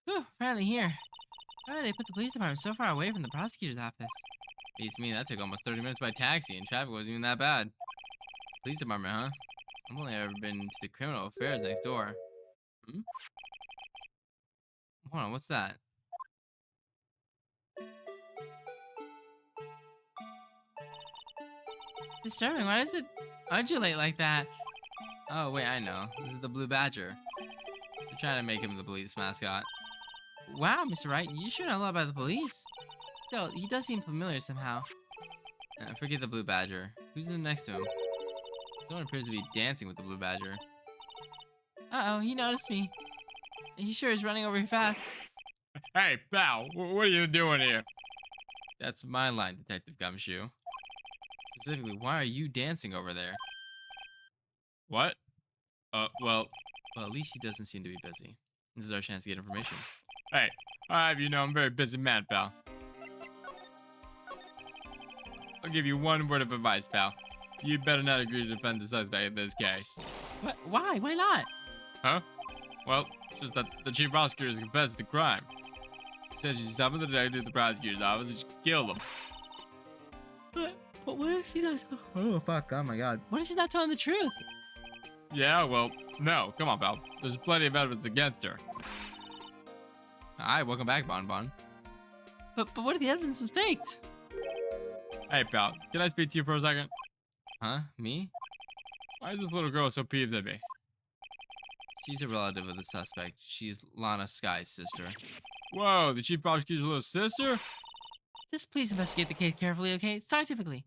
Whew, finally here. Why did they put the police department so far away from the prosecutor's office? Beats me, that took almost 30 minutes by taxi, and traffic wasn't even that bad. Police department, huh? I've only ever been to the criminal affairs next door. Hmm? Hold on, what's that? Disturbing, why does it undulate like that? Oh, wait, I know. This is the Blue Badger. They're trying to make him the police mascot. Wow, Mr. Wright, you sure know a lot about the police. Still, he does seem familiar somehow. Forget the Blue Badger. Who's in next to him? Someone appears to be dancing with the Blue Badger. Uh-oh, he noticed me. He sure is running over here fast. Hey, pal, what are you doing here? That's my line, Detective Gumshoe. Specifically, why are you dancing over there? What? Well, at least he doesn't seem to be busy. This is our chance to get information. hey, I have you know I'm a very busy man, pal. I'll give you one word of advice, pal. You better not agree to defend the suspect in this case. What? Why? Why not? Huh? Well, it's just that the chief prosecutor has confessed the crime. He says you summoned the detective to the prosecutor's office and she killed him. But what if she's not? Oh, fuck. Oh, my God. What if she's not telling the truth? Yeah, well, no. Come on, pal. There's plenty of evidence against her. Hi, welcome back, Bon Bon. But what if the evidence was faked? Hey, pal, can I speak to you for a second? Huh? Me? Why is this little girl so peeved at me? She's a relative of the suspect. She's Lana Sky's sister. Whoa, the chief prosecutor's little sister? Just please investigate the case carefully, okay? Scientifically.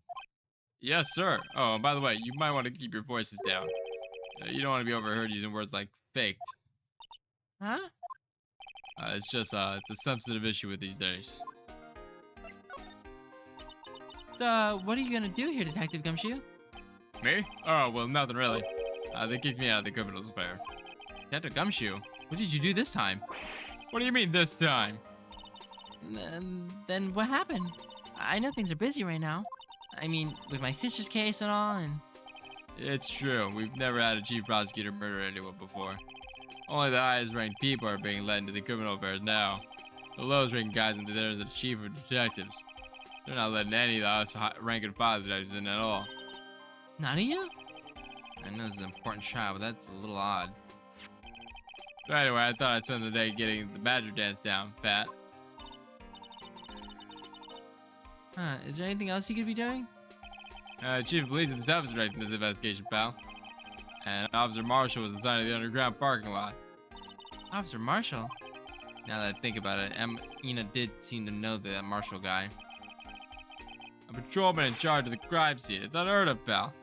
Yes, sir. Oh, and by the way, you might want to keep your voices down. You don't want to be overheard using words like faked. Huh? It's just, it's a sensitive issue with these days. So, what are you gonna do here, Detective Gumshoe? Me? Oh, well, nothing really. They kicked me out of the criminals affair. Detective Gumshoe, what did you do this time? What do you mean this time? Then what happened? I know things are busy right now. I mean, with my sister's case and all, and... It's true. We've never had a chief prosecutor murder anyone before. Only the highest ranked people are being led into the criminal affairs now. The lowest ranked guys in there are the chief of detectives. They're not letting any of the us rank and file detectives in at all. None of you? I know this is an important trial, but that's a little odd. So anyway, I thought I'd spend the day getting the badger dance down, Pat. Huh, is there anything else you could be doing? Chief believes himself is directing this investigation, pal. And Officer Marshall was assigned to the underground parking lot. Officer Marshall? Now that I think about it, Ina did seem to know that Marshall guy. A patrolman in charge of the crime scene. It's unheard of, pal.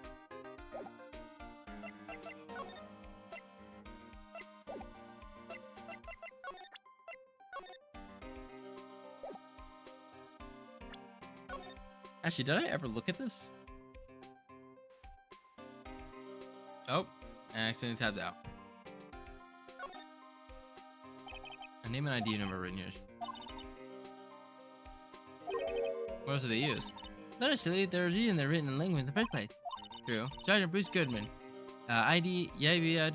Actually, did I ever look at this? Oh, I accidentally tabbed out. A name and ID number written here. What else do they use? Literally, they're reading their written language in the first place. True. Sergeant Bruce Goodman. ID, yeah,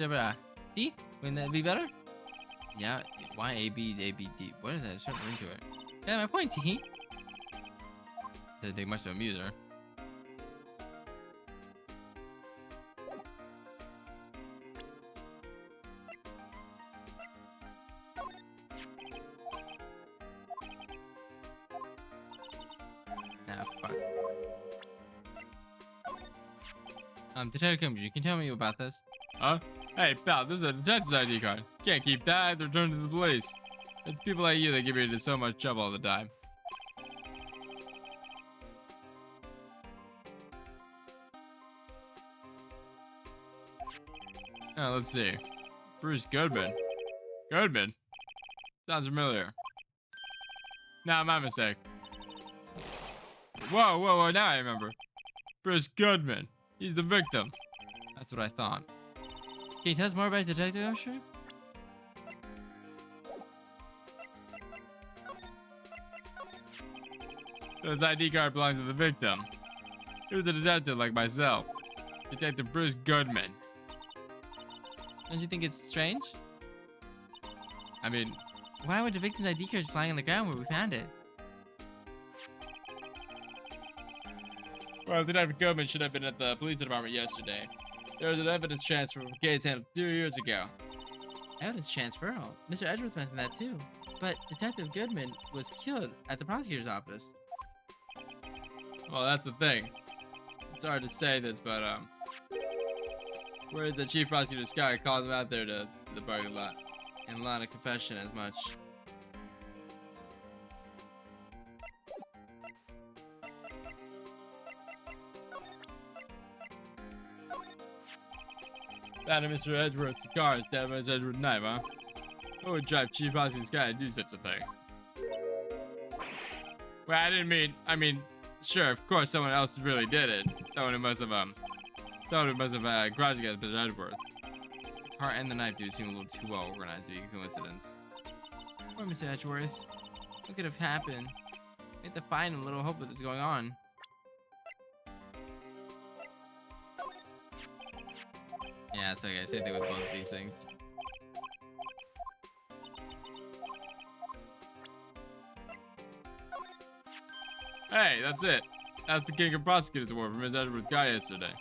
D? Wouldn't that be better? Yeah, why A, B, A, B, D? What is that? There's something into it. Yeah, my point, Tiki. Doesn't take much to amuse her. Nah, fuck. Detective Cambridge, you can tell me about this. Huh? Hey, pal, this is a detective's ID card. Can't keep that. I have to return it to the police. It's people like you that get me into so much trouble all the time. Let's see. Bruce Goodman. Goodman? Sounds familiar. Nah, my mistake. Whoa, now I remember. Bruce Goodman. He's the victim. That's what I thought. Can you tell us more about Detective, I'm sure? This ID card belongs to the victim. He was a detective like myself. Detective Bruce Goodman. Don't you think it's strange? I mean, Why would the victim's ID card just lying on the ground where we found it? well, Detective Goodman should have been at the police department yesterday. There was an evidence transfer from a case handled 2 years ago. Evidence transfer? Oh, Mr. Edwards mentioned that too. But Detective Goodman was killed at the prosecutor's office. Well, that's the thing. It's hard to say this, but, where's the chief prosecutor, Scott, called him out there to the parking lot. And a lot of confession as much. That and Mr. Edwards' car instead of Mr. Edwards' knife, huh? Who would drive chief prosecutor Scott to do such a thing? Well, I mean, sure, of course, someone else really did it. Someone who must have grudged against Mr. Edwards. The car and the knife do seem a little too well organized to be a coincidence. Poor Mr. Edgeworth. What could have happened? We have to find him, a little hope with what's going on. Yeah, it's okay. Same thing with both of these things. Hey, that's it. That's the King of Prosecutors Award from Mr. Edwards' guy yesterday.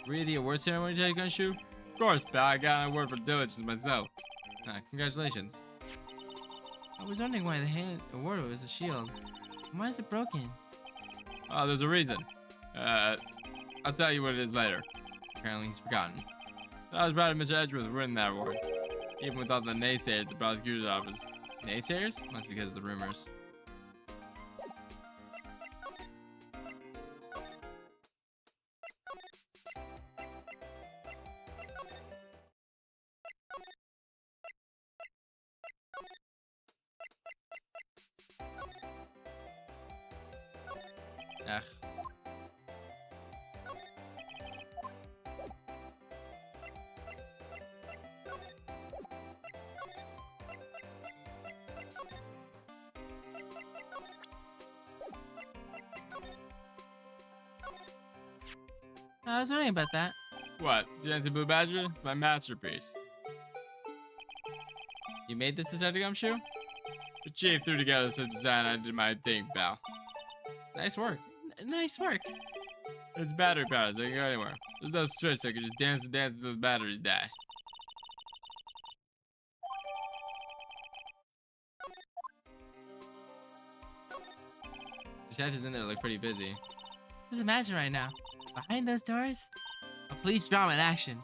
Really, the award ceremony, Teddy Gunshoe? Of course, pal, I got an award for diligence myself. Congratulations. I was wondering why the hand award was a shield. Why is it broken? Oh, there's a reason. I'll tell you what it is later. Apparently he's forgotten. I was proud of Mr. Edgeworth winning that award, even with all the naysayers at the prosecutor's office. Naysayers? Must be because of the rumors. Ugh. I was wondering about that. What? The Anti-Blue Badger? My masterpiece. You made this Detective Gumshoe? The chief threw together some design. I did my thing, pal. Nice work. Nice work. It's battery powered, so I can go anywhere. There's no switch, so I can just dance and dance until the batteries die. The detectives in there look pretty busy. Just imagine right now, behind those doors, a police drama in action.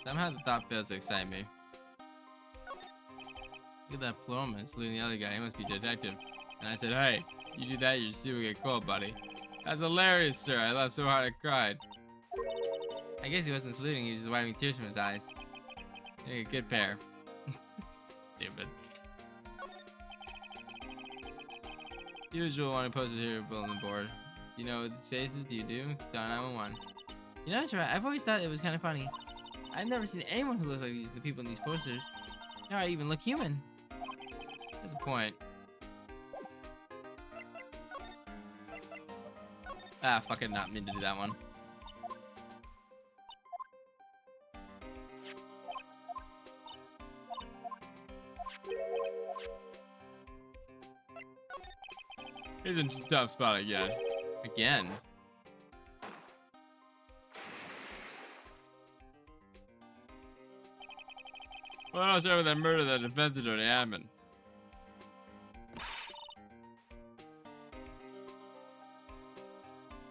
Somehow the thought fails to excite me. Look at that plumber saluting the other guy. He must be a detective. And I said, hey, you do that, your suit will get cold, buddy. That's hilarious, sir. I laughed so hard I cried. I guess he wasn't saluting, he was just wiping tears from his eyes. They're a good pair. Stupid. Usual one who posted here bulletin board. Do you know what these faces? Do you do? Dial 911. You know, Troy, I've always thought it was kind of funny. I've never seen anyone who looks like the people in these posters. Now I even look human. That's a point. Ah, fucking not mean to do that one. He's in a tough spot again. Again. What else over that murder that defense attorney admin?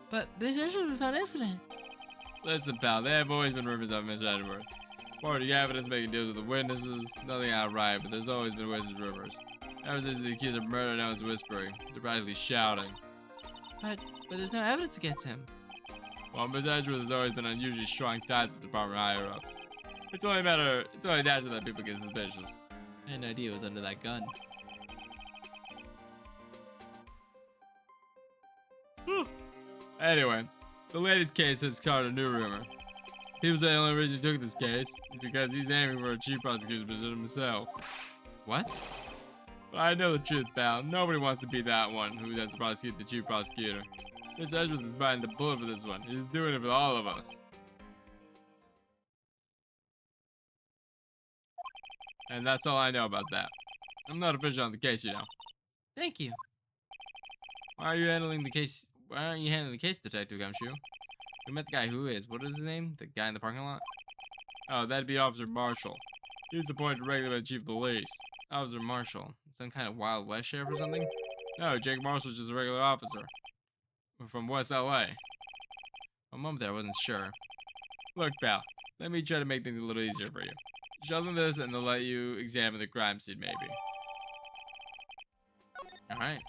But this should have found incident. Listen, pal, there have always been rumors of Miss Edward. Part of the evidence making deals with the witnesses, nothing outright, but there's always been witness rumors. Ever since the accused of murder, now it's whispering. They're practically shouting. But there's no evidence against him. Well, Miss Edgeworth has always been unusually strong ties with the department higher ups. It's only natural that people get suspicious. I had no idea it was under that gun. Anyway, the latest case has started a new rumor. People say the only reason he took this case is because he's aiming for a chief prosecutor's position himself. What? But I know the truth, pal. Nobody wants to be that one who has to prosecute the chief prosecutor. Miss Edgeworth is biting the bullet for this one. He's doing it for all of us. And that's all I know about that. I'm not official on the case, you know. Thank you. Why aren't you handling the case, Detective Gumshoe? We met the guy who is. What is his name? The guy in the parking lot? Oh, that'd be Officer Marshall. He was appointed regularly by the Chief of Police. Officer Marshall. Some kind of Wild West sheriff or something? No, Jake Marshall's just a regular officer. We're from West LA. A moment there, I wasn't sure. Look, pal, let me try to make things a little easier for you. Show them this and they'll let you examine the crime scene, maybe. Alright.